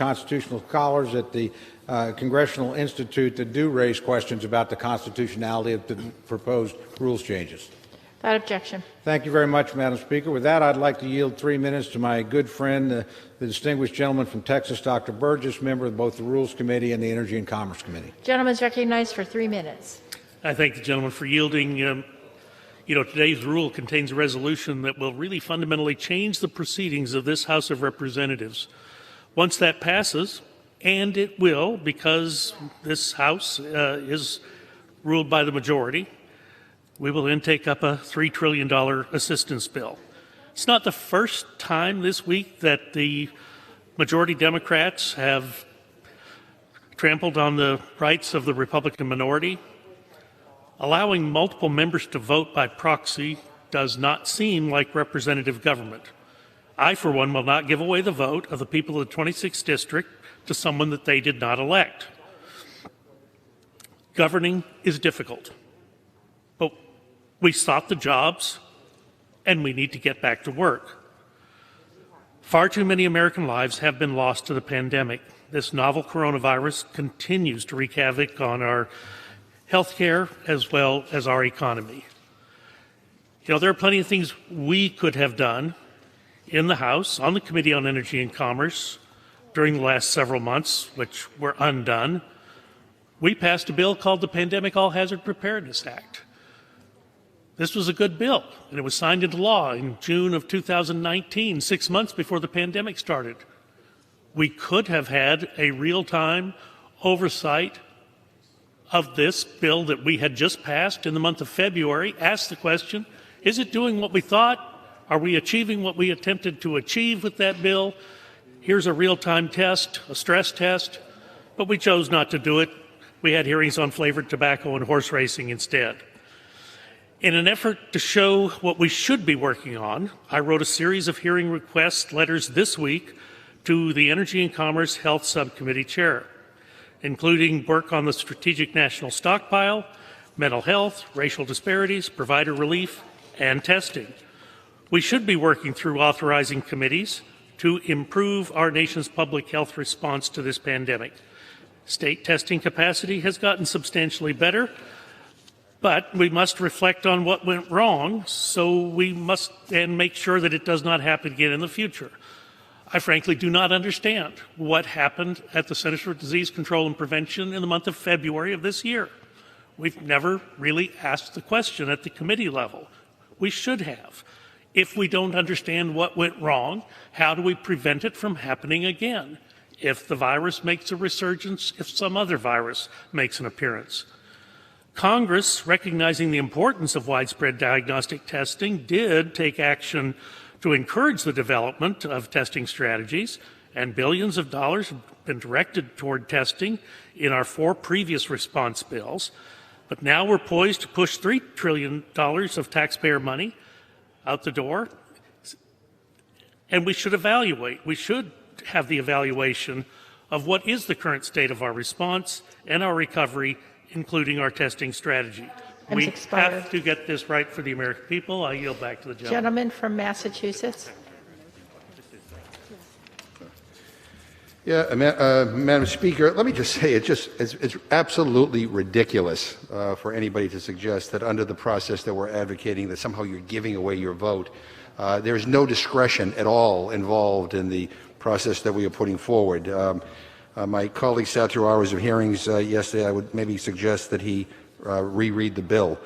constitutional scholars at the Congressional Institute that do raise questions about the constitutionality of the proposed rules changes. Without objection. Thank you very much, Madam Speaker. With that, I'd like to yield 3 minutes to my good friend, the distinguished gentleman from Texas, Dr. Burgess, member of both the Rules Committee and the Energy and Commerce Committee. Gentleman is recognized for 3 minutes. I thank the gentleman for yielding. Today's rule contains a resolution that will really fundamentally change the proceedings of this House of Representatives. Once that passes, and it will, because this House is ruled by the majority, we will then take up a $3 trillion assistance bill. It's not the first time this week that the majority Democrats have trampled on the rights of the Republican minority. Allowing multiple members to vote by proxy does not seem like representative government. I, for one, will not give away the vote of the people of the 26th District to someone that they did not elect. Governing is difficult, but we sought the jobs, and we need to get back to work. Far too many American lives have been lost to the pandemic. This novel coronavirus continues to wreak havoc on our healthcare as well as our economy. There are plenty of things we could have done in the House, on the Committee on Energy and Commerce, during the last several months, which were undone. We passed a bill called the Pandemic All Hazard Preparedness Act. This was a good bill, and it was signed into law in June of 2019, 6 months before the pandemic started. We could have had a real-time oversight of this bill that we had just passed in the month of February, ask the question, is it doing what we thought? Are we achieving what we attempted to achieve with that bill? Here's a real-time test, a stress test, but we chose not to do it. We had hearings on flavored tobacco and horse racing instead. In an effort to show what we should be working on, I wrote a series of hearing request letters this week to the Energy and Commerce Health Subcommittee Chair, including work on the Strategic National Stockpile, mental health, racial disparities, provider relief, and testing. We should be working through authorizing committees to improve our nation's public health response to this pandemic. State testing capacity has gotten substantially better, but we must reflect on what went wrong, so we must and make sure that it does not happen again in the future. I frankly do not understand what happened at the Centers for Disease Control and Prevention in the month of February of this year. We've never really asked the question at the committee level. We should have. If we don't understand what went wrong, how do we prevent it from happening again? If the virus makes a resurgence, if some other virus makes an appearance. Congress, recognizing the importance of widespread diagnostic testing, did take action to encourage the development of testing strategies, and billions of dollars have been directed toward testing in our 4 previous response bills. But now we're poised to push $3 trillion of taxpayer money out the door, and we should evaluate. We should have the evaluation of what is the current state of our response and our recovery, including our testing strategy. We have to get this right for the American people. I yield back to the gentleman. Gentleman from Massachusetts. Yeah, Madam Speaker, let me just say it's absolutely ridiculous for anybody to suggest that under the process that we're advocating that somehow you're giving away your vote. There's no discretion at all involved in the process that we are putting forward. My colleague sat through hours of hearings yesterday. I would maybe suggest that he reread the bill.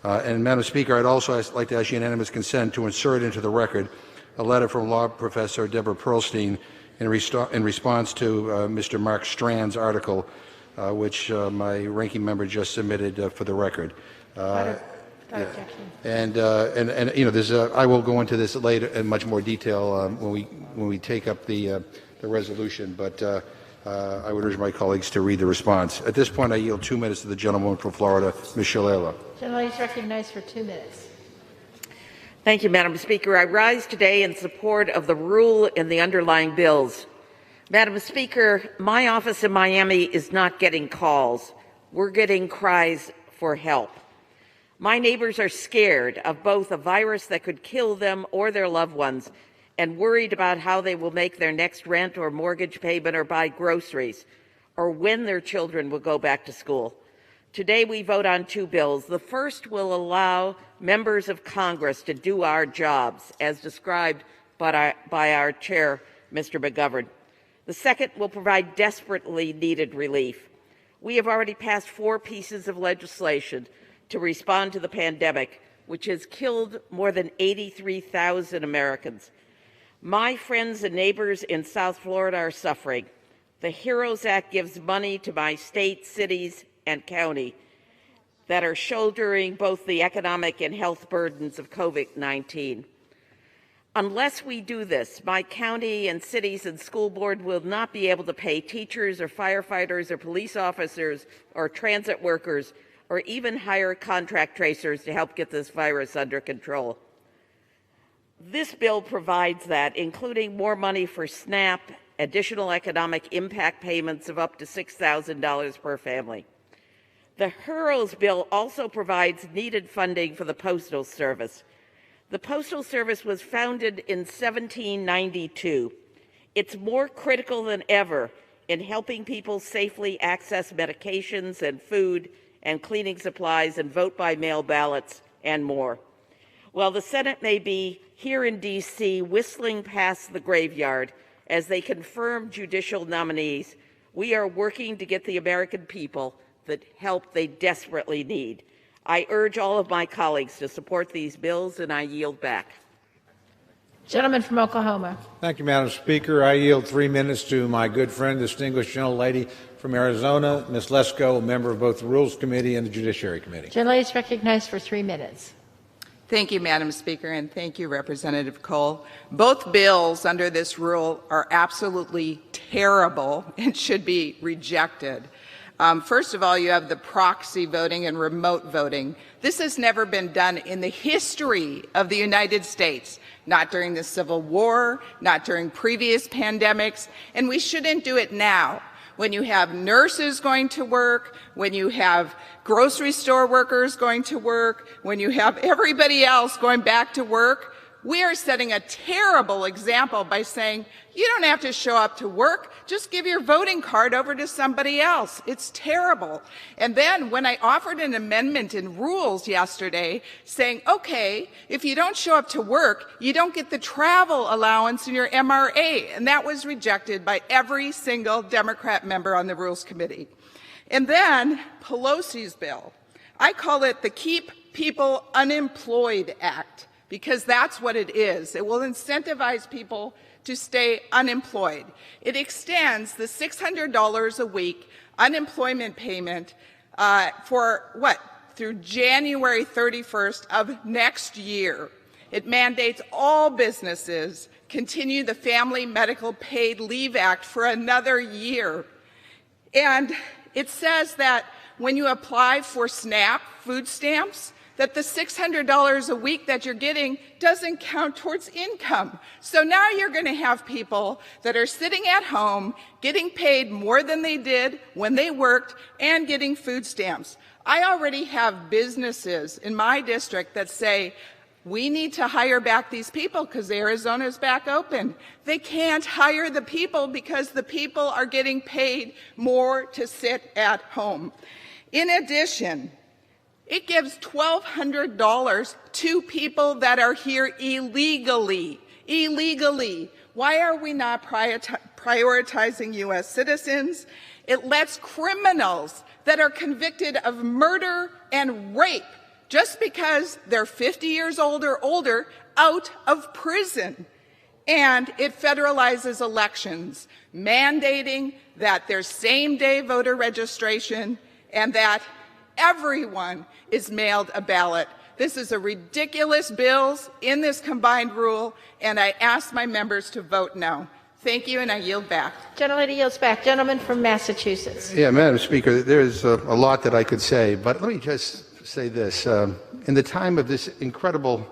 And Madam Speaker, I'd also like to ask unanimous consent to insert into the record a letter from law professor Deborah Pearlstein in response to Mr. Mark Strand's article, which my ranking member just submitted for the record. And there's I will go into this later in much more detail when we take up the resolution, but I would urge my colleagues to read the response. At this point, I yield 2 minutes to the gentlewoman from Florida, Ms. Shalala. Gentleman is recognized for 2 minutes. Thank you, Madam Speaker. I rise today in support of the rule in the underlying bills. Madam Speaker, my office in Miami is not getting calls. We're getting cries for help. My neighbors are scared of both a virus that could kill them or their loved ones and worried about how they will make their next rent or mortgage payment or buy groceries, or when their children will go back to school. Today we vote on two bills. The first will allow members of Congress to do our jobs, as described by our chair, Mr. McGovern. The second will provide desperately needed relief. We have already passed 4 pieces of legislation to respond to the pandemic, which has killed more than 83,000 Americans. My friends and neighbors in South Florida are suffering. The HEROES Act gives money to my state, cities, and county that are shouldering both the economic and health burdens of COVID-19. Unless we do this, my county and cities and school board will not be able to pay teachers or firefighters or police officers or transit workers or even hire contract tracers to help get this virus under control. This bill provides that, including more money for SNAP, additional economic impact payments of up to $6,000 per family. The HEROES bill also provides needed funding for the Postal Service. The Postal Service was founded in 1792. It's more critical than ever in helping people safely access medications and food and cleaning supplies and vote by mail ballots and more. While the Senate may be here in D.C. whistling past the graveyard as they confirm judicial nominees, we are working to get the American people the help they desperately need. I urge all of my colleagues to support these bills, and I yield back. Gentleman from Oklahoma. Thank you, Madam Speaker. I yield 3 minutes to my good friend, distinguished gentlelady from Arizona, Ms. Lesko, a member of both the Rules Committee and the Judiciary Committee. Gentlelady is recognized for 3 minutes. Thank you, Madam Speaker, and thank you, Representative Cole. Both bills under this rule are absolutely terrible and should be rejected. First of all, you have the proxy voting and remote voting. This has never been done in the history of the United States, not during the Civil War, not during previous pandemics, and we shouldn't do it now. When you have nurses going to work, when you have grocery store workers going to work, when you have everybody else going back to work, we are setting a terrible example by saying, you don't have to show up to work, just give your voting card over to somebody else. It's terrible. And then when I offered an amendment in rules yesterday saying, okay, if you don't show up to work, you don't get the travel allowance in your MRA. And that was rejected by every single Democrat member on the Rules Committee. And then Pelosi's bill. I call it the Keep People Unemployed Act, because that's what it is. It will incentivize people to stay unemployed. It extends the $600 a week unemployment payment through January 31st of next year. It mandates all businesses continue the Family Medical Paid Leave Act for another year. And it says that when you apply for SNAP food stamps, that the $600 a week that you're getting doesn't count towards income. So now you're going to have people that are sitting at home getting paid more than they did when they worked and getting food stamps. I already have businesses in my district that say, we need to hire back these people because Arizona's back open. They can't hire the people because the people are getting paid more to sit at home. In addition, it gives $1,200 to people that are here illegally. Illegally. Why are we not prioritizing U.S. citizens? It lets criminals that are convicted of murder and rape, just because they're 50 years old or older, out of prison. And it federalizes elections, mandating that there's same-day voter registration and that everyone is mailed a ballot. This is a ridiculous bill in this combined rule, and I ask my members to vote no. Thank you, and I yield back. Gentlelady yields back. Gentleman from Massachusetts. Yeah, Madam Speaker, there's a lot that I could say, but let me just say this. In the time of this incredible,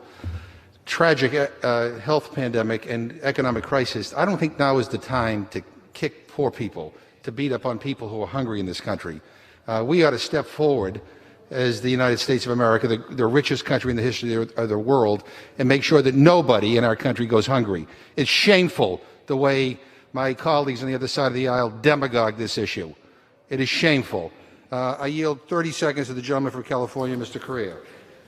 tragic health pandemic and economic crisis, I don't think now is the time to kick poor people, to beat up on people who are hungry in this country. We ought to step forward as the United States of America, the richest country in the history of the world, and make sure that nobody in our country goes hungry. It's shameful the way my colleagues on the other side of the aisle demagogue this issue. It is shameful. I yield 30 seconds to the gentleman from California, Mr. Correa.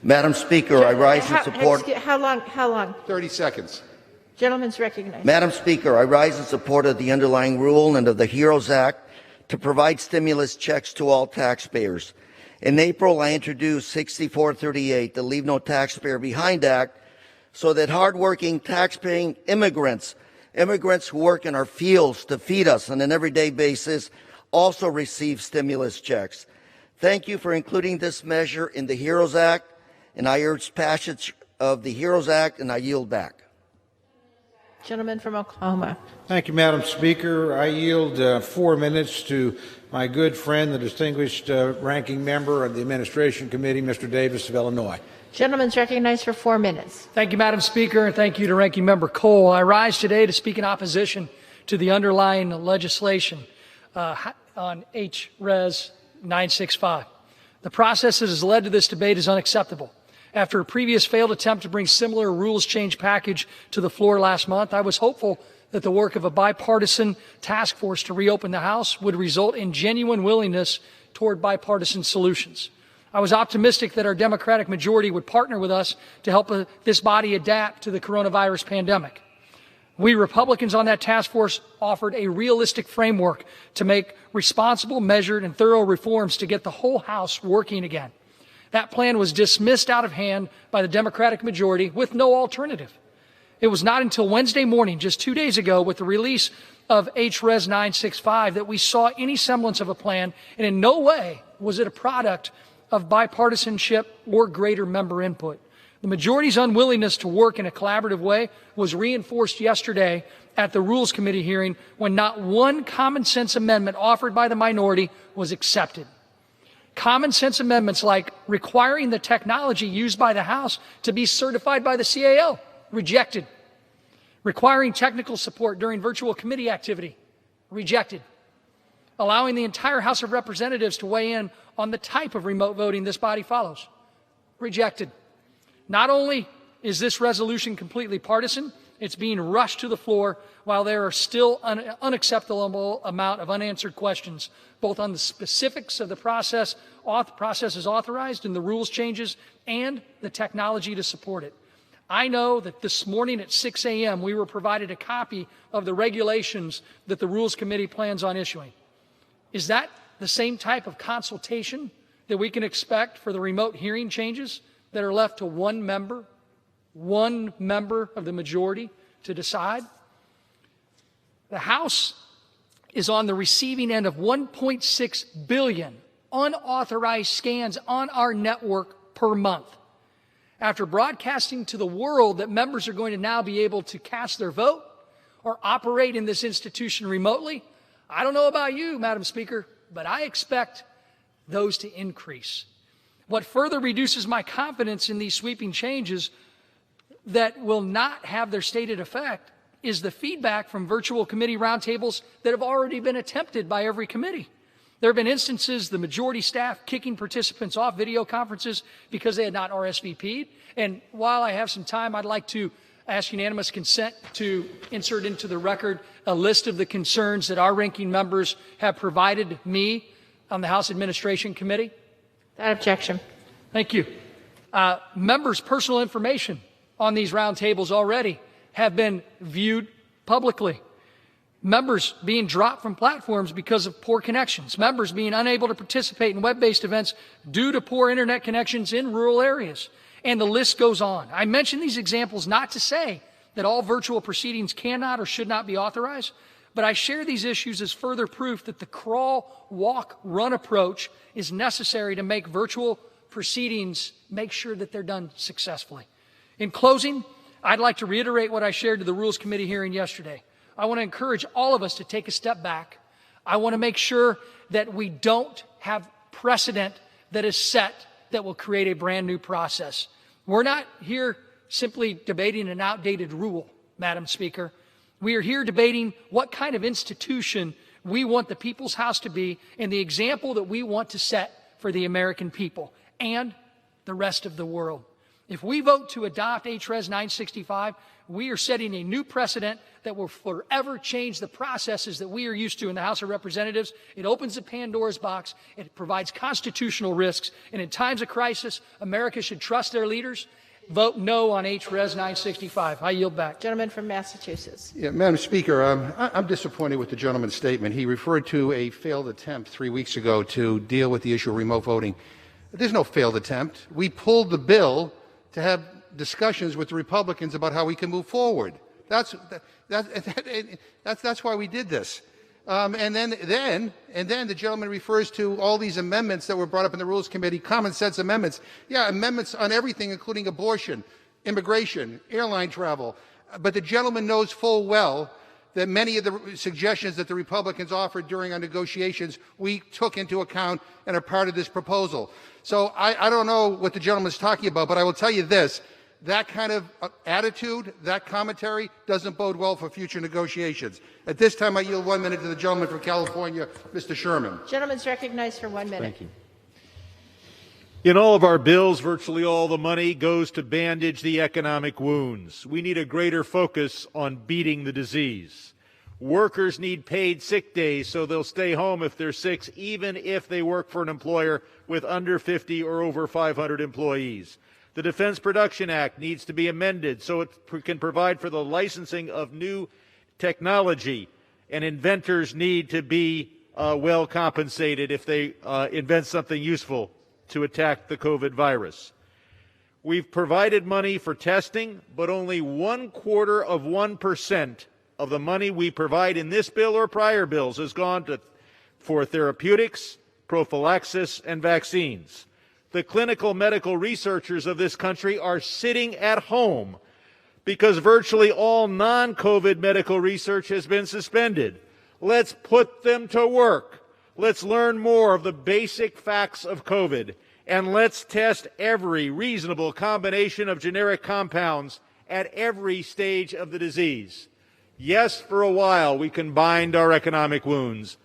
Madam Speaker, I rise in support. How long? 30 seconds. Gentleman's recognized. Madam Speaker, I rise in support of the underlying rule and of the HEROES Act to provide stimulus checks to all taxpayers. In April, I introduced 6438, the Leave No Taxpayer Behind Act, so that hardworking, taxpaying immigrants who work in our fields to feed us on an everyday basis, also receive stimulus checks. Thank you for including this measure in the HEROES Act, and I urge passage of the HEROES Act, and I yield back. Gentleman from Oklahoma. Thank you, Madam Speaker. I yield 4 minutes to my good friend, the distinguished ranking member of the Administration Committee, Mr. Davis of Illinois. Gentleman's recognized for 4 minutes. Thank you, Madam Speaker, and thank you to Ranking Member Cole. I rise today to speak in opposition to the underlying legislation on HRES 965. The process that has led to this debate is unacceptable. After a previous failed attempt to bring similar rules change package to the floor last month, I was hopeful that the work of a bipartisan task force to reopen the House would result in genuine willingness toward bipartisan solutions. I was optimistic that our Democratic majority would partner with us to help this body adapt to the coronavirus pandemic. We Republicans on that task force offered a realistic framework to make responsible, measured, and thorough reforms to get the whole House working again. That plan was dismissed out of hand by the Democratic majority with no alternative. It was not until Wednesday morning, just 2 days ago, with the release of HRES 965, that we saw any semblance of a plan, and in no way was it a product of bipartisanship or greater member input. The majority's unwillingness to work in a collaborative way was reinforced yesterday at the Rules Committee hearing when not one common sense amendment offered by the minority was accepted. Common sense amendments like requiring the technology used by the House to be certified by the CAO, rejected. Requiring technical support during virtual committee activity, rejected. Allowing the entire House of Representatives to weigh in on the type of remote voting this body follows, rejected. Not only is this resolution completely partisan, it's being rushed to the floor while there are still an unacceptable amount of unanswered questions, both on the specifics of the process as authorized in the rules changes and the technology to support it. I know that this morning at 6 a.m. we were provided a copy of the regulations that the Rules Committee plans on issuing. Is that the same type of consultation that we can expect for the remote hearing changes that are left to one member of the majority to decide? The House is on the receiving end of 1.6 billion unauthorized scans on our network per month. After broadcasting to the world that members are going to now be able to cast their vote or operate in this institution remotely, I don't know about you, Madam Speaker, but I expect those to increase. What further reduces my confidence in these sweeping changes that will not have their stated effect is the feedback from virtual committee roundtables that have already been attempted by every committee. There have been instances, the majority staff kicking participants off video conferences because they had not RSVP'd. And while I have some time, I'd like to ask unanimous consent to insert into the record a list of the concerns that our ranking members have provided me on the House Administration Committee. Without objection. Thank you. Members' personal information on these roundtables already have been viewed publicly. Members being dropped from platforms because of poor connections. Members being unable to participate in web-based events due to poor internet connections in rural areas. And the list goes on. I mention these examples not to say that all virtual proceedings cannot or should not be authorized, but I share these issues as further proof that the crawl, walk, run approach is necessary to make virtual proceedings, make sure that they're done successfully. In closing, I'd like to reiterate what I shared to the Rules Committee hearing yesterday. I want to encourage all of us to take a step back. I want to make sure that we don't have precedent that is set that will create a brand new process. We're not here simply debating an outdated rule, Madam Speaker. We are here debating what kind of institution we want the People's House to be and the example that we want to set for the American people. and the rest of the world. If we vote to adopt HRES 965, we are setting a new precedent that will forever change the processes that we are used to in the House of Representatives. It opens a Pandora's box. It provides constitutional risks. And in times of crisis, America should trust their leaders. Vote no on HRES 965. I yield back. Gentleman from Massachusetts. Yeah, Madam Speaker, I'm disappointed with the gentleman's statement. He referred to a failed attempt 3 weeks ago to deal with the issue of remote voting. There's no failed attempt. We pulled the bill to have discussions with the Republicans about how we can move forward. That's why we did this. And then the gentleman refers to all these amendments that were brought up in the Rules Committee, common sense amendments. Yeah, amendments on everything, including abortion, immigration, airline travel. But the gentleman knows full well that many of the suggestions that the Republicans offered during our negotiations, we took into account and are part of this proposal. So I don't know what the gentleman is talking about, but I will tell you this. That kind of attitude, that commentary, doesn't bode well for future negotiations. At this time, I yield 1 minute to the gentleman from California, Mr. Sherman. Gentleman's recognized for 1 minute. Thank you. In all of our bills, virtually all the money goes to bandage the economic wounds. We need a greater focus on beating the disease. Workers need paid sick days so they'll stay home if they're sick, even if they work for an employer with under 50 or over 500 employees. The Defense Production Act needs to be amended so it can provide for the licensing of new technology, and inventors need to be well compensated if they invent something useful to attack the COVID virus. We've provided money for testing, but only 0.25% of the money we provide in this bill or prior bills has gone for therapeutics, prophylaxis, and vaccines. The clinical medical researchers of this country are sitting at home because virtually all non-COVID medical research has been suspended. Let's put them to work. Let's learn more of the basic facts of COVID, and let's test every reasonable combination of generic compounds at every stage of the disease. Yes, for a while we can bind our economic wounds,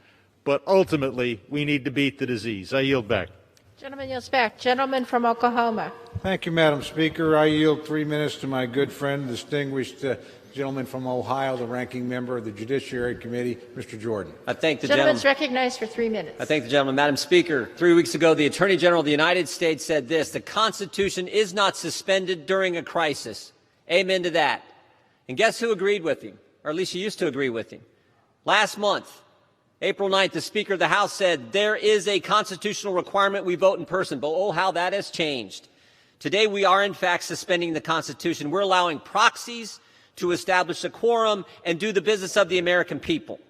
but ultimately we need to beat the disease. I yield back. Gentleman yields back. Gentleman from Oklahoma. Thank you, Madam Speaker. I yield 3 minutes to my good friend, distinguished gentleman from Ohio, the ranking member of the Judiciary Committee, Mr. Jordan. I thank the Gentleman's recognized for 3 minutes. I thank the gentleman. Madam Speaker, 3 weeks ago, the Attorney General of the United States said this: the Constitution is not suspended during a crisis. Amen to that. And guess who agreed with him? Or at least she used to agree with him. Last month, April 9th, the Speaker of the House said there is a constitutional requirement we vote in person. But oh, how that has changed. Today, we are, in fact, suspending the Constitution. We're allowing proxies to establish a quorum and do the business of the American people.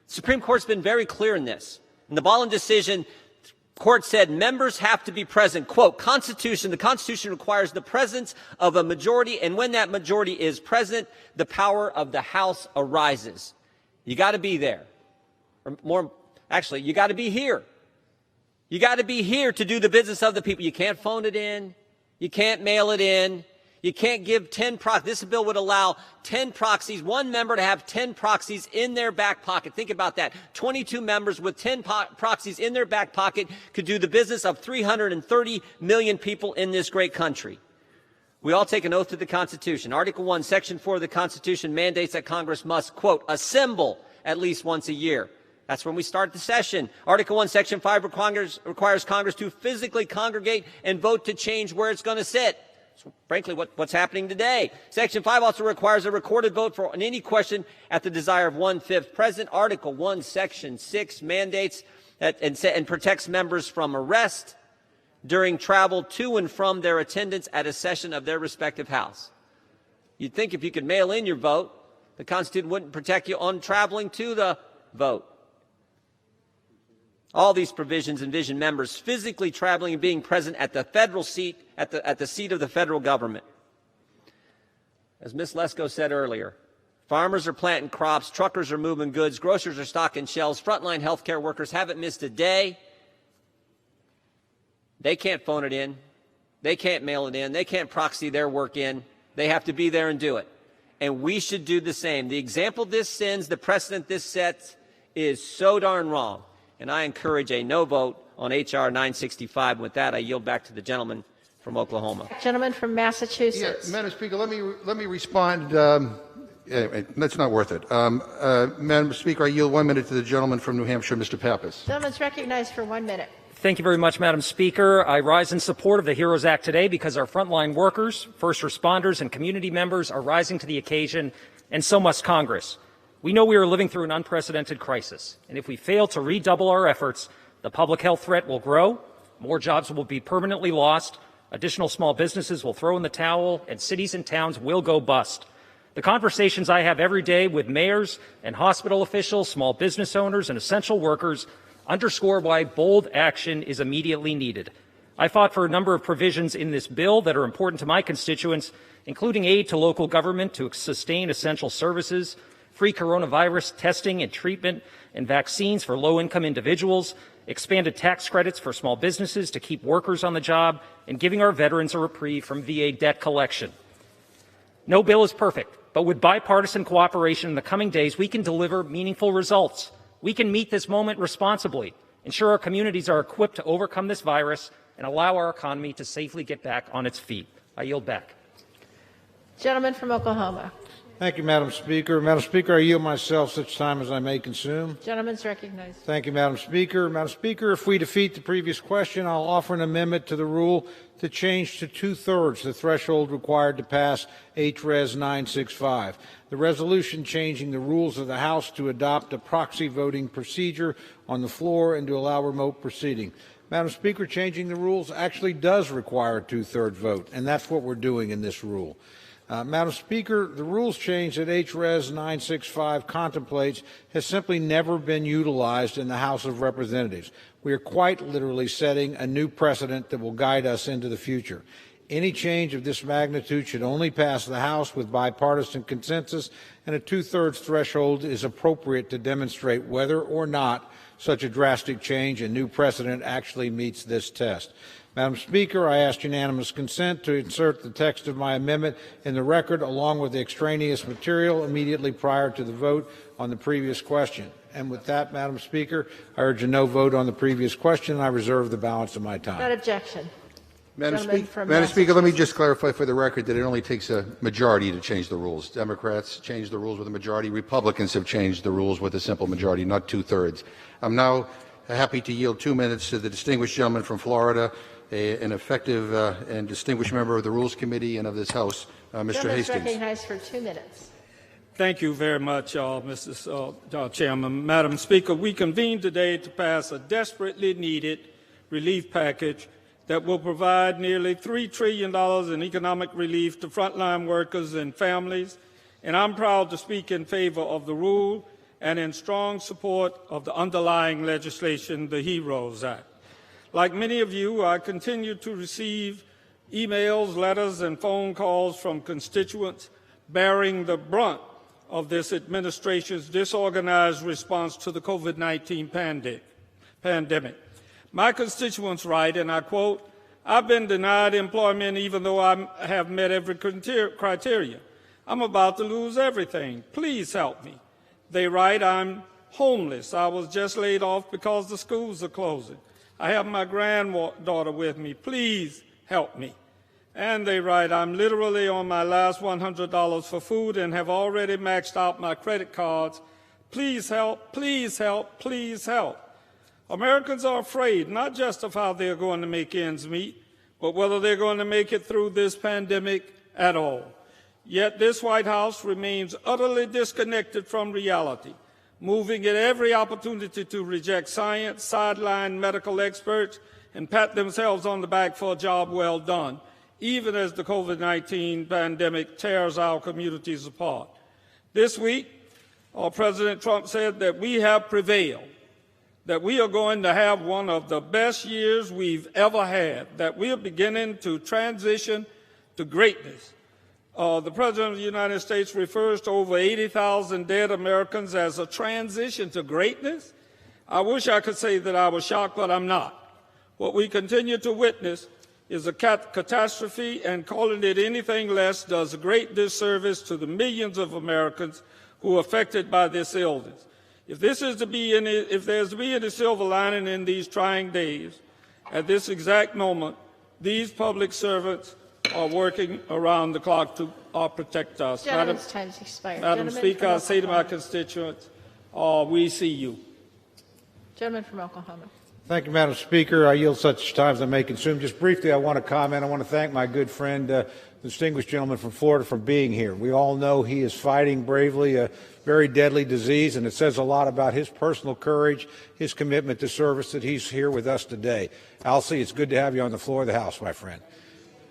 The Supreme Court's been very clear in this. In the Bolin decision, the Court said members have to be present. Quote, the Constitution requires the presence of a majority, and when that majority is present, the power of the House arises. You got to be there. You got to be here. You got to be here to do the business of the people. You can't phone it in. You can't mail it in. You can't give 10 proxies. This bill would allow 10 proxies, one member to have 10 proxies in their back pocket. Think about that. 22 members with 10 proxies in their back pocket could do the business of 330 million people in this great country. We all take an oath to the Constitution. Article 1, Section 4 of the Constitution mandates that Congress must, quote, assemble at least once a year. That's when we start the session. Article 1, Section 5 requires Congress to physically congregate and vote to change where it's going to sit. So, frankly, what's happening today. Section 5 also requires a recorded vote on any question at the desire of 1/5 present. Article 1, Section 6 mandates that and protects members from arrest during travel to and from their attendance at a session of their respective House. You'd think if you could mail in your vote, the Constitution wouldn't protect you on traveling to the vote. All these provisions envision members physically traveling and being present at the federal seat, at the seat of the federal government. As Ms. Lesko said earlier, farmers are planting crops, truckers are moving goods, grocers are stocking shelves, frontline healthcare workers haven't missed a day. They can't phone it in. They can't mail it in. They can't proxy their work in. They have to be there and do it. And we should do the same. The example this sends, the precedent this sets, is so darn wrong. And I encourage a no vote on H.R. 965. With that, I yield back to the gentleman from Oklahoma. Gentleman from Massachusetts. Madam Speaker, let me respond. That's not worth it. Madam Speaker, I yield 1 minute to the gentleman from New Hampshire, Mr. Pappas. Gentleman's recognized for 1 minute. Thank you very much, Madam Speaker. I rise in support of the HEROES Act today because our frontline workers, first responders, and community members are rising to the occasion, and so must Congress. We know we are living through an unprecedented crisis, and if we fail to redouble our efforts, the public health threat will grow, more jobs will be permanently lost, additional small businesses will throw in the towel, and cities and towns will go bust. The conversations I have every day with mayors and hospital officials, small business owners, and essential workers underscore why bold action is immediately needed. I fought for a number of provisions in this bill that are important to my constituents, including aid to local government to sustain essential services, free coronavirus testing and treatment and vaccines for low-income individuals, expanded tax credits for small businesses to keep workers on the job, and giving our veterans a reprieve from VA debt collection. No bill is perfect, but with bipartisan cooperation in the coming days, we can deliver meaningful results. We can meet this moment responsibly, ensure our communities are equipped to overcome this virus, and allow our economy to safely get back on its feet. I yield back. Gentleman from Oklahoma. Thank you, Madam Speaker. Madam Speaker, I yield myself such time as I may consume. Gentleman's recognized. Thank you, Madam Speaker. Madam Speaker, if we defeat the previous question, I'll offer an amendment to the rule to change to 2/3 the threshold required to pass HRES 965. The resolution changing the rules of the House to adopt a proxy voting procedure on the floor and to allow remote proceeding. Madam Speaker, changing the rules actually does require a 2/3 vote, and that's what we're doing in this rule. Madam Speaker, the rules change that HRES 965 contemplates has simply never been utilized in the House of Representatives. We are quite literally setting a new precedent that will guide us into the future. Any change of this magnitude should only pass the House with bipartisan consensus, and a 2/3 threshold is appropriate to demonstrate whether or not such a drastic change and new precedent actually meets this test. Madam Speaker, I ask unanimous consent to insert the text of my amendment in the record along with the extraneous material immediately prior to the vote on the previous question. And with that, Madam Speaker, I urge a no vote on the previous question, and I reserve the balance of my time. Without objection. Madam Speaker, let me just clarify for the record that it only takes a majority to change the rules. Democrats changed the rules with a majority. Republicans have changed the rules with a simple majority, not 2/3. I'm now happy to yield 2 minutes to the distinguished gentleman from Florida, an effective and distinguished member of the Rules Committee and of this House, Mr. Hastings. Recognized for 2 minutes. Thank you very much, Mr. Chairman. Madam Speaker, we convene today to pass a desperately needed relief package that will provide nearly $3 trillion in economic relief to frontline workers and families, and I'm proud to speak in favor of the rule and in strong support of the underlying legislation, the HEROES Act. Like many of you, I continue to receive emails, letters, and phone calls from constituents bearing the brunt of this administration's disorganized response to the COVID-19 pandemic. My constituents write, and I quote, "I've been denied employment even though I have met every criteria. I'm about to lose everything. Please help me." They write, "I'm homeless. I was just laid off because the schools are closing. I have my granddaughter with me. Please help me." And they write, "I'm literally on my last $100 for food and have already maxed out my credit cards. Please help, please help, please help." Americans are afraid not just of how they're going to make ends meet, but whether they're going to make it through this pandemic at all. Yet this White House remains utterly disconnected from reality, moving at every opportunity to reject science, sideline medical experts, and pat themselves on the back for a job well done, even as the COVID-19 pandemic tears our communities apart. This week, President Trump said that we have prevailed, that we are going to have one of the best years we've ever had, that we are beginning to transition to greatness. The President of the United States refers to over 80,000 dead Americans as a transition to greatness. I wish I could say that I was shocked, but I'm not. What we continue to witness is a catastrophe, and calling it anything less does a great disservice to the millions of Americans who are affected by this illness. If there's to be any silver lining in these trying days, at this exact moment, these public servants are working around the clock to protect us. Gentleman's time's expired. Madam Gentleman Speaker, from I say to my Oklahoma. constituents, we see you. Gentleman from Oklahoma. Thank you, Madam Speaker. I yield such time as I may consume. Just briefly, I want to comment. I want to thank my good friend, the distinguished gentleman from Florida, for being here. We all know he is fighting bravely a very deadly disease, and it says a lot about his personal courage, his commitment to service that he's here with us today. Alcee, it's good to have you on the floor of the House, my friend.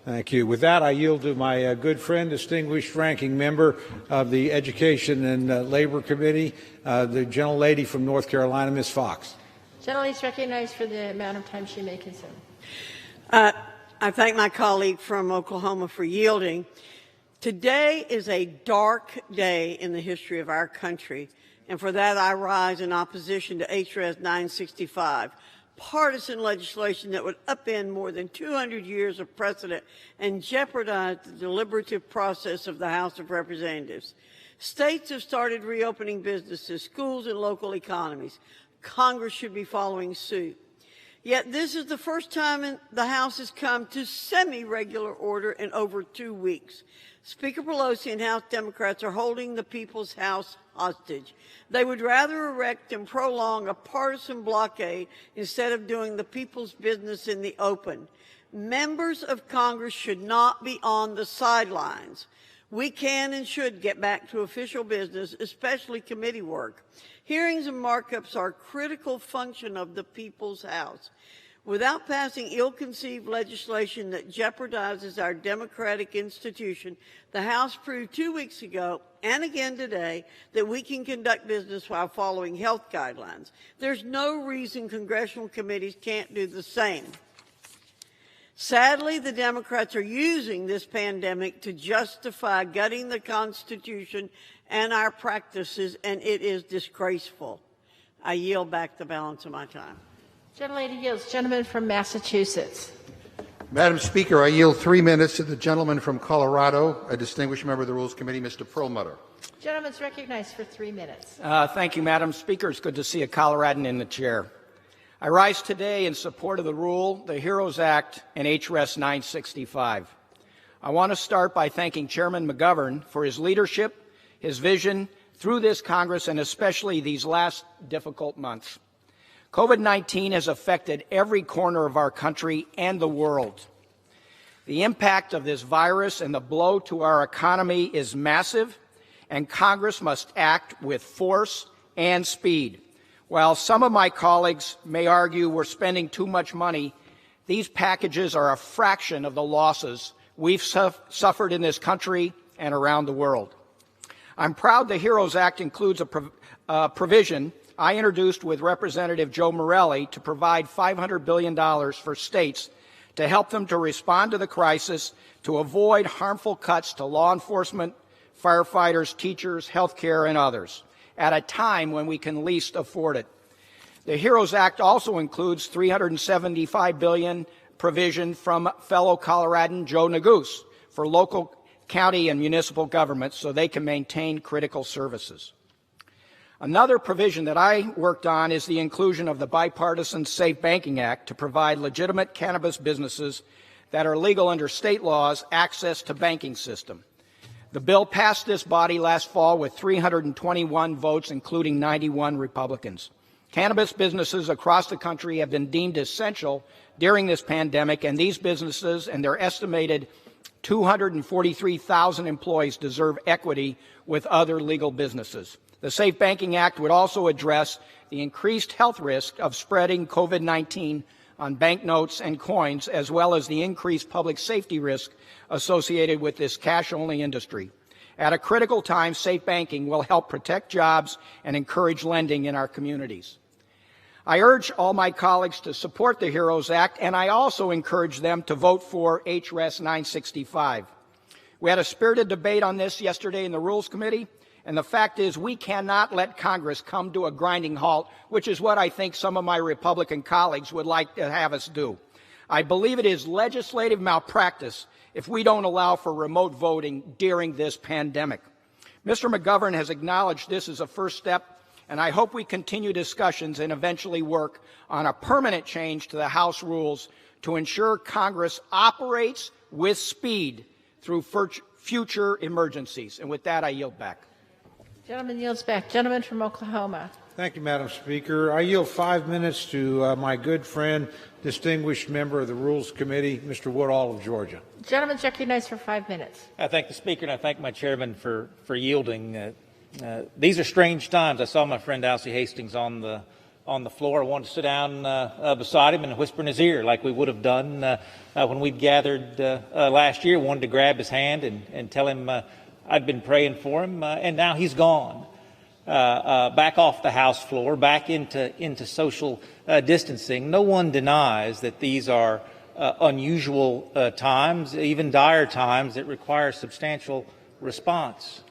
Thank you. With that, I yield to my good friend, distinguished ranking member of the Education and Labor Committee, the gentlelady from North Carolina, Ms. Fox. Gentlelady is recognized for the amount of time she may consume. I thank my colleague from Oklahoma for yielding. Today is a dark day in the history of our country, and for that I rise in opposition to HRES 965, partisan legislation that would upend more than 200 years of precedent and jeopardize the deliberative process of the House of Representatives. States have started reopening businesses, schools, and local economies. Congress should be following suit. Yet this is the first time the House has come to semi-regular order in over 2 weeks. Speaker Pelosi and House Democrats are holding the People's House hostage. They would rather erect and prolong a partisan blockade instead of doing the people's business in the open. Members of Congress should not be on the sidelines. We can and should get back to official business, especially committee work. Hearings and markups are a critical function of the People's House. Without passing ill-conceived legislation that jeopardizes our democratic institution, the House proved 2 weeks ago and again today that we can conduct business while following health guidelines. There's no reason congressional committees can't do the same. Sadly, the Democrats are using this pandemic to justify gutting the Constitution and our practices, and it is disgraceful. I yield back the balance of my time. Gentlelady yields. Gentleman from Massachusetts. Madam Speaker, I yield 3 minutes to the gentleman from Colorado, a distinguished member of the Rules Committee, Mr. Perlmutter. Gentleman's recognized for 3 minutes. Thank you, Madam Speaker. It's good to see a Coloradan in the chair. I rise today in support of the rule, the HEROES Act, and HRES 965. I want to start by thanking Chairman McGovern for his leadership, his vision through this Congress, and especially these last difficult months. COVID-19 has affected every corner of our country and the world. The impact of this virus and the blow to our economy is massive, and Congress must act with force and speed. While some of my colleagues may argue we're spending too much money, these packages are a fraction of the losses we've suffered in this country and around the world. I'm proud the HEROES Act includes a provision I introduced with Representative Joe Morelli to provide $500 billion for states to help them to respond to the crisis, to avoid harmful cuts to law enforcement, firefighters, teachers, healthcare, and others, at a time when we can least afford it. The HEROES Act also includes $375 billion provision from fellow Coloradan Joe Neguse for local, county, and municipal governments so they can maintain critical services. Another provision that I worked on is the inclusion of the bipartisan Safe Banking Act to provide legitimate cannabis businesses that are legal under state laws access to banking system. The bill passed this body last fall with 321 votes, including 91 Republicans. Cannabis businesses across the country have been deemed essential during this pandemic, and these businesses and their estimated 243,000 employees deserve equity with other legal businesses. The Safe Banking Act would also address the increased health risk of spreading COVID-19 on banknotes and coins, as well as the increased public safety risk associated with this cash-only industry. At a critical time, safe banking will help protect jobs and encourage lending in our communities. I urge all my colleagues to support the HEROES Act, and I also encourage them to vote for HRES 965. We had a spirited debate on this yesterday in the Rules Committee, and the fact is we cannot let Congress come to a grinding halt, which is what I think some of my Republican colleagues would like to have us do. I believe it is legislative malpractice if we don't allow for remote voting during this pandemic. Mr. McGovern has acknowledged this is a first step and I hope we continue discussions and eventually work on a permanent change to the House rules to ensure Congress operates with speed through future emergencies. And with that, I yield back. Gentleman yields back. Gentleman from Oklahoma. Thank you, Madam Speaker. I yield 5 minutes to my good friend, distinguished member of the Rules Committee, Mr. Woodall of Georgia. Gentleman's recognized for 5 minutes. I thank the Speaker and I thank my chairman for yielding. These are strange times. I saw my friend Alcee Hastings on the floor. I wanted to sit down beside him and whisper in his ear like we would have done when we'd gathered last year. Wanted to grab his hand and tell him I'd been praying for him, and now he's gone. Back off the House floor, back into social distancing. No one denies that these are unusual times, even dire times that require substantial response.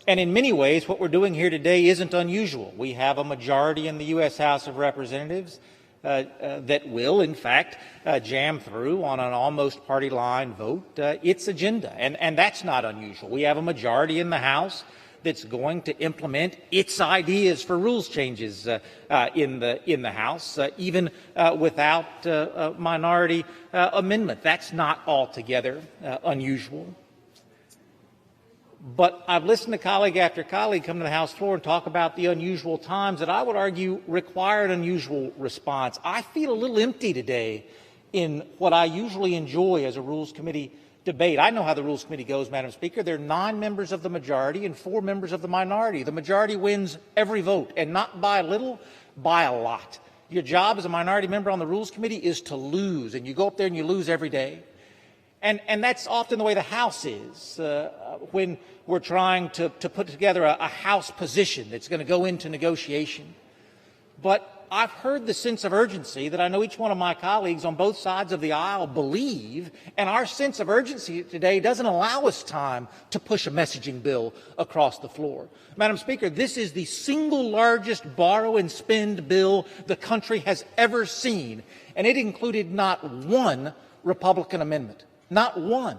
And in many ways, what we're doing here today isn't unusual. We have a majority in the U.S. House of Representatives that will, in fact, jam through on an almost party line vote its agenda. And that's not unusual. We have a majority in the House that's going to implement its ideas for rules changes in the House, even without a minority amendment. That's not altogether unusual. But I've listened to colleague after colleague come to the House floor and talk about the unusual times that I would argue require an unusual response. I feel a little empty today in what I usually enjoy as a Rules Committee debate. I know how the Rules Committee goes, Madam Speaker. There are 9 members of the majority and 4 members of the minority. The majority wins every vote, and not by a little, by a lot. Your job as a minority member on the Rules Committee is to lose, and you go up there and you lose every day. And that's often the way the House is when we're trying to put together a House position that's going to go into negotiation. But I've heard the sense of urgency that I know each one of my colleagues on both sides of the aisle believe, and our sense of urgency today doesn't allow us time to push a messaging bill across the floor. Madam Speaker, this is the single largest borrow and spend bill the country has ever seen, and it included not one Republican amendment. Not one.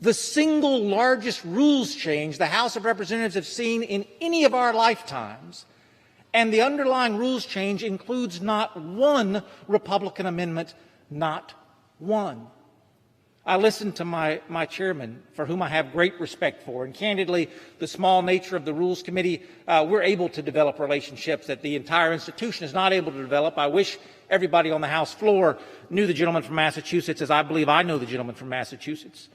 The single largest rules change the House of Representatives have seen in any of our lifetimes, and the underlying rules change includes not one Republican amendment, not one. I listened to my chairman, for whom I have great respect for, and candidly, the small nature of the Rules Committee, we're able to develop relationships that the entire institution is not able to develop. I wish everybody on the House floor knew the gentleman from Massachusetts as I believe I know the gentleman from Massachusetts.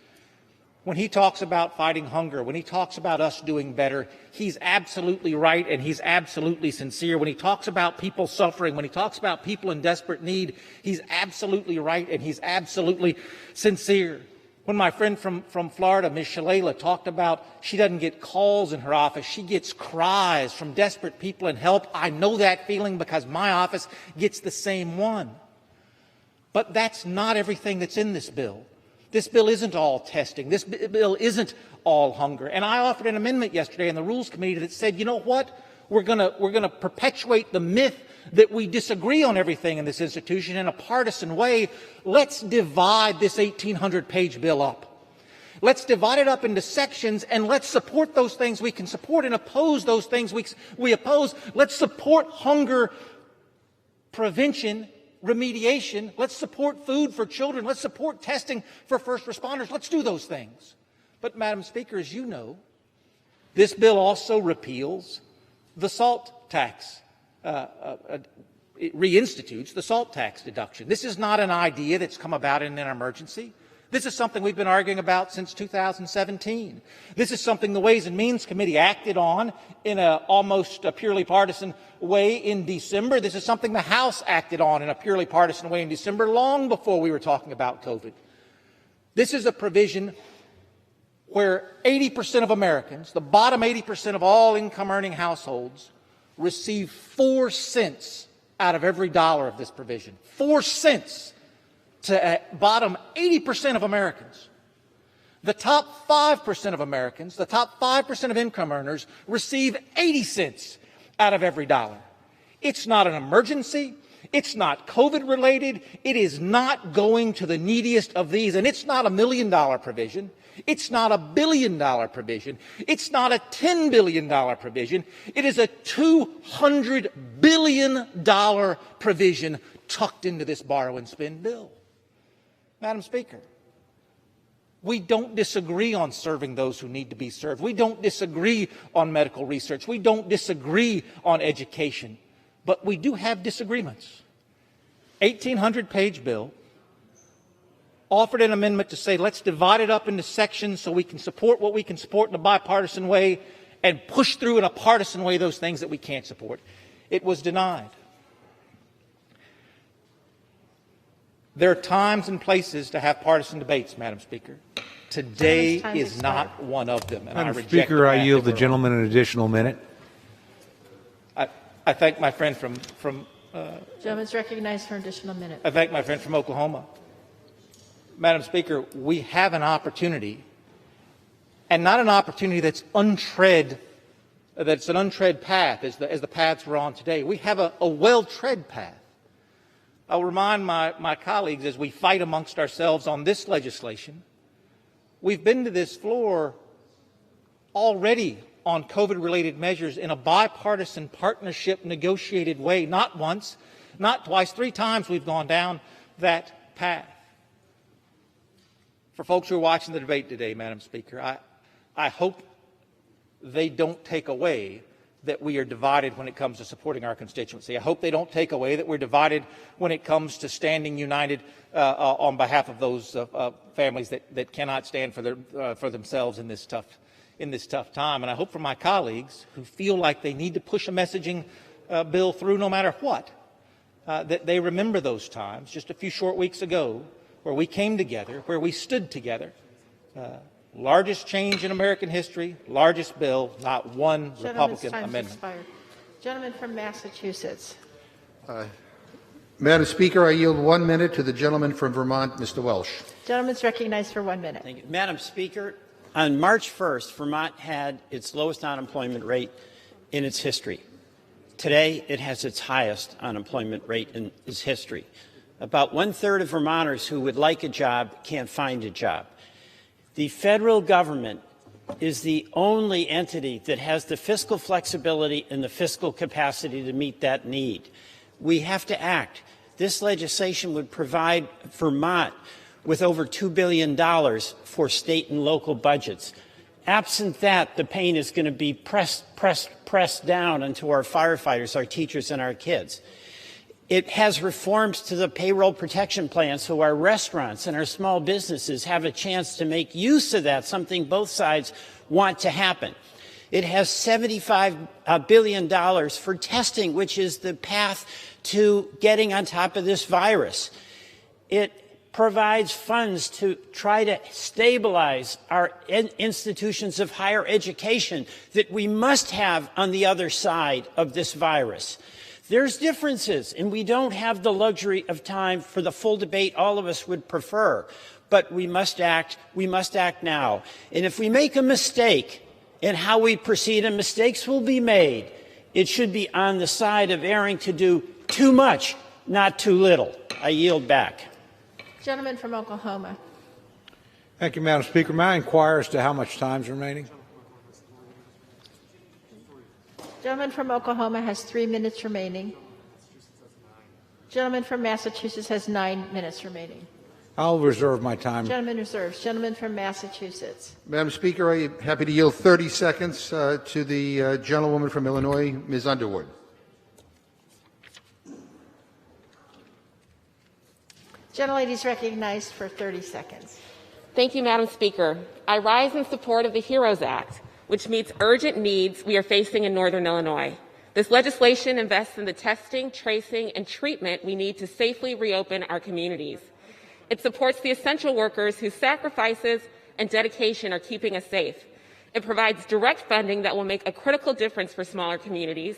When he talks about fighting hunger, when he talks about us doing better, he's absolutely right and he's absolutely sincere. When he talks about people suffering, when he talks about people in desperate need, he's absolutely right and he's absolutely sincere. When my friend from Florida, Ms. Shalala, talked about she doesn't get calls in her office, she gets cries from desperate people and help, I know that feeling because my office gets the same one. But that's not everything that's in this bill. This bill isn't all testing. This bill isn't all hunger. And I offered an amendment yesterday in the Rules Committee that said, you know what? We're going to perpetuate the myth that we disagree on everything in this institution in a partisan way. Let's divide this 1,800-page bill up. Let's divide it up into sections, and let's support those things we can support and oppose those things we oppose. Let's support hunger prevention, remediation. Let's support food for children. Let's support testing for first responders. Let's do those things. But, Madam Speaker, as you know, this bill also repeals the SALT tax. It reinstitutes the SALT tax deduction. This is not an idea that's come about in an emergency. This is something we've been arguing about since 2017. This is something the Ways and Means Committee acted on in almost a purely partisan way in December. This is something the House acted on in a purely partisan way in December, long before we were talking about COVID. This is a provision where 80% of Americans, the bottom 80% of all income-earning households, receive 4 cents out of every dollar of this provision. 4 cents to bottom 80% of Americans. The top 5% of Americans, the top 5% of income earners, receive 80 cents out of every dollar. It's not an emergency. It's not COVID related. It is not going to the neediest of these. And it's not $1 million provision. It's not $1 billion provision. It's not a $10 billion provision. It is a $200 billion provision tucked into this borrow and spend bill. Madam Speaker, we don't disagree on serving those who need to be served. We don't disagree on medical research. We don't disagree on education. But we do have disagreements. 1,800-page bill offered an amendment to say, let's divide it up into sections so we can support what we can support in a bipartisan way and push through in a partisan way those things that we can't support. It was denied. There are times and places to have partisan debates, Madam Speaker. Today is not one of them. And Madam Speaker, I yield the gentleman an additional minute. I thank my friend from Gentleman's recognized for an additional minute. I thank my friend from Oklahoma. Madam Speaker, we have an opportunity, and not an opportunity that's an untread path as the paths we're on today. We have a well-tread path. I'll remind my colleagues as we fight amongst ourselves on this legislation, we've been to this floor already on COVID-related measures in a bipartisan partnership negotiated way, not once, not twice, 3 times we've gone down that path. For folks who are watching the debate today, Madam Speaker, I hope they don't take away that we are divided when it comes to supporting our constituency. I hope they don't take away that we're divided when it comes to standing united on behalf of those families that cannot stand for themselves in this tough time. And I hope for my colleagues who feel like they need to push a messaging bill through no matter what, that they remember those times just a few short weeks ago where we came together, where we stood together. Largest change in American history, largest bill, not one Republican amendment. Expired. Gentleman from Massachusetts. Madam Speaker, I yield 1 minute to the gentleman from Vermont, Mr. Welsh. Gentleman's recognized for 1 minute. Thank you. Madam Speaker, on March 1st, Vermont had its lowest unemployment rate in its history. Today, it has its highest unemployment rate in its history. About 1/3 of Vermonters who would like a job can't find a job. The federal government is the only entity that has the fiscal flexibility and the fiscal capacity to meet that need. We have to act. This legislation would provide Vermont with over $2 billion for state and local budgets. Absent that, the pain is going to be pressed down onto our firefighters, our teachers, and our kids. It has reforms to the payroll protection plan so our restaurants and our small businesses have a chance to make use of that, something both sides want to happen. It has $75 billion for testing, which is the path to getting on top of this virus. It provides funds to try to stabilize our institutions of higher education that we must have on the other side of this virus. There's differences, and we don't have the luxury of time for the full debate all of us would prefer. But we must act. We must act now. And if we make a mistake in how we proceed, and mistakes will be made, it should be on the side of erring to do too much, not too little. I yield back. Gentleman from Oklahoma. Thank you, Madam Speaker. May I inquire as to how much time is remaining? Gentleman from Oklahoma has 3 minutes remaining. Gentleman from Massachusetts has 9 minutes remaining. I'll reserve my time. Gentleman reserves. Gentleman from Massachusetts. Madam Speaker, I'm happy to yield 30 seconds to the gentlewoman from Illinois, Ms. Underwood. Gentlelady is recognized for 30 seconds. Thank you, Madam Speaker. I rise in support of the HEROES Act, which meets urgent needs we are facing in Northern Illinois. This legislation invests in the testing, tracing, and treatment we need to safely reopen our communities. It supports the essential workers whose sacrifices and dedication are keeping us safe. It provides direct funding that will make a critical difference for smaller communities.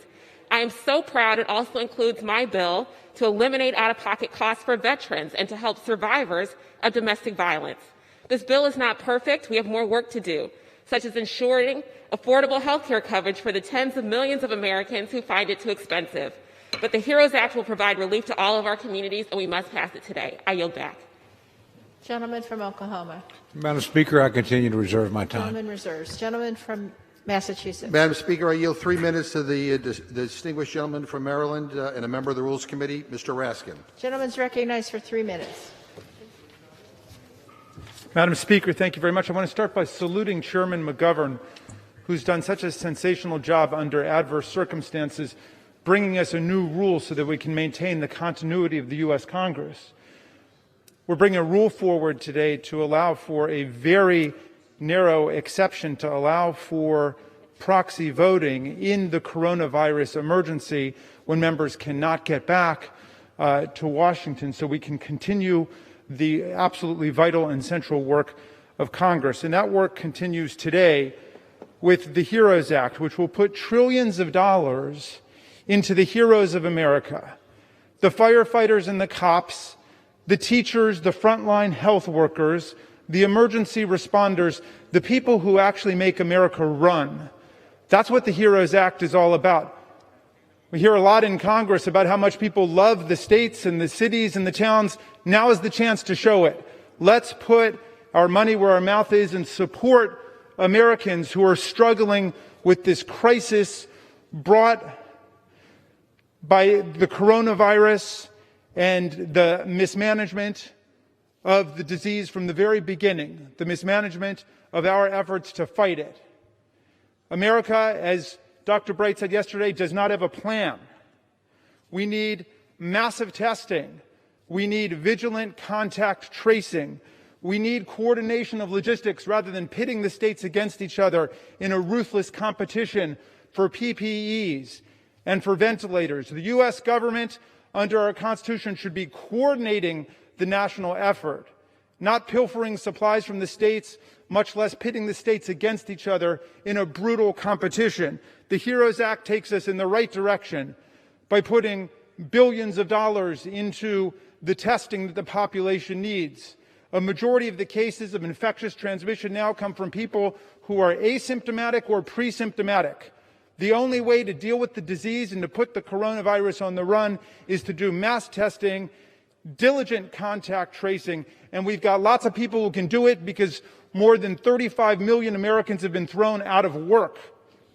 I am so proud it also includes my bill to eliminate out-of-pocket costs for veterans and to help survivors of domestic violence. This bill is not perfect. We have more work to do, such as ensuring affordable health care coverage for the tens of millions of Americans who find it too expensive. But the HEROES Act will provide relief to all of our communities, and we must pass it today. I yield back. Gentleman from Oklahoma. Madam Speaker, I continue to reserve my time. Gentleman reserves. Gentleman from Massachusetts. Madam Speaker, I yield 3 minutes to the distinguished gentleman from Maryland and a member of the Rules Committee, Mr. Raskin. Gentleman's recognized for 3 minutes. Madam Speaker, thank you very much. I want to start by saluting Chairman McGovern, who's done such a sensational job under adverse circumstances, bringing us a new rule so that we can maintain the continuity of the U.S. Congress. We're bringing a rule forward today to allow for a very narrow exception to allow for proxy voting in the coronavirus emergency when members cannot get back to Washington, so we can continue the absolutely vital and central work of Congress. And that work continues today with the HEROES Act, which will put trillions of dollars into the heroes of America, the firefighters and the cops, the teachers, the frontline health workers, the emergency responders, the people who actually make America run. That's what the HEROES Act is all about. We hear a lot in Congress about how much people love the states and the cities and the towns. Now is the chance to show it. Let's put our money where our mouth is and support Americans who are struggling with this crisis brought by the coronavirus and the mismanagement of the disease from the very beginning, the mismanagement of our efforts to fight it. America, as Dr. Bright said yesterday, does not have a plan. We need massive testing. We need vigilant contact tracing. We need coordination of logistics rather than pitting the states against each other in a ruthless competition for PPEs and for ventilators. The U.S. government, under our Constitution, should be coordinating the national effort, not pilfering supplies from the states, much less pitting the states against each other in a brutal competition. The HEROES Act takes us in the right direction by putting billions of dollars into the testing that the population needs. A majority of the cases of infectious transmission now come from people who are asymptomatic or pre-symptomatic. The only way to deal with the disease and to put the coronavirus on the run is to do mass testing, diligent contact tracing, and we've got lots of people who can do it because more than 35 million Americans have been thrown out of work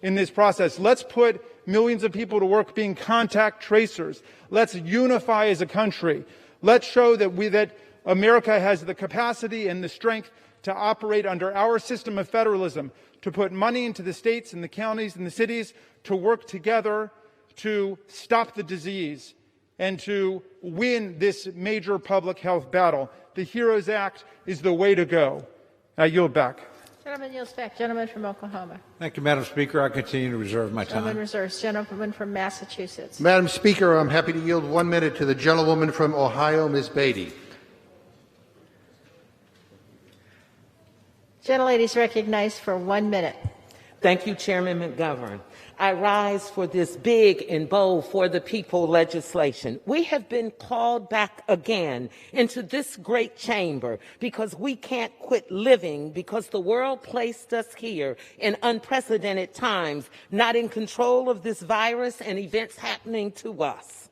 in this process. Let's put millions of people to work being contact tracers. Let's unify as a country. Let's show that America has the capacity and the strength to operate under our system of federalism, to put money into the states and the counties and the cities to work together to stop the disease and to win this major public health battle. The HEROES Act is the way to go. I yield back. Gentleman yields back. Gentleman from Oklahoma. Thank you, Madam Speaker. I continue to reserve my Gentleman time. reserves. Gentleman from Massachusetts. Madam Speaker, I'm happy to yield 1 minute to the gentlewoman from Ohio, Ms. Beatty. Gentlelady is recognized for 1 minute. Thank you, Chairman McGovern. I rise for this big and bold for the people legislation. We have been called back again into this great chamber because we can't quit living because the world placed us here in unprecedented times, not in control of this virus and events happening to us.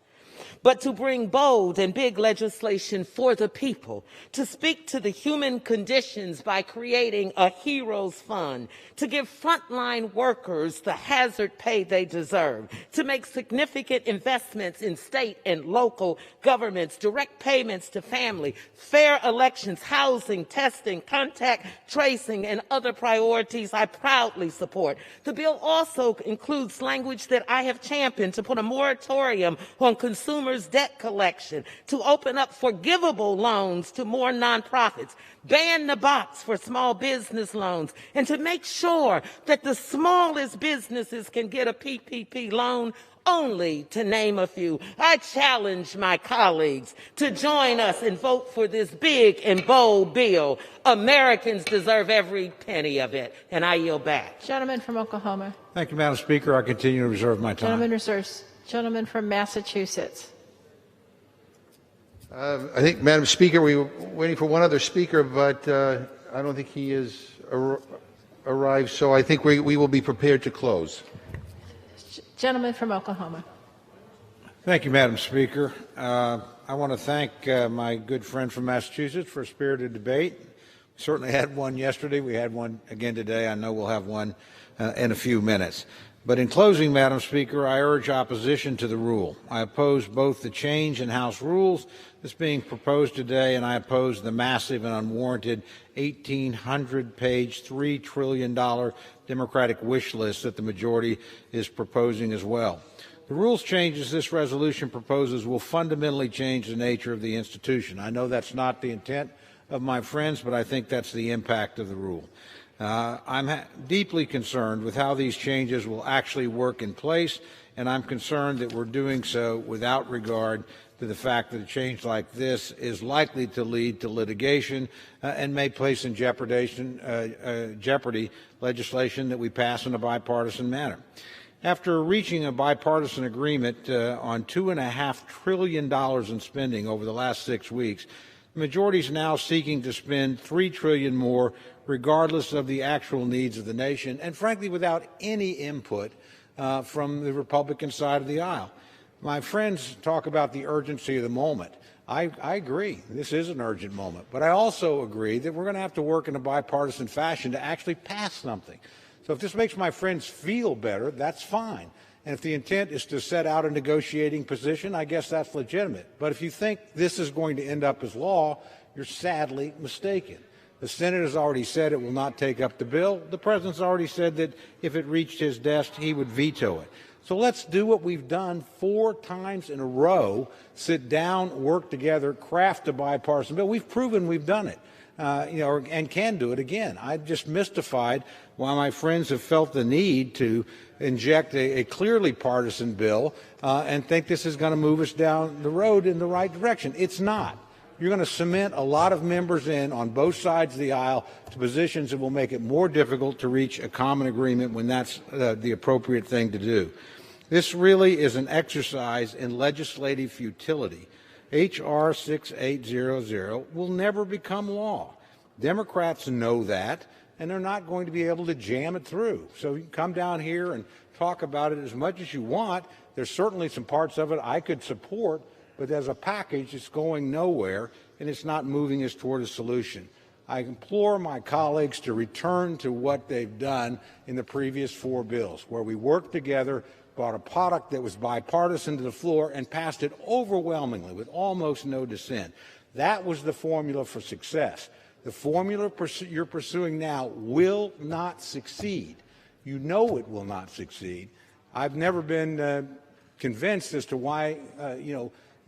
But to bring bold and big legislation for the people, to speak to the human conditions by creating a heroes fund, to give frontline workers the hazard pay they deserve, to make significant investments in state and local governments, direct payments to family, fair elections, housing, testing, contact tracing, and other priorities I proudly support. The bill also includes language that I have championed to put a moratorium on consumers' debt collection, to open up forgivable loans to more nonprofits, ban the box for small business loans, and to make sure that the smallest businesses can get a PPP loan, only to name a few. I challenge my colleagues to join us and vote for this big and bold bill. Americans deserve every penny of it, and I yield back. Gentleman from Oklahoma. Thank you, Madam Speaker. I continue to reserve my time. Gentleman reserves. Gentleman from Massachusetts. I think, Madam Speaker, we were waiting for one other speaker, but I don't think he has arrived, so I think we will be prepared to close. Gentleman from Oklahoma. Thank you, Madam Speaker. I want to thank my good friend from Massachusetts for a spirited debate. We certainly had one yesterday. We had one again today. I know we'll have one in a few minutes. But in closing, Madam Speaker, I urge opposition to the rule. I oppose both the change in House rules that's being proposed today, and I oppose the massive and unwarranted 1,800-page, $3 trillion Democratic wish list that the majority is proposing as well. The rules changes this resolution proposes will fundamentally change the nature of the institution. I know that's not the intent of my friends, but I think that's the impact of the rule. I'm deeply concerned with how these changes will actually work in place, and I'm concerned that we're doing so without regard to the fact that a change like this is likely to lead to litigation and may place in jeopardy legislation that we pass in a bipartisan manner. After reaching a bipartisan agreement on $2.5 trillion in spending over the last 6 weeks, the majority is now seeking to spend $3 trillion more, regardless of the actual needs of the nation, and frankly without any input from the Republican side of the aisle. My friends talk about the urgency of the moment. I agree. This is an urgent moment. But I also agree that we're going to have to work in a bipartisan fashion to actually pass something. So if this makes my friends feel better, that's fine. And if the intent is to set out a negotiating position, I guess that's legitimate. But if you think this is going to end up as law, you're sadly mistaken. The Senate has already said it will not take up the bill. The President's already said that if it reached his desk, he would veto it. So let's do what we've done 4 times in a row, sit down, work together, craft a bipartisan bill. We've proven we've done it. And can do it again. I'm just mystified why my friends have felt the need to inject a clearly partisan bill and think this is going to move us down the road in the right direction. It's not. You're going to cement a lot of members in on both sides of the aisle to positions that will make it more difficult to reach a common agreement when that's the appropriate thing to do. This really is an exercise in legislative futility. H.R. 6800 will never become law. Democrats know that, and they're not going to be able to jam it through. So you can come down here and talk about it as much as you want. There's certainly some parts of it I could support, but as a package, it's going nowhere, and it's not moving us toward a solution. I implore my colleagues to return to what they've done in the previous 4 bills, where we worked together, brought a product that was bipartisan to the floor, and passed it overwhelmingly with almost no dissent. That was the formula for success. The formula you're pursuing now will not succeed. You know it will not succeed. I've never been convinced as to why,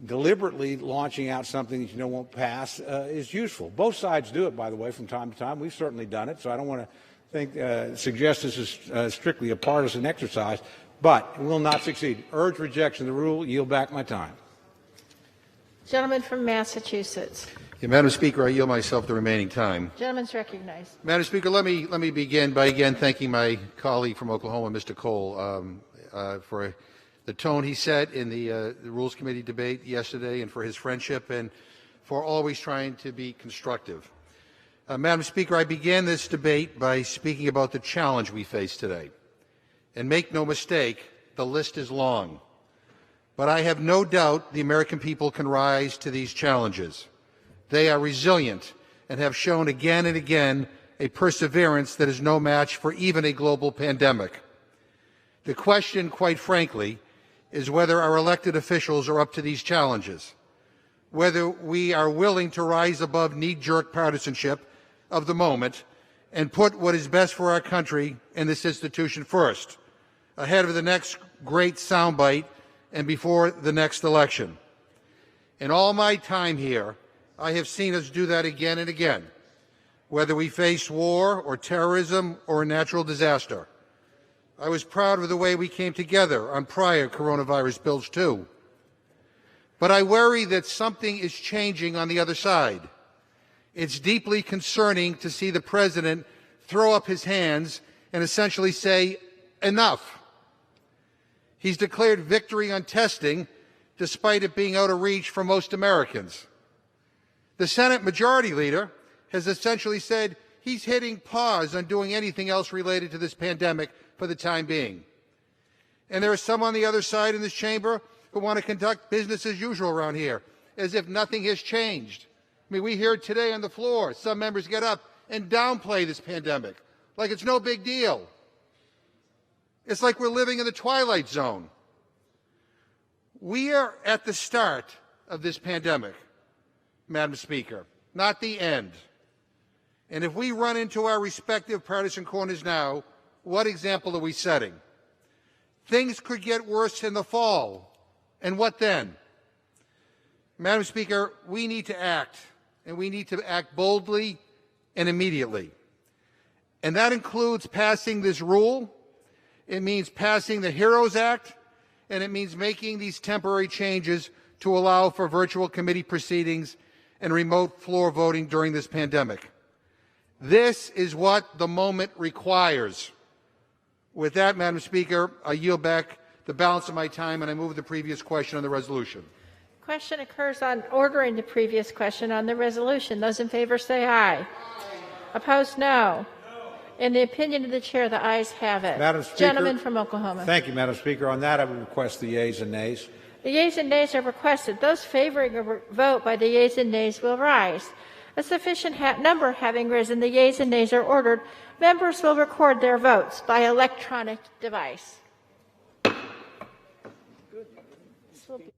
deliberately launching out something that you know won't pass is useful. Both sides do it, by the way, from time to time. We've certainly done it, so I don't want to suggest this is strictly a partisan exercise. But it will not succeed. Urge rejection of the rule. Yield back my time. Gentleman from Massachusetts. Yeah, Madam Speaker, I yield myself the remaining time. Gentleman's recognized. Madam Speaker, let me begin by again thanking my colleague from Oklahoma, Mr. Cole, for the tone he set in the Rules Committee debate yesterday, and for his friendship, and for always trying to be constructive. Madam Speaker, I began this debate by speaking about the challenge we face today. And make no mistake, the list is long. But I have no doubt the American people can rise to these challenges. They are resilient and have shown again and again a perseverance that is no match for even a global pandemic. The question, quite frankly, is whether our elected officials are up to these challenges, whether we are willing to rise above knee-jerk partisanship of the moment and put what is best for our country and this institution first, ahead of the next great soundbite and before the next election. In all my time here, I have seen us do that again and again, whether we face war or terrorism or a natural disaster. I was proud of the way we came together on prior coronavirus bills too. But I worry that something is changing on the other side. It's deeply concerning to see the President throw up his hands and essentially say, enough. He's declared victory on testing, despite it being out of reach for most Americans. The Senate Majority Leader has essentially said he's hitting pause on doing anything else related to this pandemic for the time being. And there are some on the other side in this chamber who want to conduct business as usual around here, as if nothing has changed. I mean, we hear today on the floor, some members get up and downplay this pandemic like it's no big deal. It's like we're living in the twilight zone. We are at the start of this pandemic, Madam Speaker, not the end. And if we run into our respective partisan corners now, what example are we setting? Things could get worse in the fall. And what then? Madam Speaker, we need to act, and we need to act boldly and immediately. And that includes passing this rule. It means passing the HEROES Act, and it means making these temporary changes to allow for virtual committee proceedings and remote floor voting during this pandemic. This is what the moment requires. With that, Madam Speaker, I yield back the balance of my time, and I move the previous question on the resolution. Question occurs on ordering the previous question on the resolution. Those in favor say aye. Opposed, no. In the opinion of the chair, the ayes have it. Madam Speaker, Gentleman from Oklahoma. Thank you, Madam Speaker. On that, I would request the yeas and nays. The yeas and nays are requested. Those favoring a vote by the yeas and nays will rise. A sufficient number having risen, the yeas and nays are ordered. Members will record their votes by electronic device. This will be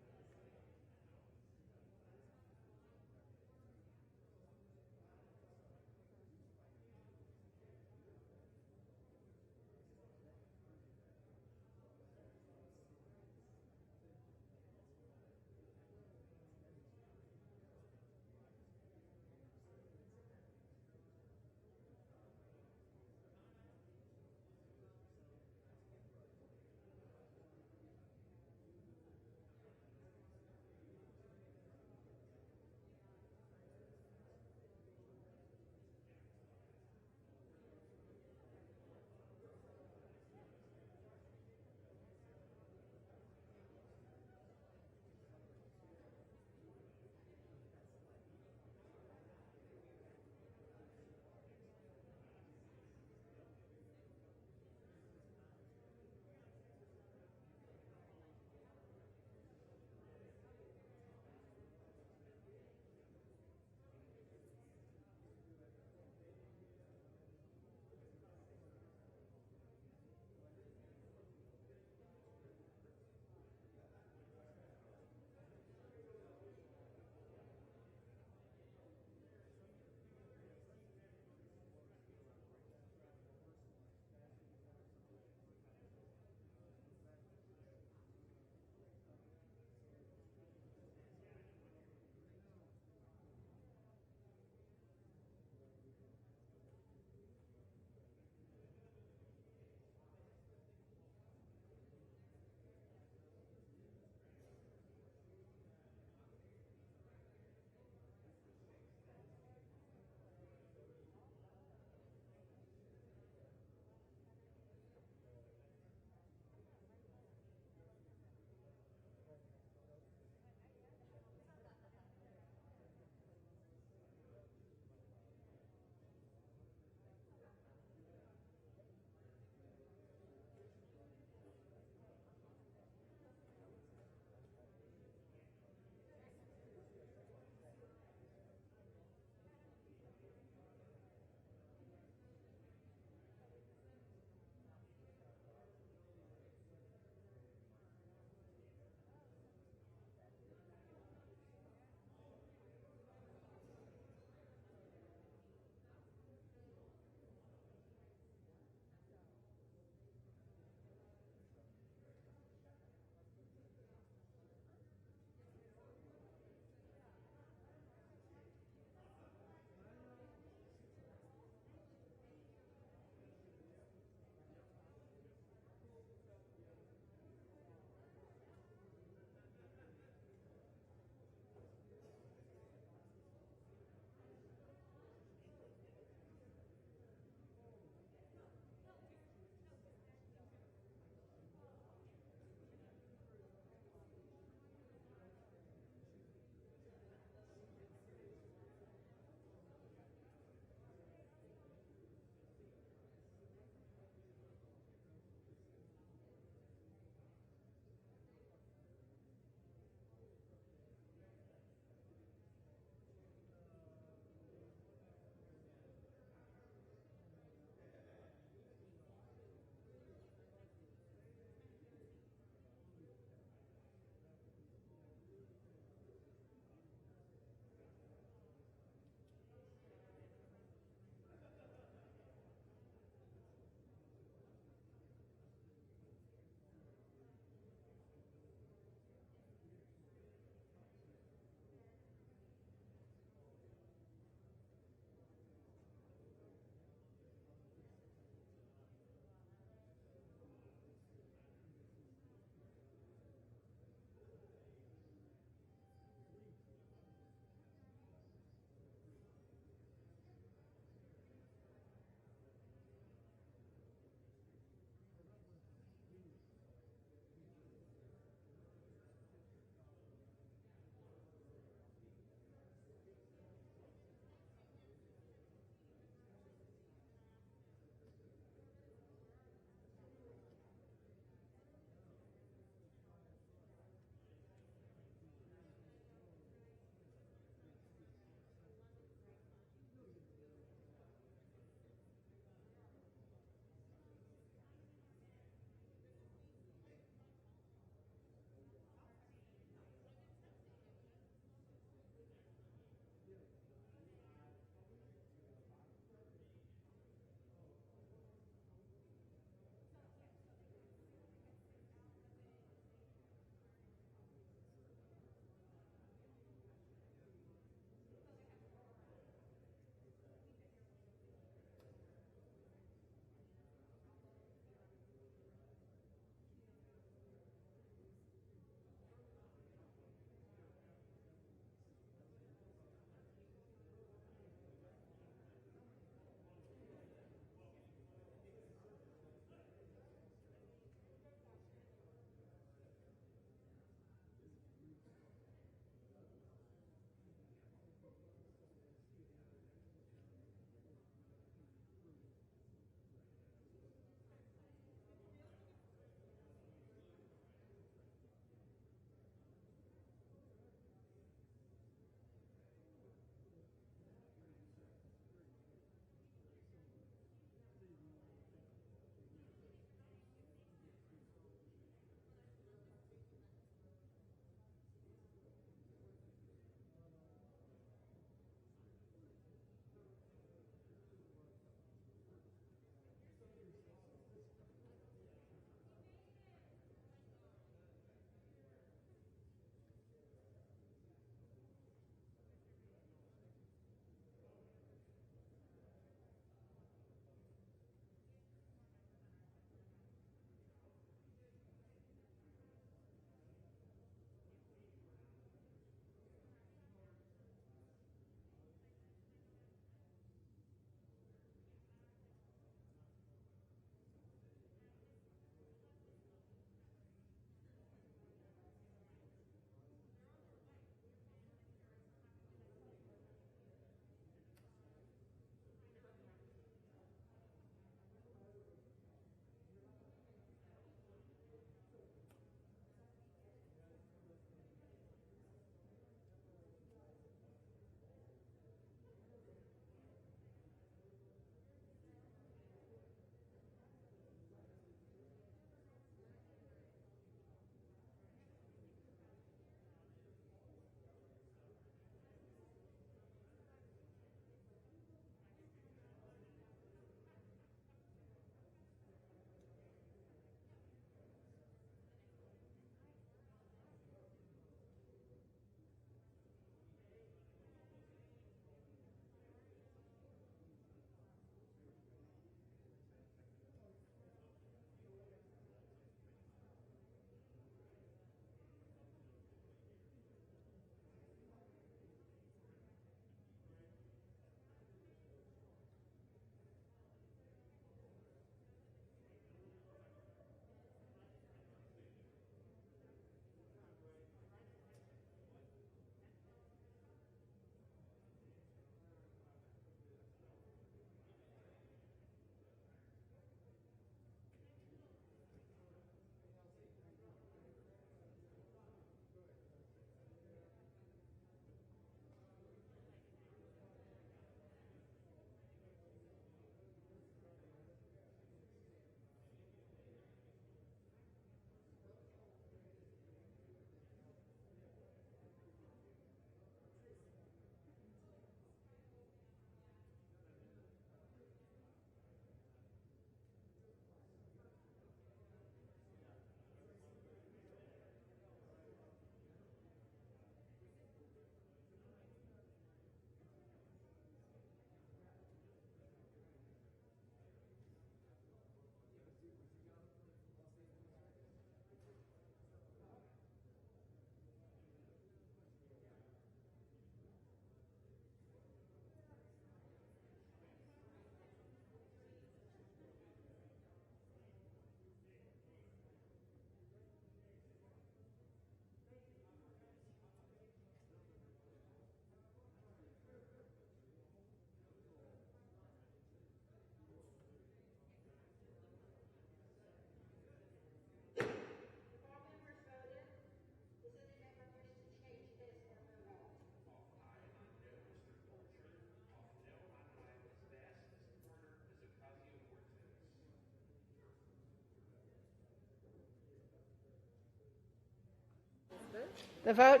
The vote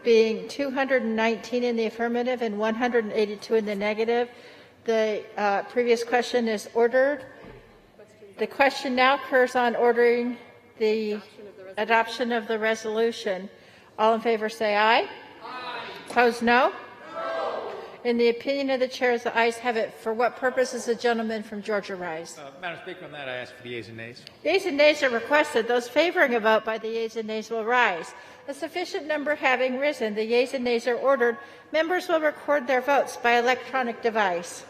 being 219 in the affirmative and 182 in the negative, the previous question is ordered. The question now occurs on ordering the adoption of the resolution. All in favor say aye. Aye. Opposed, no? In the opinion of the chair, the ayes have it. For what purpose is the gentleman from Georgia rise? Madam Speaker, on that I ask for the yeas and nays. Yeas and nays are requested. Those favoring a vote by the yeas and nays will rise. A sufficient number having risen, the yeas and nays are ordered. Members will record their votes by electronic device.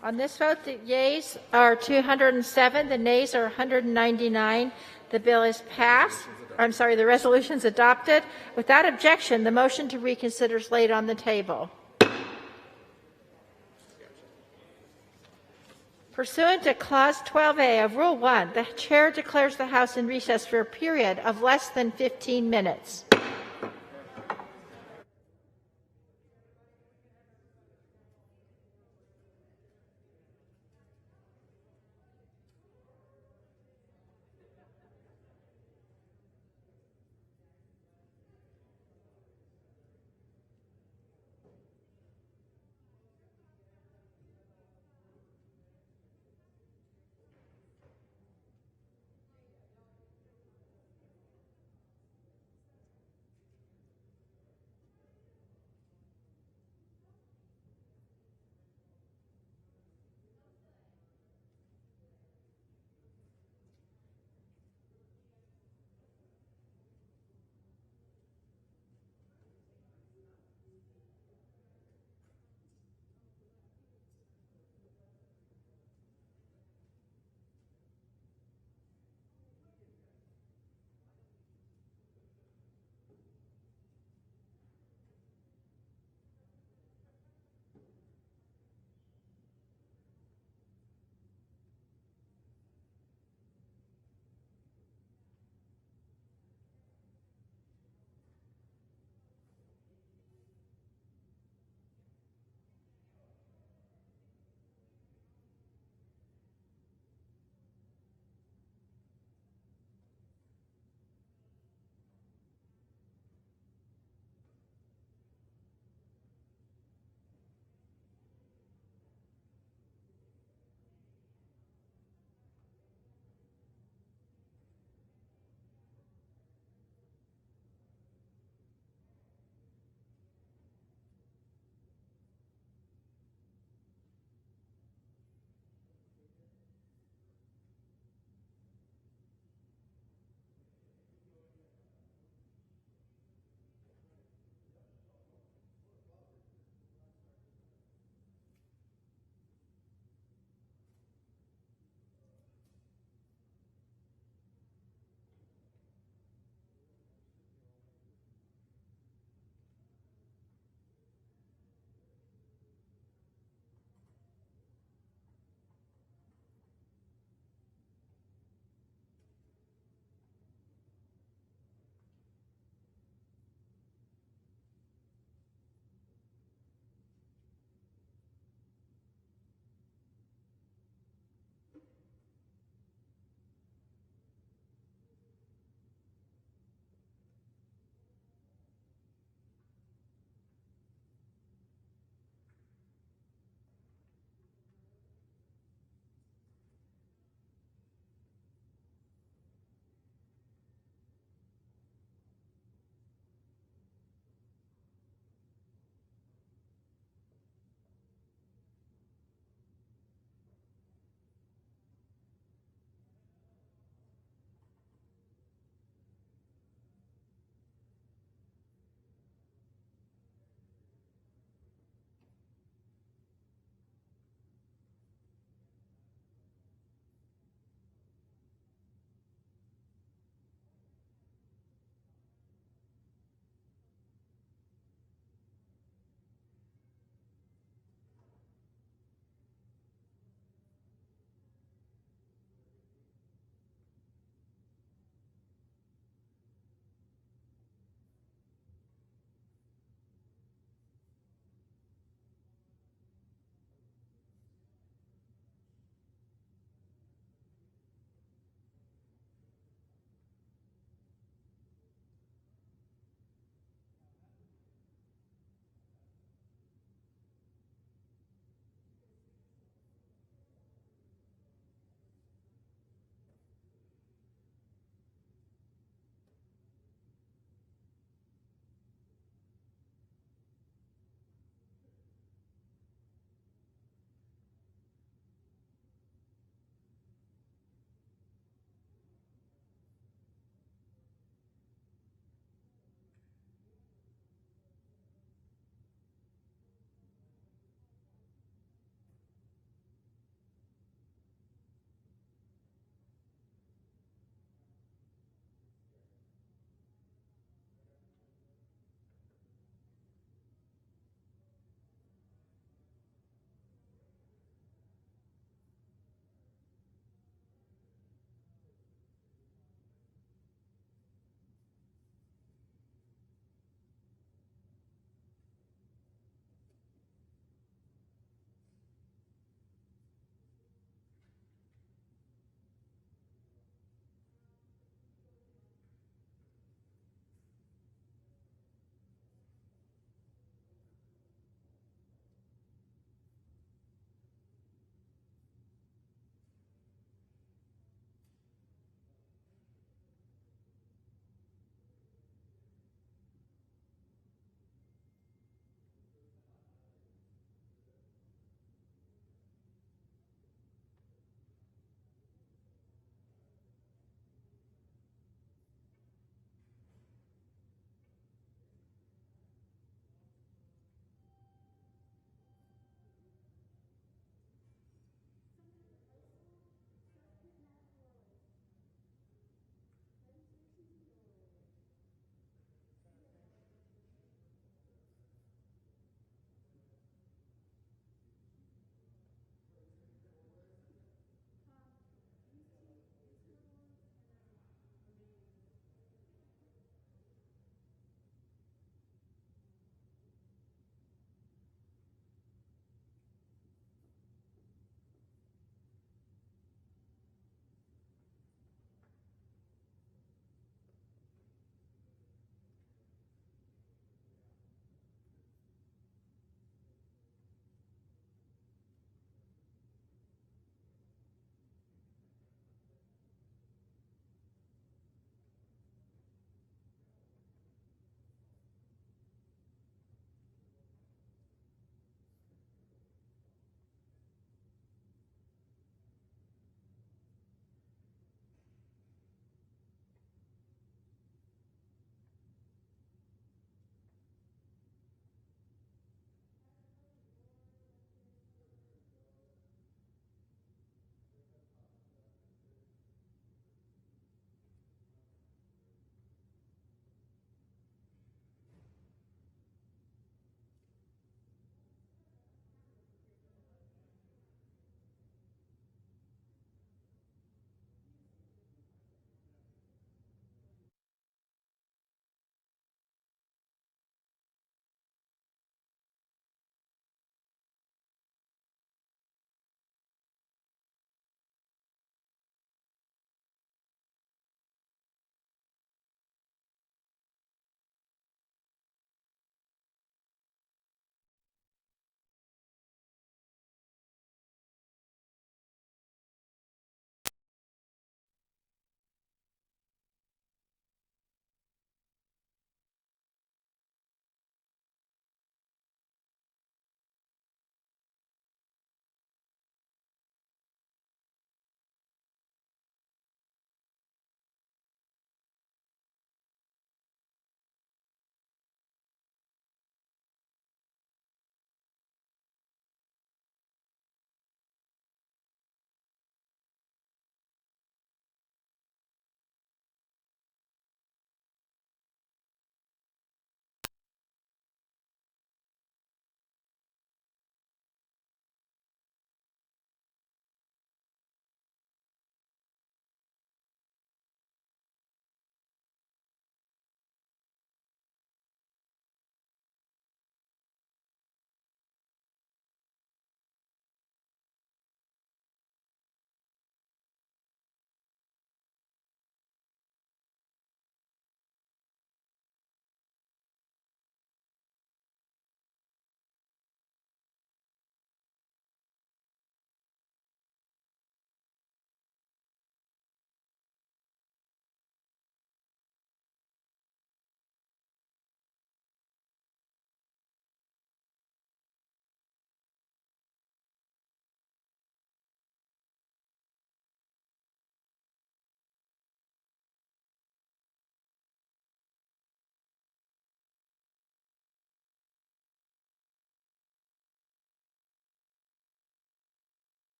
On this vote, the yeas are 207, the nays are 199. The bill is passed. The resolution is adopted. Without objection, the motion to reconsider is laid on the table. Pursuant to Clause 12A of Rule 1, the Chair declares the House in recess for a period of less than 15 minutes.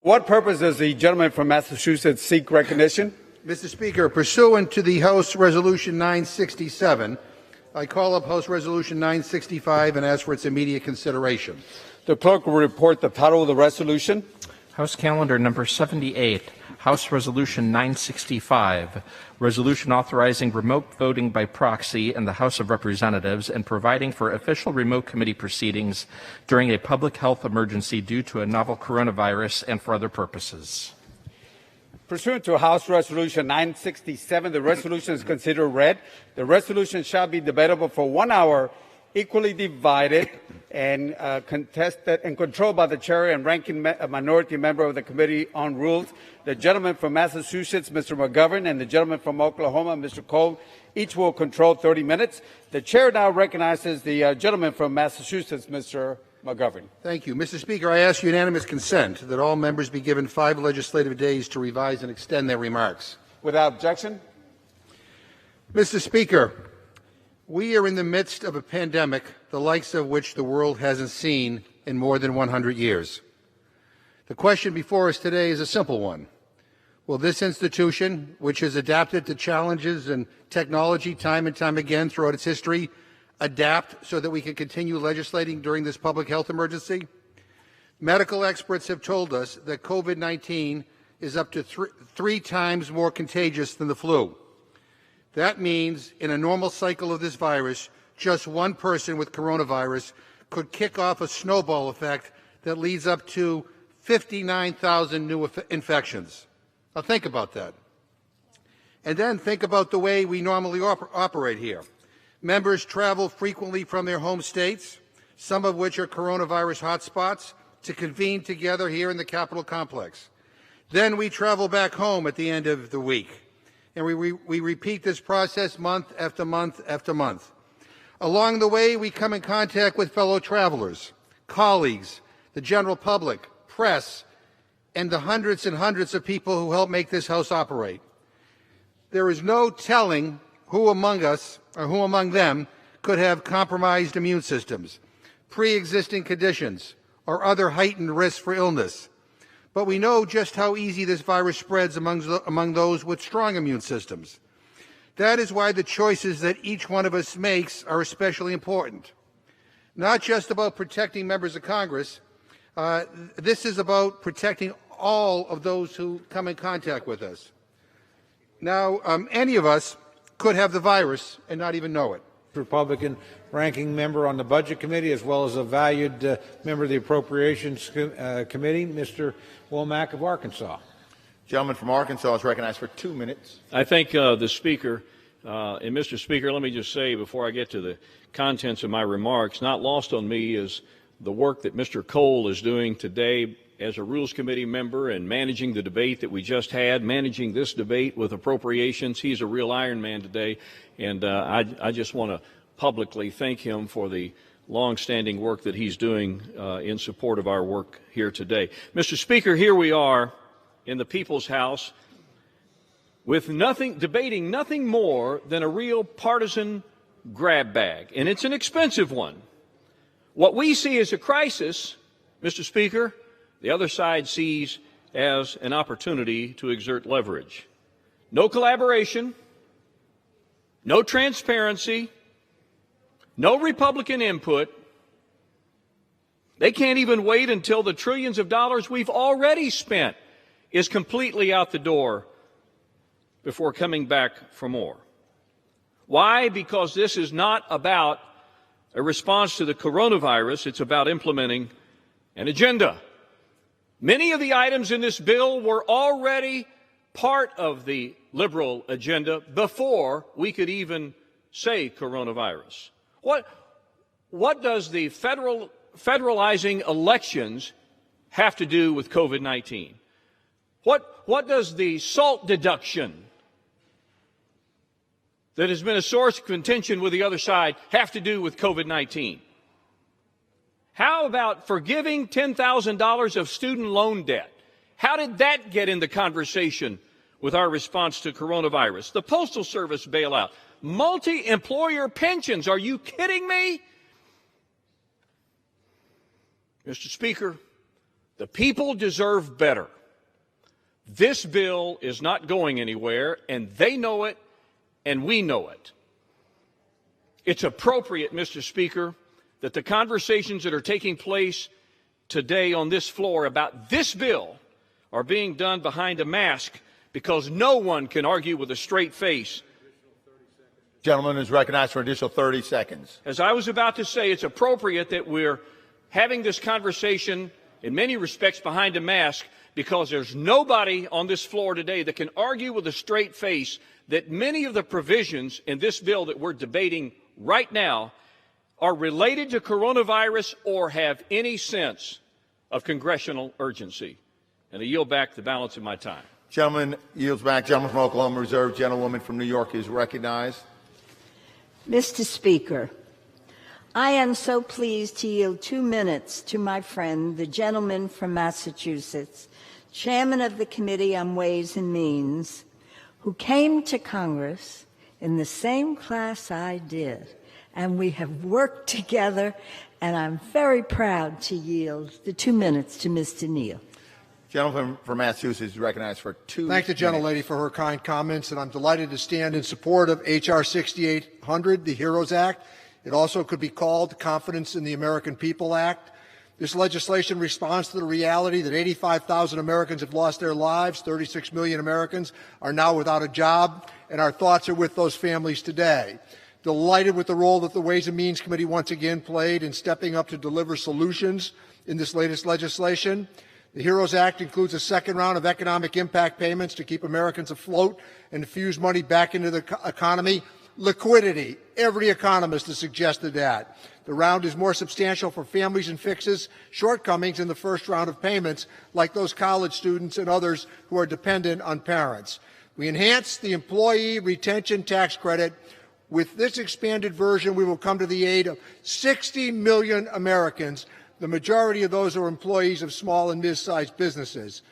What purpose does the gentleman from Massachusetts seek recognition? Mr. Speaker, pursuant to the House Resolution 967, I call up House Resolution 965 and ask for its immediate consideration. The clerk will report the title of the resolution. House Calendar number 78, House Resolution 965, resolution authorizing remote voting by proxy in the House of Representatives and providing for official remote committee proceedings during a public health emergency due to a novel coronavirus and for other purposes. Pursuant to House Resolution 967, the resolution is considered read. The resolution shall be debatable for 1 hour, equally divided and contested and controlled by the chair and ranking minority member of the Committee on Rules. The gentleman from Massachusetts, Mr. McGovern, and the gentleman from Oklahoma, Mr. Cole, each will control 30 minutes. The chair now recognizes the gentleman from Massachusetts, Mr. McGovern. Thank you. Mr. Speaker, I ask unanimous consent that all members be given 5 legislative days to revise and extend their remarks. Without objection. Mr. Speaker, we are in the midst of a pandemic, the likes of which the world hasn't seen in more than 100 years. The question before us today is a simple one. Will this institution, which has adapted to challenges and technology time and time again throughout its history, adapt so that we can continue legislating during this public health emergency? Medical experts have told us that COVID-19 is up to three times more contagious than the flu. That means in a normal cycle of this virus, just one person with coronavirus could kick off a snowball effect that leads up to 59,000 new infections. Now think about that. And then think about the way we normally operate here. Members travel frequently from their home states, some of which are coronavirus hotspots, to convene together here in the Capitol complex. Then we travel back home at the end of the week. And we repeat this process month after month after month. Along the way, we come in contact with fellow travelers, colleagues, the general public, press, and the hundreds and hundreds of people who help make this House operate. There is no telling who among us or who among them could have compromised immune systems, pre-existing conditions, or other heightened risks for illness. But we know just how easy this virus spreads among those with strong immune systems. That is why the choices that each one of us makes are especially important. Not just about protecting members of Congress, this is about protecting all of those who come in contact with us. Now, any of us could have the virus and not even know it. Republican ranking member on the Budget Committee, as well as a valued member of the Appropriations Committee, Mr. Womack of Arkansas. Gentleman from Arkansas is recognized for 2 minutes. I thank the Speaker. And Mr. Speaker, let me just say before I get to the contents of my remarks, not lost on me is the work that Mr. Cole is doing today as a Rules Committee member and managing the debate that we just had, managing this debate with appropriations. He's a real Iron Man today, and I just want to publicly thank him for the long-standing work that he's doing in support of our work here today. Mr. Speaker, here we are in the People's House with debating nothing more than a real partisan grab bag, and it's an expensive one. What we see as a crisis, Mr. Speaker, the other side sees as an opportunity to exert leverage. No collaboration, no transparency, no Republican input. They can't even wait until the trillions of dollars we've already spent is completely out the door before coming back for more. Why? Because this is not about a response to the coronavirus. It's about implementing an agenda. Many of the items in this bill were already part of the liberal agenda before we could even say coronavirus. What does the federalizing elections have to do with COVID-19? What does the SALT deduction that has been a source of contention with the other side have to do with COVID-19? How about forgiving $10,000 of student loan debt? How did that get in the conversation with our response to coronavirus? The Postal Service bailout, multi-employer pensions. Are you kidding me? Mr. Speaker, The people deserve better. This bill is not going anywhere, and they know it, and we know it. It's appropriate, Mr. Speaker, that the conversations that are taking place today on this floor about this bill are being done behind a mask, because no one can argue with a straight face. Gentleman is recognized for an additional 30 seconds. As I was about to say, it's appropriate that we're having this conversation in many respects behind a mask, because there's nobody on this floor today that can argue with a straight face that many of the provisions in this bill that we're debating right now are related to coronavirus or have any sense of congressional urgency. And I yield back the balance of my time. Gentleman yields back. Gentleman from Oklahoma Reserve. Gentlewoman from New York is recognized. Mr. Speaker, I am so pleased to yield 2 minutes to my friend, the gentleman from Massachusetts, chairman of the Committee on Ways and Means, who came to Congress in the same class I did, and we have worked together, and I'm very proud to yield the 2 minutes to Mr. Neal. Gentleman from Massachusetts is recognized for 2 minutes. Thank the gentlelady for her kind comments, and I'm delighted to stand in support of H.R. 6800, the HEROES Act. It also could be called Confidence in the American People Act. This legislation responds to the reality that 85,000 Americans have lost their lives, 36 million Americans are now without a job, and our thoughts are with those families today. Delighted with the role that the Ways and Means Committee once again played in stepping up to deliver solutions in this latest legislation. The HEROES Act includes a second round of economic impact payments to keep Americans afloat and infuse money back into the economy. Liquidity. Every economist has suggested that. The round is more substantial for families and fixes shortcomings in the first round of payments, like those college students and others who are dependent on parents. We enhance the employee retention tax credit. With this expanded version, we will come to the aid of 60 million Americans. The majority of those are employees of small and mid-sized businesses.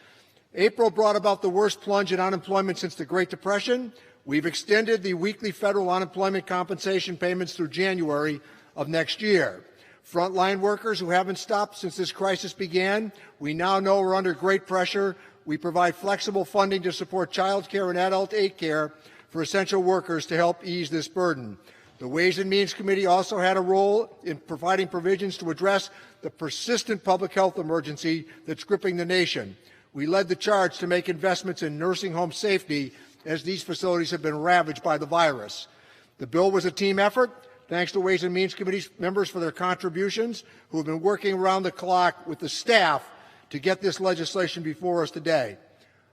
April brought about the worst plunge in unemployment since the Great Depression. We've extended the weekly federal unemployment compensation payments through January of next year. Frontline workers who haven't stopped since this crisis began, we now know are under great pressure. We provide flexible funding to support child care and adult aid care for essential workers to help ease this burden. The Ways and Means Committee also had a role in providing provisions to address the persistent public health emergency that's gripping the nation. We led the charge to make investments in nursing home safety, as these facilities have been ravaged by the virus. The bill was a team effort. Thanks to Ways and Means Committee members for their contributions, who have been working around the clock with the staff to get this legislation before us today.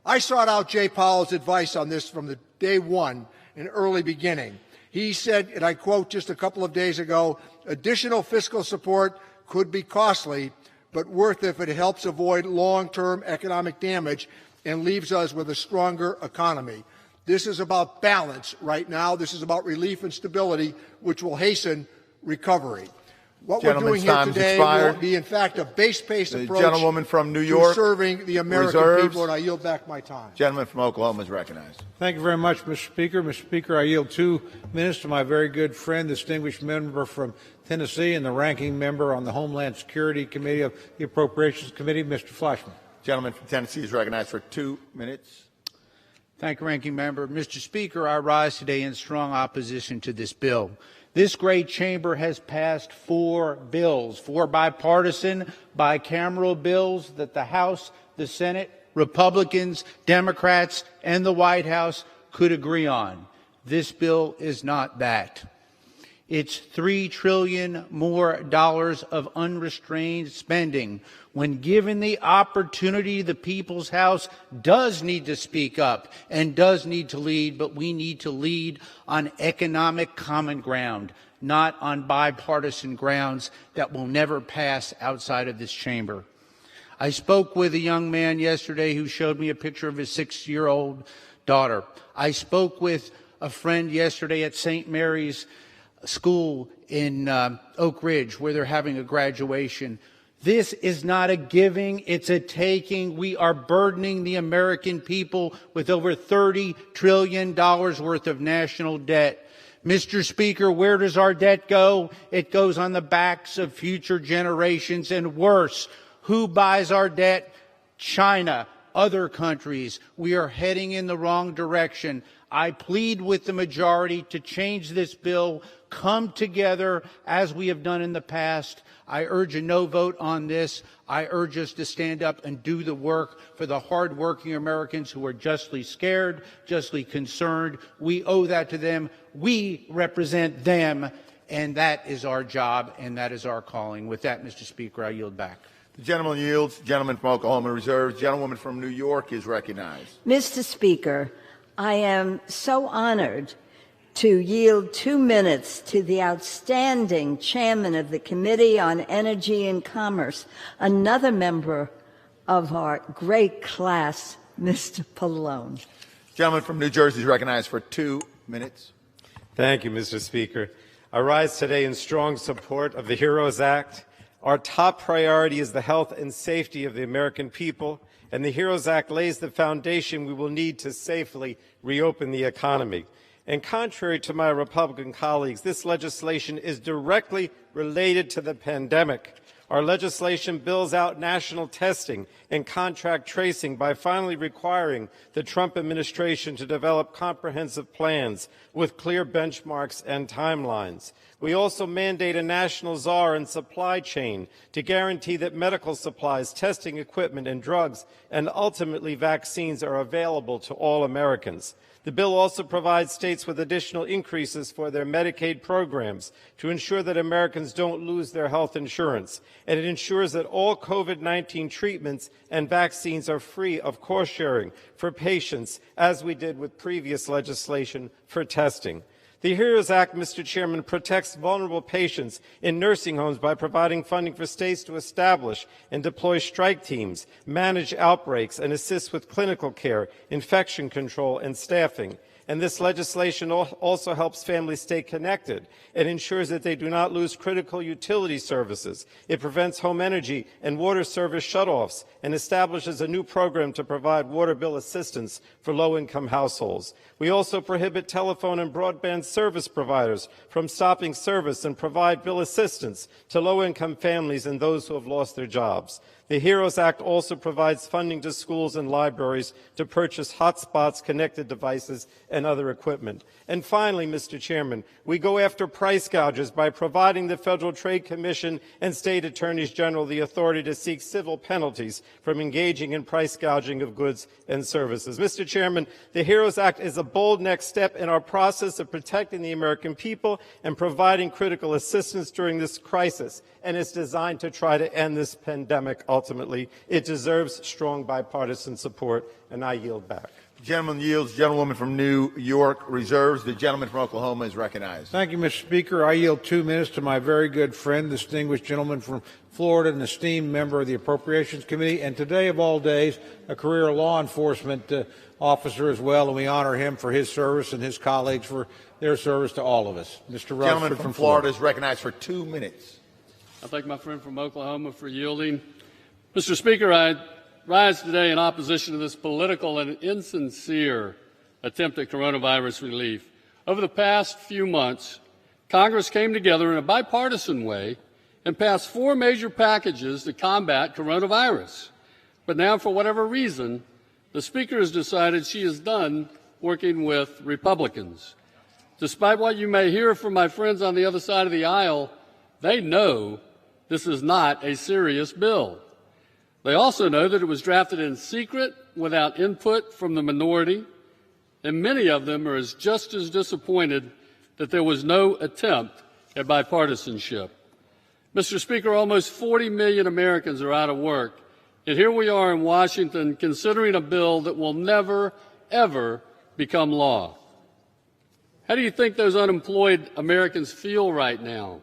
I sought out Jay Powell's advice on this from the day one, an early beginning. He said, and I quote just a couple of days ago, additional fiscal support could be costly, but worth it if it helps avoid long-term economic damage and leaves us with a stronger economy. This is about balance right now. This is about relief and stability, which will hasten recovery. What we're doing here today will be, in fact, a base-paced approach gentlewoman from New York, to serving the American people, and I yield back my time. Gentleman from Oklahoma is recognized. Thank you very much, Mr. Speaker. Mr. Speaker, I yield 2 minutes to my very good friend, distinguished member from Tennessee and the ranking member on the Homeland Security Committee of the Appropriations Committee, Mr. Fleischman. Gentleman from Tennessee is recognized for 2 minutes. Thank you, Ranking Member. Mr. Speaker, I rise today in strong opposition to this bill. This great chamber has passed 4 bills, 4 bipartisan, bicameral bills that the House, the Senate, Republicans, Democrats, and the White House could agree on. This bill is not that. It's $3 trillion more of unrestrained spending. When given the opportunity, the People's House does need to speak up and does need to lead, but we need to lead on economic common ground, not on bipartisan grounds that will never pass outside of this chamber. I spoke with a young man yesterday who showed me a picture of his 6-year-old daughter. I spoke with a friend yesterday at St. Mary's School in Oak Ridge, where they're having a graduation. This is not a giving, it's a taking. We are burdening the American people with over $30 trillion worth of national debt. Mr. Speaker, where does our debt go? It goes on the backs of future generations, and worse, Who buys our debt? China, other countries. We are heading in the wrong direction. I plead with the majority to change this bill, come together as we have done in the past. I urge a no vote on this. I urge us to stand up and do the work for the hardworking Americans who are justly scared, justly concerned. We owe that to them. We represent them, and that is our job, and that is our calling. With that, Mr. Speaker, I yield back. The gentleman yields. Gentleman from Oklahoma reserves. Gentlewoman from New York is recognized. Mr. Speaker, I am so honored to yield 2 minutes to the outstanding chairman of the Committee on Energy and Commerce, another member of our great class, Mr. Pallone. Gentleman from New Jersey is recognized for 2 minutes. Thank you, Mr. Speaker. I rise today in strong support of the HEROES Act. Our top priority is the health and safety of the American people, and the HEROES Act lays the foundation we will need to safely reopen the economy. And contrary to my Republican colleagues, this legislation is directly related to the pandemic. Our legislation bills out national testing and contract tracing by finally requiring the Trump administration to develop comprehensive plans with clear benchmarks and timelines. We also mandate a national czar and supply chain to guarantee that medical supplies, testing equipment, and drugs, and ultimately vaccines are available to all Americans. The bill also provides states with additional increases for their Medicaid programs to ensure that Americans don't lose their health insurance. And it ensures that all COVID-19 treatments and vaccines are free of cost sharing for patients, as we did with previous legislation for testing. The HEROES Act, Mr. Chairman, protects vulnerable patients in nursing homes by providing funding for states to establish and deploy strike teams, manage outbreaks, and assist with clinical care, infection control, and staffing. And this legislation also helps families stay connected and ensures that they do not lose critical utility services. It prevents home energy and water service shutoffs and establishes a new program to provide water bill assistance for low-income households. We also prohibit telephone and broadband service providers from stopping service and provide bill assistance to low-income families and those who have lost their jobs. The HEROES Act also provides funding to schools and libraries to purchase hotspots, connected devices, and other equipment. And finally, Mr. Chairman, we go after price gougers by providing the Federal Trade Commission and state attorneys general the authority to seek civil penalties from engaging in price gouging of goods and services. Mr. Chairman, the HEROES Act is a bold next step in our process of protecting the American people and providing critical assistance during this crisis, and it's designed to try to end this pandemic ultimately. It deserves strong bipartisan support, and I yield back. The gentleman yields. Gentlewoman from New York reserves. The gentleman from Oklahoma is recognized. Thank you, Mr. Speaker. I yield 2 minutes to my very good friend, distinguished gentleman from Florida, an esteemed member of the Appropriations Committee, and today of all days, a career law enforcement officer as well, and we honor him for his service and his colleagues for their service to all of us. Mr. Gentleman from Florida is recognized for 2 minutes. I thank my friend from Oklahoma for yielding. Mr. Speaker, I rise today in opposition to this political and insincere attempt at coronavirus relief. Over the past few months, Congress came together in a bipartisan way and passed 4 major packages to combat coronavirus. But now, for whatever reason, the Speaker has decided she is done working with Republicans. Despite what you may hear from my friends on the other side of the aisle, they know this is not a serious bill. They also know that it was drafted in secret without input from the minority, and many of them are just as disappointed that there was no attempt at bipartisanship. Mr. Speaker, almost 40 million Americans are out of work, and here we are in Washington considering a bill that will never, ever become law. How do you think those unemployed Americans feel right now?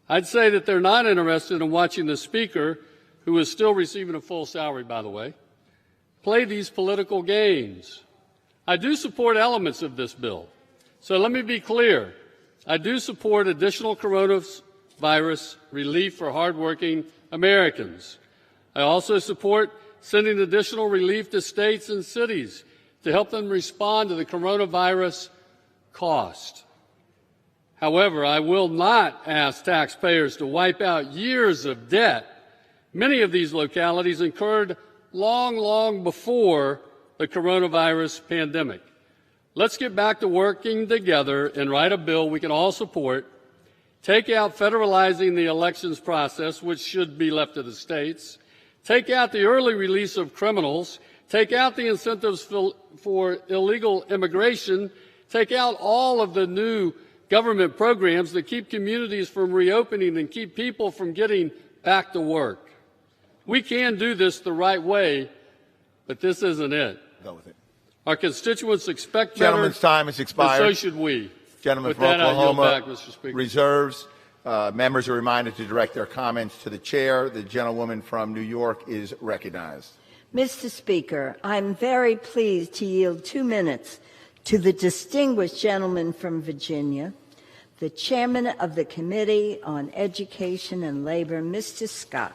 I'd say that they're not interested in watching the Speaker, who is still receiving a full salary, by the way, play these political games. I do support elements of this bill. So let me be clear. I do support additional coronavirus relief for hardworking Americans. I also support sending additional relief to states and cities to help them respond to the coronavirus cost. However, I will not ask taxpayers to wipe out years of debt Many of these localities occurred long before the coronavirus pandemic. Let's get back to working together and write a bill we can all support. Take out federalizing the elections process, which should be left to the states. Take out the early release of criminals. Take out the incentives for illegal immigration. Take out all of the new government programs that keep communities from reopening and keep people from getting back to work. We can do this the right way, but this isn't it. Go with it. Our constituents expect better. Gentleman's time has expired. And so should we. Gentleman With from that, I yield Oklahoma back, Mr. Speaker. reserves. Members are reminded to direct their comments to the chair. The gentlewoman from New York is recognized. Mr. Speaker, I'm very pleased to yield 2 minutes to the distinguished gentleman from Virginia, the chairman of the Committee on Education and Labor, Mr. Scott.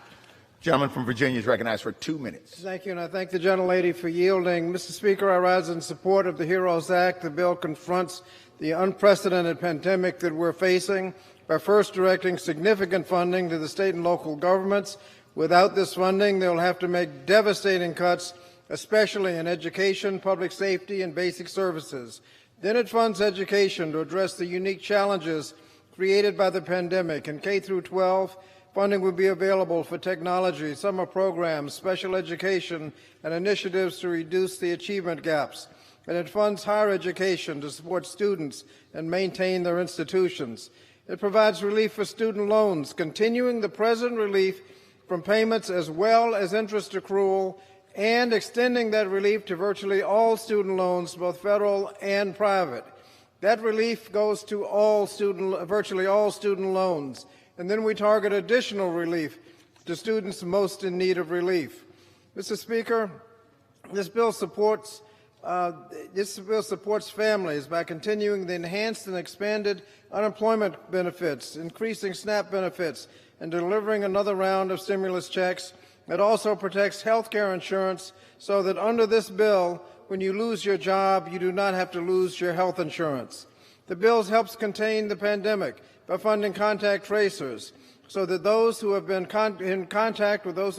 Gentleman from Virginia is recognized for 2 minutes. Thank you, and I thank the gentlelady for yielding. Mr. Speaker, I rise in support of the HEROES Act. The bill confronts the unprecedented pandemic that we're facing by first directing significant funding to the state and local governments. Without this funding, they'll have to make devastating cuts, especially in education, public safety, and basic services. Then it funds education to address the unique challenges created by the pandemic. In K through 12, funding will be available for technology, summer programs, special education, and initiatives to reduce the achievement gaps. And it funds higher education to support students and maintain their institutions. It provides relief for student loans, continuing the present relief from payments as well as interest accrual, and extending that relief to virtually all student loans, both federal and private. That relief goes to virtually all student loans. And then we target additional relief to students most in need of relief. Mr. Speaker, this bill supports families by continuing the enhanced and expanded unemployment benefits, increasing SNAP benefits, and delivering another round of stimulus checks. It also protects health care insurance so that under this bill, when you lose your job, you do not have to lose your health insurance. The bill helps contain the pandemic by funding contact tracers so that those who have been in contact with those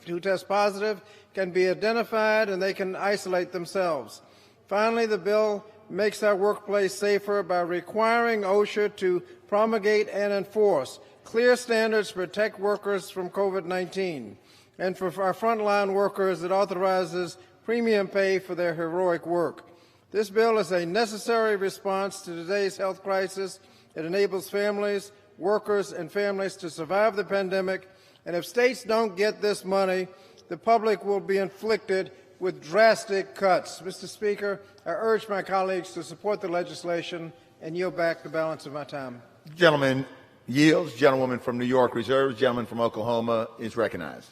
who test positive can be identified and they can isolate themselves. Finally, the bill makes our workplace safer by requiring OSHA to promulgate and enforce clear standards to protect workers from COVID-19. And for our frontline workers, it authorizes premium pay for their heroic work. This bill is a necessary response to today's health crisis. It enables families, workers, and families to survive the pandemic. And if states don't get this money, the public will be inflicted with drastic cuts. Mr. Speaker, I urge my colleagues to support the legislation and yield back the balance of my time. Gentleman yields. Gentlewoman from New York reserves. Gentleman from Oklahoma is recognized.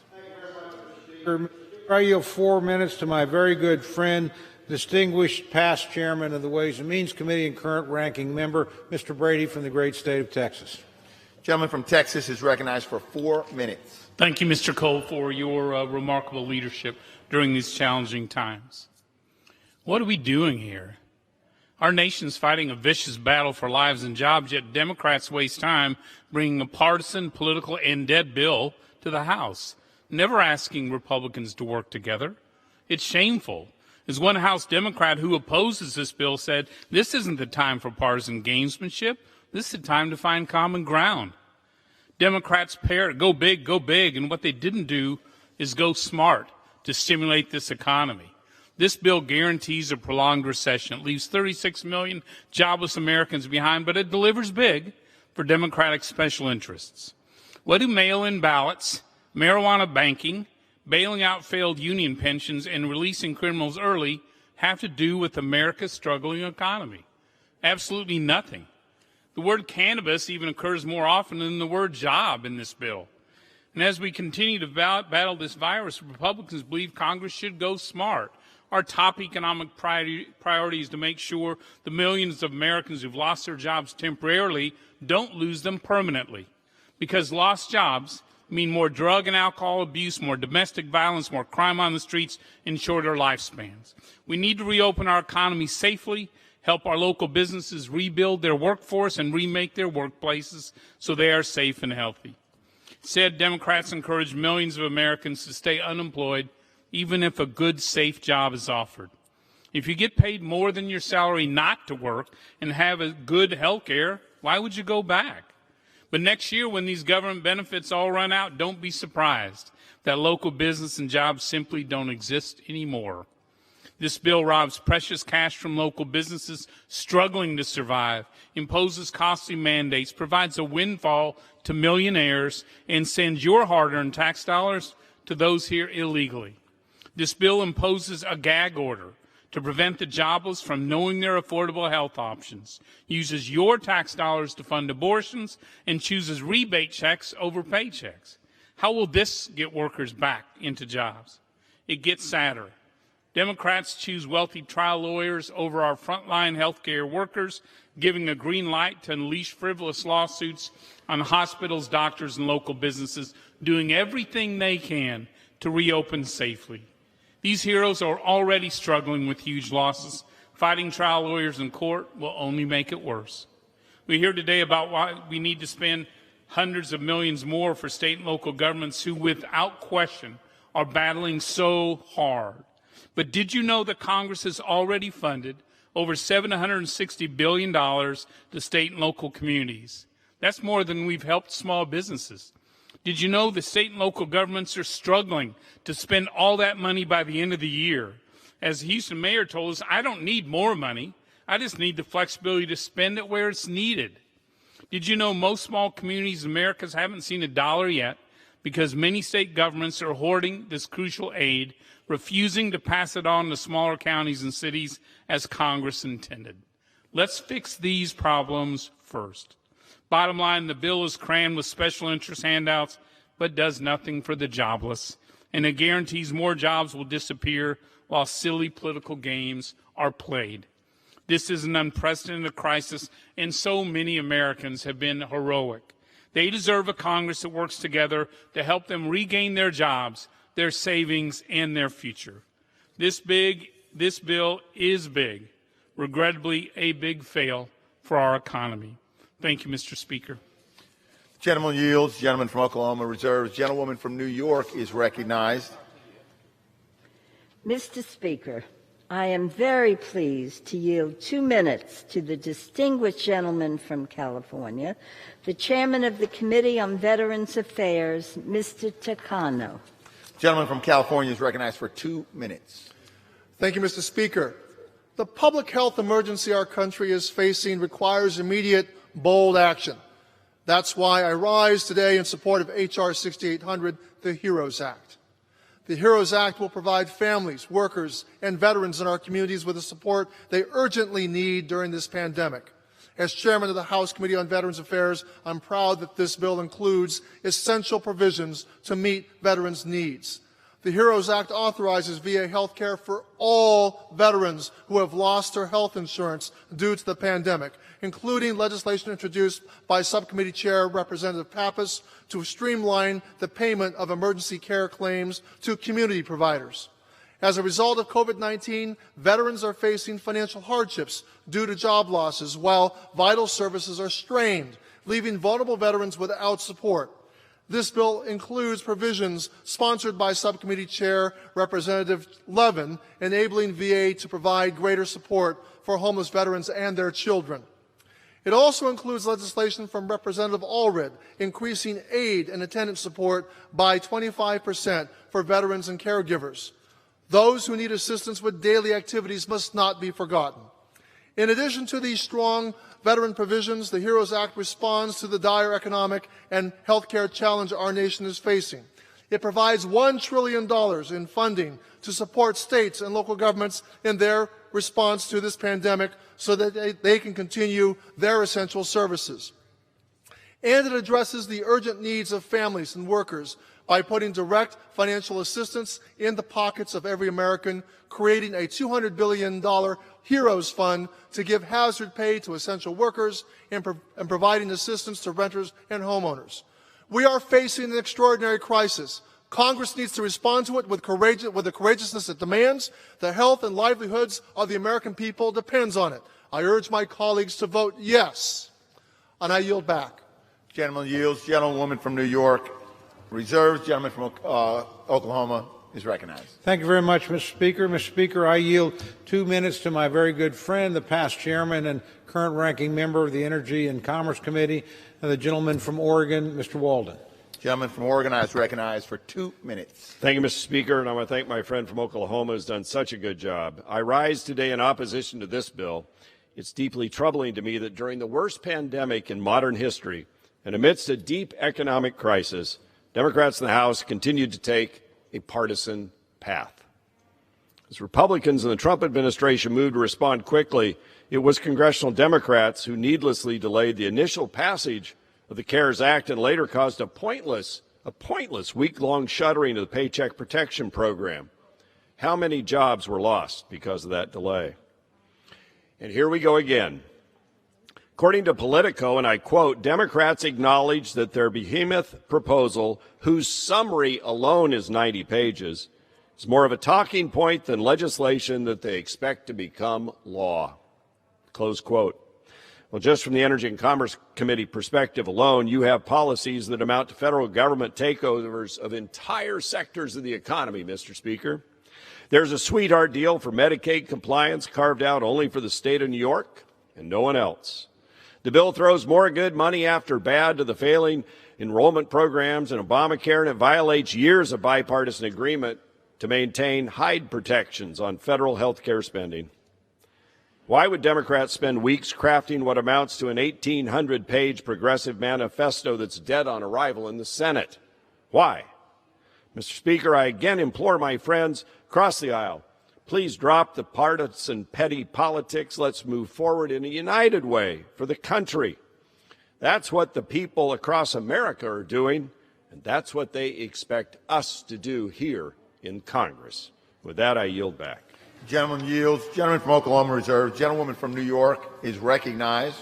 I yield 4 minutes to my very good friend, distinguished past chairman of the Ways and Means Committee and current ranking member, Mr. Brady from the great state of Texas. Gentleman from Texas is recognized for 4 minutes. Thank you, Mr. Cole, for your remarkable leadership during these challenging times. What are we doing here? Our nation's fighting a vicious battle for lives and jobs, yet Democrats waste time bringing a partisan, political, and dead bill to the House, never asking Republicans to work together. It's shameful. As one House Democrat who opposes this bill said, this isn't the time for partisan gamesmanship. This is the time to find common ground. Democrats go big, and what they didn't do is go smart to stimulate this economy. This bill guarantees a prolonged recession. It leaves 36 million jobless Americans behind, but it delivers big for Democratic special interests. What do mail-in ballots, marijuana banking, bailing out failed union pensions, and releasing criminals early have to do with America's struggling economy? Absolutely nothing. The word cannabis even occurs more often than the word job in this bill. And as we continue to battle this virus, Republicans believe Congress should go smart. Our top economic priority is to make sure the millions of Americans who've lost their jobs temporarily don't lose them permanently. Because lost jobs mean more drug and alcohol abuse, more domestic violence, more crime on the streets, and shorter lifespans. We need to reopen our economy safely, help our local businesses rebuild their workforce and remake their workplaces so they are safe and healthy. Instead, Democrats encourage millions of Americans to stay unemployed even if a good, safe job is offered. If you get paid more than your salary not to work and have a good health care, why would you go back? But next year, when these government benefits all run out, don't be surprised that local business and jobs simply don't exist anymore. This bill robs precious cash from local businesses struggling to survive, imposes costly mandates, provides a windfall to millionaires, and sends your hard-earned tax dollars to those here illegally. This bill imposes a gag order to prevent the jobless from knowing their affordable health options, uses your tax dollars to fund abortions, and chooses rebate checks over paychecks. How will this get workers back into jobs? It gets sadder. Democrats choose wealthy trial lawyers over our frontline healthcare workers, giving a green light to unleash frivolous lawsuits on hospitals, doctors, and local businesses, doing everything they can to reopen safely. These heroes are already struggling with huge losses. Fighting trial lawyers in court will only make it worse. We hear today about why we need to spend hundreds of millions more for state and local governments who, without question, are battling so hard. But did you know that Congress has already funded over $760 billion to state and local communities? That's more than we've helped small businesses. Did you know the state and local governments are struggling to spend all that money by the end of the year? As the Houston mayor told us, I don't need more money. I just need the flexibility to spend it where it's needed. Did you know most small communities in America haven't seen a dollar yet because many state governments are hoarding this crucial aid, refusing to pass it on to smaller counties and cities as Congress intended? Let's fix these problems first. Bottom line, the bill is crammed with special interest handouts, but does nothing for the jobless. And it guarantees more jobs will disappear while silly political games are played. This is an unprecedented crisis, and so many Americans have been heroic. They deserve a Congress that works together to help them regain their jobs, their savings, and their future. This bill is big, regrettably a big fail for our economy. Thank you, Mr. Speaker. Gentleman yields. Gentleman from Oklahoma reserves. Gentlewoman from New York is recognized. Mr. Speaker, I am very pleased to yield 2 minutes to the distinguished gentleman from California, the chairman of the Committee on Veterans Affairs, Mr. Takano. Gentleman from California is recognized for 2 minutes. Thank you, Mr. Speaker. The public health emergency our country is facing requires immediate, bold action. That's why I rise today in support of H.R. 6800, the HEROES Act. The HEROES Act will provide families, workers, and veterans in our communities with the support they urgently need during this pandemic. As chairman of the House Committee on Veterans Affairs, I'm proud that this bill includes essential provisions to meet veterans' needs. The HEROES Act authorizes VA health care for all veterans who have lost their health insurance due to the pandemic, including legislation introduced by Subcommittee Chair Representative Pappas to streamline the payment of emergency care claims to community providers. As a result of COVID-19, veterans are facing financial hardships due to job losses, while vital services are strained, leaving vulnerable veterans without support. This bill includes provisions sponsored by Subcommittee Chair Representative Levin, enabling VA to provide greater support for homeless veterans and their children. It also includes legislation from Representative Allred, increasing aid and attendance support by 25% for veterans and caregivers. Those who need assistance with daily activities must not be forgotten. In addition to these strong veteran provisions, the HEROES Act responds to the dire economic and healthcare challenge our nation is facing. It provides $1 trillion in funding to support states and local governments in their response to this pandemic so that they can continue their essential services. And it addresses the urgent needs of families and workers by putting direct financial assistance in the pockets of every American, creating a $200 billion HEROES Fund to give hazard pay to essential workers and providing assistance to renters and homeowners. We are facing an extraordinary crisis. Congress needs to respond to it with the courageousness it demands. The health and livelihoods of the American people depends on it. I urge my colleagues to vote yes, and I yield back. Gentleman yields. Gentlewoman from New York reserves. Gentleman from Oklahoma is recognized. Thank you very much, Mr. Speaker. Mr. Speaker, I yield 2 minutes to my very good friend, the past chairman and current ranking member of the Energy and Commerce Committee, and the gentleman from Oregon, Mr. Walden. Gentleman from Oregon is recognized for 2 minutes. Thank you, Mr. Speaker, and I want to thank my friend from Oklahoma who's done such a good job. I rise today in opposition to this bill. It's deeply troubling to me that during the worst pandemic in modern history and amidst a deep economic crisis, Democrats in the House continued to take a partisan path. As Republicans in the Trump administration moved to respond quickly, it was congressional Democrats who needlessly delayed the initial passage of the CARES Act and later caused a pointless week-long shuttering of the Paycheck Protection Program. How many jobs were lost because of that delay? And here we go again. According to Politico, and I quote, Democrats acknowledge that their behemoth proposal, whose summary alone is 90 pages, is more of a talking point than legislation that they expect to become law. Close quote. Well, just from the Energy and Commerce Committee perspective alone, you have policies that amount to federal government takeovers of entire sectors of the economy, Mr. Speaker. There's a sweetheart deal for Medicaid compliance carved out only for the state of New York and no one else. The bill throws more good money after bad to the failing enrollment programs in Obamacare, and it violates years of bipartisan agreement to maintain Hyde protections on federal health care spending. Why would Democrats spend weeks crafting what amounts to an 1,800-page progressive manifesto that's dead on arrival in the Senate? Why? Mr. Speaker, I again implore my friends across the aisle, please drop the partisan petty politics. Let's move forward in a united way for the country. That's what the people across America are doing, and that's what they expect us to do here in Congress. With that, I yield back. Gentleman yields. Gentleman from Oklahoma reserves. Gentlewoman from New York is recognized.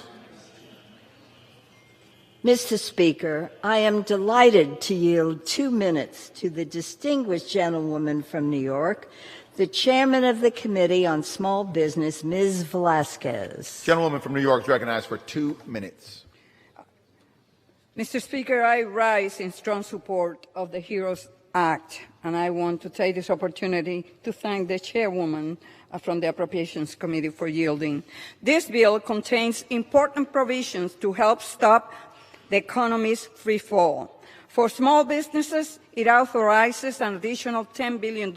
Mr. Speaker, I am delighted to yield 2 minutes to the distinguished gentlewoman from New York, the chairman of the Committee on Small Business, Ms. Velasquez. Gentlewoman from New York is recognized for 2 minutes. Mr. Speaker, I rise in strong support of the HEROES Act, and I want to take this opportunity to thank the chairwoman from the Appropriations Committee for yielding. This bill contains important provisions to help stop the economy's free fall. For small businesses, it authorizes an additional $10 billion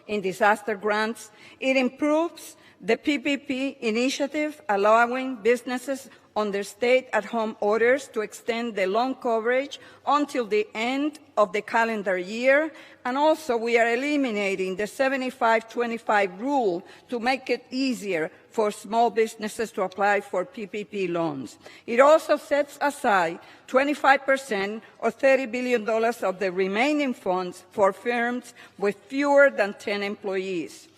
in disaster grants. It improves the PPP initiative, allowing businesses under stay-at-home orders to extend the loan coverage until the end of the calendar year. And also, we are eliminating the 75-25 rule to make it easier for small businesses to apply for PPP loans. It also sets aside 25% or $30 billion of the remaining funds for firms with fewer than 10 employees.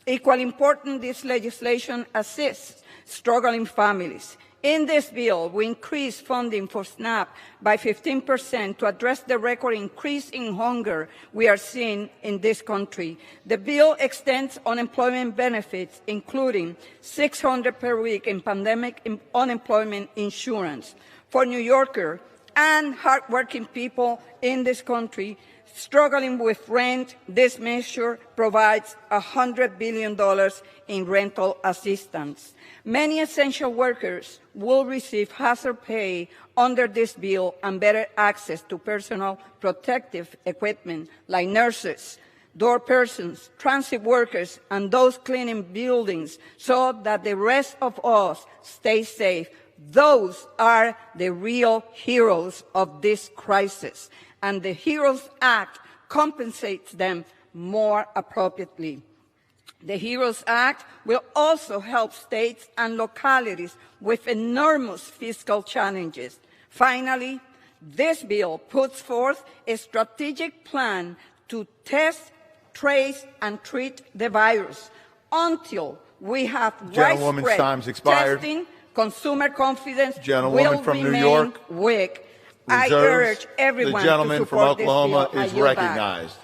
Equally important, this legislation assists struggling families. In this bill, we increase funding for SNAP by 15% to address the record increase in hunger we are seeing in this country. The bill extends unemployment benefits, including $600 per week in pandemic unemployment insurance. For New Yorkers and hardworking people in this country struggling with rent, this measure provides $100 billion in rental assistance. Many essential workers will receive hazard pay under this bill and better access to personal protective equipment like nurses, door persons, transit workers, and those cleaning buildings so that the rest of us stay safe. Those are the real heroes of this crisis, and the HEROES Act compensates them more appropriately. The HEROES Act will also help states and localities with enormous fiscal challenges. Finally, this bill puts forth a strategic plan to test, trace, and treat the virus until we have widespread testing. Consumer confidence will remain weak. I urge everyone to support this bill. The gentleman from Oklahoma is recognized.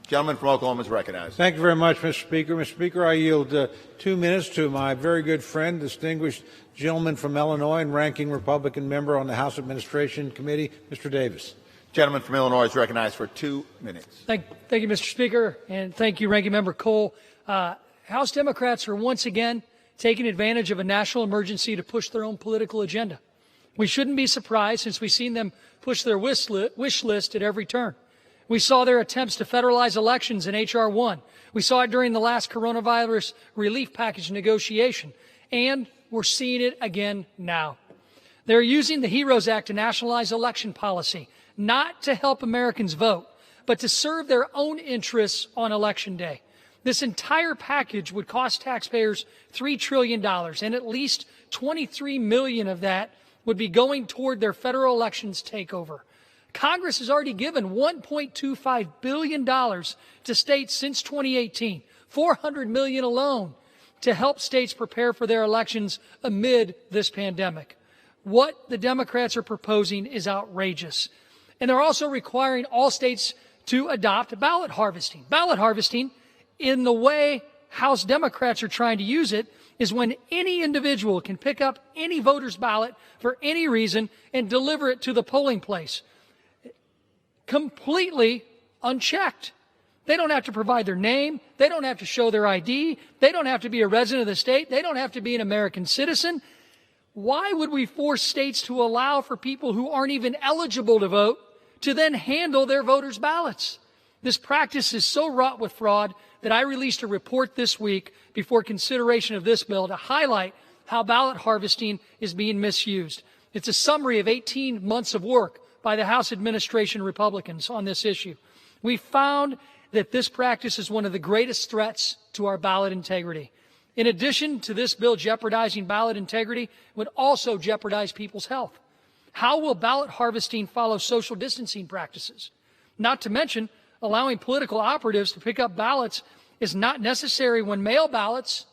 Gentleman from Oklahoma is recognized. Thank you very much, Mr. Speaker. Mr. Speaker, I yield 2 minutes to my very good friend, distinguished gentleman from Illinois and ranking Republican member on the House Administration Committee, Mr. Davis. Gentleman from Illinois is recognized for 2 minutes. Thank you, Mr. Speaker, and thank you, Ranking Member Cole. House Democrats are once again taking advantage of a national emergency to push their own political agenda. We shouldn't be surprised since we've seen them push their wish list at every turn. We saw their attempts to federalize elections in H.R. 1. We saw it during the last coronavirus relief package negotiation, and we're seeing it again now. They're using the HEROES Act to nationalize election policy, not to help Americans vote, but to serve their own interests on Election Day. This entire package would cost taxpayers $3 trillion, and at least $23 million of that would be going toward their federal elections takeover. Congress has already given $1.25 billion to states since 2018, $400 million alone to help states prepare for their elections amid this pandemic. What the Democrats are proposing is outrageous. And they're also requiring all states to adopt ballot harvesting. Ballot harvesting, in the way House Democrats are trying to use it, is when any individual can pick up any voter's ballot for any reason and deliver it to the polling place, completely unchecked. They don't have to provide their name. They don't have to show their ID. They don't have to be a resident of the state. They don't have to be an American citizen. Why would we force states to allow for people who aren't even eligible to vote to then handle their voters' ballots? This practice is so wrought with fraud that I released a report this week before consideration of this bill to highlight how ballot harvesting is being misused. It's a summary of 18 months of work by the House administration Republicans on this issue. We found that this practice is one of the greatest threats to our ballot integrity. In addition to this bill jeopardizing ballot integrity, it would also jeopardize people's health. How will ballot harvesting follow social distancing practices? Not to mention, allowing political operatives to pick up ballots is not necessary when mail ballots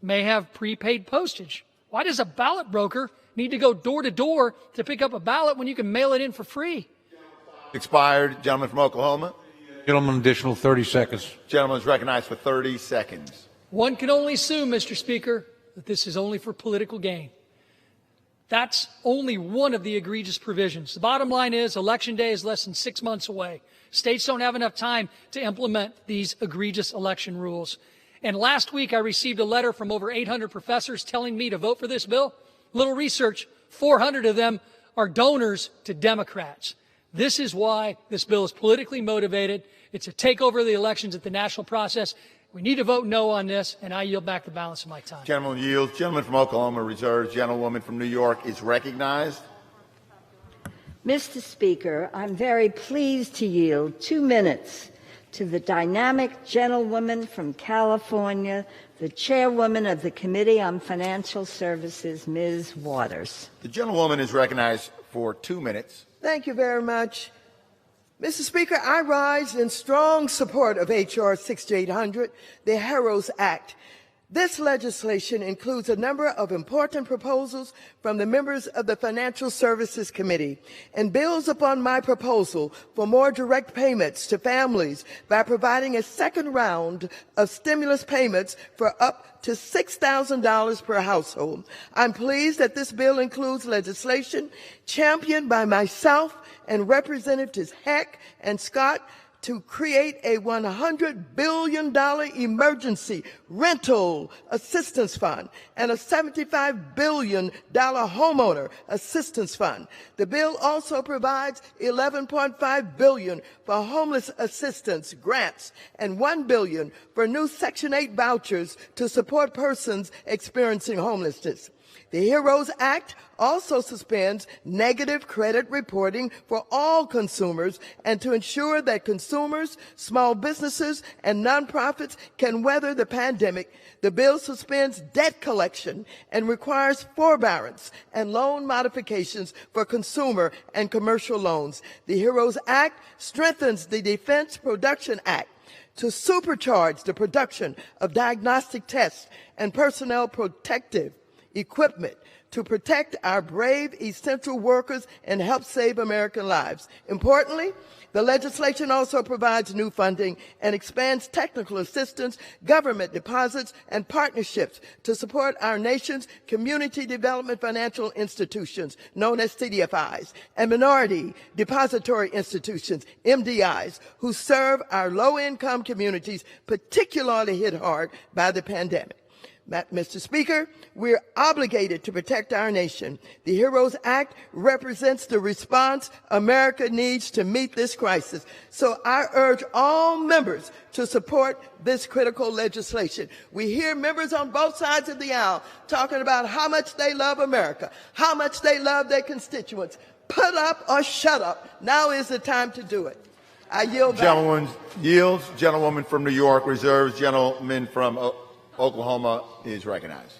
may have prepaid postage. Why does a ballot broker need to go door to door to pick up a ballot when you can mail it in for free? Expired. Gentleman from Oklahoma. Gentleman, additional 30 seconds. Gentleman is recognized for 30 seconds. One can only assume, Mr. Speaker, that this is only for political gain. That's only one of the egregious provisions. The bottom line is Election Day is less than 6 months away. States don't have enough time to implement these egregious election rules. And last week I received a letter from over 800 professors telling me to vote for this bill. Little research, 400 of them are donors to Democrats. This is why this bill is politically motivated. It's a takeover of the elections at the national process. We need to vote no on this, and I yield back the balance of my time. Gentleman yields. Gentleman from Oklahoma reserves. Gentlewoman from New York is recognized. Mr. Speaker, I'm very pleased to yield 2 minutes to the dynamic gentlewoman from California, the chairwoman of the Committee on Financial Services, Ms. Waters. The gentlewoman is recognized for 2 minutes. Thank you very much. Mr. Speaker, I rise in strong support of H.R. 6800, the HEROES Act. This legislation includes a number of important proposals from the members of the Financial Services Committee and builds upon my proposal for more direct payments to families by providing a second round of stimulus payments for up to $6,000 per household. I'm pleased that this bill includes legislation championed by myself and Representatives Heck and Scott to create a $100 billion emergency rental assistance fund and a $75 billion homeowner assistance fund. The bill also provides $11.5 billion for homeless assistance grants and $1 billion for new Section 8 vouchers to support persons experiencing homelessness. The HEROES Act also suspends negative credit reporting for all consumers and to ensure that consumers, small businesses, and nonprofits can weather the pandemic. The bill suspends debt collection and requires forbearance and loan modifications for consumer and commercial loans. The HEROES Act strengthens the Defense Production Act to supercharge the production of diagnostic tests and personnel protective equipment to protect our brave essential workers and help save American lives. Importantly, the legislation also provides new funding and expands technical assistance, government deposits, and partnerships to support our nation's community development financial institutions, known as CDFIs, and minority depository institutions, MDIs, who serve our low-income communities particularly hit hard by the pandemic. Mr. Speaker, we're obligated to protect our nation. The HEROES Act represents the response America needs to meet this crisis. So I urge all members to support this critical legislation. We hear members on both sides of the aisle talking about how much they love America, how much they love their constituents. Put up or shut up. Now is the time to do it. I yield back. Gentleman yields. Gentlewoman from New York reserves. Gentleman from Oklahoma is recognized.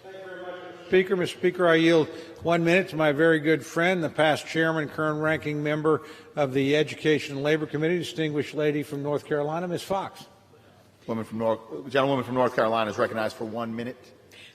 Speaker, Mr. Speaker, I yield 1 minute to my very good friend, the past chairman, current ranking member of the Education and Labor Committee, distinguished lady from North Carolina, Ms. Fox. Gentlewoman from North Carolina is recognized for 1 minute.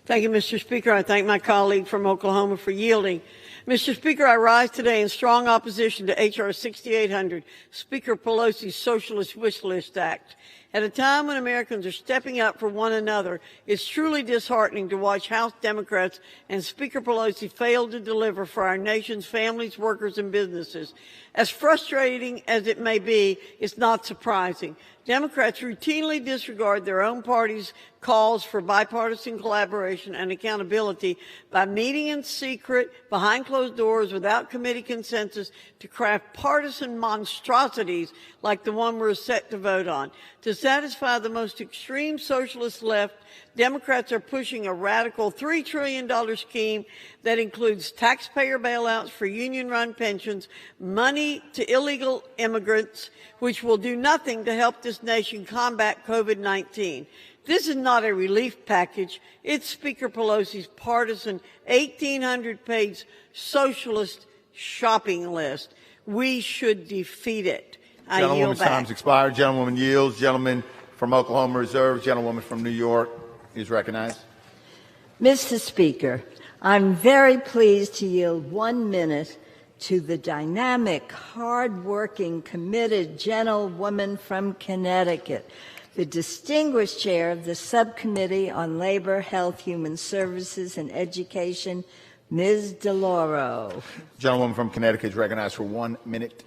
Thank you, Mr. Speaker. I thank my colleague from Oklahoma for yielding. Mr. Speaker, I rise today in strong opposition to H.R. 6800, Speaker Pelosi's Socialist Wish List Act. At a time when Americans are stepping up for one another, it's truly disheartening to watch House Democrats and Speaker Pelosi fail to deliver for our nation's families, workers, and businesses. As frustrating as it may be, it's not surprising. Democrats routinely disregard their own party's calls for bipartisan collaboration and accountability by meeting in secret, behind closed doors, without committee consensus, to craft partisan monstrosities like the one we're set to vote on. To satisfy the most extreme socialist left, Democrats are pushing a radical $3 trillion scheme that includes taxpayer bailouts for union-run pensions, money to illegal immigrants, which will do nothing to help this nation combat COVID-19. This is not a relief package. It's Speaker Pelosi's partisan 1,800-page socialist shopping list. We should defeat it. I yield Gentlewoman's back. time's expired. Gentlewoman yields. Gentleman from Oklahoma reserves. Gentlewoman from New York is recognized. Mr. Speaker, I'm very pleased to yield 1 minute to the dynamic, hard-working, committed gentlewoman from Connecticut, the distinguished chair of the Subcommittee on Labor, Health, Human Services, and Education, Ms. DeLauro. Gentlewoman from Connecticut is recognized for 1 minute.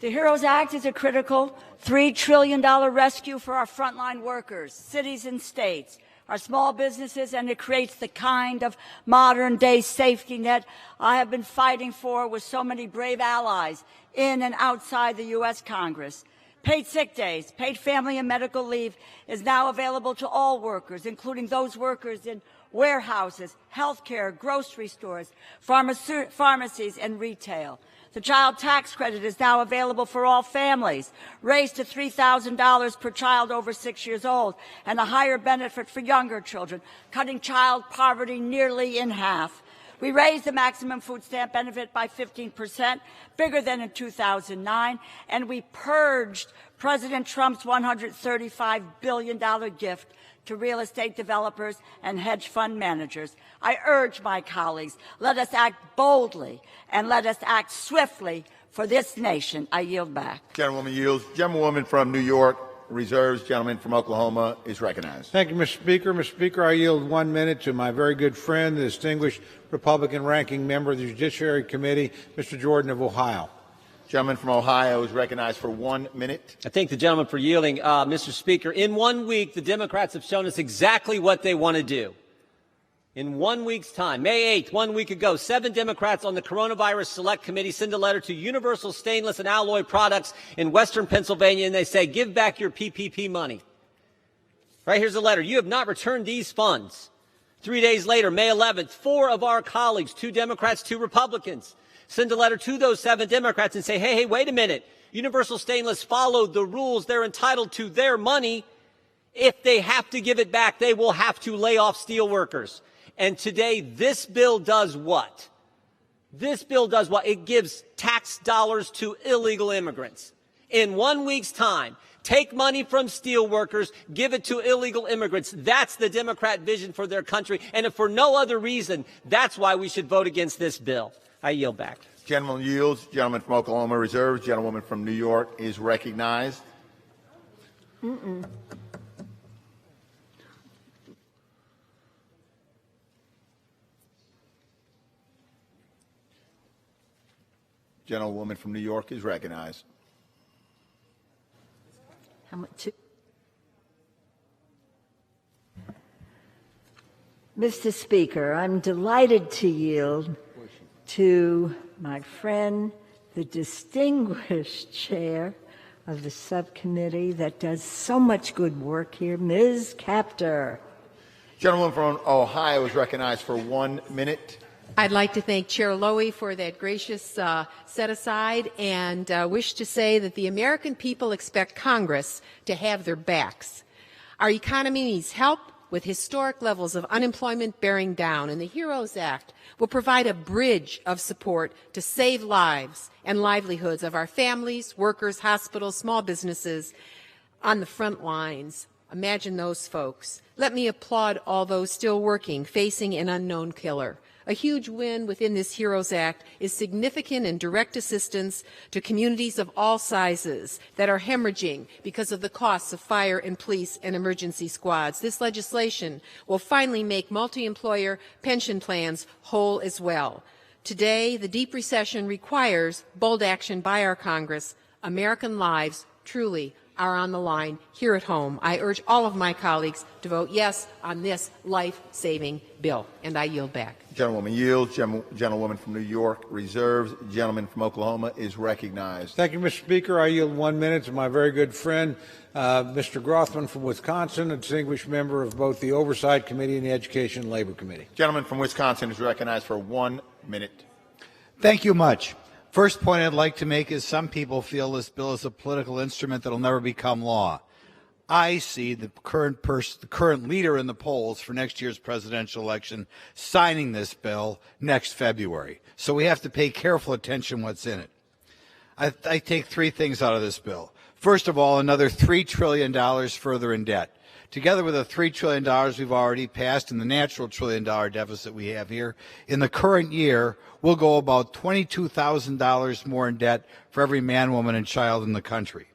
The HEROES Act is a critical $3 trillion rescue for our frontline workers, cities and states, our small businesses, and it creates the kind of modern-day safety net I have been fighting for with so many brave allies in and outside the U.S. Congress. Paid sick days, paid family and medical leave is now available to all workers, including those workers in warehouses, healthcare, grocery stores, pharmacies, and retail. The child tax credit is now available for all families, raised to $3,000 per child over 6 years old, and a higher benefit for younger children, cutting child poverty nearly in half. We raised the maximum food stamp benefit by 15%, bigger than in 2009, and we purged President Trump's $135 billion gift to real estate developers and hedge fund managers. I urge my colleagues, let us act boldly and let us act swiftly for this nation. I yield back. Gentlewoman yields. Gentlewoman from New York reserves. Gentleman from Oklahoma is recognized. Thank you, Mr. Speaker. Mr. Speaker, I yield 1 minute to my very good friend, the distinguished Republican ranking member of the Judiciary Committee, Mr. Jordan of Ohio. Gentleman from Ohio is recognized for 1 minute. I thank the gentleman for yielding. Mr. Speaker, in 1 week, the Democrats have shown us exactly what they want to do. In 1 week's time, May 8th, 1 week ago, 7 Democrats on the Coronavirus Select Committee send a letter to Universal Stainless and Alloy Products in Western Pennsylvania, and they say, give back your PPP money. Right, here's the letter. You have not returned these funds. 3 days later, May 11th, 4 of our colleagues, 2 Democrats, 2 Republicans, send a letter to those 7 Democrats and say, hey, wait a minute. Universal Stainless followed the rules. They're entitled to their money. If they have to give it back, they will have to lay off steel workers. And today, this bill does what? This bill does what? It gives tax dollars to illegal immigrants. In 1 week's time, Take money from steel workers, give it to illegal immigrants. That's the Democrat vision for their country. And if for no other reason, that's why we should vote against this bill. I yield back. Gentleman yields. Gentleman from Oklahoma reserves. Gentlewoman from New York is recognized. Gentlewoman from New York is recognized. How much? Mr. Speaker, I'm delighted to yield to my friend, the distinguished chair of the subcommittee that does so much good work here, Ms. Kaptur. Gentleman from Ohio is recognized for 1 minute. I'd like to thank Chair Lowy for that gracious set-aside and wish to say that the American people expect Congress to have their backs. Our economy needs help with historic levels of unemployment bearing down, and the HEROES Act will provide a bridge of support to save lives and livelihoods of our families, workers, hospitals, small businesses on the front lines. Imagine those folks. Let me applaud all those still working, facing an unknown killer. A huge win within this HEROES Act is significant and direct assistance to communities of all sizes that are hemorrhaging because of the costs of fire and police and emergency squads. This legislation will finally make multi-employer pension plans whole as well. Today, the deep recession requires bold action by our Congress. American lives truly are on the line here at home. I urge all of my colleagues to vote yes on this life-saving bill, and I yield back. Gentlewoman yields. Gentlewoman from New York reserves. Gentleman from Oklahoma is recognized. Thank you, Mr. Speaker. I yield 1 minute to my very good friend, Mr. Grothman from Wisconsin, a distinguished member of both the Oversight Committee and the Education and Labor Committee. Gentleman from Wisconsin is recognized for 1 minute. Thank you much. First point I'd like to make is some people feel this bill is a political instrument that will never become law. I see the current leader in the polls for next year's presidential election signing this bill next February. So we have to pay careful attention what's in it. I take three things out of this bill. First of all, another $3 trillion further in debt. Together with the $3 trillion we've already passed and the natural $1 trillion deficit we have here, in the current year, we'll go about $22,000 more in debt for every man, woman, and child in the country.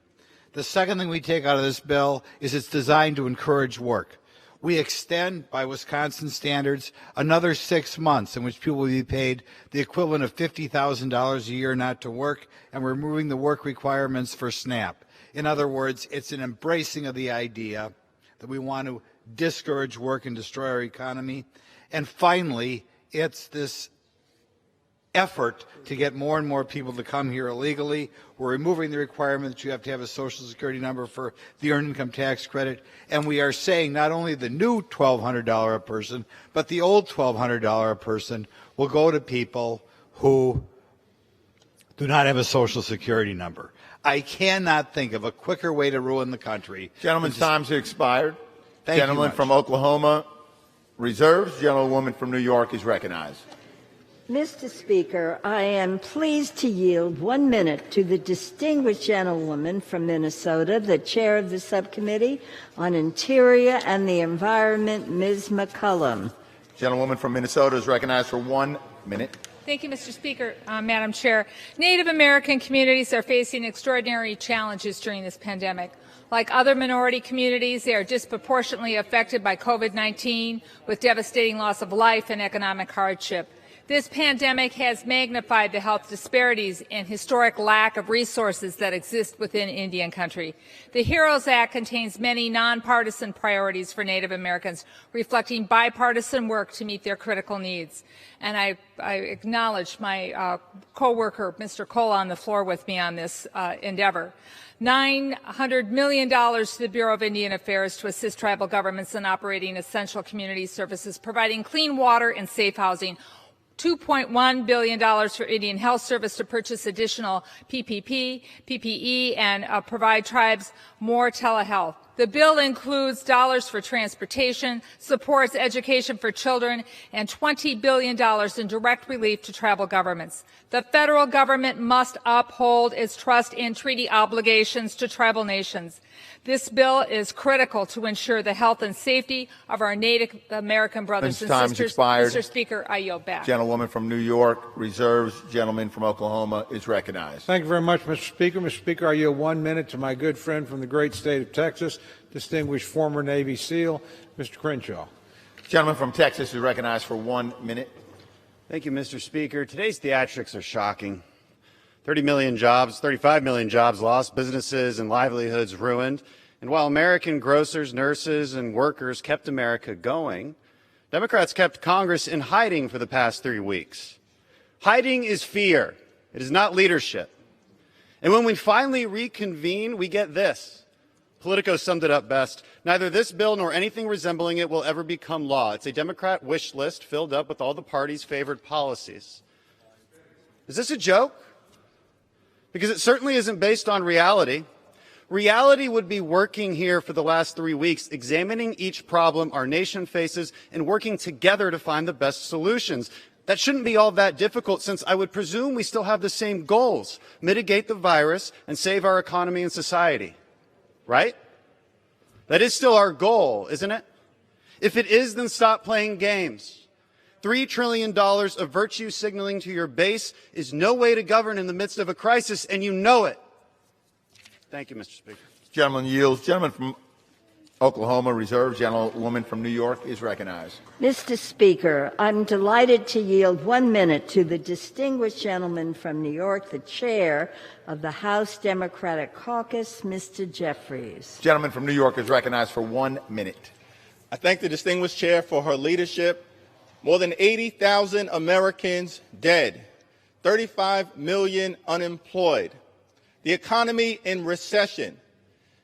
The second thing we take out of this bill is it's designed to encourage work. We extend, by Wisconsin standards, another 6 months in which people will be paid the equivalent of $50,000 a year not to work, and we're removing the work requirements for SNAP. In other words, it's an embracing of the idea that we want to discourage work and destroy our economy. And finally, it's this effort to get more and more people to come here illegally. We're removing the requirement that you have to have a Social Security number for the Earned Income Tax Credit. And we are saying not only the new $1,200 a person, but the old $1,200 a person will go to people who do not have a Social Security number. I cannot think of a quicker way to ruin the country. Gentleman's time's expired. Thank Gentleman you from Oklahoma reserves. Gentlewoman from New York is recognized. Mr. Speaker, I am pleased to yield 1 minute to the distinguished gentlewoman from Minnesota, the chair of the subcommittee on Interior and the Environment, Ms. McCollum. Gentlewoman from Minnesota is recognized for 1 minute. Thank you, Mr. Speaker. Madam Chair, Native American communities are facing extraordinary challenges during this pandemic. Like other minority communities, they are disproportionately affected by COVID-19 with devastating loss of life and economic hardship. This pandemic has magnified the health disparities and historic lack of resources that exist within Indian country. The HEROES Act contains many nonpartisan priorities for Native Americans, reflecting bipartisan work to meet their critical needs. And I acknowledge my co-worker, Mr. Cole, on the floor with me on this endeavor. $900 million to the Bureau of Indian Affairs to assist tribal governments in operating essential community services, providing clean water and safe housing. $2.1 billion for Indian Health Service to purchase additional PPE, and provide tribes more telehealth. The bill includes dollars for transportation, supports education for children, and $20 billion in direct relief to tribal governments. The federal government must uphold its trust in treaty obligations to tribal nations. This bill is critical to ensure the health and safety of our Native American brothers and Time's sisters. expired. Mr. Speaker, I yield back. Gentlewoman from New York reserves. Gentleman from Oklahoma is recognized. Thank you very much, Mr. Speaker. Mr. Speaker, I yield 1 minute to my good friend from the great state of Texas, distinguished former Navy SEAL, Mr. Crenshaw. Gentleman from Texas is recognized for 1 minute. Thank you, Mr. Speaker. Today's theatrics are shocking. 30 million jobs, 35 million jobs lost, businesses and livelihoods ruined. And while American grocers, nurses, and workers kept America going, Democrats kept Congress in hiding for the past 3 weeks. Hiding is fear. It is not leadership. And when we finally reconvene, we get this. Politico summed it up best. Neither this bill nor anything resembling it will ever become law. It's a Democrat wish list filled up with all the party's favored policies. Is this a joke? Because it certainly isn't based on reality. Reality would be working here for the last 3 weeks, examining each problem our nation faces and working together to find the best solutions. That shouldn't be all that difficult, since I would presume we still have the same goals: mitigate the virus and save our economy and society. Right? That is still our goal, isn't it? If it is, then stop playing games. $3 trillion of virtue signaling to your base is no way to govern in the midst of a crisis, and you know it. Thank you, Mr. Speaker. Gentleman yields. Gentleman from Oklahoma reserves. Gentlewoman from New York is recognized. Mr. Speaker, I'm delighted to yield 1 minute to the distinguished gentleman from New York, the chair of the House Democratic Caucus, Mr. Jeffries. Gentleman from New York is recognized for 1 minute. I thank the distinguished chair for her leadership. More than 80,000 Americans dead, 35 million unemployed, the economy in recession.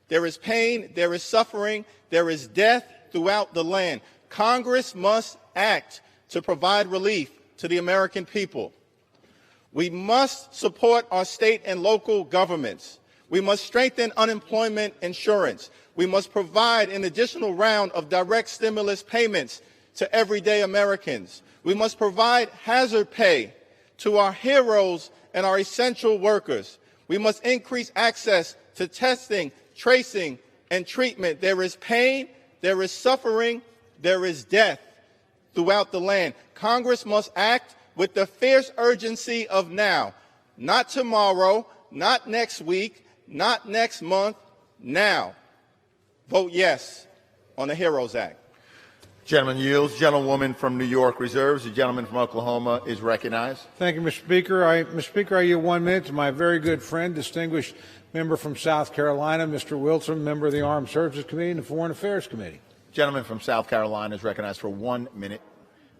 There is pain, there is suffering, there is death throughout the land. Congress must act to provide relief to the American people. We must support our state and local governments. We must strengthen unemployment insurance. We must provide an additional round of direct stimulus payments to everyday Americans. We must provide hazard pay to our heroes and our essential workers. We must increase access to testing, tracing, and treatment. There is pain, there is suffering, there is death throughout the land. Congress must act with the fierce urgency of now, not tomorrow, not next week, not next month, now. Vote yes on the HEROES Act. Gentleman yields. Gentlewoman from New York reserves. The gentleman from Oklahoma is recognized. Thank you, Mr. Speaker. Mr. Speaker, I yield 1 minute to my very good friend, distinguished member from South Carolina, Mr. Wilson, member of the Armed Services Committee and the Foreign Affairs Committee. Gentleman from South Carolina is recognized for 1 minute.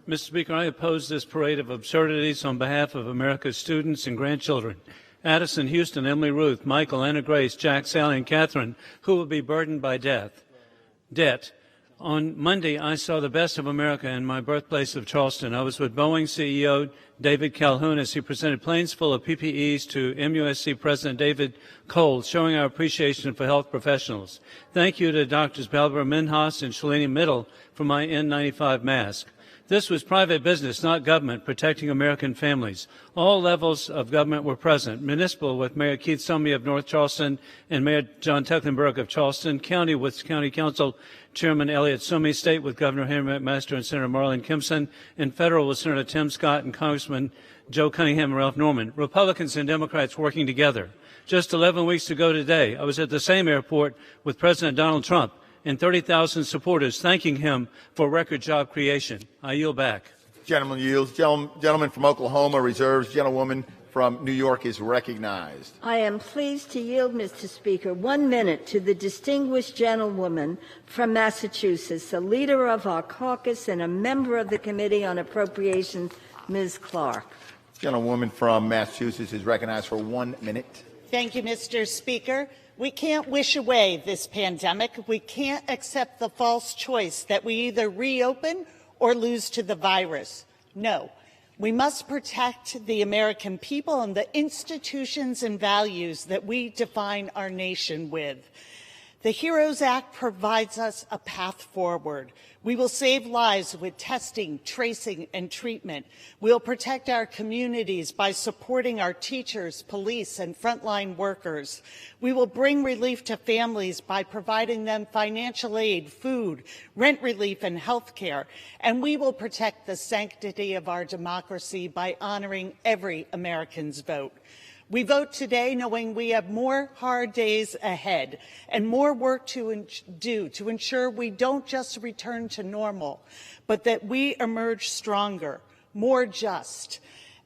Mr. Speaker, I oppose this parade of absurdities on behalf of America's students and grandchildren. Addison, Houston, Emily Ruth, Michael, Anna Grace, Jack, Sally, and Catherine, who will be burdened by debt. On Monday, I saw the best of America in my birthplace of Charleston. I was with Boeing CEO David Calhoun as he presented planes full of PPEs to MUSC President David Cole, showing our appreciation for health professionals. Thank you to Drs. Barbara Minhas and Shalini Mittal for my N95 mask. This was private business, not government, protecting American families. All levels of government were present. Municipal with Mayor Keith Summy of North Charleston and Mayor John Tecklenburg of Charleston. County with County Council Chairman Elliott Summy. State with Governor Henry McMaster and Senator Marlin Kimpson. And federal with Senator Tim Scott and Congressman Joe Cunningham and Ralph Norman. Republicans and Democrats working together. Just 11 weeks ago today, I was at the same airport with President Donald Trump and 30,000 supporters thanking him for record job creation. I yield back. Gentleman yields. Gentleman from Oklahoma reserves. Gentlewoman from New York is recognized. I am pleased to yield, Mr. Speaker, 1 minute to the distinguished gentlewoman from Massachusetts, the leader of our caucus and a member of the Committee on Appropriations, Ms. Clark. Gentlewoman from Massachusetts is recognized for 1 minute. Thank you, Mr. Speaker. We can't wish away this pandemic. We can't accept the false choice that we either reopen or lose to the virus. No, we must protect the American people and the institutions and values that we define our nation with. The HEROES Act provides us a path forward. We will save lives with testing, tracing, and treatment. We'll protect our communities by supporting our teachers, police, and frontline workers. We will bring relief to families by providing them financial aid, food, rent relief, and health care. And we will protect the sanctity of our democracy by honoring every American's vote. We vote today knowing we have more hard days ahead and more work to do to ensure we don't just return to normal, but that we emerge stronger, more just,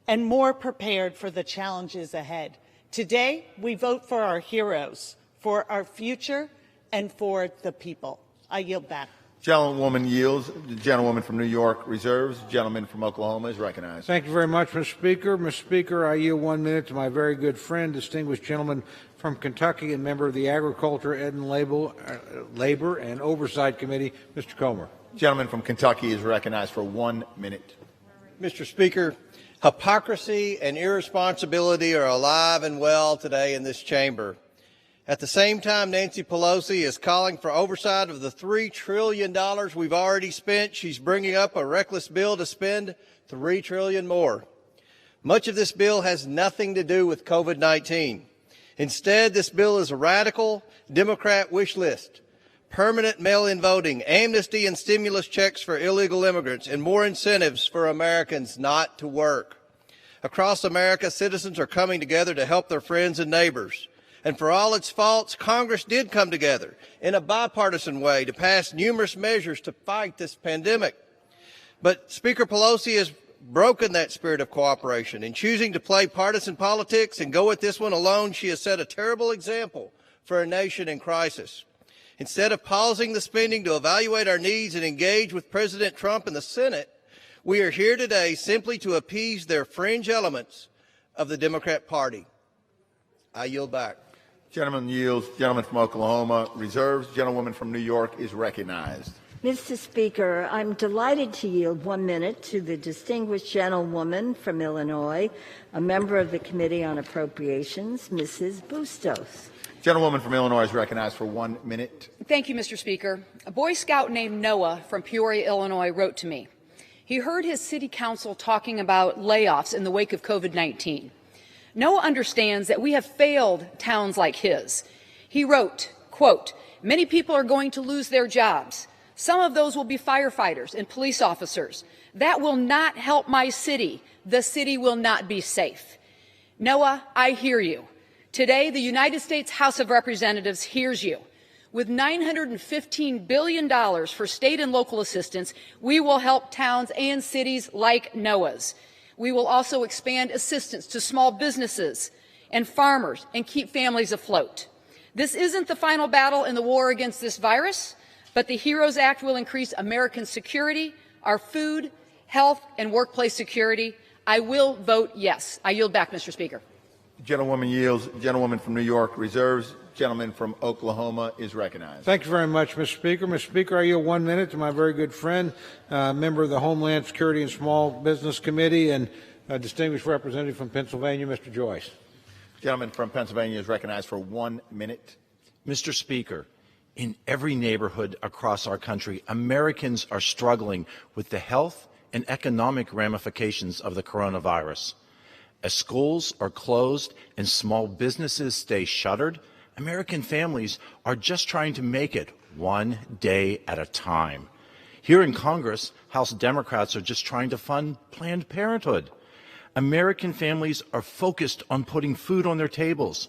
and more prepared for the challenges ahead. Today, we vote for our heroes, for our future, and for the people. I yield back. Gentlewoman yields. The gentlewoman from New York reserves. The gentleman from Oklahoma is recognized. Thank you very much, Mr. Speaker. Mr. Speaker, I yield 1 minute to my very good friend, distinguished gentleman from Kentucky and member of the Agriculture, Ed and Labor and Oversight Committee, Mr. Comer. Gentleman from Kentucky is recognized for 1 minute. Mr. Speaker, hypocrisy and irresponsibility are alive and well today in this chamber. At the same time, Nancy Pelosi is calling for oversight of the $3 trillion we've already spent. She's bringing up a reckless bill to spend $3 trillion more. Much of this bill has nothing to do with COVID-19. Instead, this bill is a radical Democrat wish list. Permanent mail-in voting, amnesty and stimulus checks for illegal immigrants, and more incentives for Americans not to work. Across America, citizens are coming together to help their friends and neighbors. And for all its faults, Congress did come together in a bipartisan way to pass numerous measures to fight this pandemic. But Speaker Pelosi has broken that spirit of cooperation. In choosing to play partisan politics and go at this one alone, she has set a terrible example for a nation in crisis. Instead of pausing the spending to evaluate our needs and engage with President Trump and the Senate, we are here today simply to appease their fringe elements of the Democrat Party. I yield back. Gentleman yields. Gentleman from Oklahoma reserves. Gentlewoman from New York is recognized. Mr. Speaker, I'm delighted to yield 1 minute to the distinguished gentlewoman from Illinois, a member of the Committee on Appropriations, Mrs. Bustos. Gentlewoman from Illinois is recognized for 1 minute. Thank you, Mr. Speaker. A Boy Scout named Noah from Peoria, Illinois, wrote to me. He heard his city council talking about layoffs in the wake of COVID-19. Noah understands that we have failed towns like his. He wrote, quote, "Many people are going to lose their jobs. Some of those will be firefighters and police officers. That will not help my city. The city will not be safe." Noah, I hear you. Today, the United States House of Representatives hears you. With $915 billion for state and local assistance, we will help towns and cities like Noah's. We will also expand assistance to small businesses and farmers and keep families afloat. This isn't the final battle in the war against this virus, but the HEROES Act will increase American security, our food, health, and workplace security. I will vote yes. I yield back, Mr. Speaker. Gentlewoman yields. Gentlewoman from New York reserves. Gentleman from Oklahoma is recognized. Thank you very much, Mr. Speaker. Mr. Speaker, I yield 1 minute to my very good friend, member of the Homeland Security and Small Business Committee and a distinguished representative from Pennsylvania, Mr. Joyce. Gentleman from Pennsylvania is recognized for 1 minute. Mr. Speaker, in every neighborhood across our country, Americans are struggling with the health and economic ramifications of the coronavirus. As schools are closed and small businesses stay shuttered, American families are just trying to make it one day at a time. Here in Congress, House Democrats are just trying to fund Planned Parenthood. American families are focused on putting food on their tables.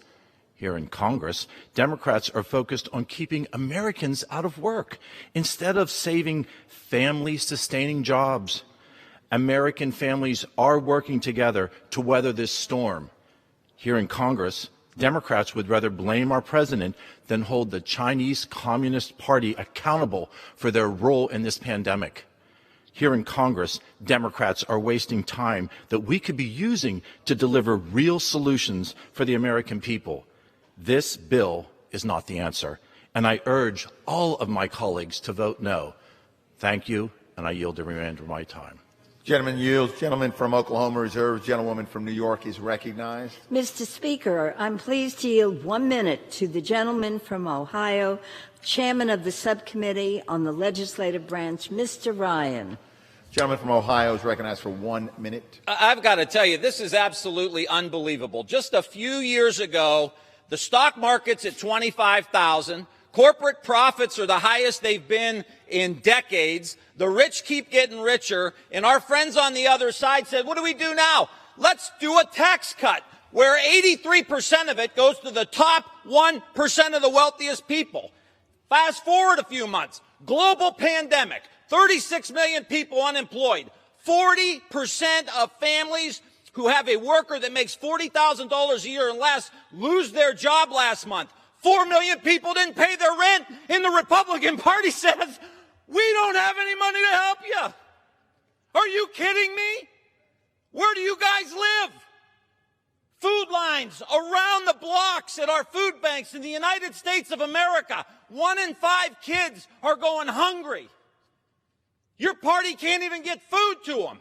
Here in Congress, Democrats are focused on keeping Americans out of work instead of saving family-sustaining jobs. American families are working together to weather this storm. Here in Congress, Democrats would rather blame our president than hold the Chinese Communist Party accountable for their role in this pandemic. Here in Congress, Democrats are wasting time that we could be using to deliver real solutions for the American people. This bill is not the answer, and I urge all of my colleagues to vote no. Thank you, and I yield the remainder of my time. Gentleman yields. Gentleman from Oklahoma reserves. Gentlewoman from New York is recognized. Mr. Speaker, I'm pleased to yield 1 minute to the gentleman from Ohio, Chairman of the Subcommittee on the Legislative Branch, Mr. Ryan. Gentleman from Ohio is recognized for 1 minute. I've got to tell you, this is absolutely unbelievable. Just a few years ago, the stock market's at 25,000. Corporate profits are the highest they've been in decades. The rich keep getting richer. And our friends on the other side said, what do we do now? Let's do a tax cut where 83% of it goes to the top 1% of the wealthiest people. Fast forward a few months, global pandemic, 36 million people unemployed, 40% of families who have a worker that makes $40,000 a year and less lose their job last month. 4 million people didn't pay their rent, and the Republican Party says, we don't have any money to help you. Are you kidding me? Where do you guys live? Food lines around the blocks at our food banks in the United States of America. 1 in 5 kids are going hungry. Your party can't even get food to them.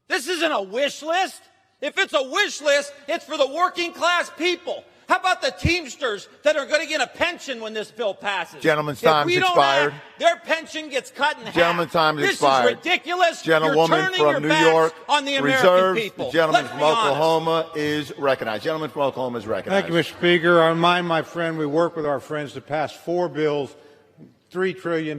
This isn't a wish list. If it's a wish list, it's for the working class people. How about the Teamsters that are going to get a pension when this bill passes? Gentleman's time's expired. Their pension gets cut in half. Gentleman's time is expired. This is ridiculous. Gentlewoman from New York on the American reserves. people. The gentleman Let's from be honest. Oklahoma is recognized. Gentleman from Oklahoma is recognized. Thank you, Mr. Speaker. I remind my friend we work with our friends to pass 4 bills, $3 trillion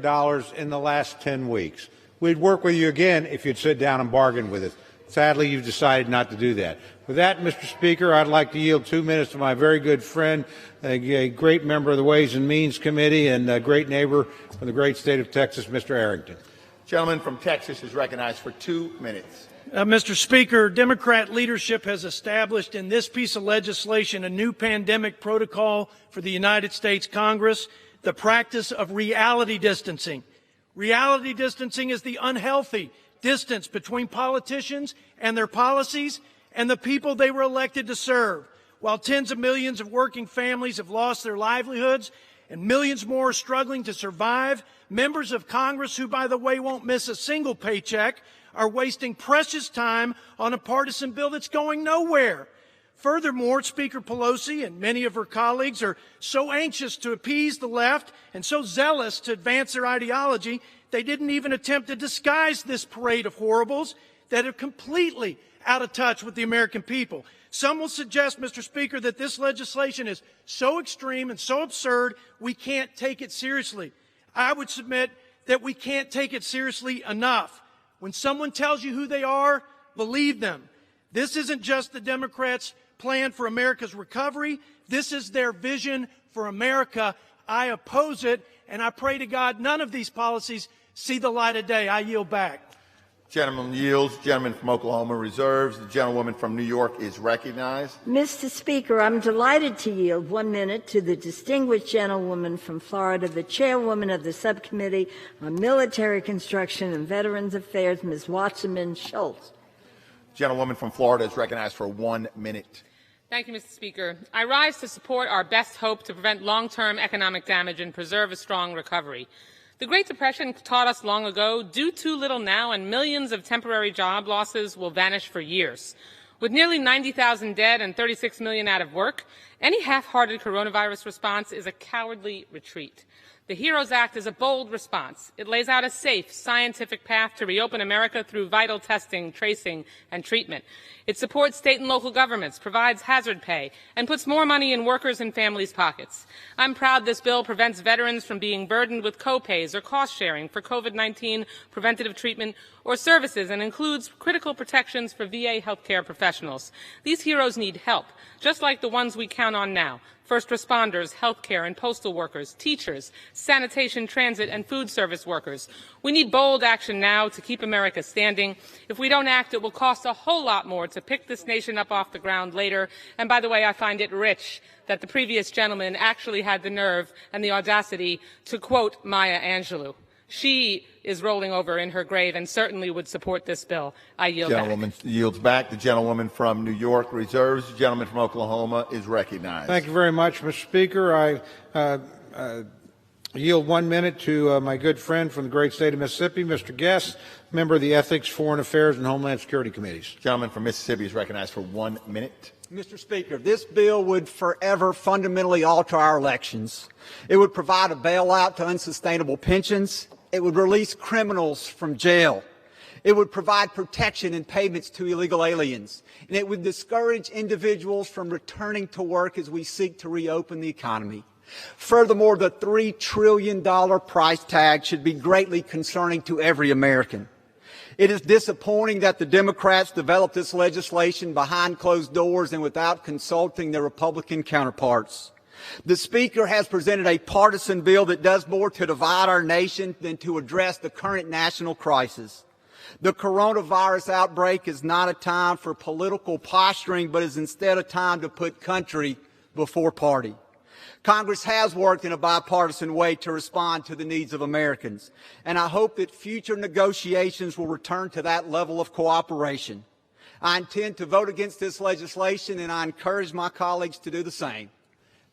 in the last 10 weeks. We'd work with you again if you'd sit down and bargain with us. Sadly, you've decided not to do that. With that, Mr. Speaker, I'd like to yield 2 minutes to my very good friend, a great member of the Ways and Means Committee and a great neighbor from the great state of Texas, Mr. Arrington. Gentleman from Texas is recognized for 2 minutes. Mr. Speaker, Democrat leadership has established in this piece of legislation a new pandemic protocol for the United States Congress, the practice of reality distancing. Reality distancing is the unhealthy distance between politicians and their policies and the people they were elected to serve. While tens of millions of working families have lost their livelihoods and millions more are struggling to survive, members of Congress, who, by the way, won't miss a single paycheck, are wasting precious time on a partisan bill that's going nowhere. Furthermore, Speaker Pelosi and many of her colleagues are so anxious to appease the left and so zealous to advance their ideology, they didn't even attempt to disguise this parade of horribles that are completely out of touch with the American people. Some will suggest, Mr. Speaker, that this legislation is so extreme and so absurd we can't take it seriously. I would submit that we can't take it seriously enough. When someone tells you who they are, believe them. This isn't just the Democrats' plan for America's recovery. This is their vision for America. I oppose it, and I pray to God none of these policies see the light of day. I yield back. Gentleman yields. Gentleman from Oklahoma reserves. The gentlewoman from New York is recognized. Mr. Speaker, I'm delighted to yield 1 minute to the distinguished gentlewoman from Florida, the chairwoman of the Subcommittee on Military Construction and Veterans Affairs, Ms. Wasserman Schultz. Gentlewoman from Florida is recognized for 1 minute. Thank you, Mr. Speaker. I rise to support our best hope to prevent long-term economic damage and preserve a strong recovery. The Great Depression taught us long ago, do too little now and millions of temporary job losses will vanish for years. With nearly 90,000 dead and 36 million out of work, any half-hearted coronavirus response is a cowardly retreat. The HEROES Act is a bold response. It lays out a safe, scientific path to reopen America through vital testing, tracing, and treatment. It supports state and local governments, provides hazard pay, and puts more money in workers' and families' pockets. I'm proud this bill prevents veterans from being burdened with co-pays or cost-sharing for COVID-19 preventative treatment or services and includes critical protections for VA healthcare professionals. These heroes need help, just like the ones we count on now. First responders, healthcare and postal workers, teachers, sanitation, transit, and food service workers. We need bold action now to keep America standing. If we don't act, it will cost a whole lot more to pick this nation up off the ground later. And by the way, I find it rich that the previous gentleman actually had the nerve and the audacity to quote Maya Angelou. She is rolling over in her grave and certainly would support this bill. I yield Gentlewoman back. yields back. The gentlewoman from New York reserves. The gentleman from Oklahoma is recognized. Thank you very much, Mr. Speaker. I yield 1 minute to my good friend from the great state of Mississippi, Mr. Guest, member of the Ethics, Foreign Affairs, and Homeland Security Committees. Gentleman from Mississippi is recognized for 1 minute. Mr. Speaker, this bill would forever fundamentally alter our elections. It would provide a bailout to unsustainable pensions. It would release criminals from jail. It would provide protection and payments to illegal aliens. And it would discourage individuals from returning to work as we seek to reopen the economy. Furthermore, the $3 trillion price tag should be greatly concerning to every American. It is disappointing that the Democrats developed this legislation behind closed doors and without consulting their Republican counterparts. The Speaker has presented a partisan bill that does more to divide our nation than to address the current national crisis. The coronavirus outbreak is not a time for political posturing, but is instead a time to put country before party. Congress has worked in a bipartisan way to respond to the needs of Americans, and I hope that future negotiations will return to that level of cooperation. I intend to vote against this legislation, and I encourage my colleagues to do the same.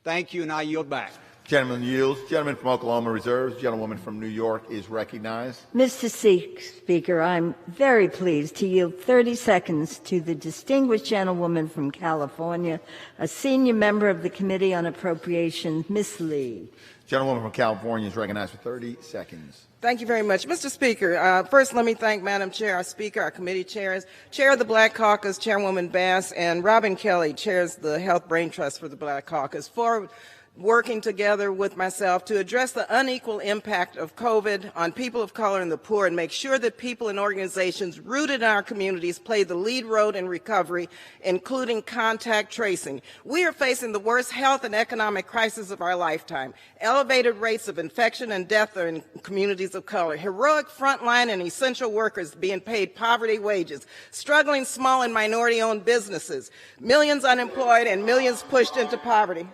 Thank you, and I yield back. Gentleman yields. Gentleman from Oklahoma reserves. Gentlewoman from New York is recognized. Mr. Speaker, I'm very pleased to yield 30 seconds to the distinguished gentlewoman from California, a senior member of the Committee on Appropriations, Ms. Lee. Gentlewoman from California is recognized for 30 seconds. Thank you very much. Mr. Speaker, first let me thank Madam Chair, our Speaker, our committee chairs, Chair of the Black Caucus, Chairwoman Bass, and Robin Kelly, chairs the Health Brain Trust for the Black Caucus, for working together with myself to address the unequal impact of COVID on people of color and the poor, and make sure that people and organizations rooted in our communities play the lead role in recovery, including contact tracing. We are facing the worst health and economic crisis of our lifetime. Elevated rates of infection and death are in communities of color. Heroic frontline and essential workers being paid poverty wages. Struggling small and minority-owned businesses. Millions unemployed and millions pushed into poverty.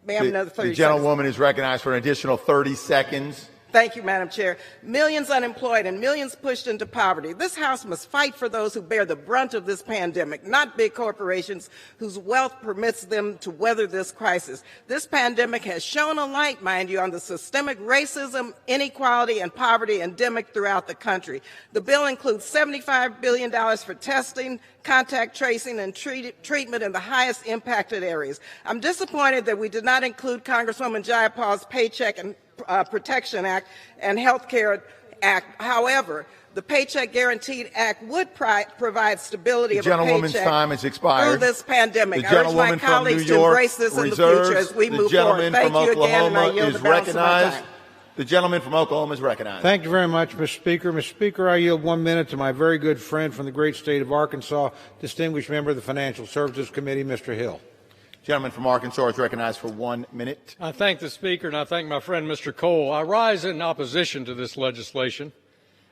Another 30 the gentlewoman seconds. is recognized for an additional 30 seconds. Thank you, Madam Chair. Millions unemployed and millions pushed into poverty. This House must fight for those who bear the brunt of this pandemic, not big corporations whose wealth permits them to weather this crisis. This pandemic has shone a light, mind you, on the systemic racism, inequality, and poverty endemic throughout the country. The bill includes $75 billion for testing, contact tracing, and treatment in the highest impacted areas. I'm disappointed that we did not include Congresswoman Jayapal's Paycheck and Protection Act and Health Care Act. However, the Paycheck Guaranteed Act would provide stability of a paycheck time has expired. through this pandemic. The I urge my gentlewoman from colleagues New to York embrace this in the reserves. future as we The move gentleman forward. Thank from you again, and I Oklahoma yield is the balance of my recognized. time. The gentleman from Oklahoma is recognized. Thank you very much, Mr. Speaker. Mr. Speaker, I yield 1 minute to my very good friend from the great state of Arkansas, distinguished member of the Financial Services Committee, Mr. Hill. Gentleman from Arkansas is recognized for 1 minute. I thank the Speaker and I thank my friend Mr. Cole. I rise in opposition to this legislation.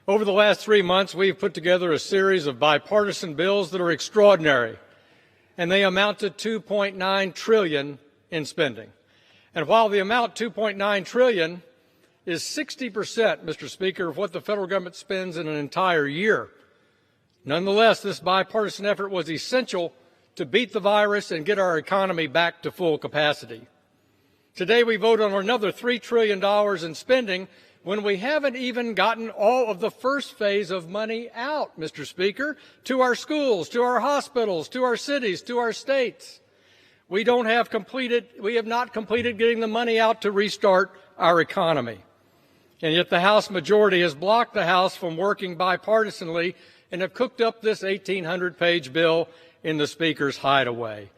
Over the last 3 months, we've put together a series of bipartisan bills that are extraordinary, and they amount to $2.9 trillion in spending. And while the amount $2.9 trillion is 60%, Mr. Speaker, of what the federal government spends in an entire year, nonetheless, this bipartisan effort was essential to beat the virus and get our economy back to full capacity. Today we vote on another $3 trillion in spending when we haven't even gotten all of the first phase of money out, Mr. Speaker, to our schools, to our hospitals, to our cities, to our states. We have not completed getting the money out to restart our economy. And yet the House majority has blocked the House from working bipartisanly and have cooked up this 1,800-page bill in the Speaker's hideaway.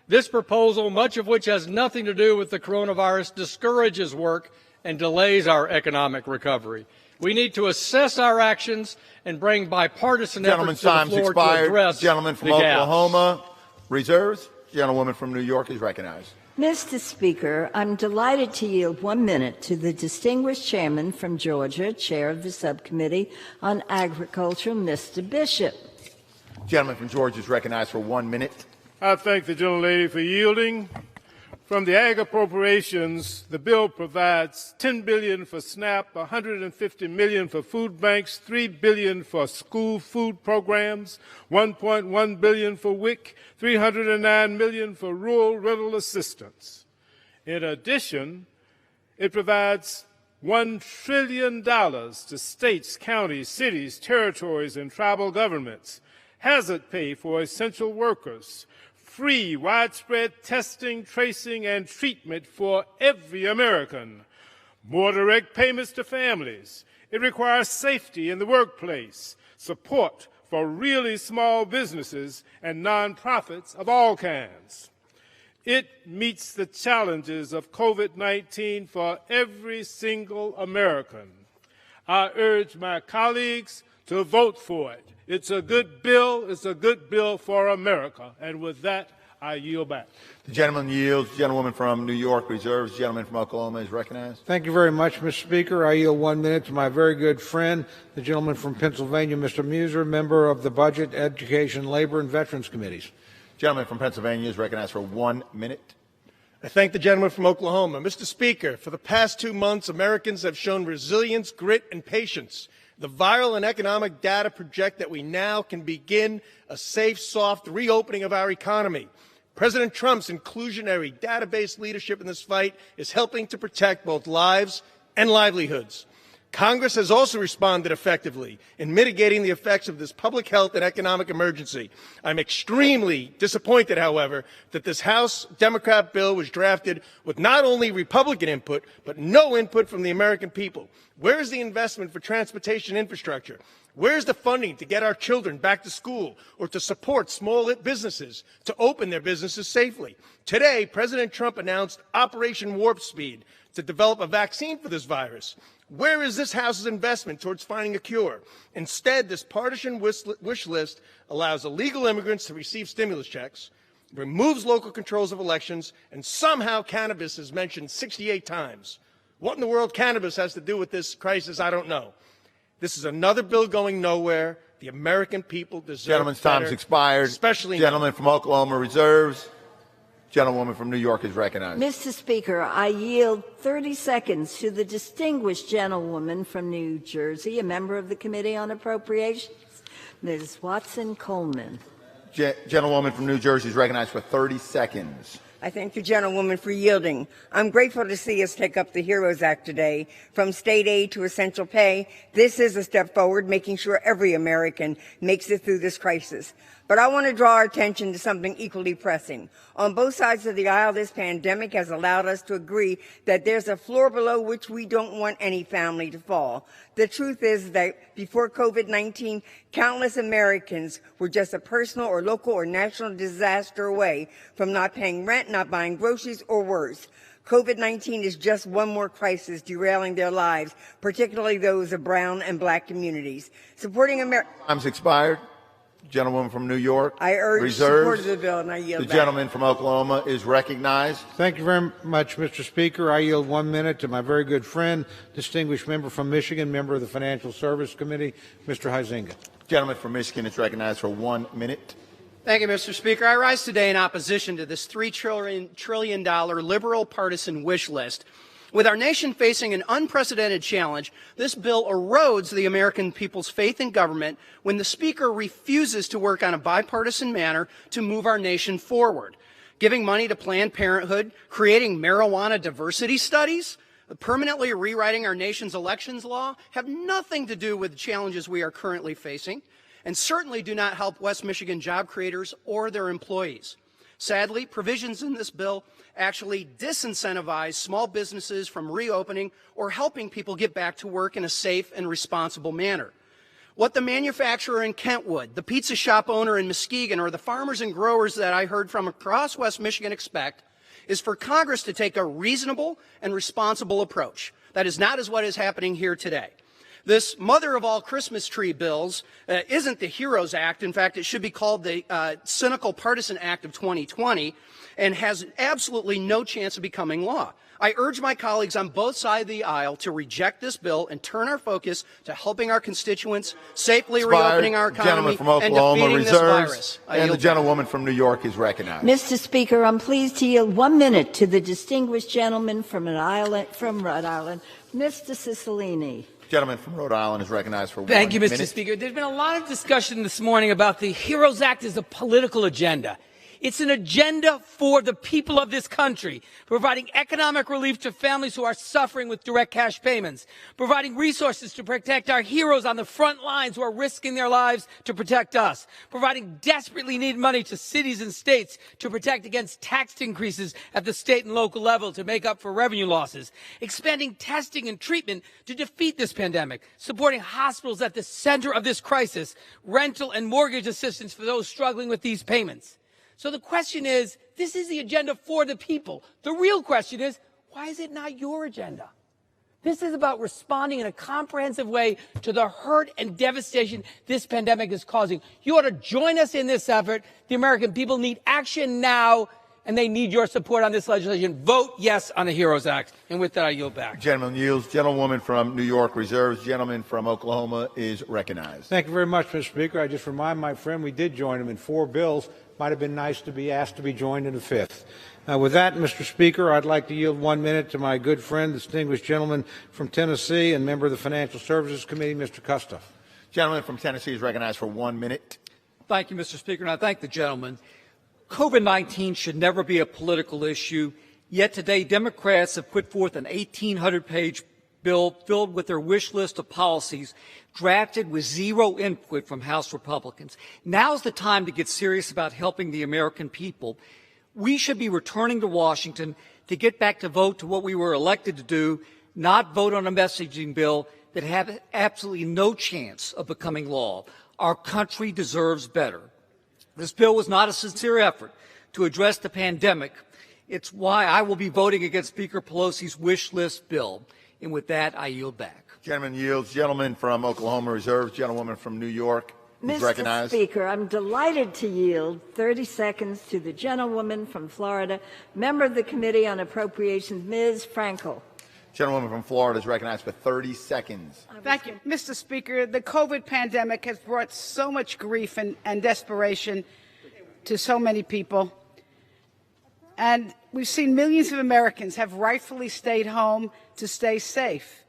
This proposal, much of which has nothing to do with the coronavirus, discourages work and delays our economic recovery. We need to assess our actions and bring bipartisan efforts to the floor to address Gentleman from the gaps. Oklahoma reserves. Gentlewoman from New York is recognized. Mr. Speaker, I'm delighted to yield 1 minute to the distinguished chairman from Georgia, chair of the subcommittee on agriculture, Mr. Bishop. Gentleman from Georgia is recognized for 1 minute. I thank the gentlelady for yielding. From the ag appropriations, the bill provides $10 billion for SNAP, $150 million for food banks, $3 billion for school food programs, $1.1 billion for WIC, $309 million for rural rental assistance. In addition, it provides $1 trillion to states, counties, cities, territories, and tribal governments, hazard pay for essential workers, free widespread testing, tracing, and treatment for every American, more direct payments to families. It requires safety in the workplace, support for really small businesses and nonprofits of all kinds. It meets the challenges of COVID-19 for every single American. I urge my colleagues to vote for it. It's a good bill. It's a good bill for America. And with that, I yield back. The gentleman yields. The gentlewoman from New York reserves. The gentleman from Oklahoma is recognized. Thank you very much, Mr. Speaker. I yield 1 minute to my very good friend, the gentleman from Pennsylvania, Mr. Muser, member of the Budget, Education, Labor, and Veterans Committees. The gentleman from Pennsylvania is recognized for 1 minute. I thank the gentleman from Oklahoma. Mr. Speaker, for the past 2 months, Americans have shown resilience, grit, and patience. The viral and economic data project that we now can begin a safe, soft reopening of our economy. President Trump's inclusionary, data-based leadership in this fight is helping to protect both lives and livelihoods. Congress has also responded effectively in mitigating the effects of this public health and economic emergency. I'm extremely disappointed, however, that this House Democrat bill was drafted with not only Republican input, but no input from the American people. Where's the investment for transportation infrastructure? Where's the funding to get our children back to school or to support small businesses to open their businesses safely? Today, President Trump announced Operation Warp Speed to develop a vaccine for this virus. Where is this House's investment towards finding a cure? Instead, this partisan wish list allows illegal immigrants to receive stimulus checks, removes local controls of elections, and somehow cannabis is mentioned 68 times. What in the world cannabis has to do with this crisis, I don't know. This is another bill going nowhere. The American people deserve Gentleman's better, time's expired. Especially gentleman from Oklahoma reserves. Gentlewoman from New York is recognized. Mr. Speaker, I yield 30 seconds to the distinguished gentlewoman from New Jersey, a member of the Committee on Appropriations, Ms. Watson Coleman. Gentlewoman from New Jersey is recognized for 30 seconds. I thank the gentlewoman for yielding. I'm grateful to see us take up the HEROES Act today. From state aid to essential pay, this is a step forward, making sure every American makes it through this crisis. But I want to draw our attention to something equally pressing. On both sides of the aisle, this pandemic has allowed us to agree that there's a floor below which we don't want any family to fall. The truth is that before COVID-19, countless Americans were just a personal or local or national disaster away from not paying rent, not buying groceries, or worse. COVID-19 is just one more crisis derailing their lives, particularly those of brown and black communities. Supporting America. Time's expired. Gentlewoman from New York. I urge reserves. support of the bill, and I yield The back. gentleman from Oklahoma is recognized. Thank you very much, Mr. Speaker. I yield 1 minute to my very good friend, distinguished member from Michigan, member of the Financial Service Committee, Mr. Huizenga. Gentleman from Michigan is recognized for 1 minute. Thank you, Mr. Speaker. I rise today in opposition to this $3 trillion liberal partisan wish list. With our nation facing an unprecedented challenge, this bill erodes the American people's faith in government when the Speaker refuses to work on a bipartisan manner to move our nation forward. Giving money to Planned Parenthood, creating marijuana diversity studies, permanently rewriting our nation's elections law have nothing to do with the challenges we are currently facing, and certainly do not help West Michigan job creators or their employees. Sadly, provisions in this bill actually disincentivize small businesses from reopening or helping people get back to work in a safe and responsible manner. What the manufacturer in Kentwood, the pizza shop owner in Muskegon, or the farmers and growers that I heard from across West Michigan expect is for Congress to take a reasonable and responsible approach. That is not what is happening here today. This mother of all Christmas tree bills isn't the HEROES Act. In fact, it should be called the cynical partisan act of 2020 and has absolutely no chance of becoming law. I urge my colleagues on both sides of the aisle to reject this bill and turn our focus to helping our constituents, safely reopening our economy, from and Oklahoma defeating this reserves. virus. And the gentlewoman from New York is recognized. Mr. Speaker, I'm pleased to yield 1 minute to the distinguished gentleman from Rhode Island, Mr. Cicilline. Gentleman from Rhode Island is recognized for 1 minute. Thank you, Mr. Speaker. There's been a lot of discussion this morning about the HEROES Act as a political agenda. It's an agenda for the people of this country, providing economic relief to families who are suffering with direct cash payments, providing resources to protect our heroes on the front lines who are risking their lives to protect us, providing desperately needed money to cities and states to protect against tax increases at the state and local level to make up for revenue losses, expanding testing and treatment to defeat this pandemic, supporting hospitals at the center of this crisis, rental and mortgage assistance for those struggling with these payments. So the question is, this is the agenda for the people. The real question is, why is it not your agenda? This is about responding in a comprehensive way to the hurt and devastation this pandemic is causing. You ought to join us in this effort. The American people need action now, and they need your support on this legislation. Vote yes on the HEROES Act. And with that, I yield back. Gentleman yields. Gentlewoman from New York reserves. Gentleman from Oklahoma is recognized. Thank you very much, Mr. Speaker. I just remind my friend we did join him in 4 bills. Might have been nice to be asked to be joined in a 5th. With that, Mr. Speaker, I'd like to yield 1 minute to my good friend, distinguished gentleman from Tennessee and member of the Financial Services Committee, Mr. Kustoff. Gentleman from Tennessee is recognized for 1 minute. Thank you, Mr. Speaker, and I thank the gentleman. COVID-19 should never be a political issue, yet today Democrats have put forth an 1,800-page bill filled with their wish list of policies drafted with zero input from House Republicans. Now's the time to get serious about helping the American people. We should be returning to Washington to get back to vote to what we were elected to do, not vote on a messaging bill that have absolutely no chance of becoming law. Our country deserves better. This bill was not a sincere effort to address the pandemic. It's why I will be voting against Speaker Pelosi's wish list bill. And with that, I yield back. Gentleman yields. Gentleman from Oklahoma reserves. Gentlewoman from New York is recognized. Mr. Speaker, I'm delighted to yield 30 seconds to the gentlewoman from Florida, member of the Committee on Appropriations, Ms. Frankel. Gentlewoman from Florida is recognized for 30 seconds. Thank you, Mr. Speaker. The COVID pandemic has brought so much grief and desperation to so many people. And we've seen millions of Americans have rightfully stayed home to stay safe.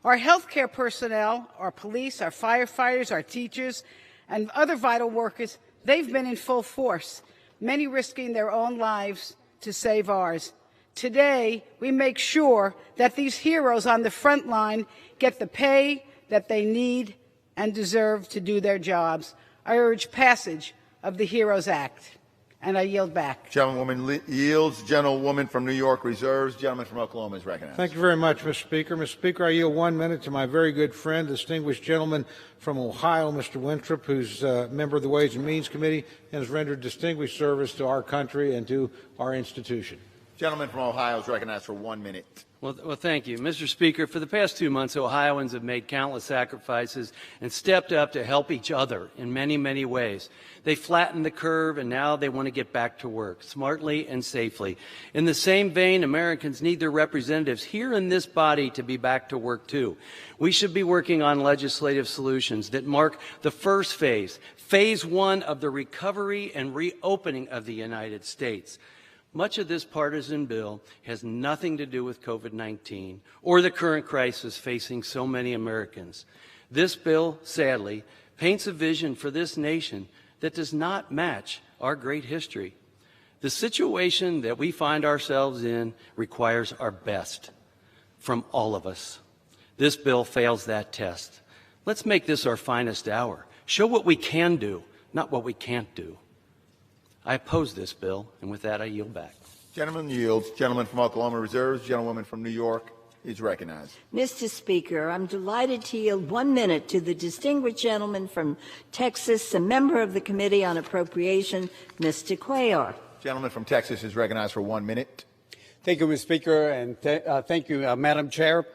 Our healthcare personnel, our police, our firefighters, our teachers, and other vital workers, they've been in full force, many risking their own lives to save ours. Today, we make sure that these heroes on the front line get the pay that they need and deserve to do their jobs. I urge passage of the HEROES Act. And I yield back. Gentlewoman yields. Gentlewoman from New York reserves. Gentleman from Oklahoma is recognized. Thank you very much, Mr. Speaker. Mr. Speaker, I yield 1 minute to my very good friend, distinguished gentleman from Ohio, Mr. Winthrop, who's a member of the Ways and Means Committee and has rendered distinguished service to our country and to our institution. Gentleman from Ohio is recognized for 1 minute. Well, thank you. Mr. Speaker, for the past 2 months, Ohioans have made countless sacrifices and stepped up to help each other in many, many ways. They flattened the curve, and now they want to get back to work smartly and safely. In the same vein, Americans need their representatives here in this body to be back to work, too. We should be working on legislative solutions that mark the first phase, phase 1 of the recovery and reopening of the United States. Much of this partisan bill has nothing to do with COVID-19 or the current crisis facing so many Americans. This bill, sadly, paints a vision for this nation that does not match our great history. The situation that we find ourselves in requires our best from all of us. This bill fails that test. Let's make this our finest hour. Show what we can do, not what we can't do. I oppose this bill, and with that, I yield back. Gentleman yields. Gentleman from Oklahoma reserves. Gentlewoman from New York is recognized. Mr. Speaker, I'm delighted to yield 1 minute to the distinguished gentleman from Texas, a member of the Committee on Appropriation, Mr. Cuellar. Gentleman from Texas is recognized for 1 minute. Thank you, Mr. Speaker, and thank you, Madam Chair.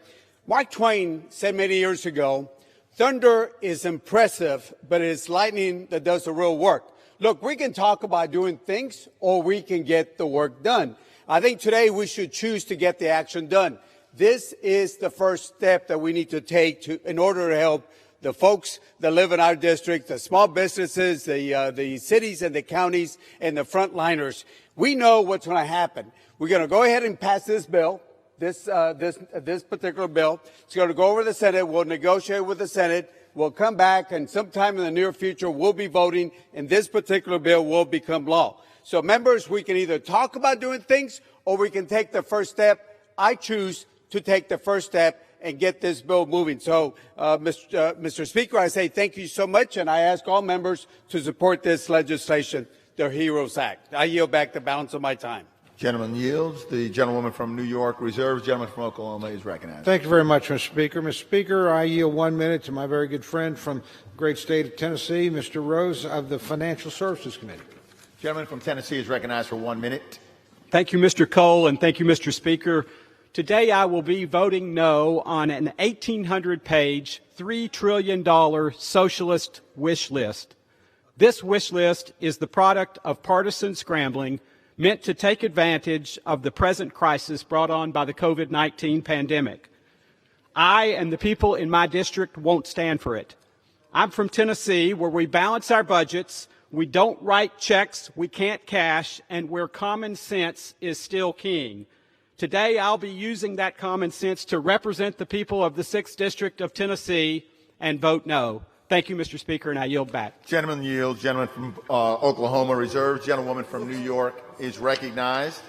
Mark Twain said many years ago, thunder is impressive, but it's lightning that does the real work. Look, we can talk about doing things or we can get the work done. I think today we should choose to get the action done. This is the first step that we need to take in order to help the folks that live in our district, the small businesses, the cities and the counties, and the frontliners. We know what's going to happen. We're going to go ahead and pass this bill, this particular bill. It's going to go over to the Senate. We'll negotiate with the Senate. We'll come back, and sometime in the near future, we'll be voting, and this particular bill will become law. So members, we can either talk about doing things or we can take the first step. I choose to take the first step and get this bill moving. So, Mr. Speaker, I say thank you so much, and I ask all members to support this legislation, the HEROES Act. I yield back the balance of my time. Gentleman yields. The gentlewoman from New York reserves. Gentleman from Oklahoma is recognized. Thank you very much, Mr. Speaker. Mr. Speaker, I yield 1 minute to my very good friend from the great state of Tennessee, Mr. Rose of the Financial Services Committee. Gentleman from Tennessee is recognized for 1 minute. Thank you, Mr. Cole, and thank you, Mr. Speaker. Today I will be voting no on an 1,800-page, $3 trillion socialist wish list. This wish list is the product of partisan scrambling meant to take advantage of the present crisis brought on by the COVID-19 pandemic. I and the people in my district won't stand for it. I'm from Tennessee, where we balance our budgets, we don't write checks we can't cash, and where common sense is still king. Today, I'll be using that common sense to represent the people of the 6th District of Tennessee and vote no. Thank you, Mr. Speaker, and I yield back. Gentleman yields. Gentleman from Oklahoma reserves. Gentlewoman from New York is recognized.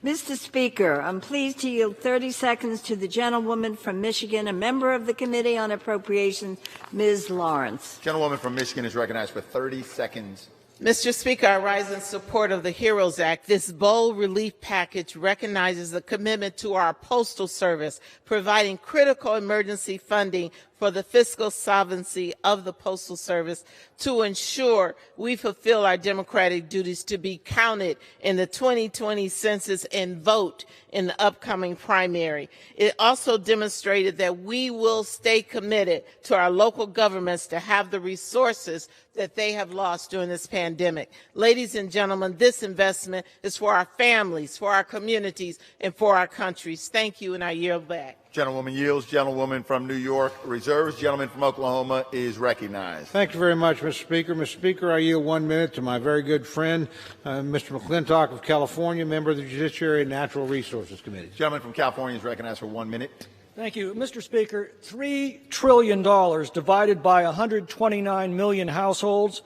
Mr. Speaker, I'm pleased to yield 30 seconds to the gentlewoman from Michigan, a member of the Committee on Appropriations, Ms. Lawrence. Gentlewoman from Michigan is recognized for 30 seconds. Mr. Speaker, I rise in support of the HEROES Act. This bold relief package recognizes the commitment to our Postal Service, providing critical emergency funding for the fiscal solvency of the Postal Service to ensure we fulfill our democratic duties to be counted in the 2020 census and vote in the upcoming primary. It also demonstrated that we will stay committed to our local governments to have the resources that they have lost during this pandemic. Ladies and gentlemen, this investment is for our families, for our communities, and for our countries. Thank you, and I yield back. Gentlewoman yields. Gentlewoman from New York reserves. Gentleman from Oklahoma is recognized. Thank you very much, Mr. Speaker. Mr. Speaker, I yield 1 minute to my very good friend, Mr. McClintock of California, member of the Judiciary and Natural Resources Committee. Gentleman from California is recognized for 1 minute. Thank you, Mr. Speaker. $3 trillion divided by 129 million households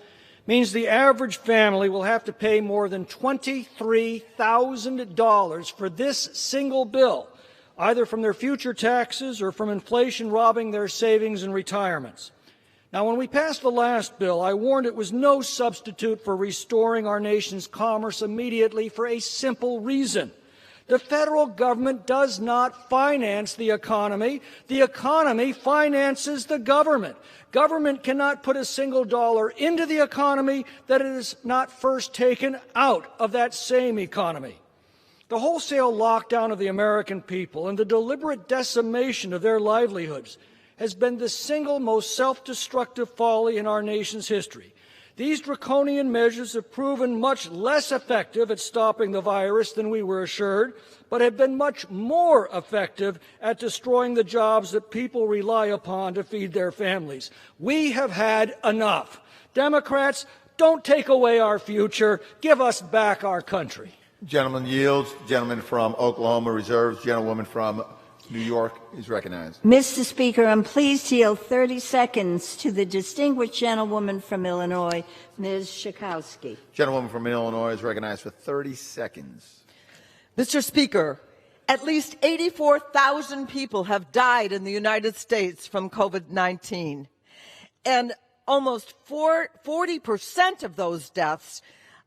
means the average family will have to pay more than $23,000 for this single bill, either from their future taxes or from inflation robbing their savings and retirements. Now, when we passed the last bill, I warned it was no substitute for restoring our nation's commerce immediately for a simple reason. The federal government does not finance the economy. The economy finances the government. Government cannot put a single dollar into the economy that it is not first taken out of that same economy. The wholesale lockdown of the American people and the deliberate decimation of their livelihoods has been the single most self-destructive folly in our nation's history. These draconian measures have proven much less effective at stopping the virus than we were assured, but have been much more effective at destroying the jobs that people rely upon to feed their families. We have had enough. Democrats, don't take away our future. Give us back our country. Gentleman yields. Gentleman from Oklahoma reserves. Gentlewoman from New York is recognized. Mr. Speaker, I'm pleased to yield 30 seconds to the distinguished gentlewoman from Illinois, Ms. Schakowsky. Gentlewoman from Illinois is recognized for 30 seconds. Mr. Speaker, at least 84,000 people have died in the United States from COVID-19, and almost 40% of those deaths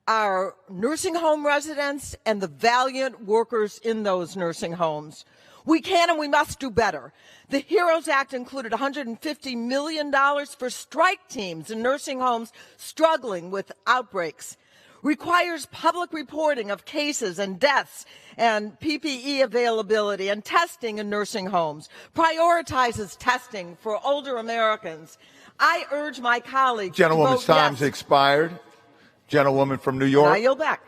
are nursing home residents and the valiant workers in those nursing homes. We can and we must do better. The HEROES Act included $150 million for strike teams in nursing homes struggling with outbreaks, requires public reporting of cases and deaths and PPE availability and testing in nursing homes, prioritizes testing for older Americans. I urge my colleagues Gentlewoman's to vote time's yes. expired. Gentlewoman from New York And I yield back.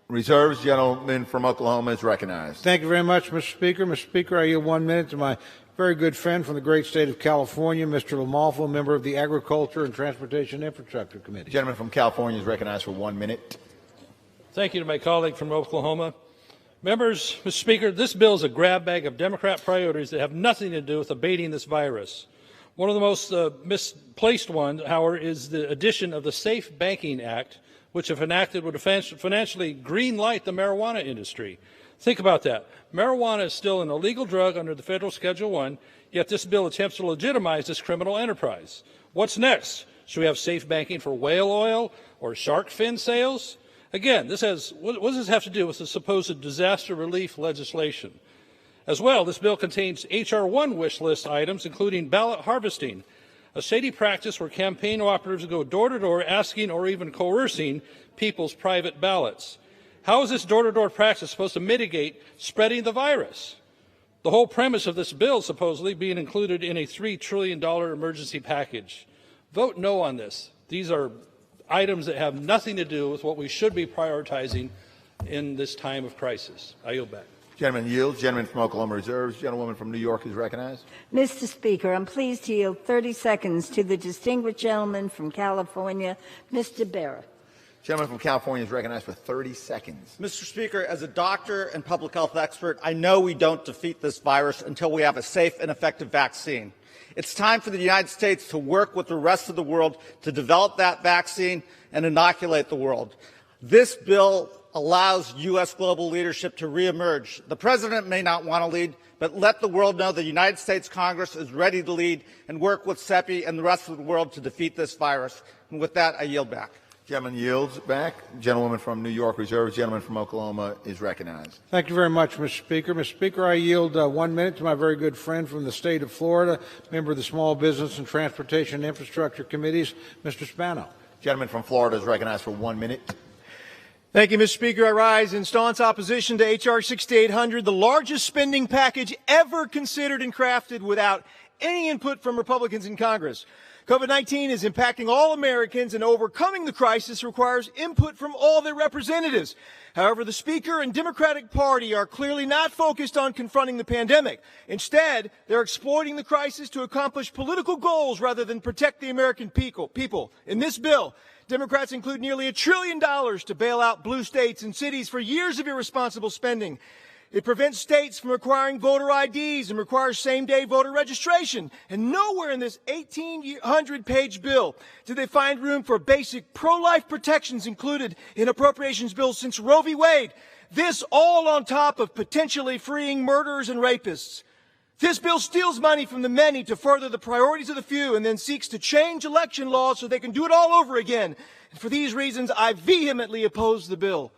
reserves. Gentleman from Oklahoma is recognized. Thank you very much, Mr. Speaker. Mr. Speaker, I yield 1 minute to my very good friend from the great state of California, Mr. LaMalfa, member of the Agriculture and Transportation Infrastructure Committee. Gentleman from California is recognized for 1 minute. Thank you to my colleague from Oklahoma. Members, Mr. Speaker, this bill is a grab bag of Democrat priorities that have nothing to do with abating this virus. One of the most misplaced ones, however, is the addition of the Safe Banking Act, which, if enacted, would financially green light the marijuana industry. Think about that. Marijuana is still an illegal drug under the federal Schedule 1, yet this bill attempts to legitimize this criminal enterprise. What's next? Should we have safe banking for whale oil or shark fin sales? Again, what does this have to do with the supposed disaster relief legislation? As well, this bill contains H.R. 1 wish list items, including ballot harvesting, a shady practice where campaign operatives go door to door asking or even coercing people's private ballots. How is this door-to-door practice supposed to mitigate spreading the virus? The whole premise of this bill supposedly being included in a $3 trillion emergency package. Vote no on this. These are items that have nothing to do with what we should be prioritizing in this time of crisis. I yield back. Gentleman yields. Gentleman from Oklahoma reserves. Gentlewoman from New York is recognized. Mr. Speaker, I'm pleased to yield 30 seconds to the distinguished gentleman from California, Mr. Bera. Gentleman from California is recognized for 30 seconds. Mr. Speaker, as a doctor and public health expert, I know we don't defeat this virus until we have a safe and effective vaccine. It's time for the United States to work with the rest of the world to develop that vaccine and inoculate the world. This bill allows U.S. global leadership to reemerge. The President may not want to lead, but let the world know the United States Congress is ready to lead and work with CEPI and the rest of the world to defeat this virus. And with that, I yield back. Gentleman yields back. Gentlewoman from New York reserves. Gentleman from Oklahoma is recognized. Thank you very much, Mr. Speaker. Mr. Speaker, I yield 1 minute to my very good friend from the state of Florida, member of the Small Business and Transportation and Infrastructure Committees, Mr. Spano. Gentleman from Florida is recognized for 1 minute. Thank you, Mr. Speaker. I rise in staunch opposition to H.R. 6800, the largest spending package ever considered and crafted without any input from Republicans in Congress. COVID-19 is impacting all Americans, and overcoming the crisis requires input from all their representatives. However, the Speaker and Democratic Party are clearly not focused on confronting the pandemic. Instead, they're exploiting the crisis to accomplish political goals rather than protect the American people. In this bill, Democrats include nearly $1 trillion to bail out blue states and cities for years of irresponsible spending. It prevents states from requiring voter IDs and requires same-day voter registration. And nowhere in this 1,800-page bill do they find room for basic pro-life protections included in appropriations bills since Roe v. Wade. This all on top of potentially freeing murderers and rapists. This bill steals money from the many to further the priorities of the few and then seeks to change election laws so they can do it all over again. And for these reasons, I vehemently oppose the bill.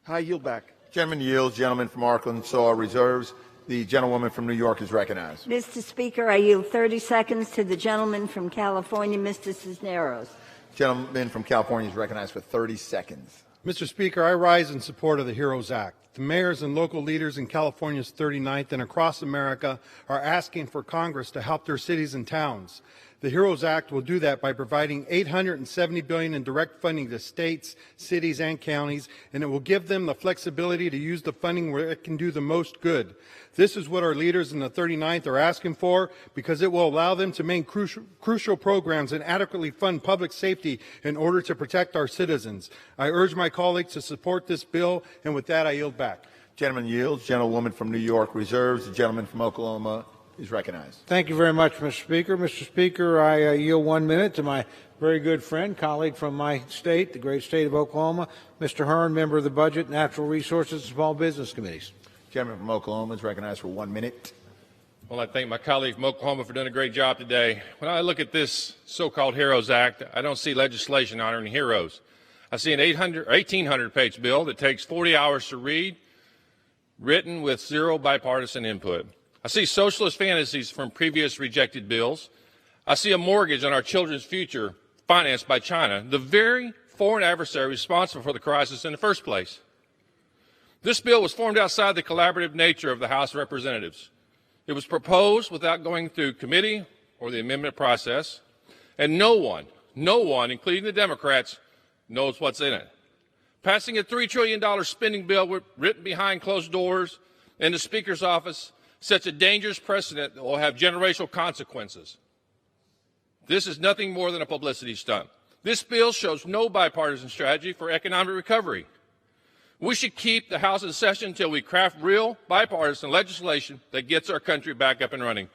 I yield back. Gentleman yields. Gentleman from Arkansas reserves. The gentlewoman from New York is recognized. Mr. Speaker, I yield 30 seconds to the gentleman from California, Mr. Cisneros. Gentleman from California is recognized for 30 seconds. Mr. Speaker, I rise in support of the HEROES Act. The mayors and local leaders in California's 39th and across America are asking for Congress to help their cities and towns. The HEROES Act will do that by providing $870 billion in direct funding to states, cities, and counties, and it will give them the flexibility to use the funding where it can do the most good. This is what our leaders in the 39th are asking for, because it will allow them to make crucial programs and adequately fund public safety in order to protect our citizens. I urge my colleagues to support this bill, and with that, I yield back. Gentleman yields. Gentlewoman from New York reserves. The gentleman from Oklahoma is recognized. Thank you very much, Mr. Speaker. Mr. Speaker, I yield 1 minute to my very good friend, colleague from my state, the great state of Oklahoma, Mr. Hearn, member of the Budget, Natural Resources, and Small Business Committees. Gentleman from Oklahoma is recognized for 1 minute. Well, I thank my colleague from Oklahoma for doing a great job today. When I look at this so-called HEROES Act, I don't see legislation honoring heroes. I see an 1,800-page bill that takes 40 hours to read, written with zero bipartisan input. I see socialist fantasies from previous rejected bills. I see a mortgage on our children's future financed by China, the very foreign adversary responsible for the crisis in the first place. This bill was formed outside the collaborative nature of the House of Representatives. It was proposed without going through committee or the amendment process, and no one, including the Democrats, knows what's in it. Passing a $3 trillion spending bill written behind closed doors in the Speaker's office sets a dangerous precedent that will have generational consequences. This is nothing more than a publicity stunt. This bill shows no bipartisan strategy for economic recovery. We should keep the House in session until we craft real bipartisan legislation that gets our country back up and running.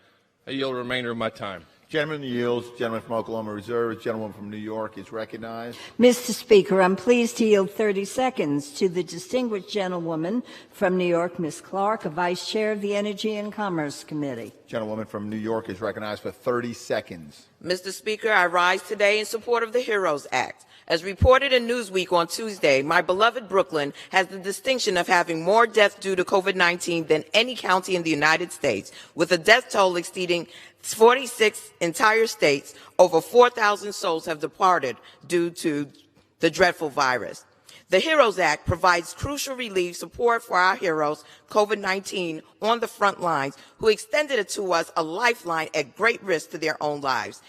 I yield the remainder of my time. Gentleman yields. Gentleman from Oklahoma reserves. Gentleman from New York is recognized. Mr. Speaker, I'm pleased to yield 30 seconds to the distinguished gentlewoman from New York, Ms. Clark, a Vice Chair of the Energy and Commerce Committee. Gentlewoman from New York is recognized for 30 seconds. Mr. Speaker, I rise today in support of the HEROES Act. As reported in Newsweek on Tuesday, my beloved Brooklyn has the distinction of having more deaths due to COVID-19 than any county in the United States, with a death toll exceeding 46 entire states. Over 4,000 souls have departed due to the dreadful virus. The HEROES Act provides crucial relief support for our heroes, COVID-19, on the front lines, who extended it to us, a lifeline at great risk to their own lives.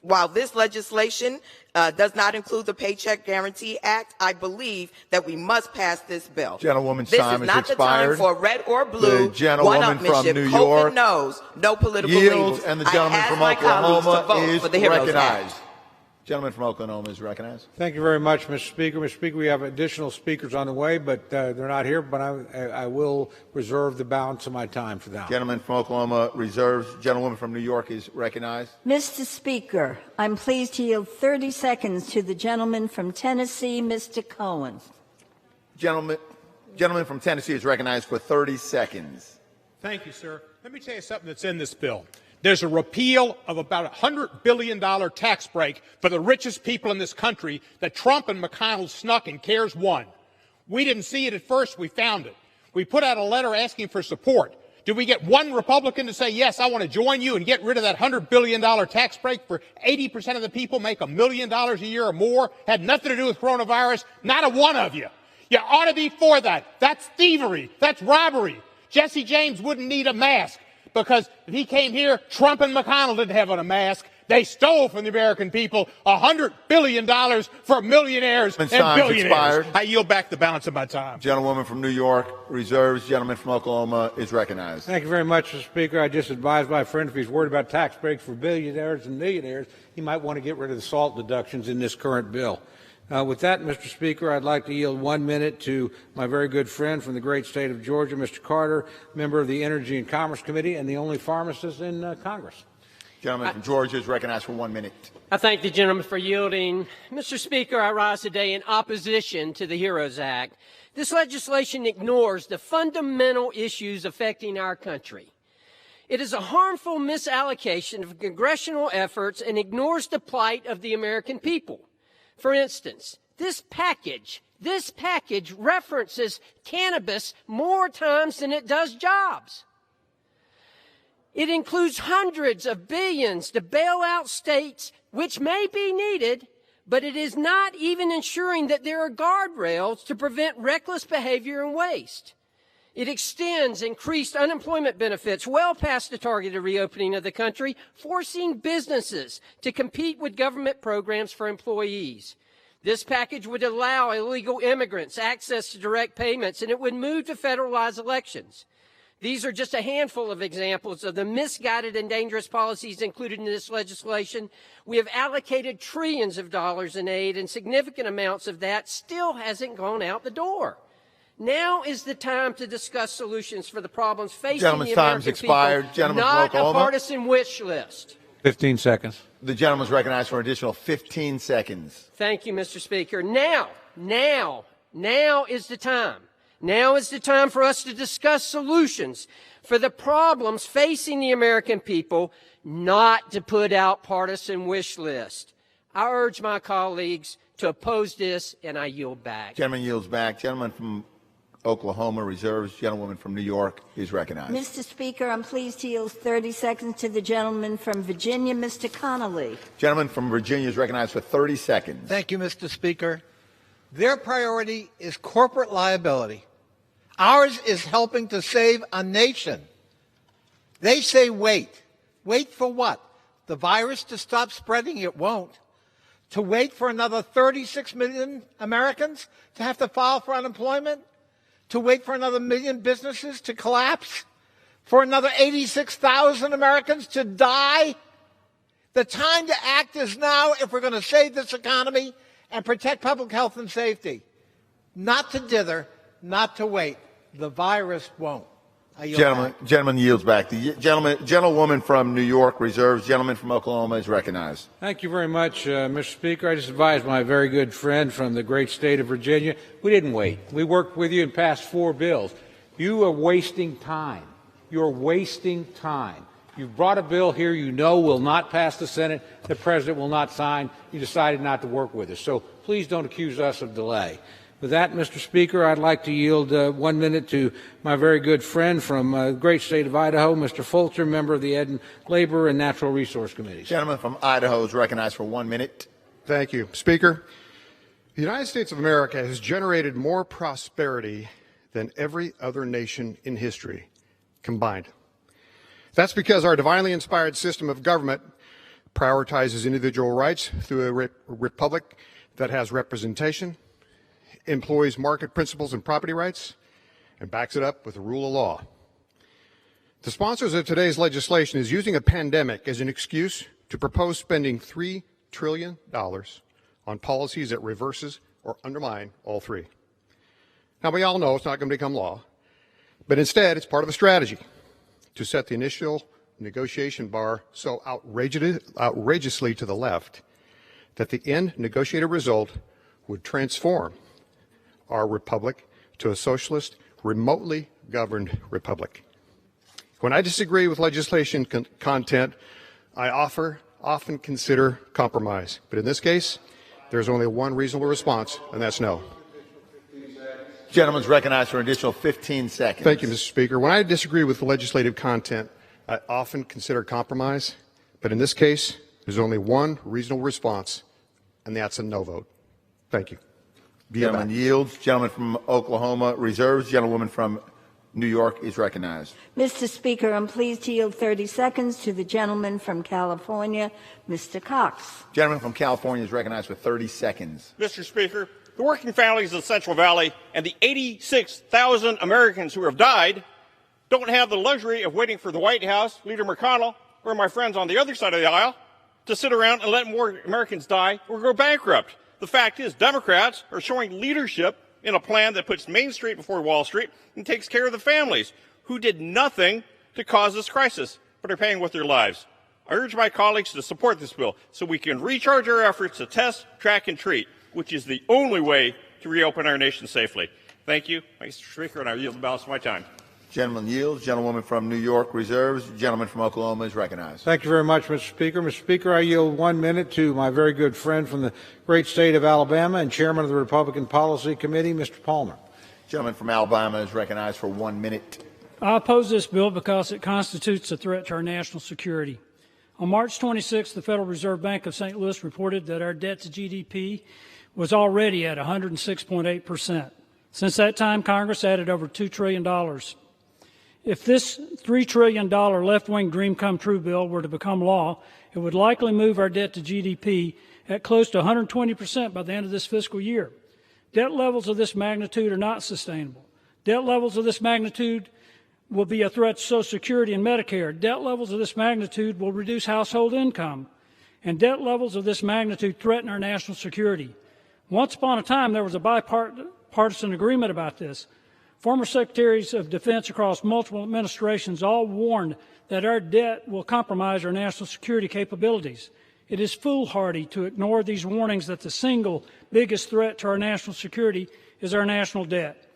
While this legislation does not include the Paycheck Guarantee Act, I believe that we must pass this bill. Gentlewoman's this time is is not expired. the time for red or blue The gentlewoman from one-upmanship. New COVID York knows no political yields, labels. and the I gentleman ask from my colleagues to Oklahoma vote is for the HEROES recognized. Act. Gentleman from Oklahoma is recognized. Thank you very much, Mr. Speaker. Mr. Speaker, we have additional speakers on the way, but they're not here, but I will reserve the balance of my time for that. Gentleman from Oklahoma reserves. Gentlewoman from New York is recognized. Mr. Speaker, I'm pleased to yield 30 seconds to the gentleman from Tennessee, Mr. Cohen. Gentleman from Tennessee is recognized for 30 seconds. Thank you, sir. Let me tell you something that's in this bill. There's a repeal of about a $100 billion tax break for the richest people in this country that Trump and McConnell snuck and CARES won. We didn't see it at first. We found it. We put out a letter asking for support. Did we get one Republican to say, yes, I want to join you and get rid of that $100 billion tax break for 80% of the people make $1 million a year or more? Had nothing to do with coronavirus. Not a one of you. You ought to be for that. That's thievery. That's robbery. Jesse James wouldn't need a mask, because if he came here, Trump and McConnell didn't have on a mask. They stole from the American people $100 billion for millionaires and billionaires. Expired. I yield back the balance of my time. Gentlewoman from New York reserves. Gentleman from Oklahoma is recognized. Thank you very much, Mr. Speaker. I just advised my friend if he's worried about tax breaks for billionaires and millionaires, he might want to get rid of the SALT deductions in this current bill. With that, Mr. Speaker, I'd like to yield 1 minute to my very good friend from the great state of Georgia, Mr. Carter, member of the Energy and Commerce Committee and the only pharmacist in Congress. Gentleman from Georgia is recognized for 1 minute. I thank the gentleman for yielding. Mr. Speaker, I rise today in opposition to the HEROES Act. This legislation ignores the fundamental issues affecting our country. It is a harmful misallocation of congressional efforts and ignores the plight of the American people. For instance, this package references cannabis more times than it does jobs. It includes hundreds of billions to bail out states, which may be needed, but it is not even ensuring that there are guardrails to prevent reckless behavior and waste. It extends increased unemployment benefits well past the targeted reopening of the country, forcing businesses to compete with government programs for employees. This package would allow illegal immigrants access to direct payments, and it would move to federalize elections. These are just a handful of examples of the misguided and dangerous policies included in this legislation. We have allocated trillions of dollars in aid, and significant amounts of that still hasn't gone out the door. Now is the time to discuss solutions for the problems facing the American people, not a partisan wish list. 15 seconds. The gentleman is recognized for an additional 15 seconds. Thank you, Mr. Speaker. Now is the time. Now is the time for us to discuss solutions for the problems facing the American people, not to put out partisan wish lists. I urge my colleagues to oppose this, and I yield back. Gentleman yields back. Gentleman from Oklahoma reserves. Gentlewoman from New York is recognized. Mr. Speaker, I'm pleased to yield 30 seconds to the gentleman from Virginia, Mr. Connolly. Gentleman from Virginia is recognized for 30 seconds. Thank you, Mr. Speaker. Their priority is corporate liability. Ours is helping to save a nation. They say wait. Wait for what? The virus to stop spreading? It won't. To wait for another 36 million Americans to have to file for unemployment? To wait for another million businesses to collapse? For another 86,000 Americans to die? The time to act is now if we're going to save this economy and protect public health and safety. Not to dither, not to wait. The virus won't. Gentleman yields back. The gentlewoman from New York reserves. Gentleman from Oklahoma is recognized. Thank you very much, Mr. Speaker. I just advised my very good friend from the great state of Virginia. We didn't wait. We worked with you and passed 4 bills. You are wasting time. You're wasting time. You've brought a bill here you know will not pass the Senate, the President will not sign. You decided not to work with us. So please don't accuse us of delay. With that, Mr. Speaker, I'd like to yield 1 minute to my very good friend from the great state of Idaho, Mr. Fulcher, member of the Ed Labor and Natural Resource Committees. Gentleman from Idaho is recognized for 1 minute. Thank you, Speaker. The United States of America has generated more prosperity than every other nation in history combined. That's because our divinely inspired system of government prioritizes individual rights through a republic that has representation, employs market principles and property rights, and backs it up with the rule of law. The sponsors of today's legislation is using a pandemic as an excuse to propose spending $3 trillion on policies that reverses or undermine all three. Now, we all know it's not going to become law, but instead it's part of a strategy to set the initial negotiation bar so outrageously to the left that the end negotiated result would transform our republic to a socialist, remotely governed republic. When I disagree with legislation content, I often consider compromise. But in this case, there's only one reasonable response, and that's no. Gentleman's recognized for an additional 15 seconds. Thank you, Mr. Speaker. When I disagree with the legislative content, I often consider compromise. But in this case, there's only one reasonable response, and that's a no vote. Thank you. Gentleman yields. Gentleman from Oklahoma reserves. Gentlewoman from New York is recognized. Mr. Speaker, I'm pleased to yield 30 seconds to the gentleman from California, Mr. Cox. Gentleman from California is recognized for 30 seconds. Mr. Speaker, the working families of the Central Valley and the 86,000 Americans who have died don't have the luxury of waiting for the White House, Leader McConnell, or my friends on the other side of the aisle to sit around and let more Americans die or go bankrupt. The fact is, Democrats are showing leadership in a plan that puts Main Street before Wall Street and takes care of the families who did nothing to cause this crisis, but are paying with their lives. I urge my colleagues to support this bill so we can recharge our efforts to test, track, and treat, which is the only way to reopen our nation safely. Thank you, Mr. Speaker, and I yield the balance of my time. Gentleman yields. Gentlewoman from New York reserves. Gentleman from Oklahoma is recognized. Thank you very much, Mr. Speaker. Mr. Speaker, I yield 1 minute to my very good friend from the great state of Alabama and chairman of the Republican Policy Committee, Mr. Palmer. Gentleman from Alabama is recognized for 1 minute. I oppose this bill because it constitutes a threat to our national security. On March 26, the Federal Reserve Bank of St. Louis reported that our debt to GDP was already at 106.8%. Since that time, Congress added over $2 trillion. If this $3 trillion left-wing dream come true bill were to become law, it would likely move our debt to GDP at close to 120% by the end of this fiscal year. Debt levels of this magnitude are not sustainable. Debt levels of this magnitude will be a threat to Social Security and Medicare. Debt levels of this magnitude will reduce household income. And debt levels of this magnitude threaten our national security. Once upon a time, there was a bipartisan agreement about this. Former Secretaries of Defense across multiple administrations all warned that our debt will compromise our national security capabilities. It is foolhardy to ignore these warnings that the single biggest threat to our national security is our national debt.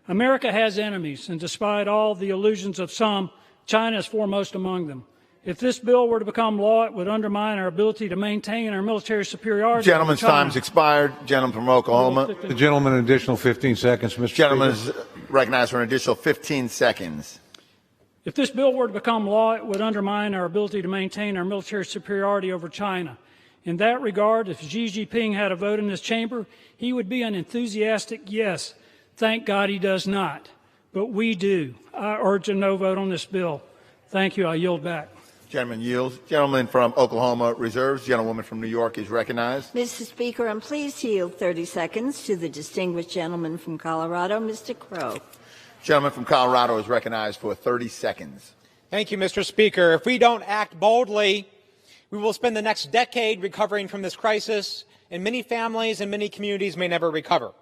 America has enemies, and despite all the illusions of some, China is foremost among them. If this bill were to become law, it would undermine our ability to maintain our military superiority. Gentleman's time's expired. Gentleman from Oklahoma. The gentleman, an additional 15 seconds, Mr. Gentleman Speaker. is recognized for an additional 15 seconds. If this bill were to become law, it would undermine our ability to maintain our military superiority over China. In that regard, if Xi Jinping had a vote in this chamber, he would be an enthusiastic yes. Thank God he does not. But we do. I urge a no vote on this bill. Thank you. I yield back. Gentleman yields. Gentleman from Oklahoma reserves. Gentlewoman from New York is recognized. Mr. Speaker, I'm pleased to yield 30 seconds to the distinguished gentleman from Colorado, Mr. Crow. Gentleman from Colorado is recognized for 30 seconds. Thank you, Mr. Speaker. If we don't act boldly, we will spend the next decade recovering from this crisis, and many families and many communities may never recover.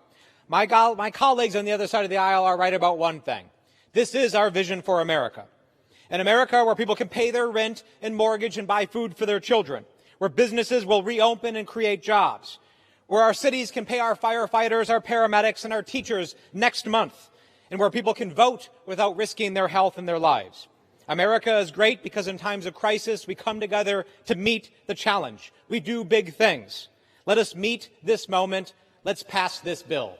My colleagues on the other side of the aisle are right about one thing. This is our vision for America. An America where people can pay their rent and mortgage and buy food for their children, where businesses will reopen and create jobs, where our cities can pay our firefighters, our paramedics, and our teachers next month, and where people can vote without risking their health and their lives. America is great because in times of crisis, we come together to meet the challenge. We do big things. Let us meet this moment. Let's pass this bill.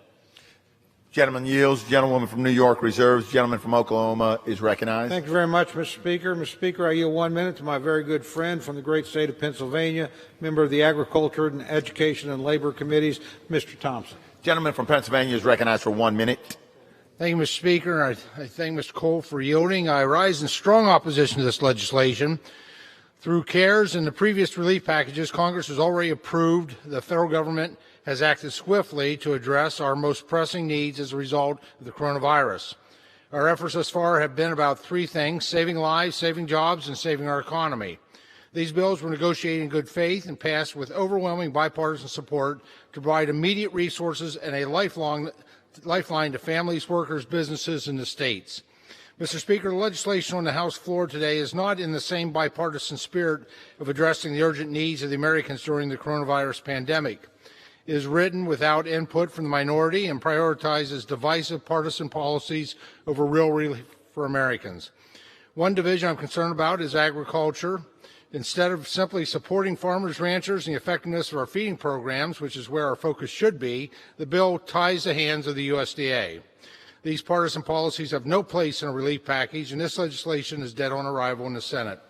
Gentleman yields. Gentlewoman from New York reserves. Gentleman from Oklahoma is recognized. Thank you very much, Mr. Speaker. Mr. Speaker, I yield 1 minute to my very good friend from the great state of Pennsylvania, member of the Agriculture and Education and Labor Committees, Mr. Thompson. Gentleman from Pennsylvania is recognized for 1 minute. Thank you, Mr. Speaker. I thank Mr. Cole for yielding. I rise in strong opposition to this legislation. Through CARES and the previous relief packages, Congress has already approved. The federal government has acted swiftly to address our most pressing needs as a result of the coronavirus. Our efforts thus far have been about three things: saving lives, saving jobs, and saving our economy. These bills were negotiated in good faith and passed with overwhelming bipartisan support to provide immediate resources and a lifeline to families, workers, businesses, and the states. Mr. Speaker, the legislation on the House floor today is not in the same bipartisan spirit of addressing the urgent needs of the Americans during the coronavirus pandemic. It is written without input from the minority and prioritizes divisive partisan policies over real relief for Americans. One division I'm concerned about is agriculture. Instead of simply supporting farmers, ranchers, and the effectiveness of our feeding programs, which is where our focus should be, the bill ties the hands of the USDA. These partisan policies have no place in a relief package, and this legislation is dead on arrival in the Senate.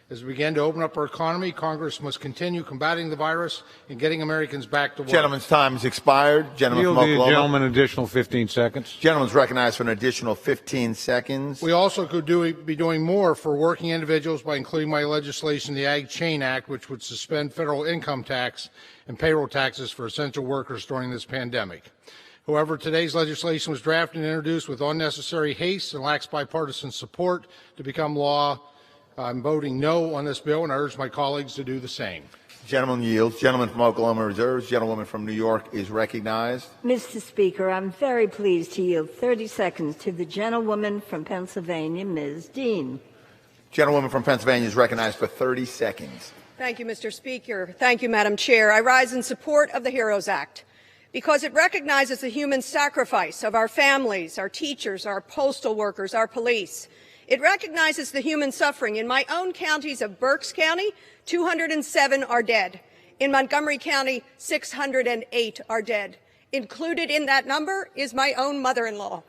As we begin to open up our economy, Congress must continue combating the virus and getting Americans back to work. Gentleman's time has expired. Gentleman Yield from the Oklahoma. gentleman additional 15 seconds. Gentleman's recognized for an additional 15 seconds. We also could be doing more for working individuals by including my legislation, the Ag Chain Act, which would suspend federal income tax and payroll taxes for essential workers during this pandemic. However, today's legislation was drafted and introduced with unnecessary haste and lacks bipartisan support to become law. I'm voting no on this bill, and I urge my colleagues to do the same. Gentleman yields. Gentleman from Oklahoma reserves. Gentlewoman from New York is recognized. Mr. Speaker, I'm very pleased to yield 30 seconds to the gentlewoman from Pennsylvania, Ms. Dean. Gentlewoman from Pennsylvania is recognized for 30 seconds. Thank you, Mr. Speaker. Thank you, Madam Chair. I rise in support of the HEROES Act because it recognizes the human sacrifice of our families, our teachers, our postal workers, our police. It recognizes the human suffering. In my own counties of Berks County, 207 are dead. In Montgomery County, 608 are dead. Included in that number is my own mother-in-law,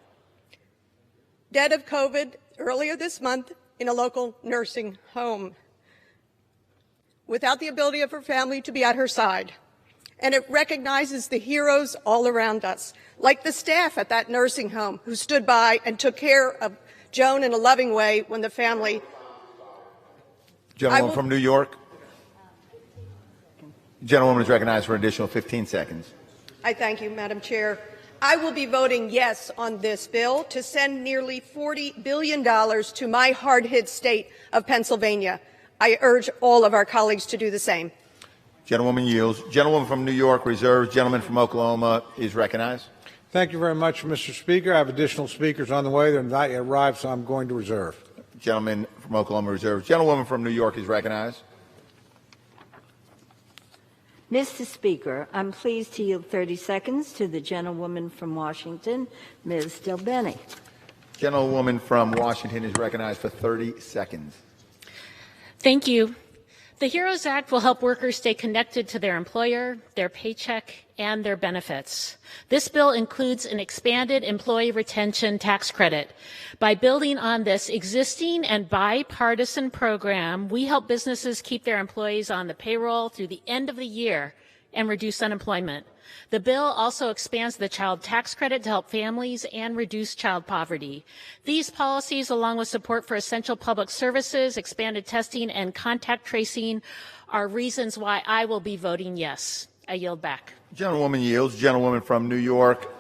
dead of COVID earlier this month in a local nursing home, without the ability of her family to be at her side. And it recognizes the heroes all around us, like the staff at that nursing home who stood by and took care of Joan in a loving way when the family. Gentlewoman from New York. Gentlewoman is recognized for an additional 15 seconds. I thank you, Madam Chair. I will be voting yes on this bill to send nearly $40 billion to my hard-hit state of Pennsylvania. I urge all of our colleagues to do the same. Gentlewoman yields. Gentlewoman from New York reserves. Gentleman from Oklahoma is recognized. Thank you very much, Mr. Speaker. I have additional speakers on the way. They're not yet arrived, so I'm going to reserve. Gentleman from Oklahoma reserves. Gentlewoman from New York is recognized. Mr. Speaker, I'm pleased to yield 30 seconds to the gentlewoman from Washington, Ms. Delbene. Gentlewoman from Washington is recognized for 30 seconds. Thank you. The HEROES Act will help workers stay connected to their employer, their paycheck, and their benefits. This bill includes an expanded employee retention tax credit. By building on this existing and bipartisan program, we help businesses keep their employees on the payroll through the end of the year and reduce unemployment. The bill also expands the child tax credit to help families and reduce child poverty. These policies, along with support for essential public services, expanded testing, and contact tracing, are reasons why I will be voting yes. I yield back. Gentlewoman yields. Gentlewoman from New York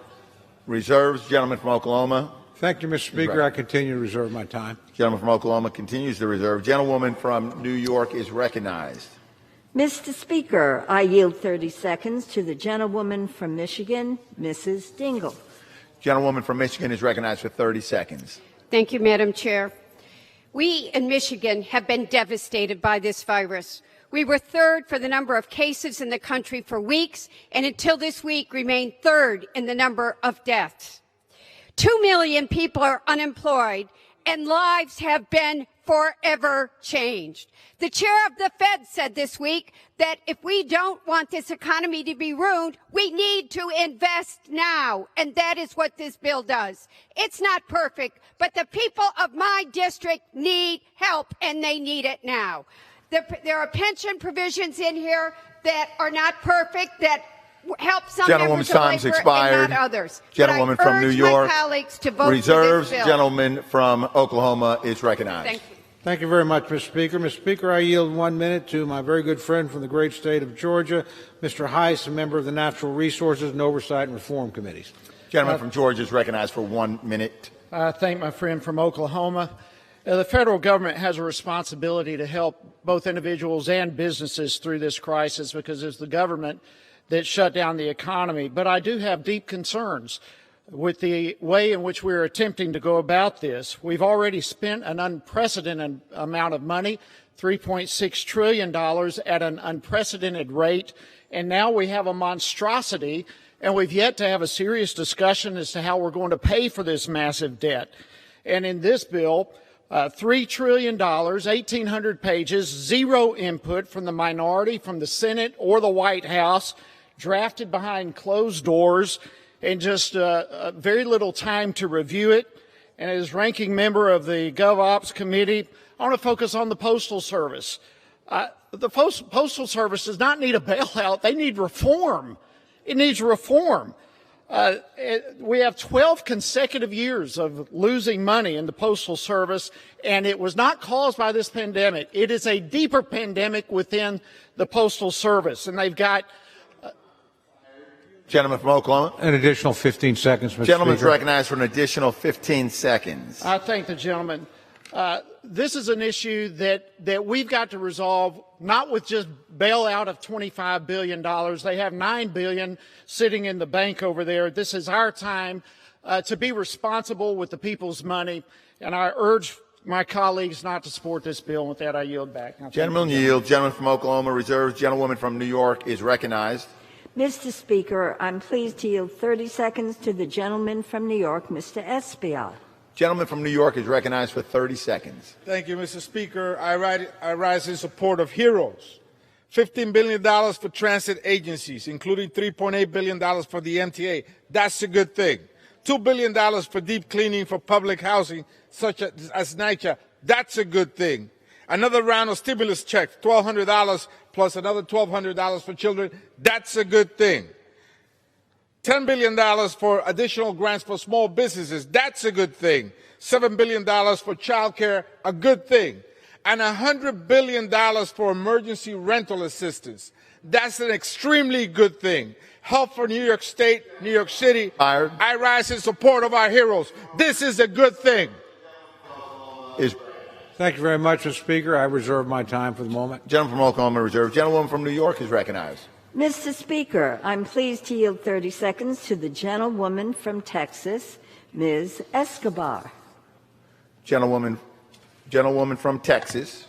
reserves. Gentleman from Oklahoma. Thank you, Mr. Speaker. I continue to reserve my time. Gentleman from Oklahoma continues to reserve. Gentlewoman from New York is recognized. Mr. Speaker, I yield 30 seconds to the gentlewoman from Michigan, Mrs. Dingell. Gentlewoman from Michigan is recognized for 30 seconds. Thank you, Madam Chair. We in Michigan have been devastated by this virus. We were third for the number of cases in the country for weeks, and until this week remained third in the number of deaths. 2 million people are unemployed, and lives have been forever changed. The chair of the Fed said this week that if we don't want this economy to be ruined, we need to invest now. And that is what this bill does. It's not perfect, but the people of my district need help, and they need it now. There are pension provisions in here that are not perfect, that help some Gentlewoman's members of time's labor expired. and not others. Gentlewoman but I from New urge York my colleagues to vote reserves. for this bill. Gentleman from Oklahoma is recognized. Thank you. Thank you very much, Mr. Speaker. Mr. Speaker, I yield 1 minute to my very good friend from the great state of Georgia, Mr. Heiss, a member of the Natural Resources and Oversight and Reform Committees. Gentleman from Georgia is recognized for 1 minute. I thank my friend from Oklahoma. The federal government has a responsibility to help both individuals and businesses through this crisis because it's the government that shut down the economy. But I do have deep concerns with the way in which we're attempting to go about this. We've already spent an unprecedented amount of money, $3.6 trillion at an unprecedented rate, and now we have a monstrosity, and we've yet to have a serious discussion as to how we're going to pay for this massive debt. And in this bill, $3 trillion, 1,800 pages, zero input from the minority, from the Senate or the White House, drafted behind closed doors, and just very little time to review it. And as ranking member of the GovOps committee, I want to focus on the Postal Service. The Postal Service does not need a bailout. They need reform. It needs reform. We have 12 consecutive years of losing money in the Postal Service, and it was not caused by this pandemic. It is a deeper pandemic within the Postal Service, and they've got Gentleman from Oklahoma. An additional 15 seconds, Mr. Gentleman's Speaker. recognized for an additional 15 seconds. I thank the gentleman. This is an issue that we've got to resolve, not with just bailout of $25 billion. They have $9 billion sitting in the bank over there. This is our time to be responsible with the people's money, and I urge my colleagues not to support this bill. With that, I yield back. Gentleman yield. Gentleman from Oklahoma reserves. Gentlewoman from New York is recognized. Mr. Speaker, I'm pleased to yield 30 seconds to the gentleman from New York, Mr. Esbial. Gentleman from New York is recognized for 30 seconds. Thank you, Mr. Speaker. I rise in support of HEROES. $15 billion for transit agencies, including $3.8 billion for the MTA. That's a good thing. $2 billion for deep cleaning for public housing, such as NYCHA. That's a good thing. Another round of stimulus checks, $1,200 plus another $1,200 for children. That's a good thing. $10 billion for additional grants for small businesses. That's a good thing. $7 billion for child care, a good thing. And $100 billion for emergency rental assistance. That's an extremely good thing. Help for New York State, New York City. Fired. I rise in support of our heroes. This is a good thing. Thank you very much, Mr. Speaker. I reserve my time for the moment. Gentleman from Oklahoma reserves. Gentlewoman from New York is recognized. Mr. Speaker, I'm pleased to yield 30 seconds to the gentlewoman from Texas, Ms. Escobar. Gentlewoman from Texas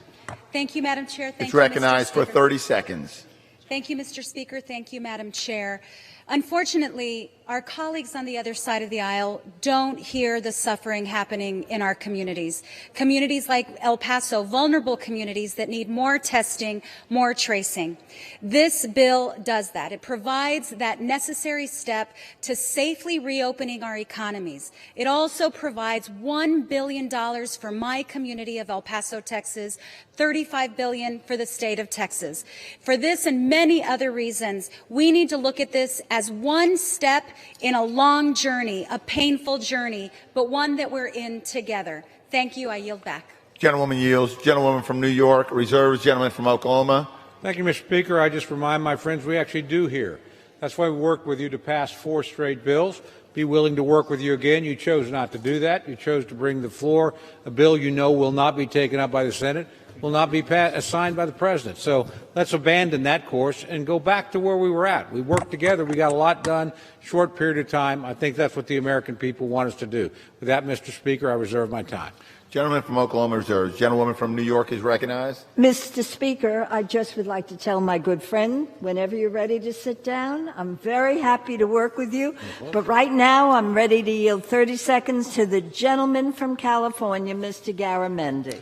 Thank you, Madam Chair. Thank is you, recognized Mr. for Speaker. 30 seconds. Thank you, Mr. Speaker. Thank you, Madam Chair. Unfortunately, our colleagues on the other side of the aisle don't hear the suffering happening in our communities. Communities like El Paso, vulnerable communities that need more testing, more tracing. This bill does that. It provides that necessary step to safely reopening our economies. It also provides $1 billion for my community of El Paso, Texas, $35 billion for the state of Texas. For this and many other reasons, we need to look at this as one step in a long journey, a painful journey, but one that we're in together. Thank you. I yield back. Gentlewoman yields. Gentlewoman from New York reserves. Gentleman from Oklahoma. Thank you, Mr. Speaker. I just remind my friends we actually do hear. That's why we worked with you to pass 4 straight bills. Be willing to work with you again. You chose not to do that. You chose to bring to the floor a bill you know will not be taken up by the Senate. will not be assigned by the president. So let's abandon that course and go back to where we were at. We worked together. We got a lot done, short period of time. I think that's what the American people want us to do. With that, Mr. Speaker, I reserve my time. Gentleman from Oklahoma reserves. Gentlewoman from New York is recognized. Mr. Speaker, I just would like to tell my good friend, whenever you're ready to sit down, I'm very happy to work with you. But right now, I'm ready to yield 30 seconds to the gentleman from California, Mr. Garamendi.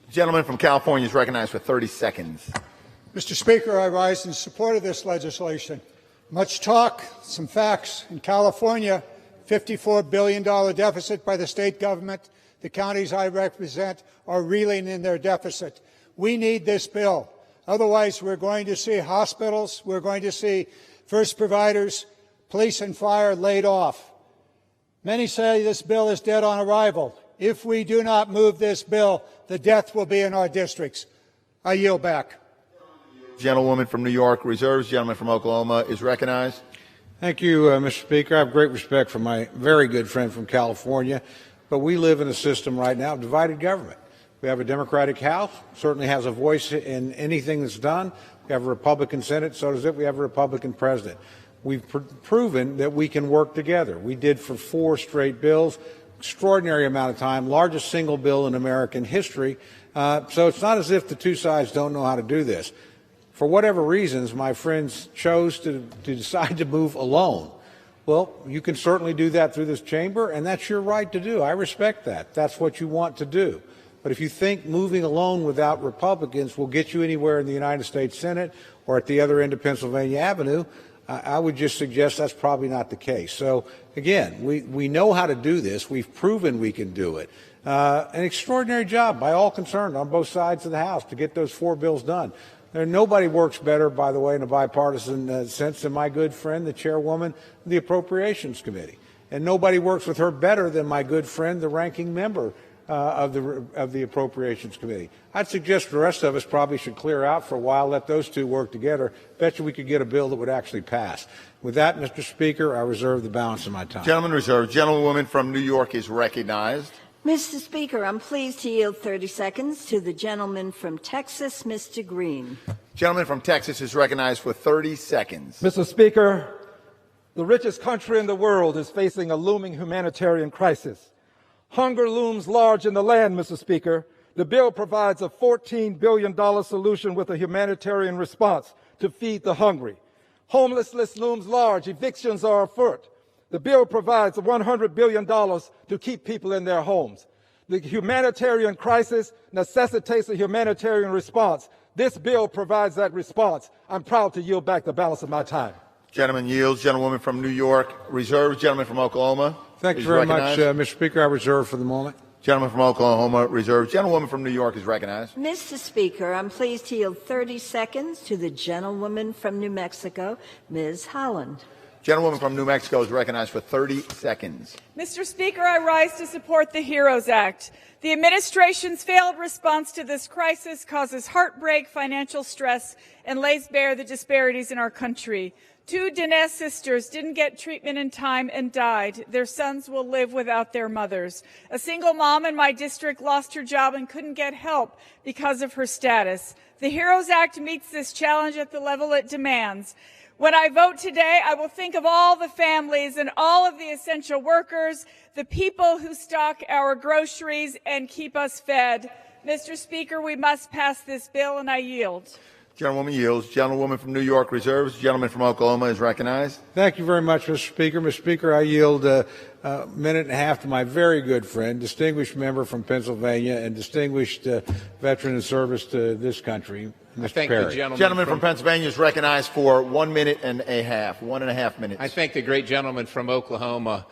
Gentleman from California is recognized for 30 seconds. Mr. Speaker, I rise in support of this legislation. Much talk, some facts. In California, $54 billion deficit by the state government. The counties I represent are reeling in their deficit. We need this bill. Otherwise, we're going to see hospitals, we're going to see first providers, police and fire laid off. Many say this bill is dead on arrival. If we do not move this bill, the death will be in our districts. I yield back. Gentlewoman from New York reserves. Gentleman from Oklahoma is recognized. Thank you, Mr. Speaker. I have great respect for my very good friend from California. But we live in a system right now of divided government. We have a Democratic House, certainly has a voice in anything that's done. We have a Republican Senate, so does it. We have a Republican president. We've proven that we can work together. We did for 4 straight bills, extraordinary amount of time, largest single bill in American history. So it's not as if the two sides don't know how to do this. For whatever reasons, my friends chose to decide to move alone. Well, you can certainly do that through this chamber, and that's your right to do. I respect that. That's what you want to do. But if you think moving alone without Republicans will get you anywhere in the United States Senate or at the other end of Pennsylvania Avenue, I would just suggest that's probably not the case. So, again, we know how to do this. We've proven we can do it. An extraordinary job by all concerned on both sides of the House to get those 4 bills done. Nobody works better, by the way, in a bipartisan sense than my good friend, the chairwoman of the Appropriations Committee. And nobody works with her better than my good friend, the ranking member of the Appropriations Committee. I'd suggest the rest of us probably should clear out for a while, let those two work together. Bet you we could get a bill that would actually pass. With that, Mr. Speaker, I reserve the balance of my time. Gentleman reserved. Gentlewoman from New York is recognized. Mr. Speaker, I'm pleased to yield 30 seconds to the gentleman from Texas, Mr. Green. Gentleman from Texas is recognized for 30 seconds. Mr. Speaker, the richest country in the world is facing a looming humanitarian crisis. Hunger looms large in the land, Mr. Speaker. The bill provides a $14 billion solution with a humanitarian response to feed the hungry. Homelessness looms large. Evictions are afoot. The bill provides $100 billion to keep people in their homes. The humanitarian crisis necessitates a humanitarian response. This bill provides that response. I'm proud to yield back the balance of my time. Gentleman yields. Gentlewoman from New York reserves. Gentleman from Oklahoma. Thank you very much, Mr. Speaker. I reserve for the moment. Gentleman from Oklahoma reserves. Gentlewoman from New York is recognized. Mr. Speaker, I'm pleased to yield 30 seconds to the gentlewoman from New Mexico, Ms. Holland. Gentlewoman from New Mexico is recognized for 30 seconds. Mr. Speaker, I rise to support the HEROES Act. The administration's failed response to this crisis causes heartbreak, financial stress, and lays bare the disparities in our country. 2 Dinesh sisters didn't get treatment in time and died. Their sons will live without their mothers. A single mom in my district lost her job and couldn't get help because of her status. The HEROES Act meets this challenge at the level it demands. When I vote today, I will think of all the families and all of the essential workers, the people who stock our groceries and keep us fed. Mr. Speaker, we must pass this bill, and I yield. Gentlewoman yields. Gentlewoman from New York reserves. Gentleman from Oklahoma is recognized. Thank you very much, Mr. Speaker. Mr. Speaker, I yield a minute and a half to my very good friend, distinguished member from Pennsylvania and distinguished veteran of service to this country, Mr. Perry. Gentleman from Pennsylvania is recognized for 1 minute and a half, 1.5 minutes. I thank the great gentleman from Oklahoma.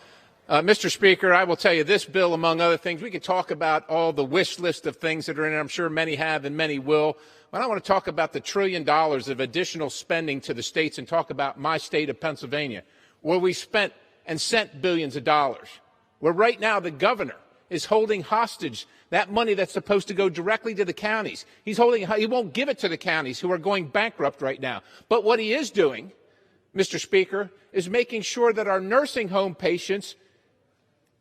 Mr. Speaker, I will tell you this bill, among other things, we could talk about all the wish list of things that are in it. I'm sure many have and many will. But I want to talk about the $1 trillion of additional spending to the states and talk about my state of Pennsylvania, where we spent and sent billions of dollars, where right now the governor is holding hostage that money that's supposed to go directly to the counties. He won't give it to the counties who are going bankrupt right now. But what he is doing, Mr. Speaker, is making sure that our nursing home patients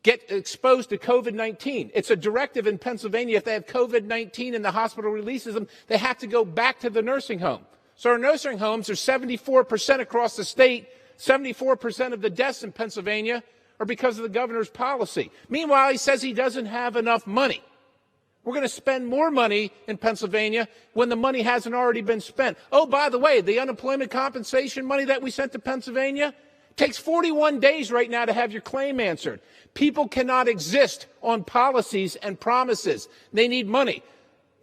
get exposed to COVID-19. It's a directive in Pennsylvania. If they have COVID-19 and the hospital releases them, they have to go back to the nursing home. So our nursing homes are 74% across the state. 74% of the deaths in Pennsylvania are because of the governor's policy. Meanwhile, he says he doesn't have enough money. We're going to spend more money in Pennsylvania when the money hasn't already been spent. Oh, by the way, the unemployment compensation money that we sent to Pennsylvania takes 41 days right now to have your claim answered. People cannot exist on policies and promises. They need money.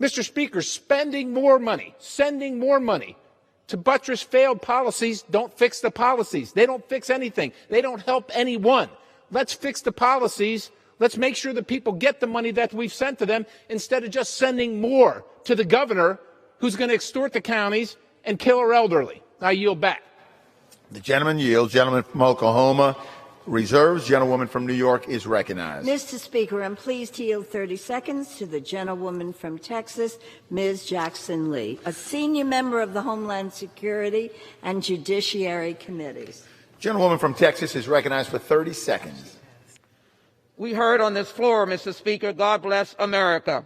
Mr. Speaker, spending more money, sending more money to buttress failed policies don't fix the policies. They don't fix anything. They don't help anyone. Let's fix the policies. Let's make sure that people get the money that we've sent to them instead of just sending more to the governor who's going to extort the counties and kill our elderly. I yield back. The gentleman yields. Gentleman from Oklahoma reserves. Gentlewoman from New York is recognized. Mr. Speaker, I'm pleased to yield 30 seconds to the gentlewoman from Texas, Ms. Jackson Lee, a senior member of the Homeland Security and Judiciary Committees. Gentlewoman from Texas is recognized for 30 seconds. We heard on this floor, Mr. Speaker, God bless America.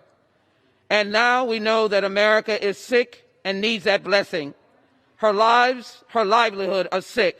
And now we know that America is sick and needs that blessing. Her lives, her livelihood are sick.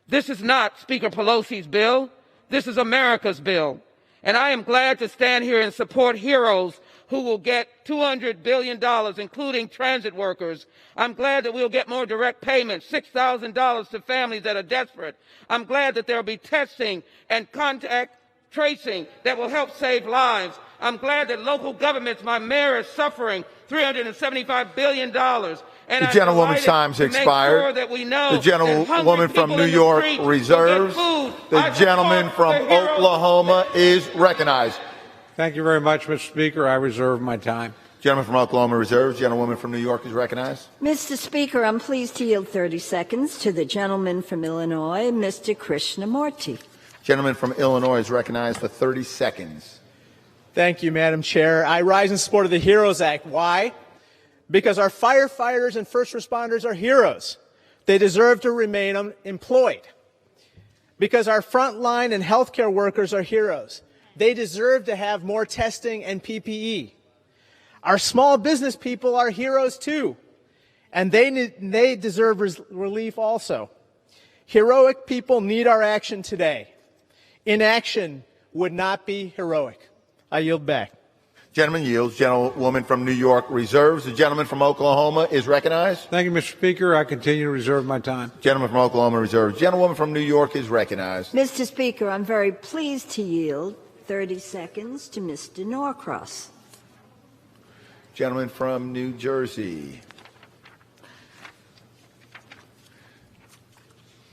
This is not Speaker Pelosi's bill. This is America's bill. And I am glad to stand here and support heroes who will get $200 billion, including transit workers. I'm glad that we'll get more direct payments, $6,000 to families that are desperate. I'm glad that there will be testing and contact tracing that will help save lives. I'm glad that local governments, my mayor is suffering $375 billion. And The gentlewoman's time's expired. The gentlewoman from New York reserves. The gentleman from Oklahoma is recognized. Thank you very much, Mr. Speaker. I reserve my time. Gentleman from Oklahoma reserves. Gentlewoman from New York is recognized. Mr. Speaker, I'm pleased to yield 30 seconds to the gentleman from Illinois, Mr. Krishnamurti. Gentleman from Illinois is recognized for 30 seconds. Thank you, Madam Chair. I rise in support of the HEROES Act. Why? Because our firefighters and first responders are heroes. They deserve to remain employed. Because our frontline and healthcare workers are heroes. They deserve to have more testing and PPE. Our small business people are heroes too, and they deserve relief also. Heroic people need our action today. Inaction would not be heroic. I yield back. Gentleman yields. Gentlewoman from New York reserves. The gentleman from Oklahoma is recognized. Thank you, Mr. Speaker. I continue to reserve my time. Gentleman from Oklahoma reserves. Gentlewoman from New York is recognized. Mr. Speaker, I'm very pleased to yield 30 seconds to Mr. Norcross. Gentleman from New Jersey.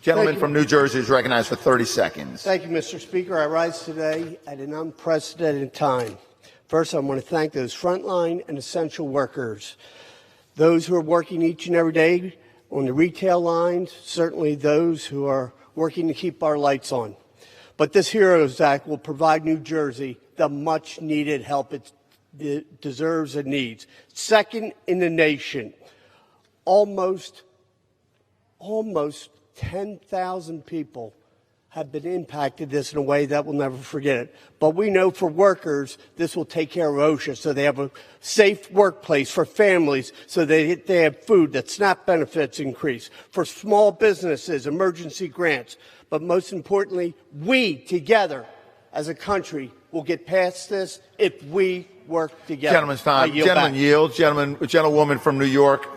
Gentleman from New Jersey is recognized for 30 seconds. Thank you, Mr. Speaker. I rise today at an unprecedented time. First, I want to thank those frontline and essential workers, those who are working each and every day on the retail lines, certainly those who are working to keep our lights on. But this HEROES Act will provide New Jersey the much-needed help it deserves and needs. Second in the nation, almost 10,000 people have been impacted this in a way that we'll never forget it. But we know for workers, this will take care of OSHA, so they have a safe workplace. For families, so they have food, that SNAP benefits increase. For small businesses, emergency grants. But most importantly, we together as a country will get past this if we work together. Gentleman's time. Gentleman yields. Gentlewoman from New York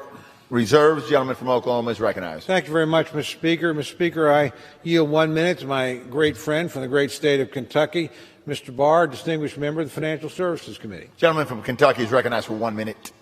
reserves. Gentleman from Oklahoma is recognized. Thank you very much, Mr. Speaker. Mr. Speaker, I yield 1 minute to my great friend from the great state of Kentucky, Mr. Barr, distinguished member of the Financial Services Committee. Gentleman from Kentucky is recognized for 1 minute.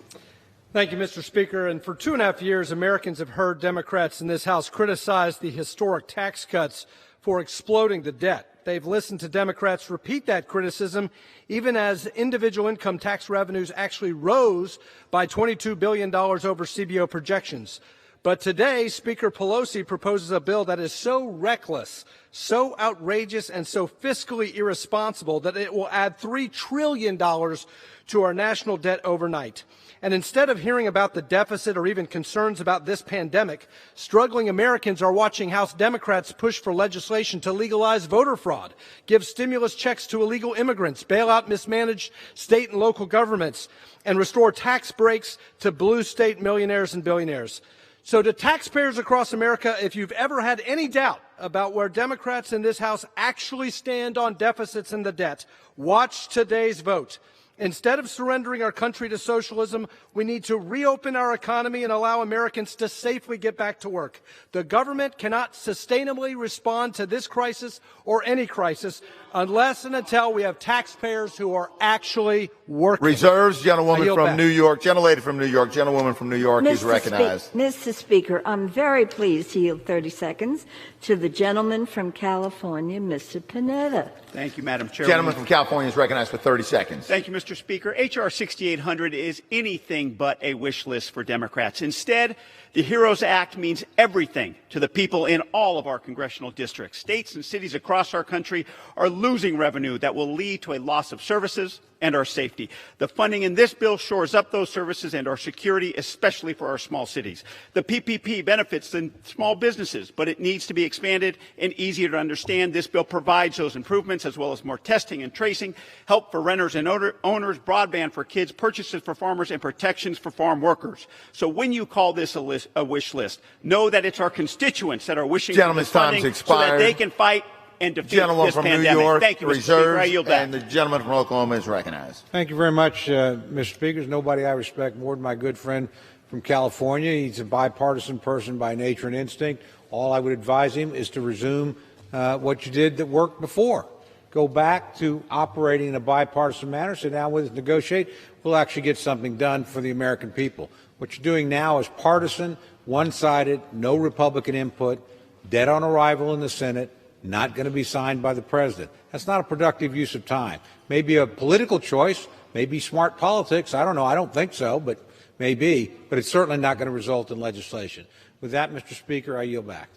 Thank you, Mr. Speaker. And for 2.5 years, Americans have heard Democrats in this House criticize the historic tax cuts for exploding the debt. They've listened to Democrats repeat that criticism, even as individual income tax revenues actually rose by $22 billion over CBO projections. But today, Speaker Pelosi proposes a bill that is so reckless, so outrageous, and so fiscally irresponsible that it will add $3 trillion to our national debt overnight. And instead of hearing about the deficit or even concerns about this pandemic, struggling Americans are watching House Democrats push for legislation to legalize voter fraud, give stimulus checks to illegal immigrants, bail out mismanaged state and local governments, and restore tax breaks to blue state millionaires and billionaires. So to taxpayers across America, if you've ever had any doubt about where Democrats in this House actually stand on deficits and the debt, watch today's vote. Instead of surrendering our country to socialism, we need to reopen our economy and allow Americans to safely get back to work. The government cannot sustainably respond to this crisis or any crisis unless and until we have taxpayers who are actually working. Reserves, gentlewoman from New York. Gentlelady from New York. Gentlewoman from New York is recognized. Mr. Speaker, I'm very pleased to yield 30 seconds to the gentleman from California, Mr. Panetta. Thank you, Madam Chair. Gentleman from California is recognized for 30 seconds. Thank you, Mr. Speaker. H.R. 6800 is anything but a wish list for Democrats. Instead, the HEROES Act means everything to the people in all of our congressional districts. States and cities across our country are losing revenue that will lead to a loss of services and our safety. The funding in this bill shores up those services and our security, especially for our small cities. The PPP benefits the small businesses, but it needs to be expanded and easier to understand. This bill provides those improvements as well as more testing and tracing, help for renters and owners, broadband for kids, purchases for farmers, and protections for farm workers. So when you call this a wish list, know that it's our constituents that are wishing for this funding so that they can fight and defeat this from pandemic. New York, Thank you, Mr. reserves, Speaker. I yield back. and the gentleman from Oklahoma is recognized. Thank you very much, Mr. Speaker. There's nobody I respect more than my good friend from California. He's a bipartisan person by nature and instinct. All I would advise him is to resume what you did that worked before. Go back to operating in a bipartisan manner, sit down with us, negotiate. We'll actually get something done for the American people. What you're doing now is partisan, one-sided, no Republican input, dead on arrival in the Senate, not going to be signed by the president. That's not a productive use of time. Maybe a political choice, maybe smart politics. I don't know. I don't think so, but maybe. But it's certainly not going to result in legislation. With that, Mr. Speaker, I yield back.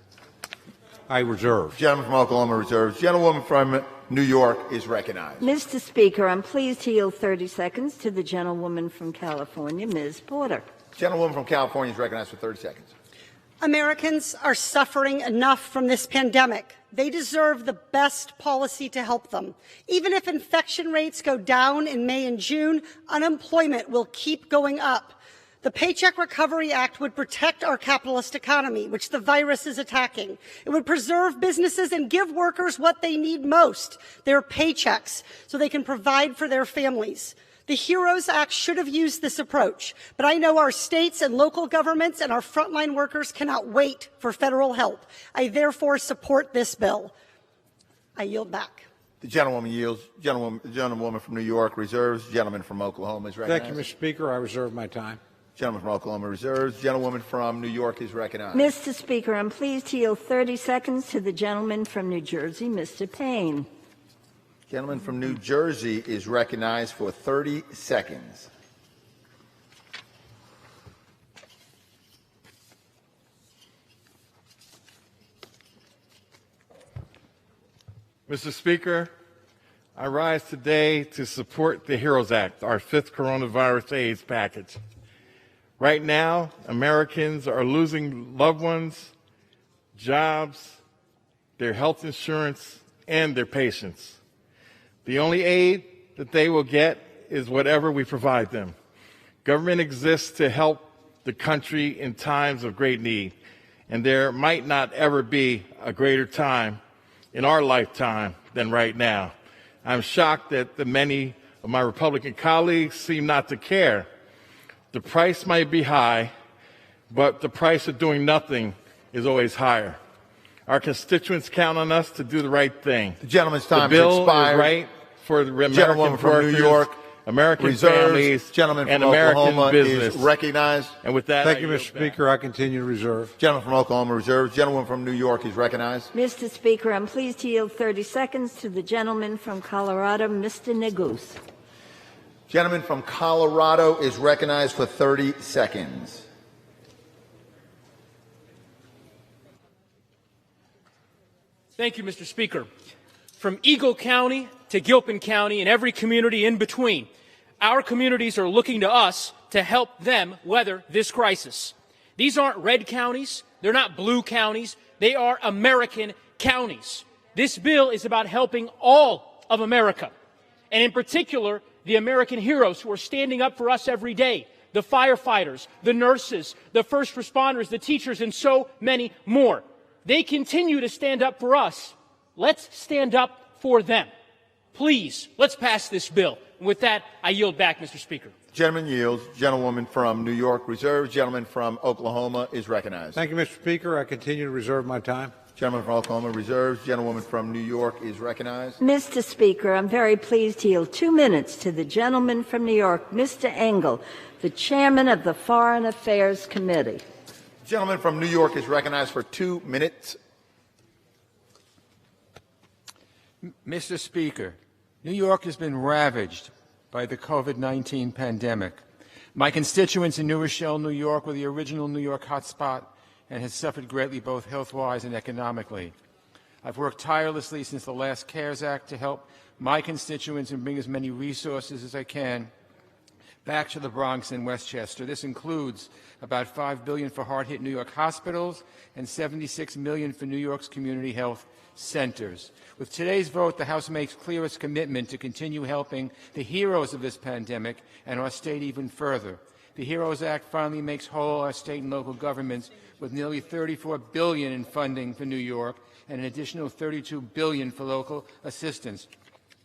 I reserve. Gentleman from Oklahoma reserves. Gentlewoman from New York is recognized. Mr. Speaker, I'm pleased to yield 30 seconds to the gentlewoman from California, Ms. Porter. Gentlewoman from California is recognized for 30 seconds. Americans are suffering enough from this pandemic. They deserve the best policy to help them. Even if infection rates go down in May and June, unemployment will keep going up. The Paycheck Recovery Act would protect our capitalist economy, which the virus is attacking. It would preserve businesses and give workers what they need most, their paychecks, so they can provide for their families. The HEROES Act should have used this approach, but I know our states and local governments and our frontline workers cannot wait for federal help. I therefore support this bill. I yield back. The gentlewoman yields. Gentlewoman from New York reserves. Gentleman from Oklahoma is recognized. Thank you, Mr. Speaker. I reserve my time. Gentleman from Oklahoma reserves. Gentlewoman from New York is recognized. Mr. Speaker, I'm pleased to yield 30 seconds to the gentleman from New Jersey, Mr. Payne. Gentleman from New Jersey is recognized for 30 seconds. Mr. Speaker, I rise today to support the HEROES Act, our fifth coronavirus AIDS package. Right now, Americans are losing loved ones, jobs, their health insurance, and their patients. The only aid that they will get is whatever we provide them. Government exists to help the country in times of great need, and there might not ever be a greater time in our lifetime than right now. I'm shocked that the many of my Republican colleagues seem not to care. The price might be high, but the price of doing nothing is always higher. Our constituents count on us to do the right thing. The gentleman's time the bill has expired. Is right for the American Gentlewoman from workers, New York, American reserves. families, Gentleman and from American Oklahoma business. is recognized. And with that, Thank you, Mr. Speaker. I continue to reserve. Gentleman from Oklahoma reserves. Gentleman from New York is recognized. Mr. Speaker, I'm pleased to yield 30 seconds to the gentleman from Colorado, Mr. Neguse. Gentleman from Colorado is recognized for 30 seconds. Thank you, Mr. Speaker. From Eagle County to Gilpin County and every community in between, our communities are looking to us to help them weather this crisis. These aren't red counties. They're not blue counties. They are American counties. This bill is about helping all of America, and in particular, the American heroes who are standing up for us every day, the firefighters, the nurses, the first responders, the teachers, and so many more. They continue to stand up for us. Let's stand up for them. Please, let's pass this bill. And with that, I yield back, Mr. Speaker. Gentleman yields. Gentlewoman from New York reserves. Gentleman from Oklahoma is recognized. Thank you, Mr. Speaker. I continue to reserve my time. Gentleman from Oklahoma reserves. Gentlewoman from New York is recognized. Mr. Speaker, I'm very pleased to yield 2 minutes to the gentleman from New York, Mr. Engel, the chairman of the Foreign Affairs Committee. Gentleman from New York is recognized for 2 minutes. Mr. Speaker, New York has been ravaged by the COVID-19 pandemic. My constituents in New Rochelle, New York, were the original New York hotspot and has suffered greatly both health-wise and economically. I've worked tirelessly since the last CARES Act to help my constituents and bring as many resources as I can back to the Bronx and Westchester. This includes about $5 billion for hard-hit New York hospitals and $76 million for New York's community health centers. With today's vote, the House makes clear its commitment to continue helping the heroes of this pandemic and our state even further. The HEROES Act finally makes whole our state and local governments with nearly $34 billion in funding for New York and an additional $32 billion for local assistance.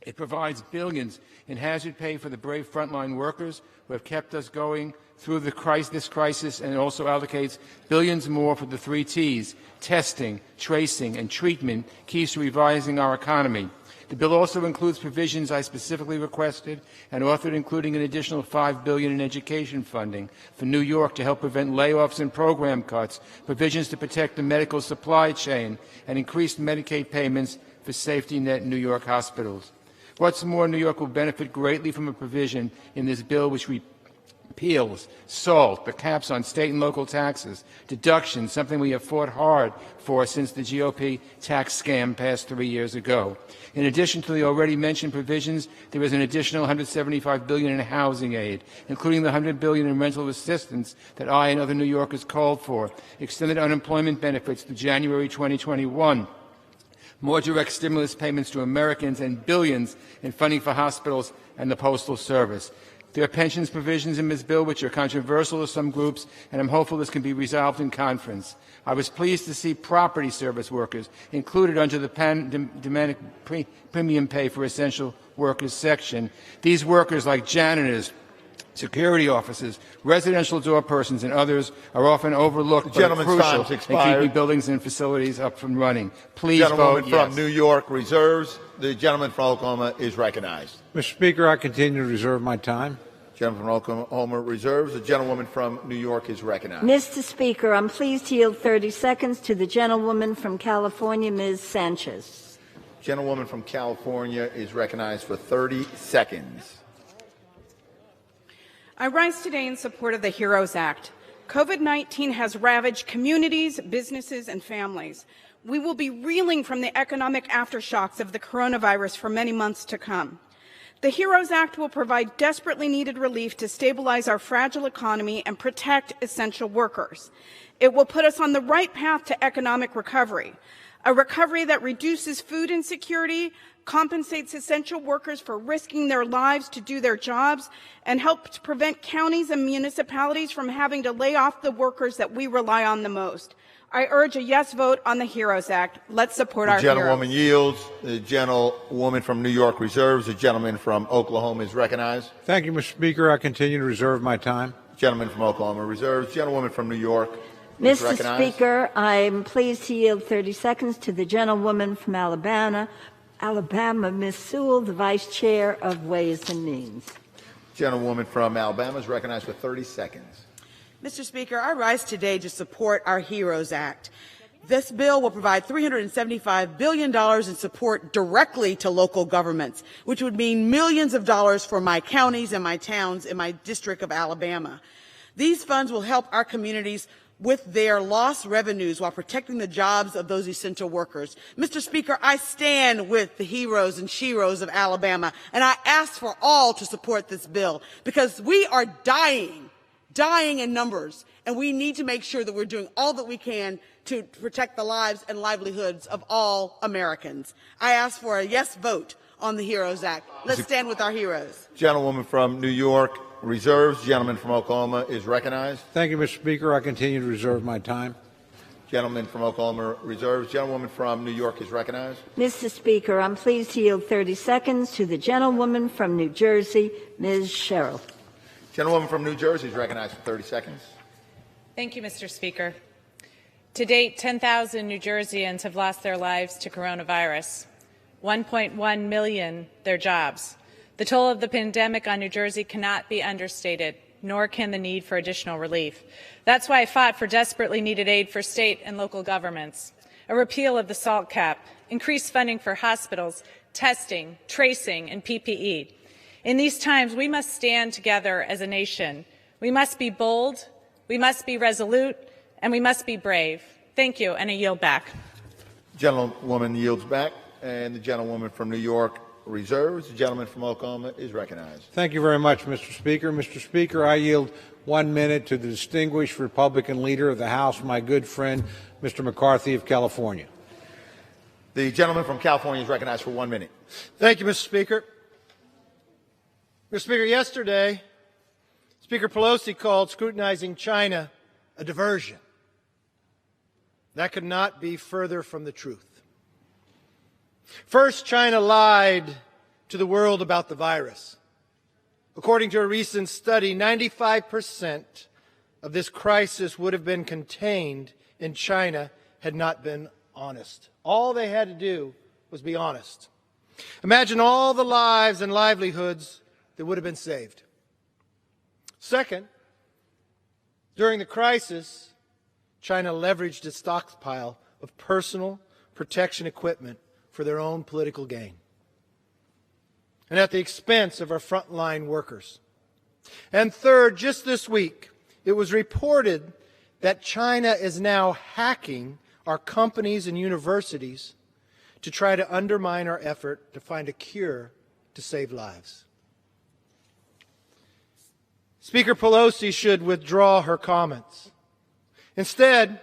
It provides billions in hazard pay for the brave frontline workers who have kept us going through this crisis, and it also allocates billions more for the 3 T's, testing, tracing, and treatment, keys to revising our economy. The bill also includes provisions I specifically requested and authored, including an additional $5 billion in education funding for New York to help prevent layoffs and program cuts, provisions to protect the medical supply chain, and increased Medicaid payments for safety net New York hospitals. What's more, New York will benefit greatly from a provision in this bill which repeals SALT, the caps on state and local taxes, deductions, something we have fought hard for since the GOP tax scam passed 3 years ago. In addition to the already mentioned provisions, there is an additional $175 billion in housing aid, including the $100 billion in rental assistance that I and other New Yorkers called for, extended unemployment benefits to January 2021, more direct stimulus payments to Americans, and billions in funding for hospitals and the Postal Service. There are pensions provisions in this bill which are controversial to some groups, and I'm hopeful this can be resolved in conference. I was pleased to see property service workers included under the pandemic premium pay for essential workers section. These workers, like janitors, security officers, residential door persons, and others, are often overlooked but are crucial in keeping buildings and facilities up and running. Please vote yes. From New York reserves. The gentleman from Oklahoma is recognized. Mr. Speaker, I continue to reserve my time. Gentleman from Oklahoma reserves. The gentlewoman from New York is recognized. Mr. Speaker, I'm pleased to yield 30 seconds to the gentlewoman from California, Ms. Sanchez. Gentlewoman from California is recognized for 30 seconds. I rise today in support of the HEROES Act. COVID-19 has ravaged communities, businesses, and families. We will be reeling from the economic aftershocks of the coronavirus for many months to come. The HEROES Act will provide desperately needed relief to stabilize our fragile economy and protect essential workers. It will put us on the right path to economic recovery, a recovery that reduces food insecurity, compensates essential workers for risking their lives to do their jobs, and helps prevent counties and municipalities from having to lay off the workers that we rely on the most. I urge a yes vote on the HEROES Act. Let's support our heroes. The gentlewoman yields. The gentlewoman from New York reserves. The gentleman from Oklahoma is recognized. Thank you, Mr. Speaker. I continue to reserve my time. Gentleman from Oklahoma reserves. Gentlewoman from New York is Mr. Speaker, I'm pleased to yield 30 seconds to the gentlewoman from Alabama, Ms. Sewell, the Vice Chair of Ways and Means. Gentlewoman from Alabama is recognized for 30 seconds. Mr. Speaker, I rise today to support our HEROES Act. This bill will provide $375 billion in support directly to local governments, which would mean millions of dollars for my counties and my towns in my district of Alabama. These funds will help our communities with their lost revenues while protecting the jobs of those essential workers. Mr. Speaker, I stand with the heroes and sheroes of Alabama, and I ask for all to support this bill because we are dying in numbers, and we need to make sure that we're doing all that we can to protect the lives and livelihoods of all Americans. I ask for a yes vote on the HEROES Act. Let's stand with our heroes. Gentlewoman from New York reserves. Gentleman from Oklahoma is recognized. Thank you, Mr. Speaker. I continue to reserve my time. Gentleman from Oklahoma reserves. Gentlewoman from New York is recognized. Mr. Speaker, I'm pleased to yield 30 seconds to the gentlewoman from New Jersey, Ms. Sherrill. Gentlewoman from New Jersey is recognized for 30 seconds. Thank you, Mr. Speaker. To date, 10,000 New Jerseyans have lost their lives to coronavirus. 1.1 million their jobs. The toll of the pandemic on New Jersey cannot be understated, nor can the need for additional relief. That's why I fought for desperately needed aid for state and local governments, a repeal of the SALT cap, increased funding for hospitals, testing, tracing, and PPE. In these times, we must stand together as a nation. We must be bold, we must be resolute, and we must be brave. Thank you, and I yield back. Gentlewoman yields back, and the gentlewoman from New York reserves. The gentleman from Oklahoma is recognized. Thank you very much, Mr. Speaker. Mr. Speaker, I yield 1 minute to the distinguished Republican leader of the House, my good friend, Mr. McCarthy of California. The gentleman from California is recognized for 1 minute. Thank you, Mr. Speaker. Mr. Speaker, yesterday, Speaker Pelosi called scrutinizing China a diversion. That could not be further from the truth. First, China lied to the world about the virus. According to a recent study, 95% of this crisis would have been contained in China had not been honest. All they had to do was be honest. Imagine all the lives and livelihoods that would have been saved. Second, during the crisis, China leveraged its stockpile of personal protection equipment for their own political gain, and at the expense of our frontline workers. And third, just this week, it was reported that China is now hacking our companies and universities to try to undermine our effort to find a cure to save lives. Speaker Pelosi should withdraw her comments. Instead,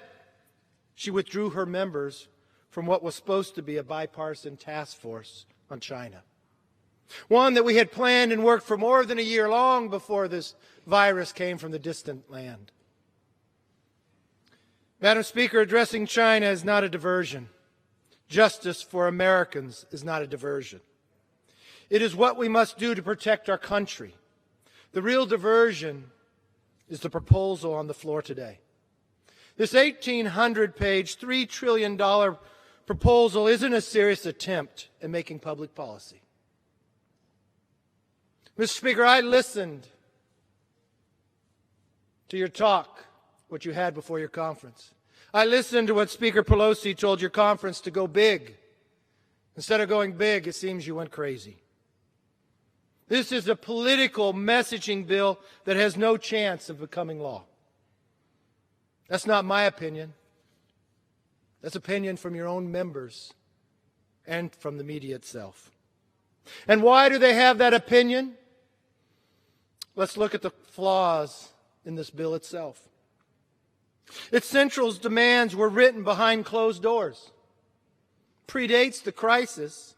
she withdrew her members from what was supposed to be a bipartisan task force on China. One that we had planned and worked for more than a year long before this virus came from the distant land. Madam Speaker, addressing China is not a diversion. Justice for Americans is not a diversion. It is what we must do to protect our country. The real diversion is the proposal on the floor today. This 1,800-page, $3 trillion proposal isn't a serious attempt at making public policy. Mr. Speaker, I listened to your talk, what you had before your conference. I listened to what Speaker Pelosi told your conference to go big. Instead of going big, it seems you went crazy. This is a political messaging bill that has no chance of becoming law. That's not my opinion. That's opinion from your own members and from the media itself. And why do they have that opinion? Let's look at the flaws in this bill itself. Its central demands were written behind closed doors, predates the crisis,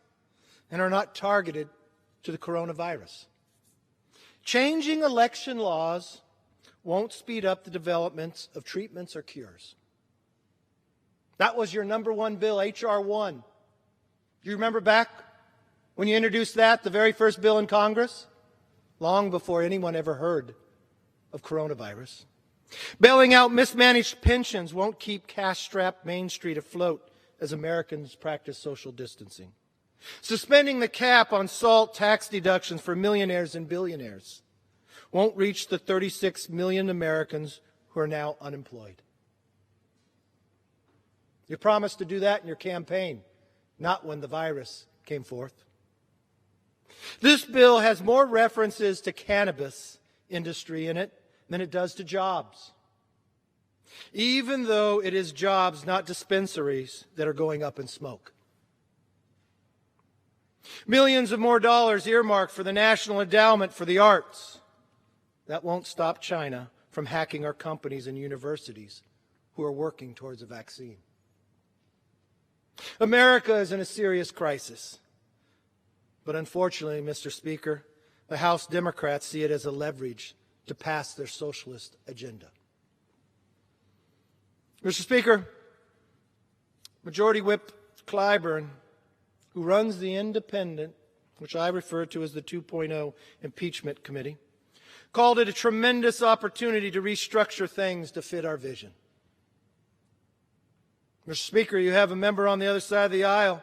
and are not targeted to the coronavirus. Changing election laws won't speed up the development of treatments or cures. That was your number one bill, H.R. 1. Do you remember back when you introduced that, the very first bill in Congress? Long before anyone ever heard of coronavirus. Bailing out mismanaged pensions won't keep cash-strapped Main Street afloat as Americans practice social distancing. Suspending the cap on SALT tax deductions for millionaires and billionaires won't reach the 36 million Americans who are now unemployed. You promised to do that in your campaign, not when the virus came forth. This bill has more references to cannabis industry in it than it does to jobs. even though it is jobs, not dispensaries, that are going up in smoke. Millions of more dollars earmarked for the National Endowment for the Arts. That won't stop China from hacking our companies and universities who are working towards a vaccine. America is in a serious crisis. But unfortunately, Mr. Speaker, the House Democrats see it as a leverage to pass their socialist agenda. Mr. Speaker, Majority Whip Clyburn, who runs the independent, which I refer to as the 2.0 impeachment committee, called it a tremendous opportunity to restructure things to fit our vision. Mr. Speaker, you have a member on the other side of the aisle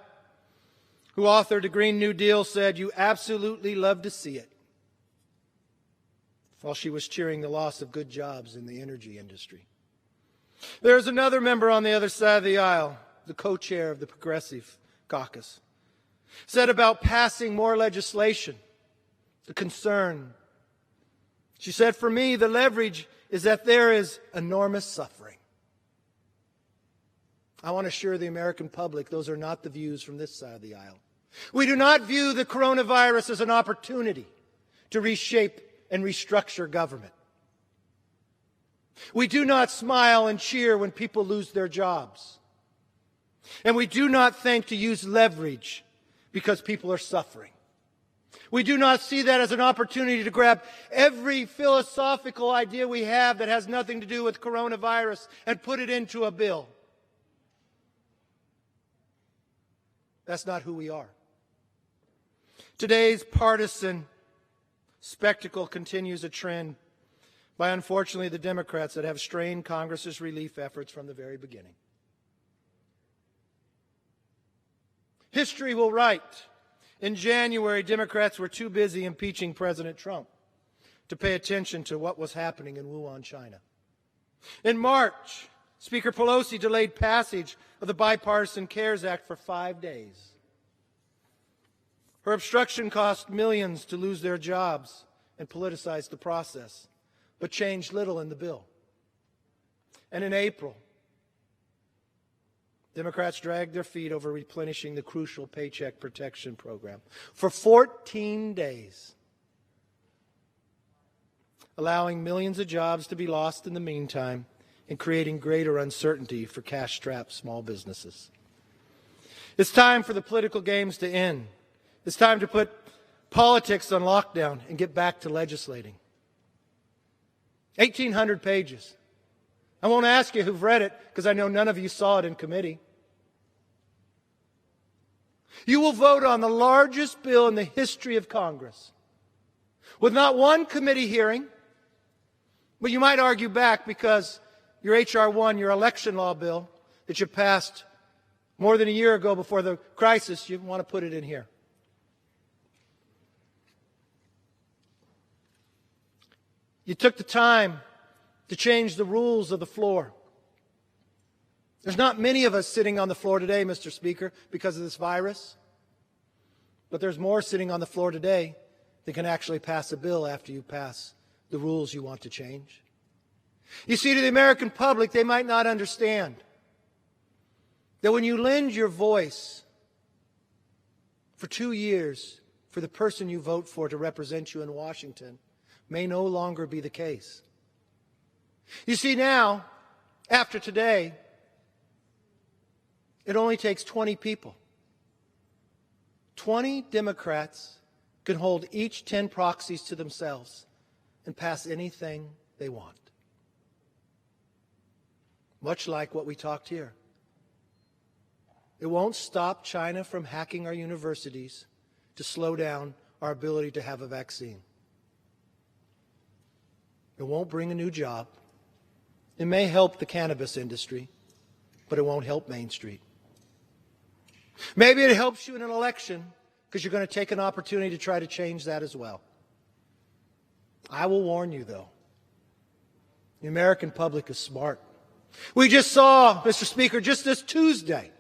who authored the Green New Deal said you absolutely love to see it, while she was cheering the loss of good jobs in the energy industry. There's another member on the other side of the aisle, the co-chair of the Progressive Caucus, said about passing more legislation, the concern. She said, for me, the leverage is that there is enormous suffering. I want to assure the American public those are not the views from this side of the aisle. We do not view the coronavirus as an opportunity to reshape and restructure government. We do not smile and cheer when people lose their jobs. And we do not think to use leverage because people are suffering. We do not see that as an opportunity to grab every philosophical idea we have that has nothing to do with coronavirus and put it into a bill. That's not who we are. Today's partisan spectacle continues a trend by, unfortunately, the Democrats that have strained Congress's relief efforts from the very beginning. History will write, in January, Democrats were too busy impeaching President Trump to pay attention to what was happening in Wuhan, China. In March, Speaker Pelosi delayed passage of the Bipartisan CARES Act for 5 days. Her obstruction cost millions to lose their jobs and politicized the process, but changed little in the bill. And in April, Democrats dragged their feet over replenishing the crucial Paycheck Protection Program for 14 days, allowing millions of jobs to be lost in the meantime and creating greater uncertainty for cash-strapped small businesses. It's time for the political games to end. It's time to put politics on lockdown and get back to legislating. 1,800 pages. I won't ask you who've read it because I know none of you saw it in committee. You will vote on the largest bill in the history of Congress with not one committee hearing, but you might argue back because your H.R. 1, your election law bill that you passed more than a year ago before the crisis, you want to put it in here. You took the time to change the rules of the floor. There's not many of us sitting on the floor today, Mr. Speaker, because of this virus. But there's more sitting on the floor today that can actually pass a bill after you pass the rules you want to change. You see, to the American public, they might not understand that when you lend your voice for 2 years for the person you vote for to represent you in Washington may no longer be the case. You see, now, after today, it only takes 20 people. 20 Democrats can hold each 10 proxies to themselves and pass anything they want. Much like what we talked here. It won't stop China from hacking our universities to slow down our ability to have a vaccine. It won't bring a new job. It may help the cannabis industry, but it won't help Main Street. Maybe it helps you in an election because you're going to take an opportunity to try to change that as well. I will warn you, though. The American public is smart. We just saw, Mr. Speaker, just this Tuesday,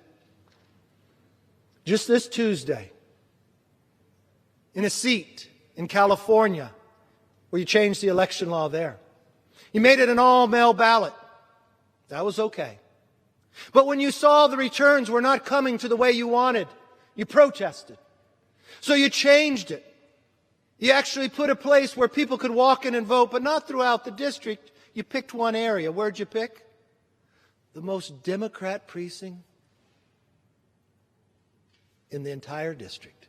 in a seat in California where you changed the election law there. You made it an all-mail ballot. That was okay. But when you saw the returns were not coming to the way you wanted, you protested. So you changed it. You actually put a place where people could walk in and vote, but not throughout the district. You picked one area. Where'd you pick? The most Democrat precinct in the entire district.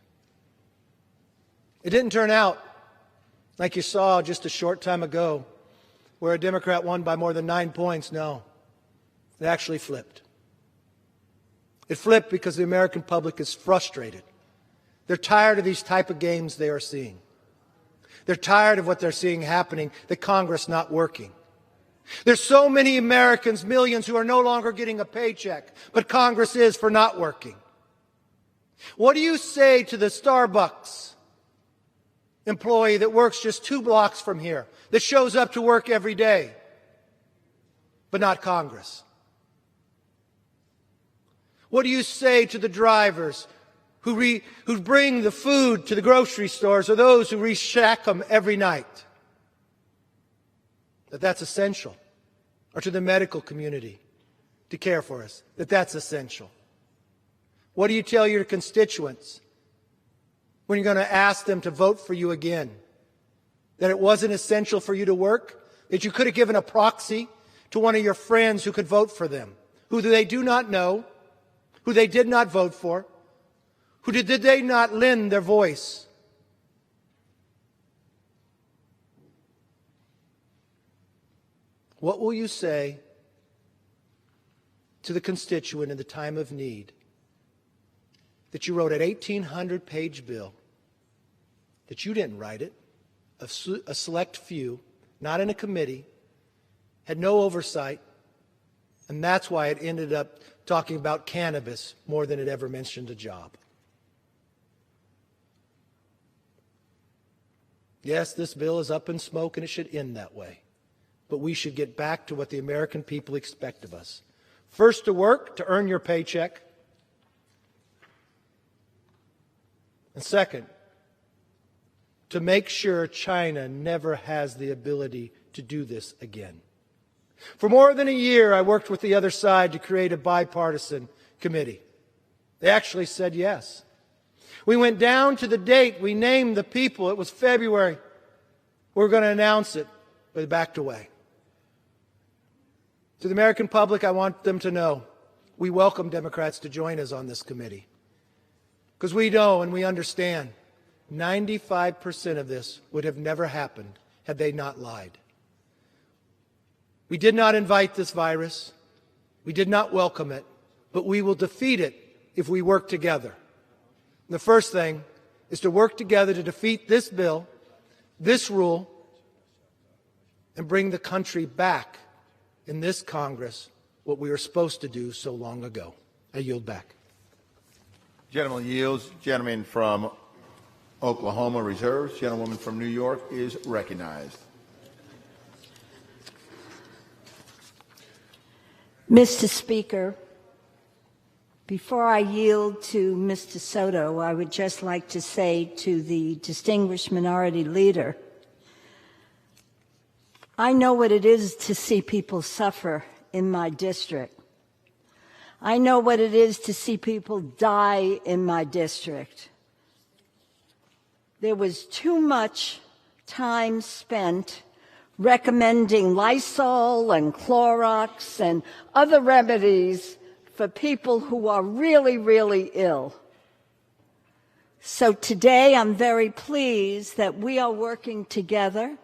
It didn't turn out like you saw just a short time ago, where a Democrat won by more than 9 points. No, it actually flipped. It flipped because the American public is frustrated. They're tired of these type of games they are seeing. They're tired of what they're seeing happening, the Congress not working. There's so many Americans, millions, who are no longer getting a paycheck, but Congress is for not working. What do you say to the Starbucks employee that works just 2 blocks from here, that shows up to work every day, but not Congress? What do you say to the drivers who bring the food to the grocery stores, or those who reshack them every night? That's essential. Or to the medical community to care for us, that's essential. What do you tell your constituents when you're going to ask them to vote for you again? That it wasn't essential for you to work? That you could have given a proxy to one of your friends who could vote for them, who they do not know, who they did not vote for, who did they not lend their voice? What will you say to the constituent in the time of need that you wrote an 1,800-page bill, that you didn't write it, a select few, not in a committee, had no oversight, and that's why it ended up talking about cannabis more than it ever mentioned a job? Yes, this bill is up in smoke and it should end that way. But we should get back to what the American people expect of us. First, to work, to earn your paycheck. And second, to make sure China never has the ability to do this again. For more than a year, I worked with the other side to create a bipartisan committee. They actually said yes. We went down to the date. We named the people. It was February. We were going to announce it, but they backed away. To the American public, I want them to know we welcome Democrats to join us on this committee. Because we know and we understand 95% of this would have never happened had they not lied. We did not invite this virus. We did not welcome it. But we will defeat it if we work together. And the first thing is to work together to defeat this bill, this rule, and bring the country back in this Congress what we were supposed to do so long ago. I yield back. Gentleman yields. Gentleman from Oklahoma reserves. Gentlewoman from New York is recognized. Mr. Speaker, before I yield to Mr. Soto, I would just like to say to the distinguished minority leader, I know what it is to see people suffer in my district. I know what it is to see people die in my district. There was too much time spent recommending Lysol and Clorox and other remedies for people who are really, really ill. So today I'm very pleased that we are working together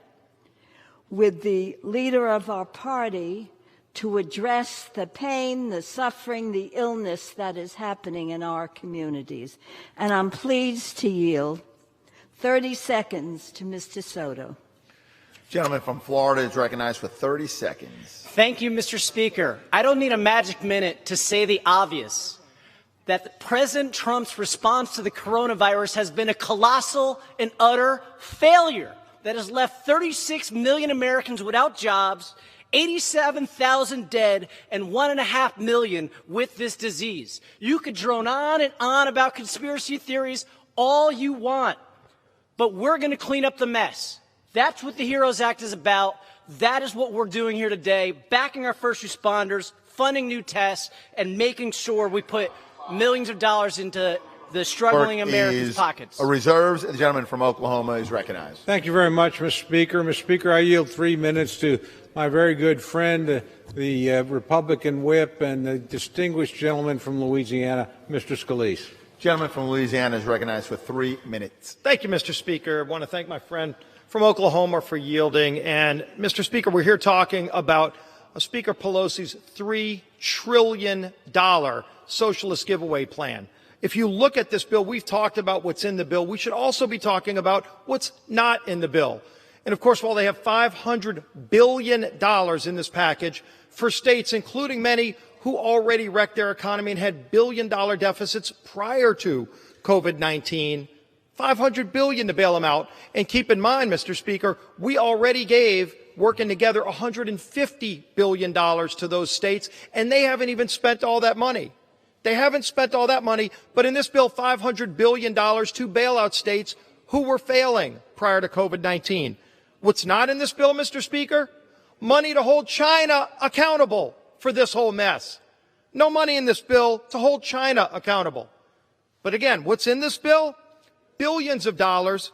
with the leader of our party to address the pain, the suffering, the illness that is happening in our communities. And I'm pleased to yield 30 seconds to Mr. Soto. Gentleman from Florida is recognized for 30 seconds. Thank you, Mr. Speaker. I don't need a magic minute to say the obvious, that President Trump's response to the coronavirus has been a colossal and utter failure that has left 36 million Americans without jobs, 87,000 dead, and 1.5 million with this disease. You could drone on and on about conspiracy theories all you want, but we're going to clean up the mess. That's what the HEROES Act is about. That is what we're doing here today, backing our first responders, funding new tests, and making sure we put millions of dollars into the struggling Americans' pockets. Reserves. The gentleman from Oklahoma is recognized. Thank you very much, Mr. Speaker. Mr. Speaker, I yield 3 minutes to my very good friend, the Republican whip and the distinguished gentleman from Louisiana, Mr. Scalise. Gentleman from Louisiana is recognized for 3 minutes. Thank you, Mr. Speaker. I want to thank my friend from Oklahoma for yielding. And, Mr. Speaker, we're here talking about Speaker Pelosi's $3 trillion socialist giveaway plan. If you look at this bill, we've talked about what's in the bill. We should also be talking about what's not in the bill. And, of course, while they have $500 billion in this package for states, including many who already wrecked their economy and had billion-dollar deficits prior to COVID-19, $500 billion to bail them out. And keep in mind, Mr. Speaker, we already gave, working together, $150 billion to those states, and they haven't even spent all that money. They haven't spent all that money, but in this bill, $500 billion to bail out states who were failing prior to COVID-19. What's not in this bill, Mr. Speaker? Money to hold China accountable for this whole mess. No money in this bill to hold China accountable. But again, what's in this bill? Billions of dollars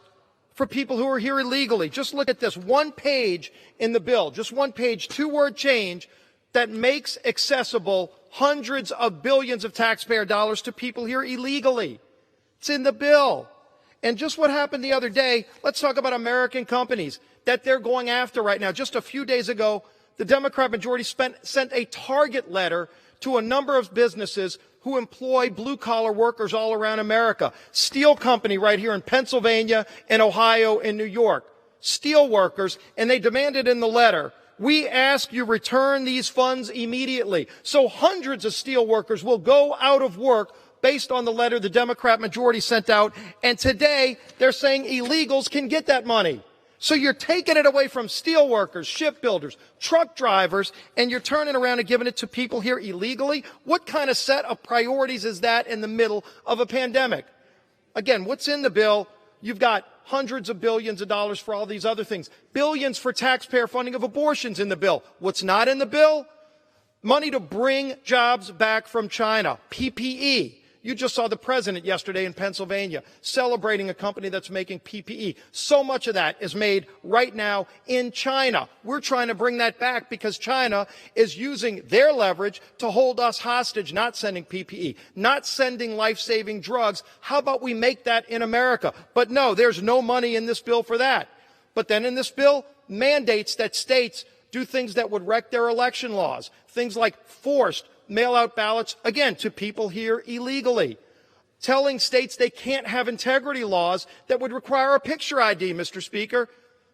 for people who are here illegally. Just look at this one page in the bill, just one page, two-word change that makes accessible hundreds of billions of taxpayer dollars to people here illegally. It's in the bill. And just what happened the other day, let's talk about American companies that they're going after right now. Just a few days ago, the Democrat majority sent a target letter to a number of businesses who employ blue-collar workers all around America. Steel company right here in Pennsylvania and Ohio and New York. Steel workers, and they demanded in the letter, we ask you return these funds immediately. So hundreds of steel workers will go out of work based on the letter the Democrat majority sent out. And today they're saying illegals can get that money. So you're taking it away from steel workers, shipbuilders, truck drivers, and you're turning around and giving it to people here illegally? What kind of set of priorities is that in the middle of a pandemic? Again, what's in the bill? You've got hundreds of billions of dollars for all these other things. Billions for taxpayer funding of abortions in the bill. What's not in the bill? Money to bring jobs back from China. PPE. You just saw the president yesterday in Pennsylvania celebrating a company that's making PPE. So much of that is made right now in China. We're trying to bring that back because China is using their leverage to hold us hostage, not sending PPE, not sending life-saving drugs. How about we make that in America? But no, there's no money in this bill for that. But then in this bill, mandates that states do things that would wreck their election laws, things like forced mail-out ballots, again, to people here illegally. Telling states they can't have integrity laws that would require a picture ID, Mr. Speaker.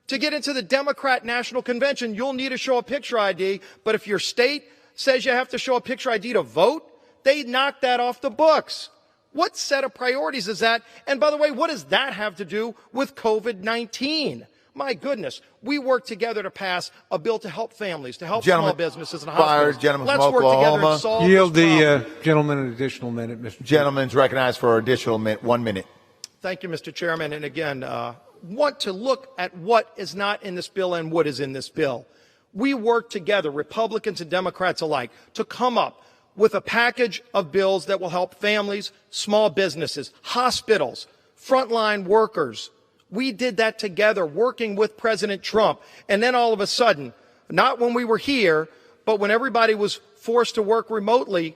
To get into the Democrat National Convention, you'll need to show a picture ID, but if your state says you have to show a picture ID to vote, they knock that off the books. What set of priorities is that? And by the way, what does that have to do with COVID-19? My goodness, we work together to pass a bill to help families, to help small businesses and hospitals. Let's work together to solve Yield this problem. the gentleman an additional minute, Mr. Gentleman's recognized for additional 1 minute. Thank you, Mr. Chairman. And again, want to look at what is not in this bill and what is in this bill. We work together, Republicans and Democrats alike, to come up with a package of bills that will help families, small businesses, hospitals, frontline workers. We did that together, working with President Trump. And then all of a sudden, not when we were here, but when everybody was forced to work remotely,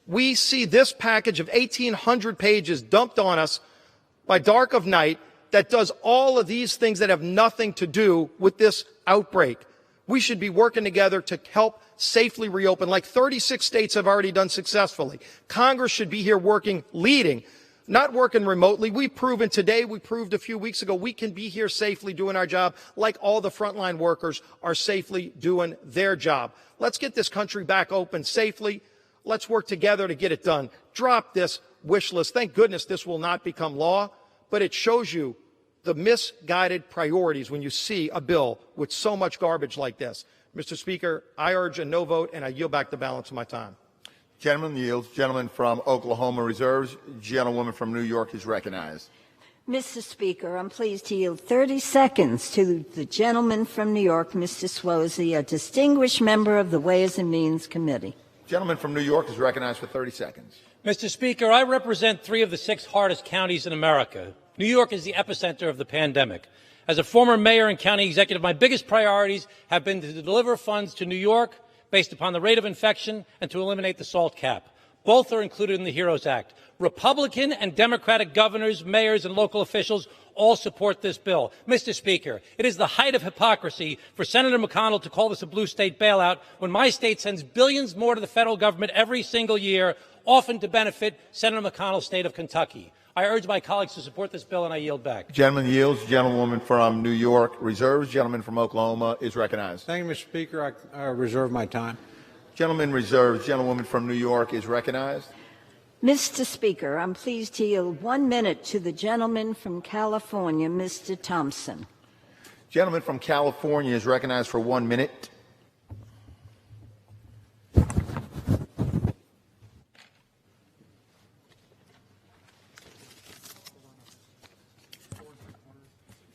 we see this package of 1,800 pages dumped on us by dark of night that does all of these things that have nothing to do with this outbreak. We should be working together to help safely reopen, like 36 states have already done successfully. Congress should be here working, leading, not working remotely. We've proven today, we proved a few weeks ago, we can be here safely doing our job like all the frontline workers are safely doing their job. Let's get this country back open safely. Let's work together to get it done. Drop this wish list. Thank goodness this will not become law, but it shows you the misguided priorities when you see a bill with so much garbage like this. Mr. Speaker, I urge a no vote, and I yield back the balance of my time. Gentleman yields. Gentleman from Oklahoma reserves. Gentlewoman from New York is recognized. Mr. Speaker, I'm pleased to yield 30 seconds to the gentleman from New York, Mr. Swosey, a distinguished member of the Ways and Means Committee. Gentleman from New York is recognized for 30 seconds. Mr. Speaker, I represent 3 of the 6 hardest counties in America. New York is the epicenter of the pandemic. As a former mayor and county executive, my biggest priorities have been to deliver funds to New York based upon the rate of infection and to eliminate the SALT cap. Both are included in the HEROES Act. Republican and Democratic governors, mayors, and local officials all support this bill. Mr. Speaker, it is the height of hypocrisy for Senator McConnell to call this a blue state bailout when my state sends billions more to the federal government every single year, often to benefit Senator McConnell's state of Kentucky. I urge my colleagues to support this bill, and I yield back. Gentleman yields. Gentlewoman from New York reserves. Gentleman from Oklahoma is recognized. Thank you, Mr. Speaker. I reserve my time. Gentleman reserves. Gentlewoman from New York is recognized. Mr. Speaker, I'm pleased to yield 1 minute to the gentleman from California, Mr. Thompson. Gentleman from California is recognized for 1 minute.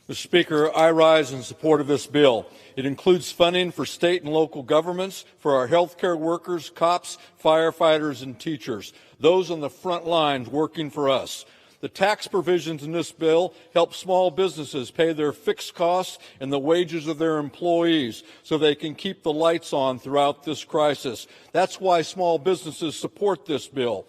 Mr. Speaker, I rise in support of this bill. It includes funding for state and local governments, for our healthcare workers, cops, firefighters, and teachers, those on the front lines working for us. The tax provisions in this bill help small businesses pay their fixed costs and the wages of their employees so they can keep the lights on throughout this crisis. That's why small businesses support this bill.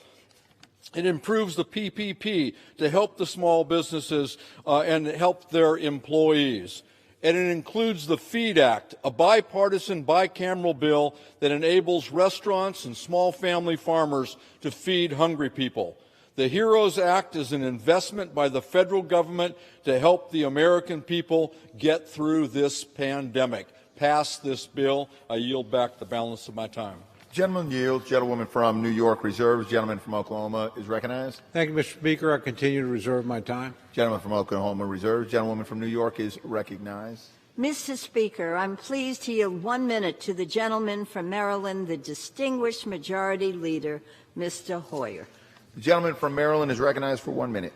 It improves the PPP to help the small businesses and help their employees. And it includes the FEED Act, a bipartisan, bicameral bill that enables restaurants and small family farmers to feed hungry people. The HEROES Act is an investment by the federal government to help the American people get through this pandemic. Pass this bill. I yield back the balance of my time. Gentleman yields. Gentlewoman from New York reserves. Gentleman from Oklahoma is recognized. Thank you, Mr. Speaker. I continue to reserve my time. Gentleman from Oklahoma reserves. Gentlewoman from New York is recognized. Mr. Speaker, I'm pleased to yield 1 minute to the gentleman from Maryland, the distinguished Majority Leader, Mr. Hoyer. The gentleman from Maryland is recognized for 1 minute.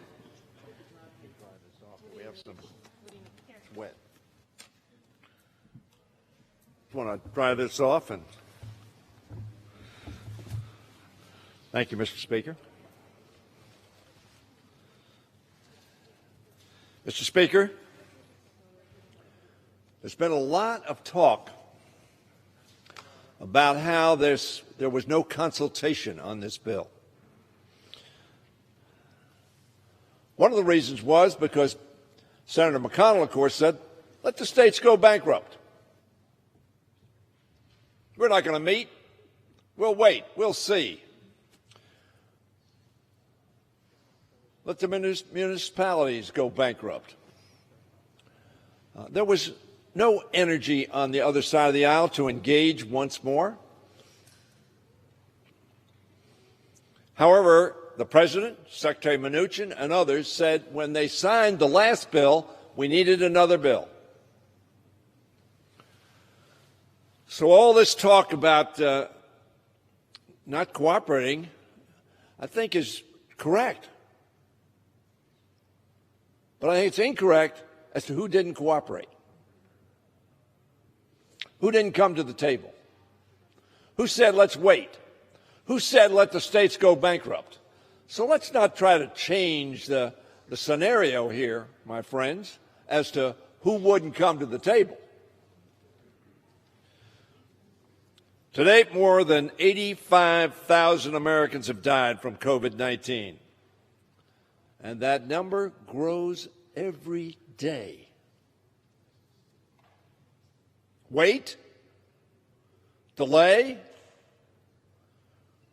We have some wet. Want to dry this off and thank you, Mr. Speaker. Mr. Speaker, there's been a lot of talk about how there was no consultation on this bill. One of the reasons was because Senator McConnell, of course, said, let the states go bankrupt. We're not going to meet. We'll wait. We'll see. Let the municipalities go bankrupt. There was no energy on the other side of the aisle to engage once more. However, the President, Secretary Mnuchin, and others said when they signed the last bill, we needed another bill. So all this talk about not cooperating, I think is correct. But I think it's incorrect as to who didn't cooperate. Who didn't come to the table? Who said, let's wait? Who said, let the states go bankrupt? So let's not try to change the scenario here, my friends, as to who wouldn't come to the table. To date, more than 85,000 Americans have died from COVID-19. And that number grows every day. Wait, delay,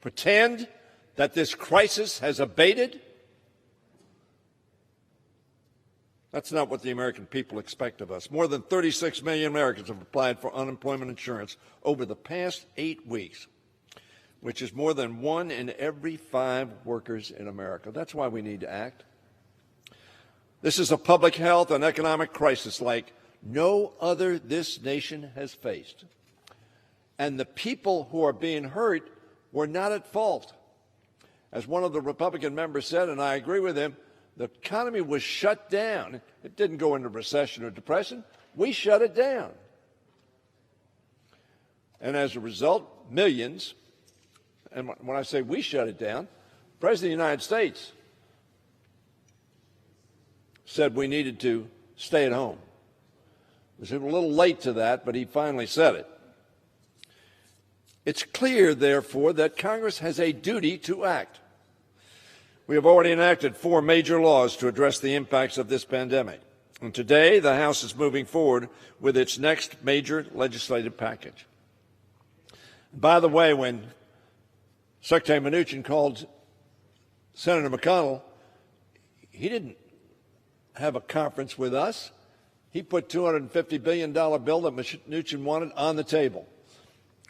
pretend that this crisis has abated. That's not what the American people expect of us. More than 36 million Americans have applied for unemployment insurance over the past 8 weeks, which is more than 1 in every 5 workers in America. That's why we need to act. This is a public health and economic crisis like no other this nation has faced. And the people who are being hurt were not at fault. As one of the Republican members said, and I agree with him, The economy was shut down. It didn't go into recession or depression. We shut it down. And as a result, millions, and when I say we shut it down, the President of the United States said we needed to stay at home. He was a little late to that, but he finally said it. It's clear, therefore, that Congress has a duty to act. We have already enacted 4 major laws to address the impacts of this pandemic. And today, the House is moving forward with its next major legislative package. By the way, when Secretary Mnuchin called Senator McConnell, he didn't have a conference with us. He put $250 billion bill that Mnuchin wanted on the table.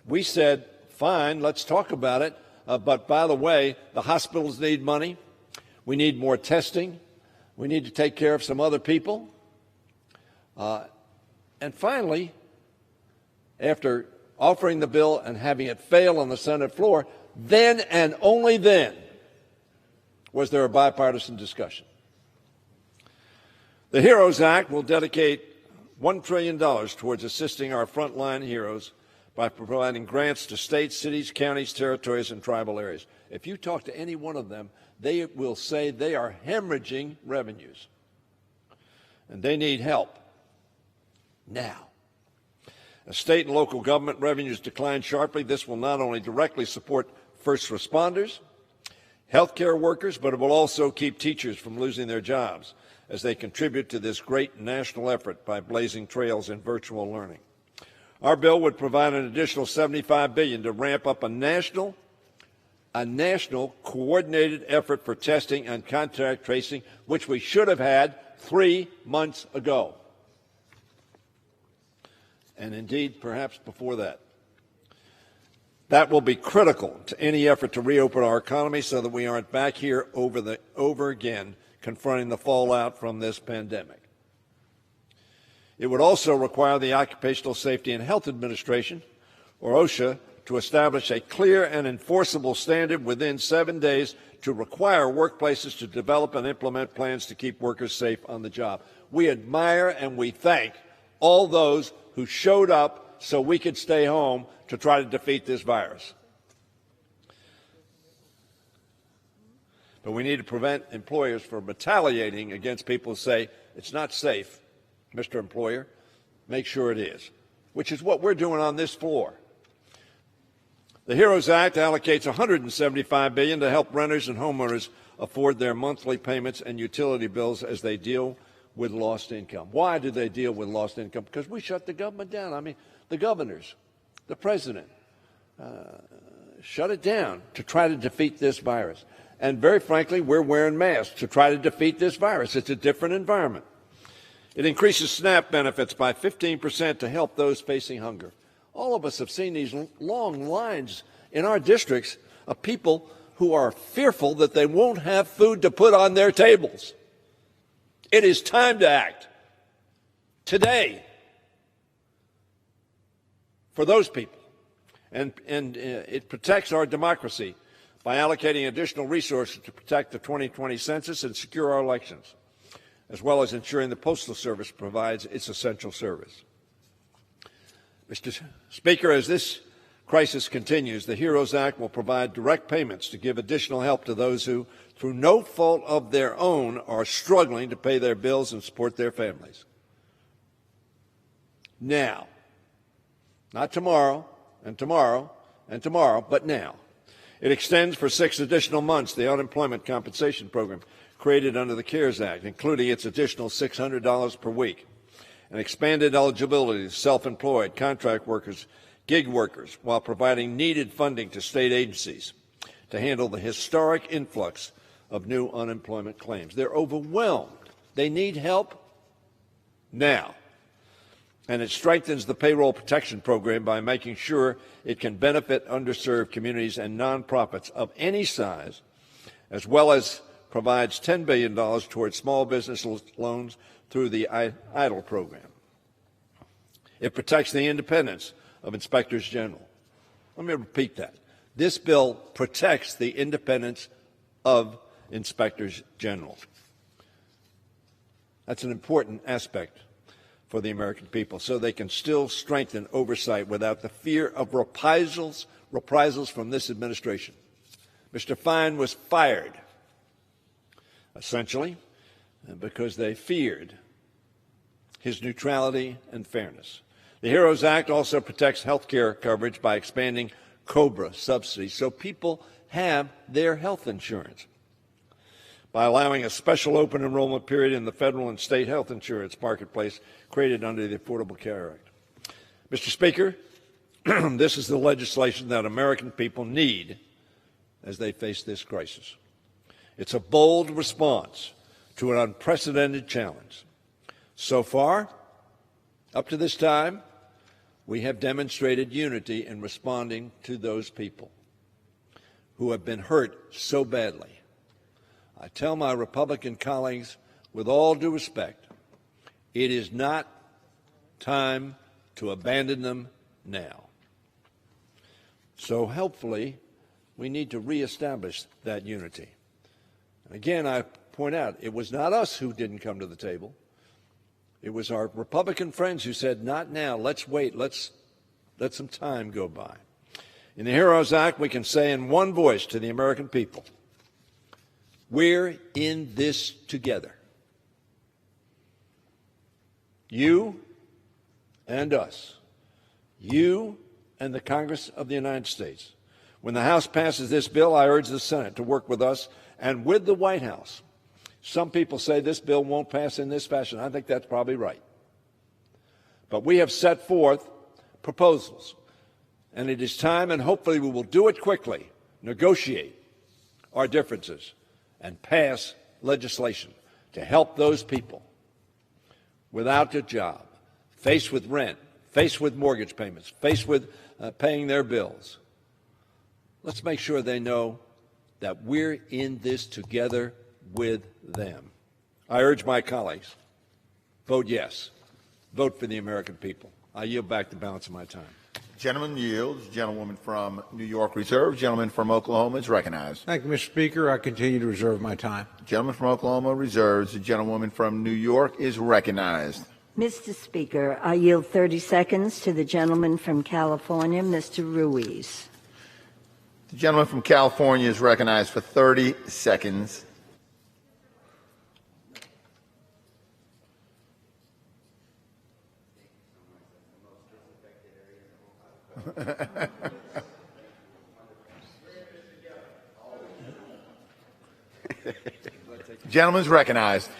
We said, fine, let's talk about it. But by the way, the hospitals need money. We need more testing. We need to take care of some other people. And finally, after offering the bill and having it fail on the Senate floor, then and only then was there a bipartisan discussion. The HEROES Act will dedicate $1 trillion towards assisting our frontline heroes by providing grants to states, cities, counties, territories, and tribal areas. If you talk to any one of them, they will say they are hemorrhaging revenues, and they need help now. As state and local government revenues decline sharply, this will not only directly support first responders, healthcare workers, but it will also keep teachers from losing their jobs as they contribute to this great national effort by blazing trails in virtual learning. Our bill would provide an additional $75 billion to ramp up a national coordinated effort for testing and contact tracing, which we should have had 3 months ago. And indeed, perhaps before that. That will be critical to any effort to reopen our economy so that we aren't back here over again confronting the fallout from this pandemic. It would also require the Occupational Safety and Health Administration, or OSHA, to establish a clear and enforceable standard within 7 days to require workplaces to develop and implement plans to keep workers safe on the job. We admire and we thank all those who showed up so we could stay home to try to defeat this virus. But we need to prevent employers from retaliating against people who say, it's not safe, Mr. Employer, make sure it is, which is what we're doing on this floor. The HEROES Act allocates $175 billion to help renters and homeowners afford their monthly payments and utility bills as they deal with lost income. Why do they deal with lost income? Because we shut the government down. I mean, the governors, the president, shut it down to try to defeat this virus. And very frankly, we're wearing masks to try to defeat this virus. It's a different environment. It increases SNAP benefits by 15% to help those facing hunger. All of us have seen these long lines in our districts of people who are fearful that they won't have food to put on their tables. It is time to act today for those people. And it protects our democracy by allocating additional resources to protect the 2020 census and secure our elections, as well as ensuring the Postal Service provides its essential service. Mr. Speaker, as this crisis continues, the HEROES Act will provide direct payments to give additional help to those who, through no fault of their own, are struggling to pay their bills and support their families. Now, not tomorrow and tomorrow and tomorrow, but now. It extends for 6 additional months the unemployment compensation program created under the CARES Act, including its additional $600 per week, and expanded eligibility to self-employed, contract workers, gig workers, while providing needed funding to state agencies to handle the historic influx of new unemployment claims. They're overwhelmed. They need help now. And it strengthens the payroll protection program by making sure it can benefit underserved communities and nonprofits of any size, as well as provides $10 billion towards small business loans through the EIDL program. It protects the independence of inspectors general. Let me repeat that. This bill protects the independence of inspectors general. That's an important aspect for the American people, so they can still strengthen oversight without the fear of reprisals from this administration. Mr. Fine was fired, essentially, because they feared his neutrality and fairness. The HEROES Act also protects health care coverage by expanding COBRA subsidies so people have their health insurance, by allowing a special open enrollment period in the federal and state health insurance marketplace created under the Affordable Care Act. Mr. Speaker, this is the legislation that American people need as they face this crisis. It's a bold response to an unprecedented challenge. So far, up to this time, we have demonstrated unity in responding to those people who have been hurt so badly. I tell my Republican colleagues, with all due respect, it is not time to abandon them now. So hopefully, we need to reestablish that unity. And again, I point out, it was not us who didn't come to the table. It was our Republican friends who said, not now, let's wait, let's let some time go by. In the HEROES Act, we can say in one voice to the American people, we're in this together. You and us. You and the Congress of the United States. When the House passes this bill, I urge the Senate to work with us and with the White House. Some people say this bill won't pass in this fashion. I think that's probably right. But we have set forth proposals, and it is time, and hopefully we will do it quickly, negotiate our differences and pass legislation to help those people without a job, faced with rent, faced with mortgage payments, faced with paying their bills. Let's make sure they know that we're in this together with them. I urge my colleagues, vote yes. Vote for the American people. I yield back the balance of my time. Gentleman yields. Gentlewoman from New York reserves. Gentleman from Oklahoma is recognized. Thank you, Mr. Speaker. I continue to reserve my time. Gentleman from Oklahoma reserves. The gentlewoman from New York is recognized. Mr. Speaker, I yield 30 seconds to the gentleman from California, Mr. Ruiz. The gentleman from California is recognized for 30 seconds. Gentleman's recognized.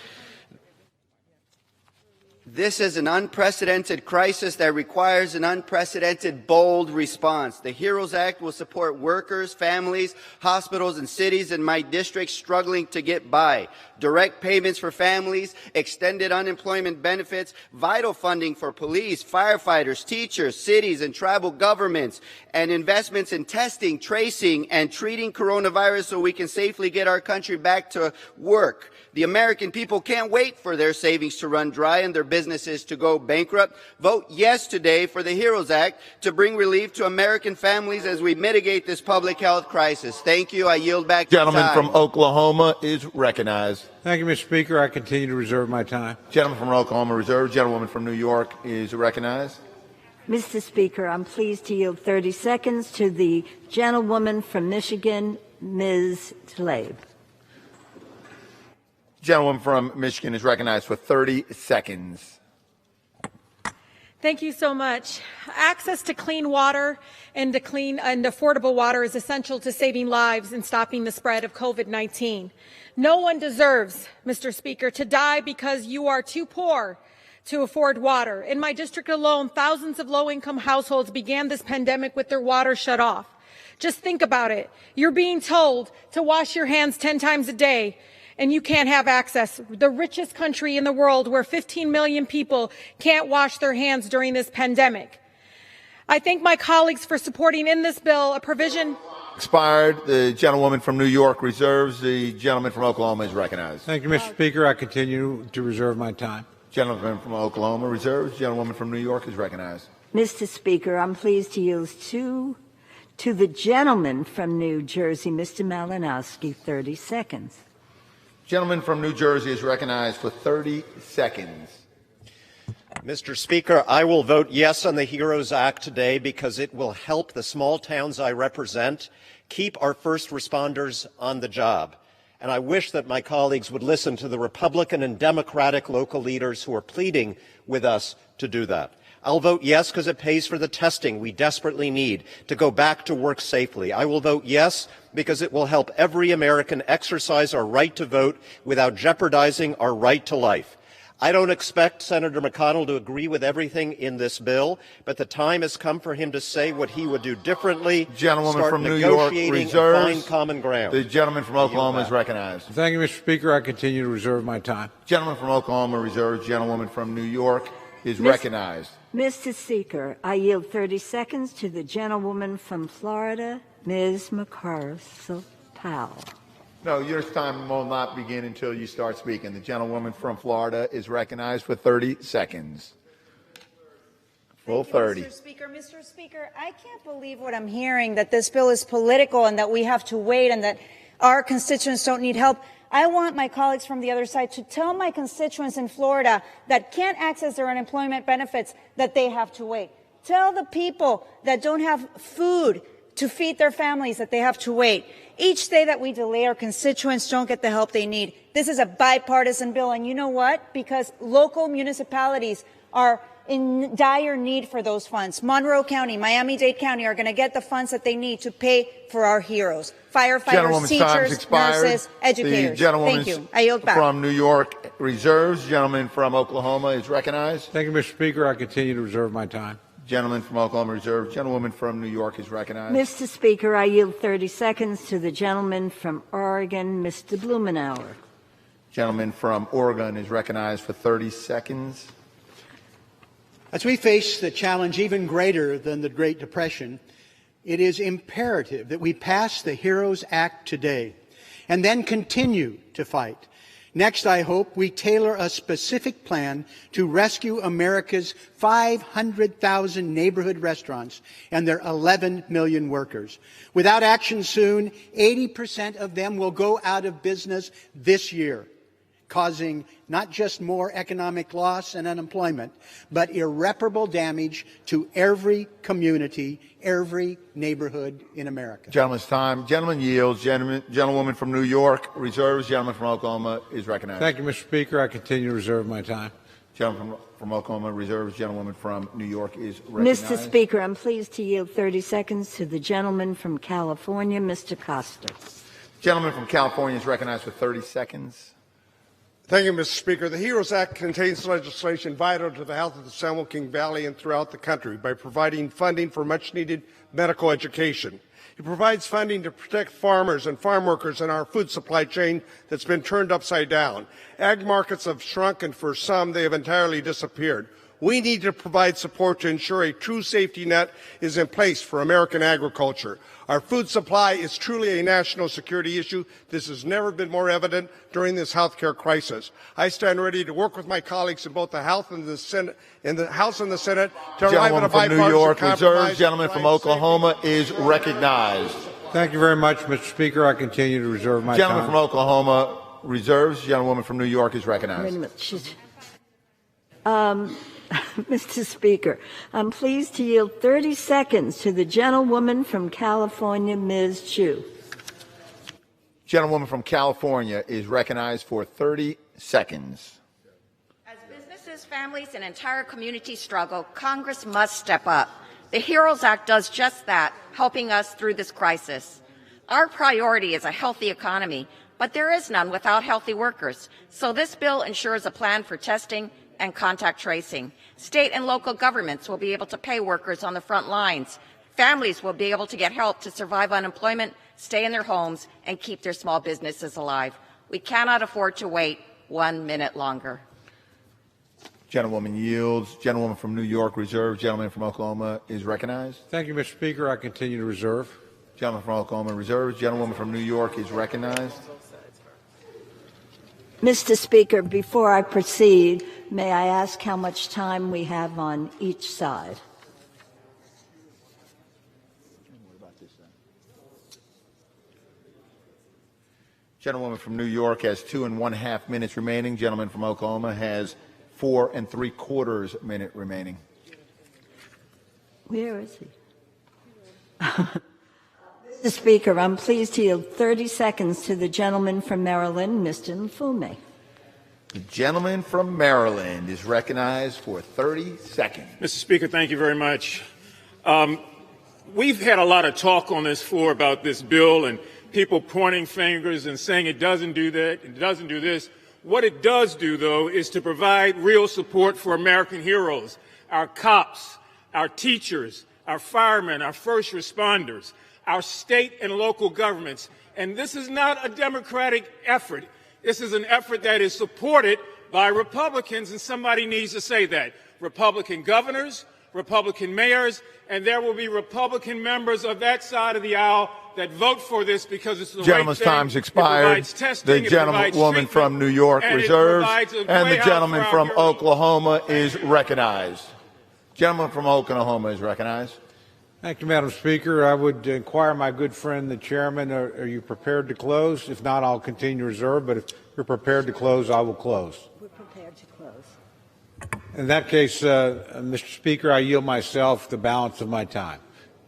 This is an unprecedented crisis that requires an unprecedented, bold response. The HEROES Act will support workers, families, hospitals, and cities in my district struggling to get by. Direct payments for families, extended unemployment benefits, vital funding for police, firefighters, teachers, cities, and tribal governments, and investments in testing, tracing, and treating coronavirus so we can safely get our country back to work. The American people can't wait for their savings to run dry and their businesses to go bankrupt. Vote yes today for the HEROES Act to bring relief to American families as we mitigate this public health crisis. Thank you. I yield back the time. Gentleman from Oklahoma is recognized. Thank you, Mr. Speaker. I continue to reserve my time. Gentleman from Oklahoma reserves. Gentlewoman from New York is recognized. Mr. Speaker, I'm pleased to yield 30 seconds to the gentlewoman from Michigan, Ms. Tlaib. Gentleman from Michigan is recognized for 30 seconds. Thank you so much. Access to clean water and to clean and affordable water is essential to saving lives and stopping the spread of COVID-19. No one deserves, Mr. Speaker, to die because you are too poor to afford water. In my district alone, thousands of low-income households began this pandemic with their water shut off. Just think about it. You're being told to wash your hands 10 times a day, and you can't have access. The richest country in the world where 15 million people can't wash their hands during this pandemic. I thank my colleagues for supporting in this bill a provision. Expired. The gentlewoman from New York reserves. The gentleman from Oklahoma is recognized. Thank you, Mr. Speaker. I continue to reserve my time. Gentleman from Oklahoma reserves. Gentlewoman from New York is recognized. Mr. Speaker, I'm pleased to yield to the gentleman from New Jersey, Mr. Malinowski, 30 seconds. Gentleman from New Jersey is recognized for 30 seconds. Mr. Speaker, I will vote yes on the HEROES Act today because it will help the small towns I represent keep our first responders on the job. And I wish that my colleagues would listen to the Republican and Democratic local leaders who are pleading with us to do that. I'll vote yes because it pays for the testing we desperately need to go back to work safely. I will vote yes because it will help every American exercise our right to vote without jeopardizing our right to life. I don't expect Senator McConnell to agree with everything in this bill, but the time has come for him to say what he would do differently. Gentlewoman start from New York negotiating reserves. and find common ground. The gentleman from Oklahoma is recognized. Thank you, Mr. Speaker. I continue to reserve my time. Gentleman from Oklahoma reserves. Gentlewoman from New York is recognized. Mr. Speaker, I yield 30 seconds to the gentlewoman from Florida, Ms. McCarthy-Powell. No, your time will not begin until you start speaking. The gentlewoman from Florida is recognized for 30 seconds. Full 30. Mr. Speaker, I can't believe what I'm hearing, that this bill is political and that we have to wait and that our constituents don't need help. I want my colleagues from the other side to tell my constituents in Florida that can't access their unemployment benefits that they have to wait. Tell the people that don't have food to feed their families that they have to wait. Each day that we delay, our constituents don't get the help they need. This is a bipartisan bill, and you know what? Because local municipalities are in dire need for those funds. Monroe County, Miami-Dade County are going to get the funds that they need to pay for our heroes. Firefighters, teachers, nurses, educators. Thank you. I yield back. From New York reserves. Gentleman from Oklahoma is recognized. Thank you, Mr. Speaker. I continue to reserve my time. Gentleman from Oklahoma reserves. Gentlewoman from New York is recognized. Mr. Speaker, I yield 30 seconds to the gentleman from Oregon, Mr. Blumenauer. Gentleman from Oregon is recognized for 30 seconds. As we face the challenge even greater than the Great Depression, it is imperative that we pass the HEROES Act today and then continue to fight. Next, I hope we tailor a specific plan to rescue America's 500,000 neighborhood restaurants and their 11 million workers. Without action soon, 80% of them will go out of business this year, causing not just more economic loss and unemployment, but irreparable damage to every community, every neighborhood in America. Gentleman's time. Gentleman yields. Gentlewoman from New York reserves. Gentleman from Oklahoma is recognized. Thank you, Mr. Speaker. I continue to reserve my time. Gentleman from Oklahoma reserves. Gentlewoman from New York is recognized. Mr. Speaker, I'm pleased to yield 30 seconds to the gentleman from California, Mr. Costa. Gentleman from California is recognized for 30 seconds. Thank you, Mr. Speaker. The HEROES Act contains legislation vital to the health of the San Joaquin Valley and throughout the country by providing funding for much-needed medical education. It provides funding to protect farmers and farm workers in our food supply chain that's been turned upside down. Ag markets have shrunk, and for some, they have entirely disappeared. We need to provide support to ensure a true safety net is in place for American agriculture. Our food supply is truly a national security issue. This has never been more evident during this health care crisis. I stand ready to work with my colleagues in both the House and the Senate, to arrive at a bipartisan New York compromise. reserves. Gentleman from Oklahoma is recognized. Thank you very much, Mr. Speaker. I continue to reserve my Gentleman time. from Oklahoma reserves. Gentlewoman from New York is recognized. Wait a minute. Mr. Speaker, I'm pleased to yield 30 seconds to the gentlewoman from California, Ms. Chu. Gentlewoman from California is recognized for 30 seconds. As businesses, families, and entire communities struggle, Congress must step up. The HEROES Act does just that, helping us through this crisis. Our priority is a healthy economy, but there is none without healthy workers. So this bill ensures a plan for testing and contact tracing. State and local governments will be able to pay workers on the front lines. Families will be able to get help to survive unemployment, stay in their homes, and keep their small businesses alive. We cannot afford to wait 1 minute longer. Gentlewoman yields. Gentlewoman from New York reserves. Gentleman from Oklahoma is recognized. Thank you, Mr. Speaker. I continue to reserve. Gentleman from Oklahoma reserves. Gentlewoman from New York is recognized. Mr. Speaker, before I proceed, may I ask how much time we have on each side? Gentlewoman from New York has 2.5 minutes remaining. Gentleman from Oklahoma has 4 3/4 minutes remaining. Where is he? Mr. Speaker, I'm pleased to yield 30 seconds to the gentleman from Maryland, Mr. Mfume. The gentleman from Maryland is recognized for 30 seconds. Mr. Speaker, thank you very much. We've had a lot of talk on this floor about this bill and people pointing fingers and saying it doesn't do that, it doesn't do this. What it does do, though, is to provide real support for American heroes, our cops, our teachers, our firemen, our first responders, our state and local governments. And this is not a Democratic effort. This is an effort that is supported by Republicans, and somebody needs to say that. Republican governors, Republican mayors, and there will be Republican members of that side of the aisle that vote for this because it's the Gentleman's right thing. time's expired. The gentlewoman from New York reserves, and the gentleman from Oklahoma is recognized. Gentleman from Oklahoma is recognized. Thank you, Madam Speaker. I would inquire my good friend, the chairman, are you prepared to close? If not, I'll continue reserve, but if you're prepared to close, I will close. We're prepared to close. In that case, Mr. Speaker, I yield myself the balance of my time.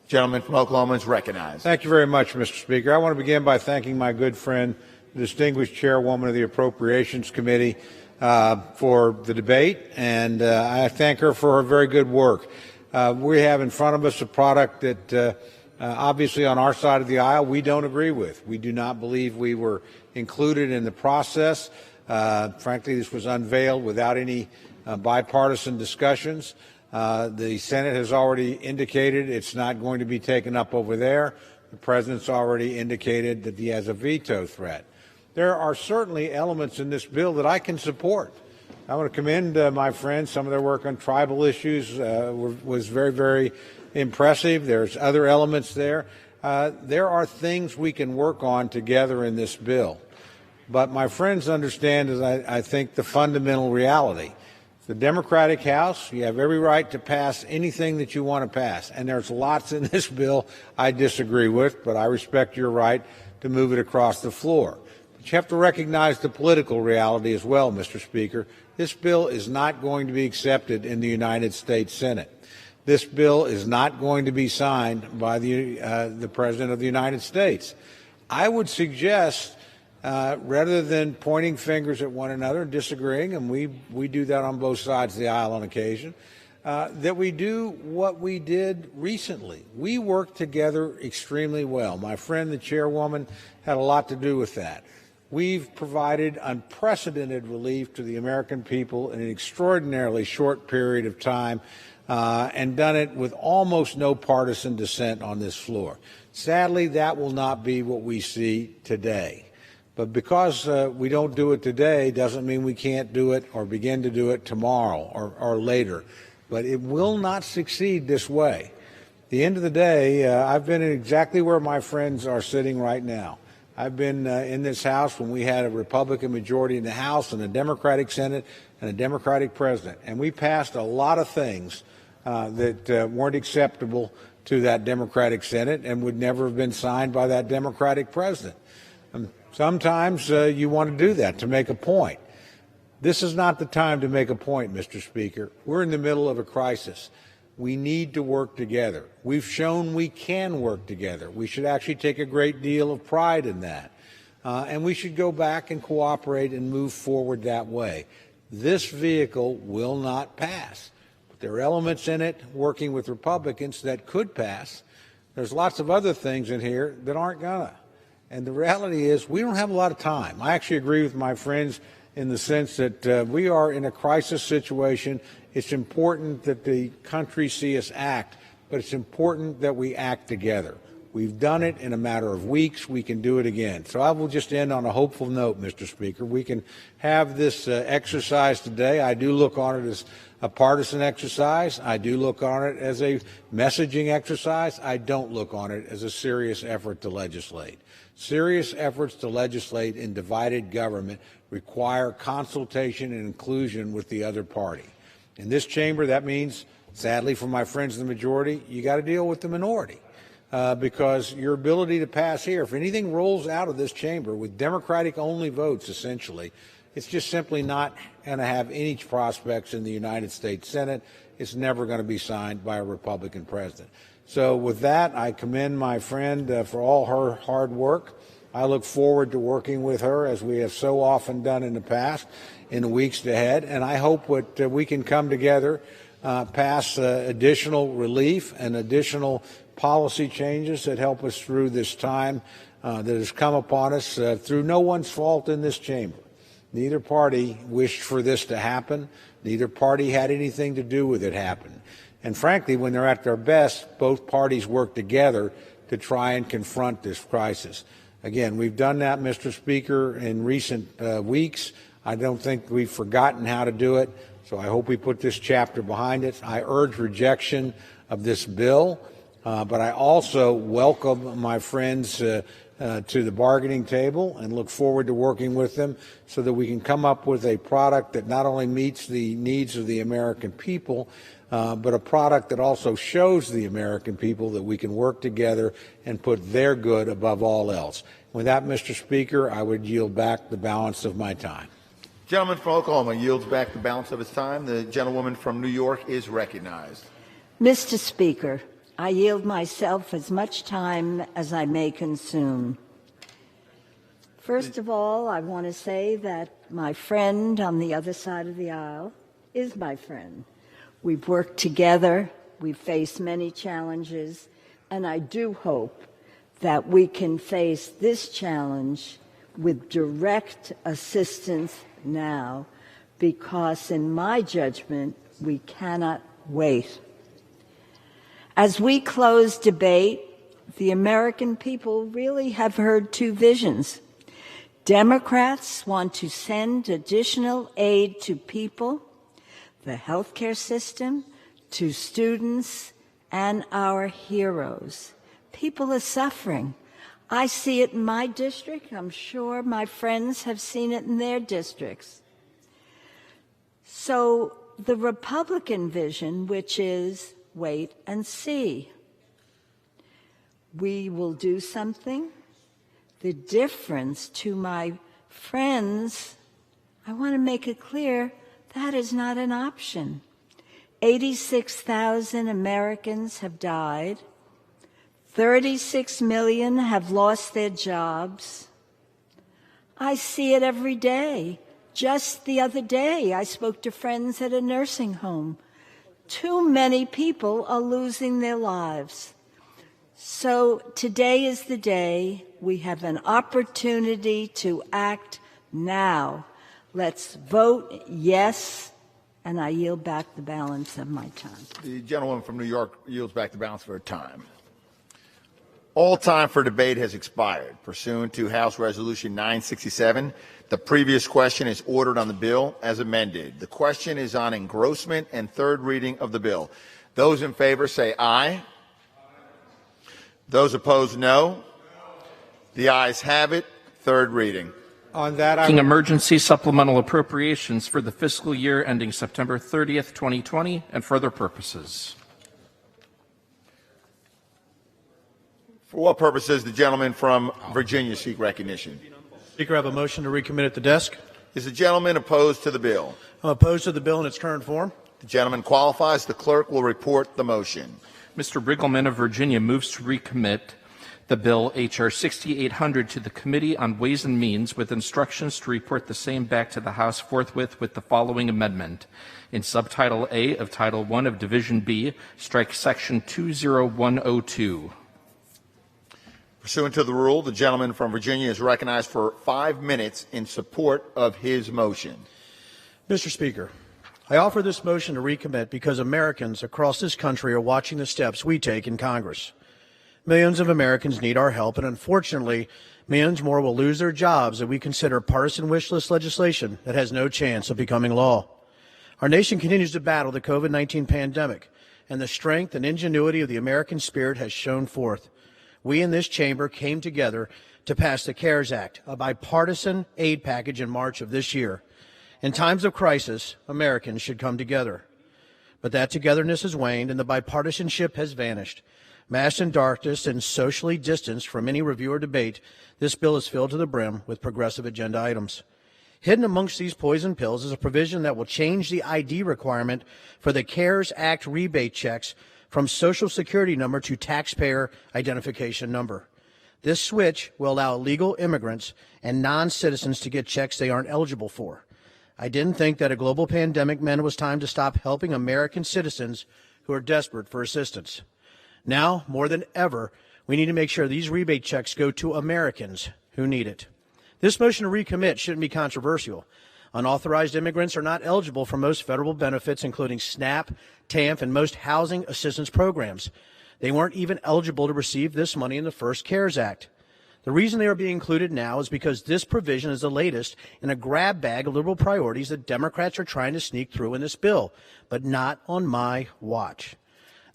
Gentleman from Oklahoma is recognized. Thank you very much, Mr. Speaker. I want to begin by thanking my good friend, the distinguished chairwoman of the Appropriations Committee, for the debate, and I thank her for her very good work. We have in front of us a product that obviously on our side of the aisle we don't agree with. We do not believe we were included in the process. Frankly, this was unveiled without any bipartisan discussions. The Senate has already indicated it's not going to be taken up over there. The President's already indicated that he has a veto threat. There are certainly elements in this bill that I can support. I want to commend my friends. Some of their work on tribal issues was very, very impressive. There's other elements there. There are things we can work on together in this bill. But my friends understand, as I think, the fundamental reality. The Democratic House, you have every right to pass anything that you want to pass. And there's lots in this bill I disagree with, but I respect your right to move it across the floor. But you have to recognize the political reality as well, Mr. Speaker. This bill is not going to be accepted in the United States Senate. This bill is not going to be signed by the President of the United States. I would suggest, rather than pointing fingers at one another and disagreeing, and we do that on both sides of the aisle on occasion, that we do what we did recently. We worked together extremely well. My friend, the chairwoman, had a lot to do with that. We've provided unprecedented relief to the American people in an extraordinarily short period of time, and done it with almost no partisan dissent on this floor. Sadly, that will not be what we see today. But because we don't do it today doesn't mean we can't do it or begin to do it tomorrow or later. But it will not succeed this way. At the end of the day, I've been exactly where my friends are sitting right now. I've been in this House when we had a Republican majority in the House and a Democratic Senate and a Democratic President. And we passed a lot of things that weren't acceptable to that Democratic Senate and would never have been signed by that Democratic President. Sometimes you want to do that to make a point. This is not the time to make a point, Mr. Speaker. We're in the middle of a crisis. We need to work together. We've shown we can work together. We should actually take a great deal of pride in that. And we should go back and cooperate and move forward that way. This vehicle will not pass. But there are elements in it, working with Republicans, that could pass. There's lots of other things in here that aren't gonna. And the reality is we don't have a lot of time. I actually agree with my friends in the sense that we are in a crisis situation. It's important that the country see us act, but it's important that we act together. We've done it in a matter of weeks. We can do it again. So I will just end on a hopeful note, Mr. Speaker. We can have this exercise today. I do look on it as a partisan exercise. I do look on it as a messaging exercise. I don't look on it as a serious effort to legislate. Serious efforts to legislate in divided government require consultation and inclusion with the other party. In this chamber, that means, sadly for my friends in the majority, you got to deal with the minority. because your ability to pass here, if anything rolls out of this chamber with Democratic-only votes, essentially, it's just simply not going to have any prospects in the United States Senate. It's never going to be signed by a Republican president. So with that, I commend my friend for all her hard work. I look forward to working with her, as we have so often done in the past, in the weeks ahead, and I hope that we can come together, pass additional relief and additional policy changes that help us through this time that has come upon us through no one's fault in this chamber. Neither party wished for this to happen. Neither party had anything to do with it happening. And frankly, when they're at their best, both parties work together to try and confront this crisis. Again, we've done that, Mr. Speaker, in recent weeks. I don't think we've forgotten how to do it, so I hope we put this chapter behind it. I urge rejection of this bill, but I also welcome my friends to the bargaining table and look forward to working with them so that we can come up with a product that not only meets the needs of the American people, but a product that also shows the American people that we can work together and put their good above all else. With that, Mr. Speaker, I would yield back the balance of my time. Gentleman from Oklahoma yields back the balance of his time. The gentlewoman from New York is recognized. Mr. Speaker, I yield myself as much time as I may consume. First of all, I want to say that my friend on the other side of the aisle is my friend. We've worked together, we've faced many challenges, and I do hope that we can face this challenge with direct assistance now, because in my judgment, we cannot wait. As we close debate, the American people really have heard two visions. Democrats want to send additional aid to people, the healthcare system, to students, and our heroes. People are suffering. I see it in my district. I'm sure my friends have seen it in their districts. So the Republican vision, which is wait and see. We will do something. The difference to my friends, I want to make it clear, that is not an option. 86,000 Americans have died. 36 million have lost their jobs. I see it every day. Just the other day, I spoke to friends at a nursing home. Too many people are losing their lives. So today is the day. We have an opportunity to act now. Let's vote yes, and I yield back the balance of my time. The gentlewoman from New York yields back the balance of her time. All time for debate has expired. Pursuant to House Resolution 967, the previous question is ordered on the bill as amended. The question is on engrossment and third reading of the bill. Those in favor say aye. Those opposed, no. The ayes have it. Third reading. On that, Emergency supplemental appropriations for the fiscal year ending September 30th, 2020, and for other purposes. For what purposes the gentleman from Virginia seek recognition? Speaker, I have a motion to recommit at the desk. Is the gentleman opposed to the bill? I'm opposed to the bill in its current form. The gentleman qualifies. The clerk will report the motion. Mr. Riggleman of Virginia moves to recommit the bill H.R. 6800 to the Committee on Ways and Means with instructions to report the same back to the House forthwith with the following amendment. In Subtitle A of Title I of Division B, strike Section 20102. Pursuant to the rule, the gentleman from Virginia is recognized for 5 minutes in support of his motion. Mr. Speaker, I offer this motion to recommit because Americans across this country are watching the steps we take in Congress. Millions of Americans need our help, and unfortunately, millions more will lose their jobs if we consider partisan wish list legislation that has no chance of becoming law. Our nation continues to battle the COVID-19 pandemic, and the strength and ingenuity of the American spirit has shown forth. We in this chamber came together to pass the CARES Act, a bipartisan aid package in March of this year. In times of crisis, Americans should come together. But that togetherness has waned and the bipartisanship has vanished. Masked in darkness and socially distanced from any review or debate, this bill is filled to the brim with progressive agenda items. Hidden amongst these poison pills is a provision that will change the ID requirement for the CARES Act rebate checks from Social Security number to taxpayer identification number. This switch will allow illegal immigrants and non-citizens to get checks they aren't eligible for. I didn't think that a global pandemic meant it was time to stop helping American citizens who are desperate for assistance. Now, more than ever, we need to make sure these rebate checks go to Americans who need it. This motion to recommit shouldn't be controversial. Unauthorized immigrants are not eligible for most federal benefits, including SNAP, TANF, and most housing assistance programs. They weren't even eligible to receive this money in the first CARES Act. The reason they are being included now is because this provision is the latest in a grab bag of liberal priorities that Democrats are trying to sneak through in this bill, but not on my watch.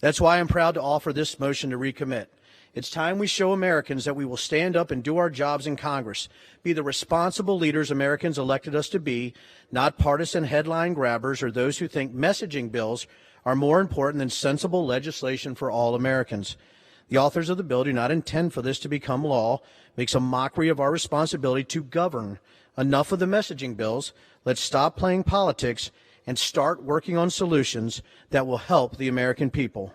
That's why I'm proud to offer this motion to recommit. It's time we show Americans that we will stand up and do our jobs in Congress, be the responsible leaders Americans elected us to be, not partisan headline grabbers or those who think messaging bills are more important than sensible legislation for all Americans. The authors of the bill do not intend for this to become law, makes a mockery of our responsibility to govern. Enough of the messaging bills. Let's stop playing politics and start working on solutions that will help the American people.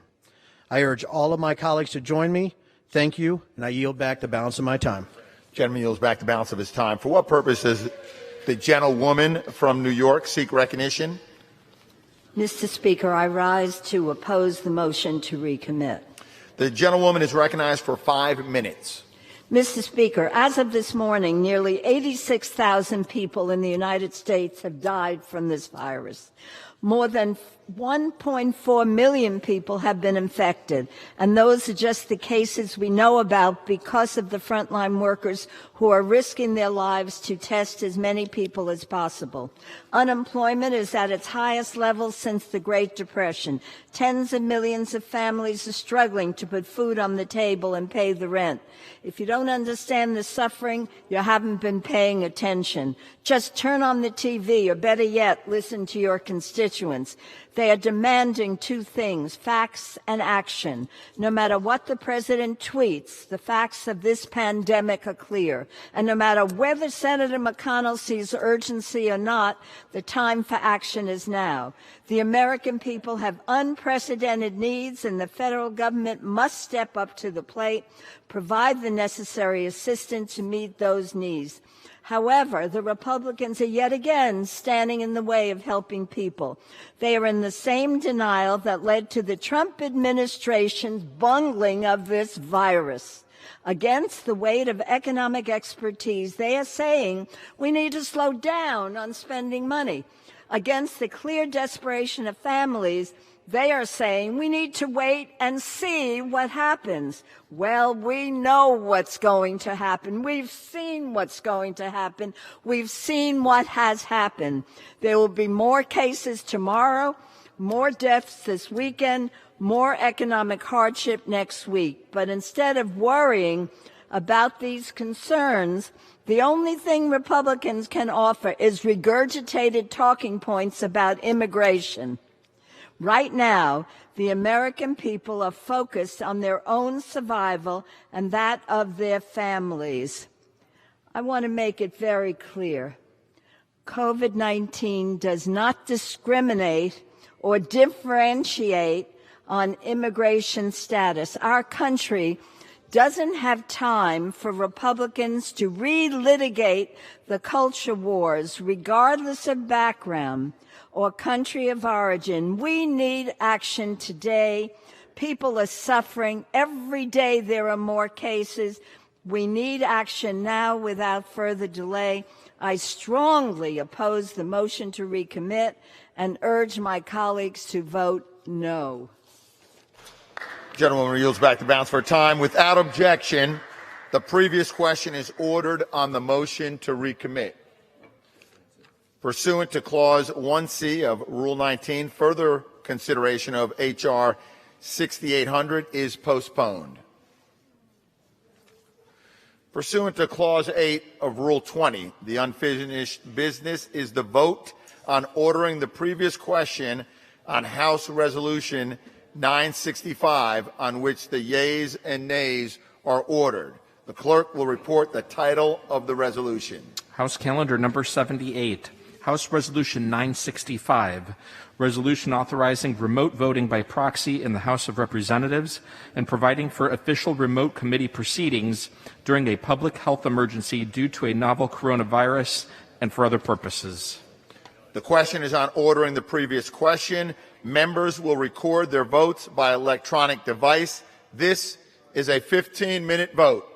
I urge all of my colleagues to join me. Thank you, and I yield back the balance of my time. Gentleman yields back the balance of his time. For what purpose does the gentlewoman from New York seek recognition? Mr. Speaker, I rise to oppose the motion to recommit. The gentlewoman is recognized for 5 minutes. Mr. Speaker, as of this morning, nearly 86,000 people in the United States have died from this virus. More than 1.4 million people have been infected, and those are just the cases we know about because of the frontline workers who are risking their lives to test as many people as possible. Unemployment is at its highest level since the Great Depression. Tens of millions of families are struggling to put food on the table and pay the rent. If you don't understand the suffering, you haven't been paying attention. Just turn on the TV, or better yet, listen to your constituents. They are demanding two things, facts and action. No matter what the president tweets, the facts of this pandemic are clear. And no matter whether Senator McConnell sees urgency or not, the time for action is now. The American people have unprecedented needs, and the federal government must step up to the plate, provide the necessary assistance to meet those needs. However, the Republicans are yet again standing in the way of helping people. They are in the same denial that led to the Trump administration's bungling of this virus. Against the weight of economic expertise, they are saying we need to slow down on spending money. Against the clear desperation of families, they are saying we need to wait and see what happens. Well, we know what's going to happen. We've seen what's going to happen. We've seen what has happened. There will be more cases tomorrow, more deaths this weekend, more economic hardship next week. But instead of worrying about these concerns, the only thing Republicans can offer is regurgitated talking points about immigration. Right now, the American people are focused on their own survival and that of their families. I want to make it very clear. COVID-19 does not discriminate or differentiate on immigration status. Our country doesn't have time for Republicans to relitigate the culture wars, regardless of background or country of origin. We need action today. People are suffering. Every day there are more cases. We need action now without further delay. I strongly oppose the motion to recommit and urge my colleagues to vote no. Gentlewoman yields back the balance for time. Without objection, the previous question is ordered on the motion to recommit. Pursuant to Clause 1C of Rule 19, further consideration of H.R. 6800 is postponed. Pursuant to Clause 8 of Rule 20, the unfinished business is the vote on ordering the previous question on House Resolution 965, on which the yeas and nays are ordered. The clerk will report the title of the resolution. House Calendar Number 78, House Resolution 965, resolution authorizing remote voting by proxy in the House of Representatives and providing for official remote committee proceedings during a public health emergency due to a novel coronavirus and for other purposes. The question is on ordering the previous question. Members will record their votes by electronic device. This is a 15-minute vote.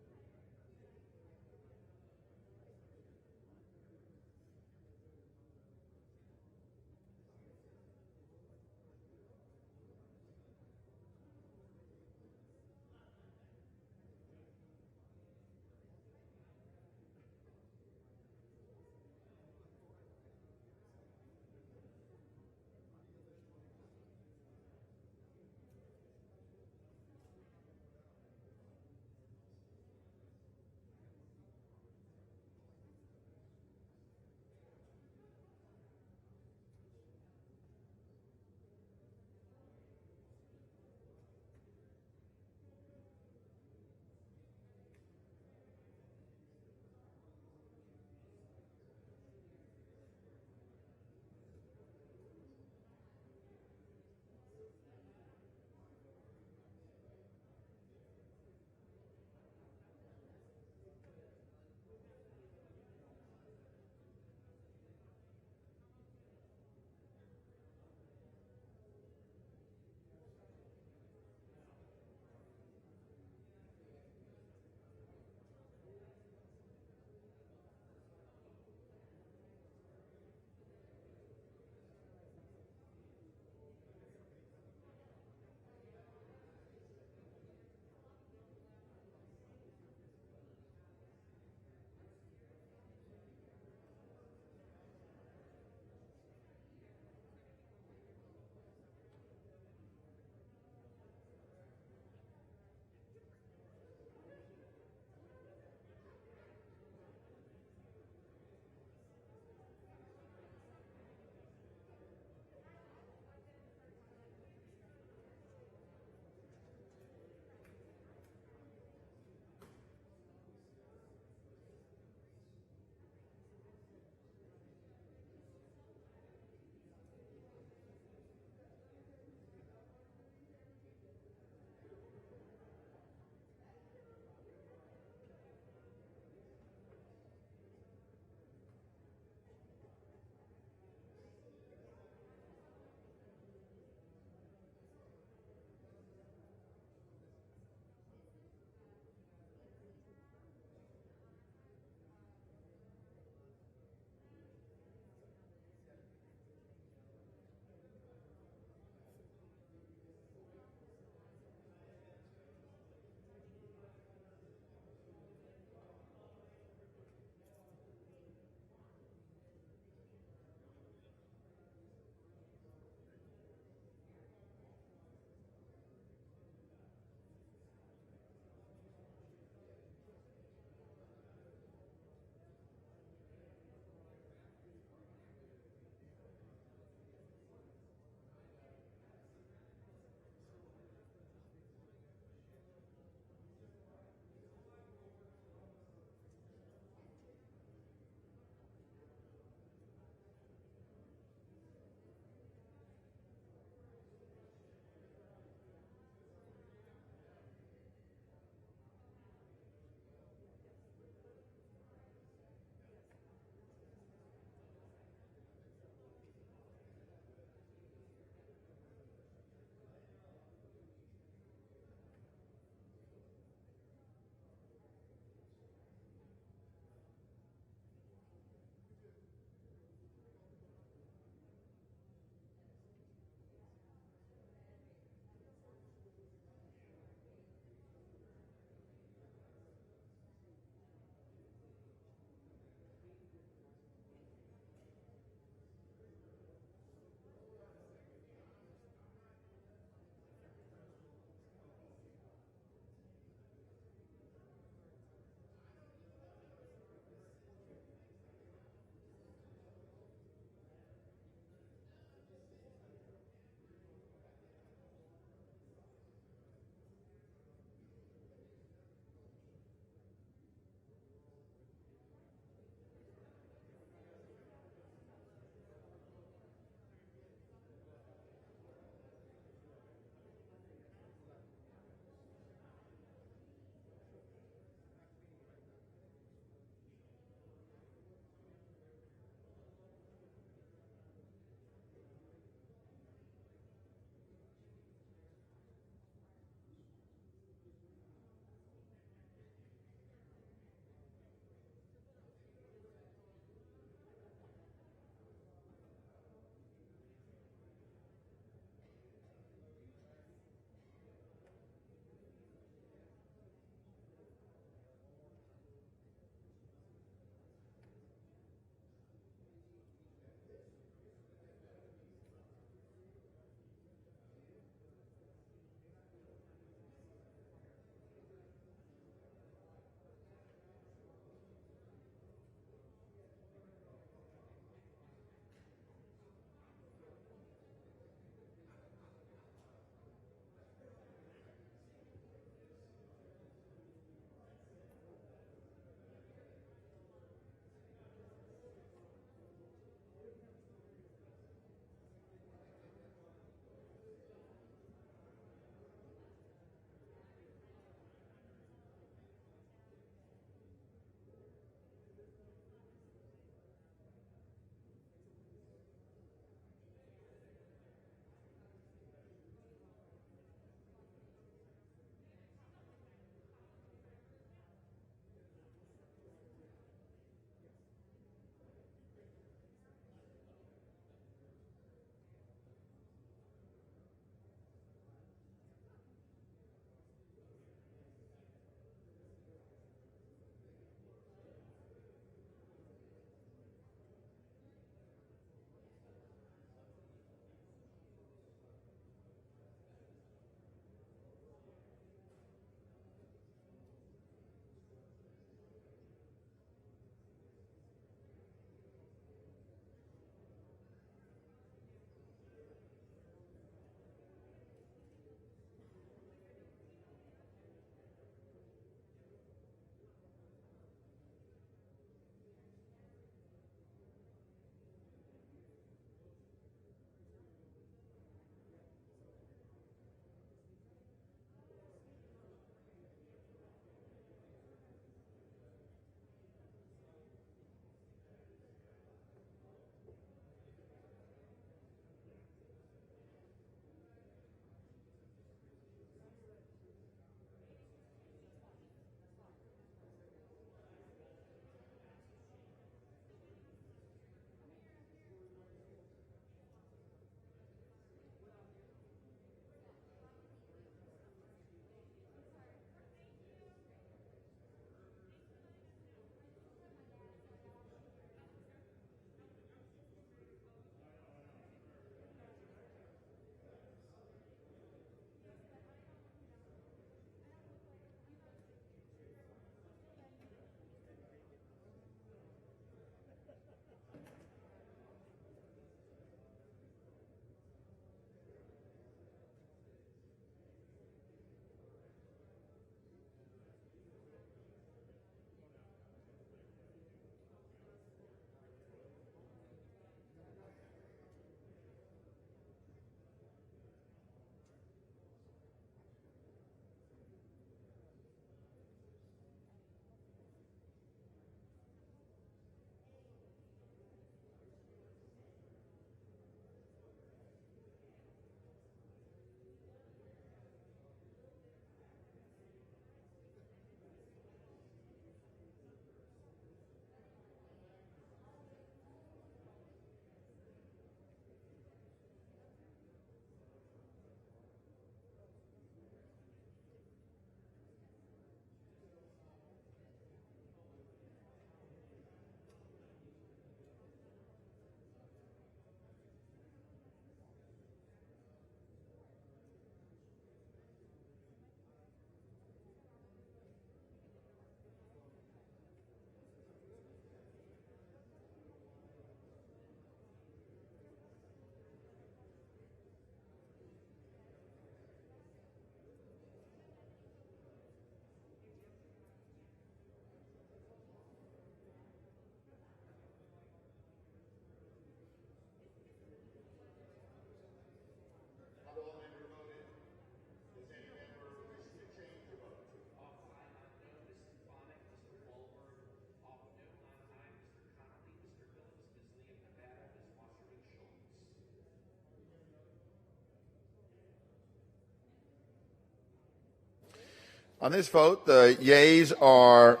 On this vote, the yeas are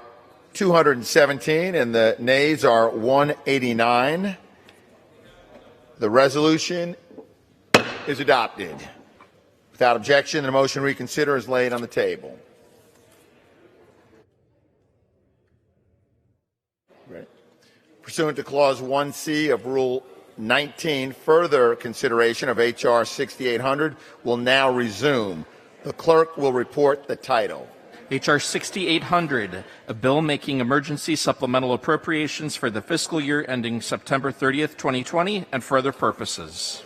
217 and the nays are 189. The resolution is adopted. Without objection, the motion to reconsider is laid on the table. Right. Pursuant to Clause 1C of Rule 19, further consideration of H.R. 6800 will now resume. The clerk will report the title. H.R. 6800, a bill making emergency supplemental appropriations for the fiscal year ending September 30th, 2020, and for other purposes.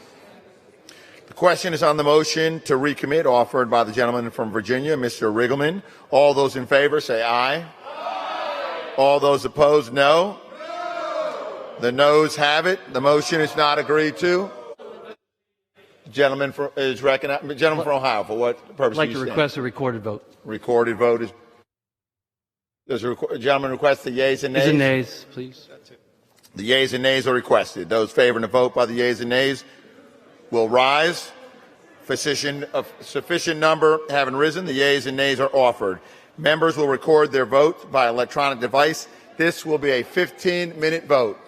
The question is on the motion to recommit offered by the gentleman from Virginia, Mr. Riggleman. All those in favor say aye. Aye. All those opposed, no. The noes have it. The motion is not agreed to. Gentleman is recognized. Gentleman from Ohio, for what purpose? I'd like to request a recorded vote. Recorded vote is. Does a gentleman request the yeas and nays? Yeas and nays, please. The yeas and nays are requested. Those favoring the vote by the yeas and nays will rise. Sufficient number having risen, the yeas and nays are offered. Members will record their vote by electronic device. This will be a 15-minute vote.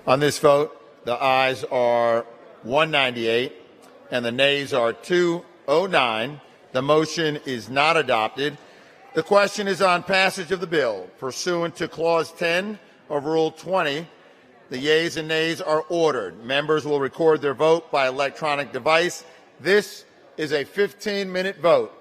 On this vote, the ayes are 198 and the nays are 209. The motion is not adopted. The question is on passage of the bill. Pursuant to Clause 10 of Rule 20, the yeas and nays are ordered. Members will record their vote by electronic device. This is a 15-minute vote.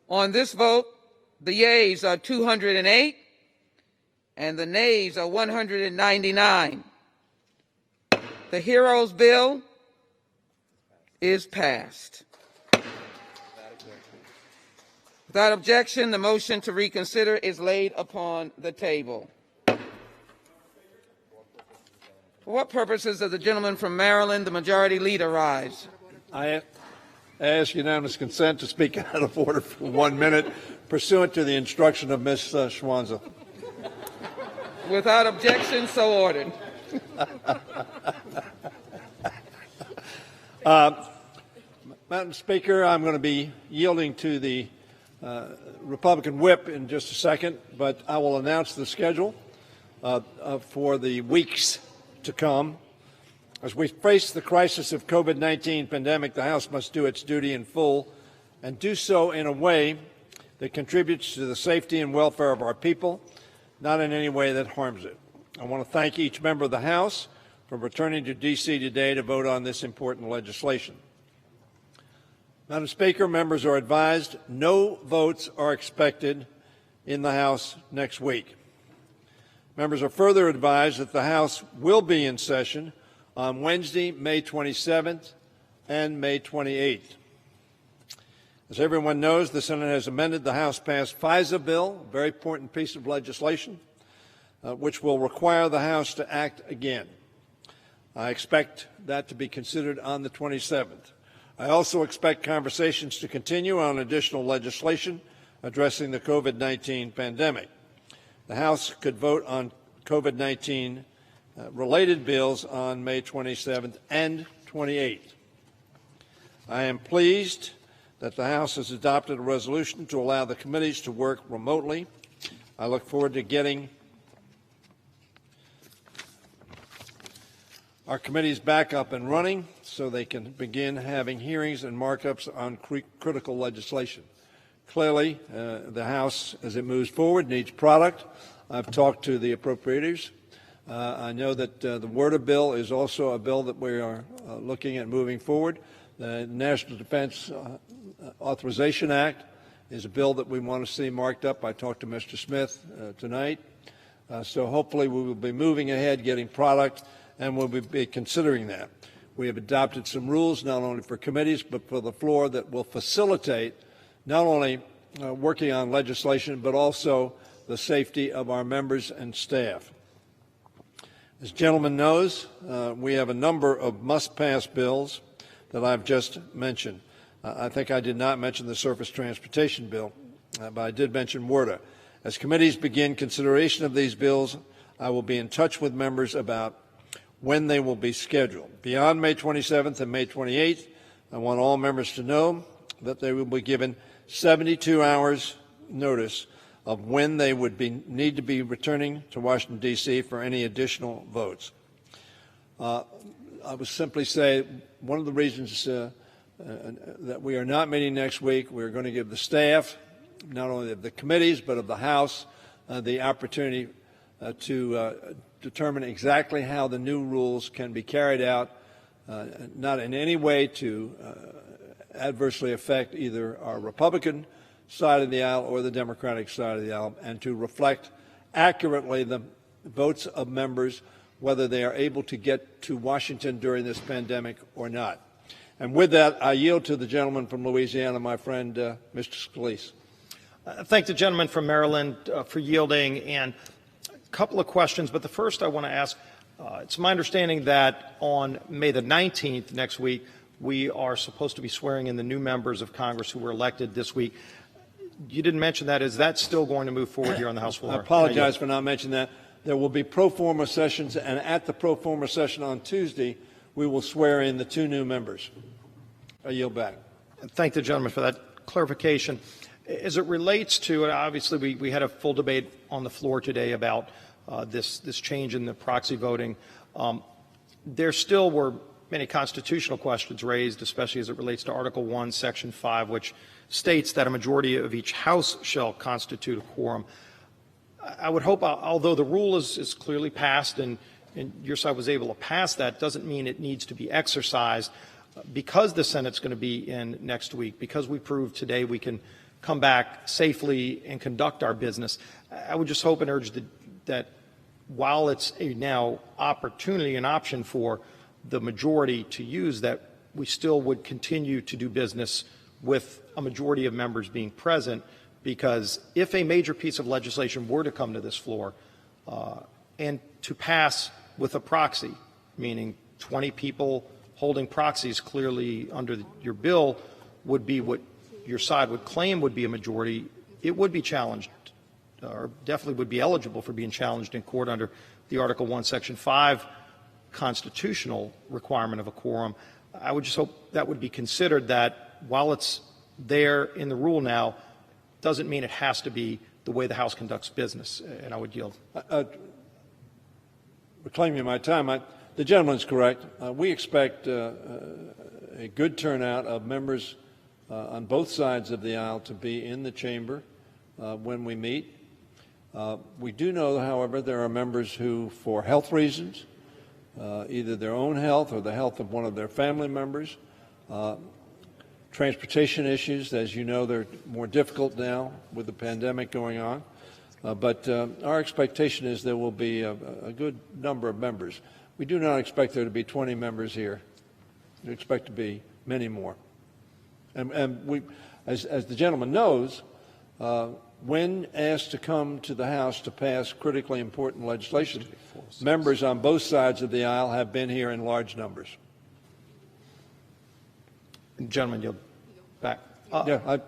On this vote, the yeas are 208 and the nays are 199. The HEROES bill is passed. Without objection, the motion to reconsider is laid upon the table. For what purposes does the gentleman from Maryland, the majority leader, rise? I ask unanimous consent to speak out of order for 1 minute, pursuant to the instruction of Ms. Schwanza. Without objection, so ordered. Madam Speaker, I'm going to be yielding to the Republican whip in just a second, but I will announce the schedule for the weeks to come. As we face the crisis of COVID-19 pandemic, the House must do its duty in full and do so in a way that contributes to the safety and welfare of our people, not in any way that harms it. I want to thank each member of the House for returning to D.C. today to vote on this important legislation. Madam Speaker, members are advised no votes are expected in the House next week. Members are further advised that the House will be in session on Wednesday, May 27th and May 28th. As everyone knows, the Senate has amended the House-passed FISA bill, a very important piece of legislation, which will require the House to act again. I expect that to be considered on the 27th. I also expect conversations to continue on additional legislation addressing the COVID-19 pandemic. The House could vote on COVID-19 related bills on May 27th and 28th. I am pleased that the House has adopted a resolution to allow the committees to work remotely. I look forward to getting our committees back up and running so they can begin having hearings and markups on critical legislation. Clearly, the House, as it moves forward, needs product. I've talked to the appropriators. I know that the WRDA bill is also a bill that we are looking at moving forward. The National Defense Authorization Act is a bill that we want to see marked up. I talked to Mr. Smith tonight. So hopefully we will be moving ahead, getting product, and we'll be considering that. We have adopted some rules not only for committees but for the floor that will facilitate not only working on legislation but also the safety of our members and staff. As the gentleman knows, we have a number of must-pass bills that I've just mentioned. I think I did not mention the surface transportation bill, but I did mention WRDA. As committees begin consideration of these bills, I will be in touch with members about when they will be scheduled. Beyond May 27th and May 28th, I want all members to know that they will be given 72 hours notice of when they would need to be returning to Washington, D.C. for any additional votes. I would simply say one of the reasons that we are not meeting next week, we're going to give the staff, not only of the committees, but of the House, the opportunity to determine exactly how the new rules can be carried out, not in any way to adversely affect either our Republican side of the aisle or the Democratic side of the aisle, and to reflect accurately the votes of members, whether they are able to get to Washington during this pandemic or not. And with that, I yield to the gentleman from Louisiana, my friend, Mr. Scalise. Thank the gentleman from Maryland for yielding, and a couple of questions, but the first I want to ask, it's my understanding that on May the 19th next week, we are supposed to be swearing in the new members of Congress who were elected this week. You didn't mention that. Is that still going to move forward here on the House floor? I apologize for not mentioning that. There will be pro forma sessions, and at the pro forma session on Tuesday, we will swear in the two new members. I yield back. Thank the gentleman for that clarification. As it relates to, obviously we had a full debate on the floor today about this change in the proxy voting. There still were many constitutional questions raised, especially as it relates to Article 1, Section 5, which states that a majority of each House shall constitute a quorum. I would hope, although the rule is clearly passed and your side was able to pass that, doesn't mean it needs to be exercised. Because the Senate's going to be in next week, because we proved today we can come back safely and conduct our business. I would just hope and urge that while it's a now opportunity and option for the majority to use, that we still would continue to do business with a majority of members being present, because if a major piece of legislation were to come to this floor and to pass with a proxy, meaning 20 people holding proxies clearly under your bill would be what your side would claim would be a majority, it would be challenged, or definitely would be eligible for being challenged in court under the Article 1, Section 5 constitutional requirement of a quorum. I would just hope that would be considered, that while it's there in the rule now, doesn't mean it has to be the way the House conducts business. And I would yield. Reclaiming my time, the gentleman's correct. We expect a good turnout of members on both sides of the aisle to be in the chamber when we meet. We do know, however, there are members who, for health reasons, either their own health or the health of one of their family members, transportation issues, as you know, they're more difficult now with the pandemic going on. But our expectation is there will be a good number of members. We do not expect there to be 20 members here. We expect to be many more. And we, as the gentleman knows, when asked to come to the House to pass critically important legislation, members on both sides of the aisle have been here in large numbers. Gentleman, yield back. I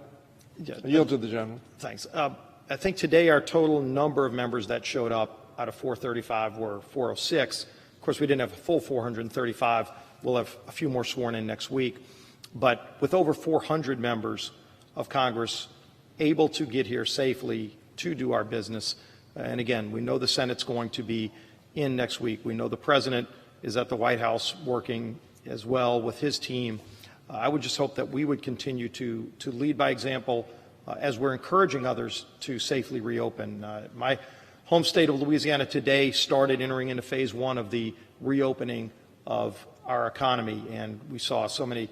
yield to the gentleman. Thanks. I think today our total number of members that showed up out of 435 were 406. Of course, we didn't have a full 435. We'll have a few more sworn in next week. But with over 400 members of Congress able to get here safely to do our business, and again, we know the Senate's going to be in next week. We know the President is at the White House working as well with his team. I would just hope that we would continue to lead by example as we're encouraging others to safely reopen. My home state of Louisiana today started entering into phase one of the reopening of our economy, and we saw so many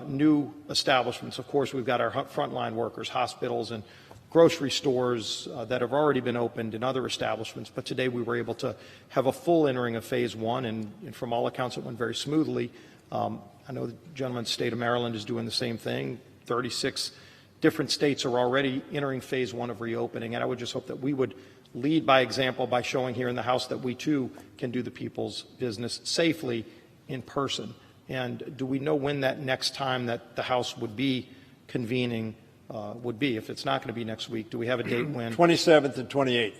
new establishments. Of course, we've got our frontline workers, hospitals and grocery stores that have already been opened, and other establishments. But today we were able to have a full entering of phase one, and from all accounts it went very smoothly. I know the gentleman's state of Maryland is doing the same thing. 36 different states are already entering phase one of reopening, and I would just hope that we would lead by example by showing here in the House that we too can do the people's business safely in person. And do we know when that next time that the House would be convening would be? If it's not going to be next week, do we have a date when? 27th and 28th.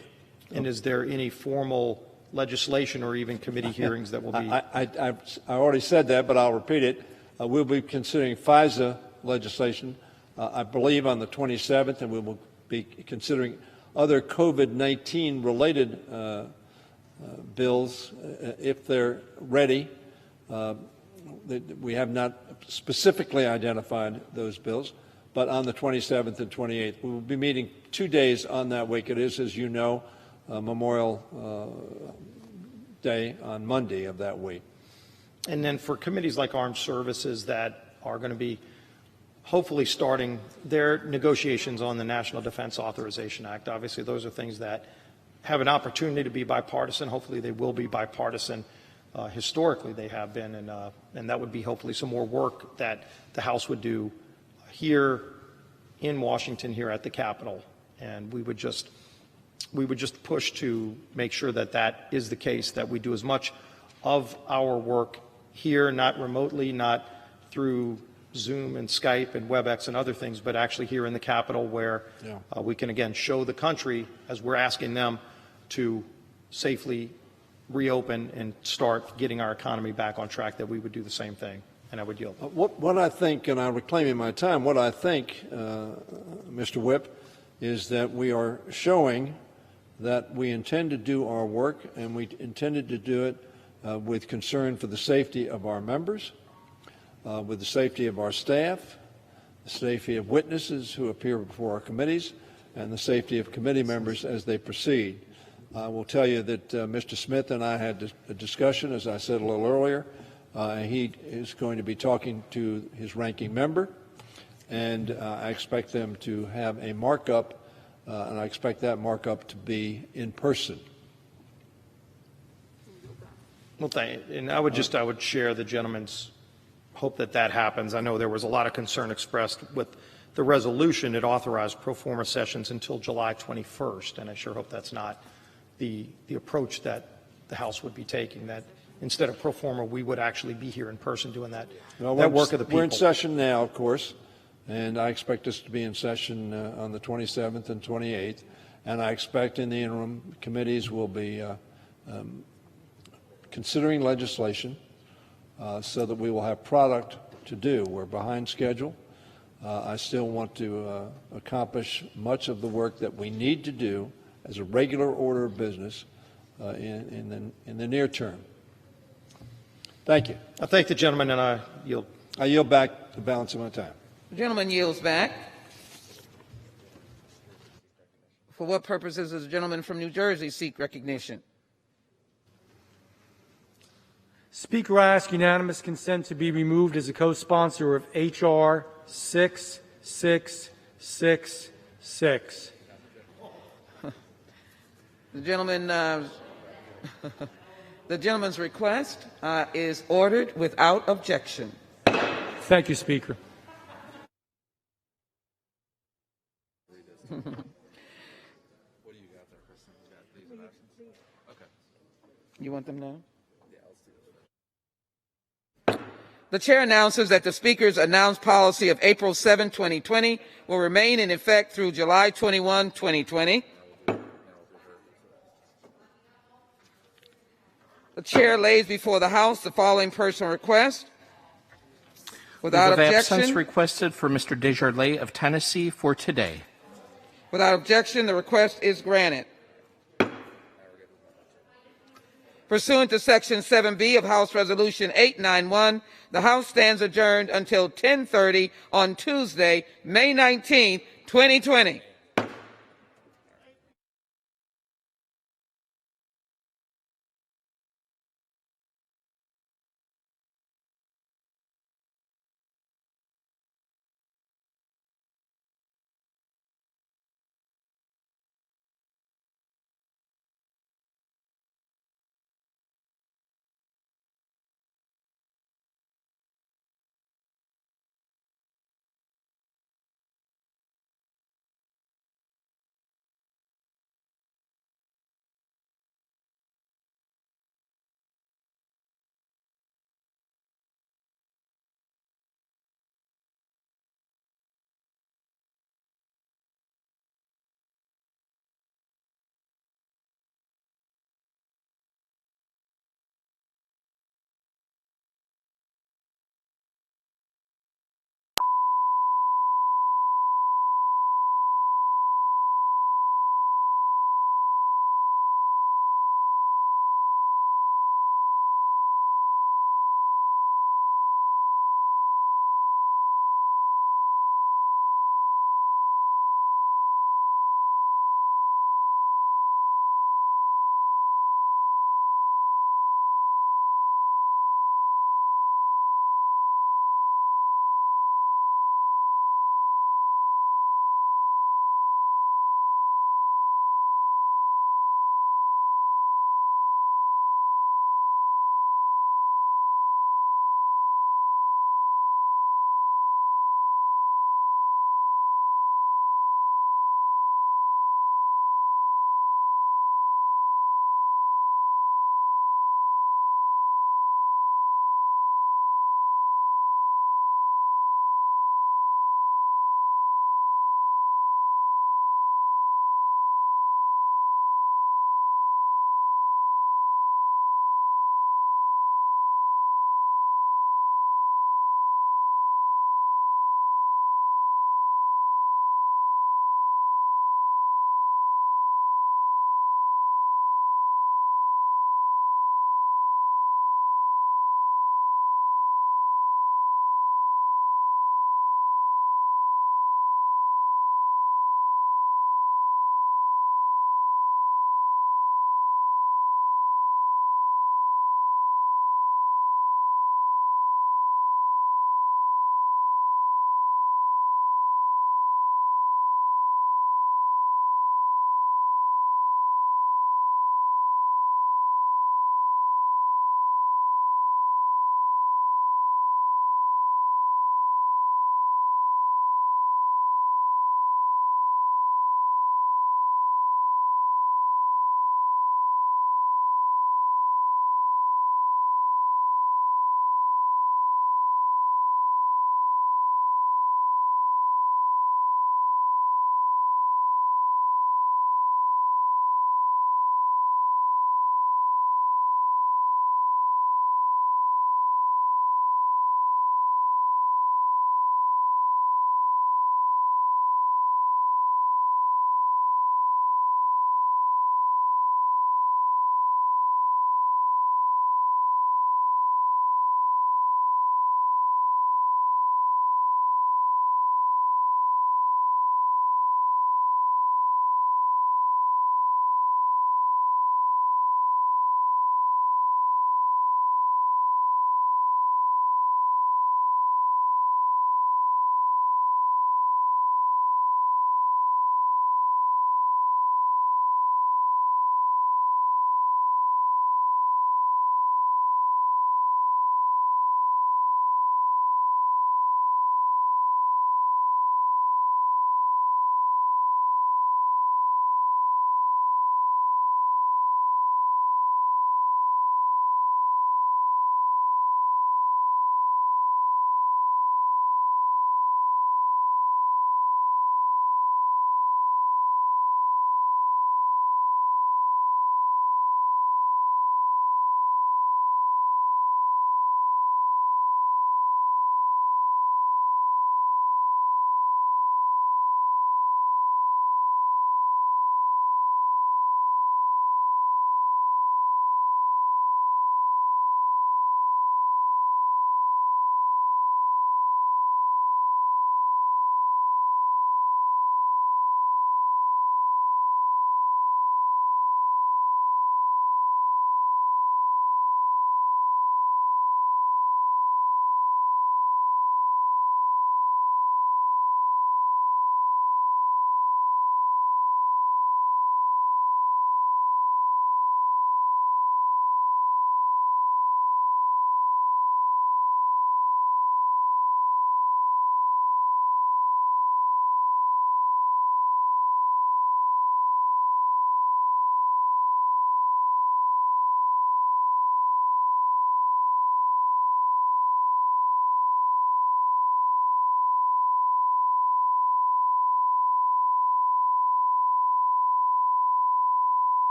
And is there any formal legislation or even committee hearings that will be? I already said that, but I'll repeat it. We'll be considering FISA legislation, I believe, on the 27th, and we will be considering other COVID-19 related bills if they're ready. We have not specifically identified those bills, but on the 27th and 28th. We will be meeting 2 days on that week. It is, as you know, Memorial Day on Monday of that week. And then for committees like Armed Services that are going to be hopefully starting their negotiations on the National Defense Authorization Act, obviously those are things that have an opportunity to be bipartisan. Hopefully they will be bipartisan. Historically they have been, and that would be hopefully some more work that the House would do here in Washington, here at the Capitol, and we would just push to make sure that that is the case, that we do as much of our work here, not remotely, not through Zoom and Skype and WebEx and other things, but actually here in the Capitol, where we can again show the country, as we're asking them to safely reopen and start getting our economy back on track, that we would do the same thing. And I would yield. What I think, and I'm reclaiming my time, what I think, Mr. Whip, is that we are showing that we intend to do our work, and we intended to do it with concern for the safety of our members, with the safety of our staff, the safety of witnesses who appear before our committees, and the safety of committee members as they proceed. I will tell you that Mr. Smith and I had a discussion, as I said a little earlier. He is going to be talking to his ranking member and I expect them to have a markup, and I expect that markup to be in person. Well, thank you. And I would share the gentleman's hope that that happens. I know there was a lot of concern expressed with the resolution. It authorized pro forma sessions until July 21st, and I sure hope that's not the approach that the House would be taking, that instead of pro forma, we would actually be here in person doing that work of the people. We're in session now, of course, and I expect us to be in session on the 27th and 28th, and I expect in the interim committees will be considering legislation so that we will have product to do. We're behind schedule. I still want to accomplish much of the work that we need to do as a regular order of business in the near term. Thank you. I thank the gentleman, and I yield. I yield back the balance of my time. The gentleman yields back. For what purposes does the gentleman from New Jersey seek recognition? Speaker, I ask unanimous consent to be removed as a co-sponsor of H.R. 6666. The gentleman's request is ordered without objection. Thank you, Speaker. You want them now? The chair announces that the Speaker's announced policy of April 7, 2020 will remain in effect through July 21, 2020. The chair lays before the House the following personal request. Without objection. Absence requested for Mr. Desjardins of Tennessee for today. Without objection, the request is granted. Pursuant to Section 7B of House Resolution 891, the House stands adjourned until 10:30 on Tuesday, May 19, 2020.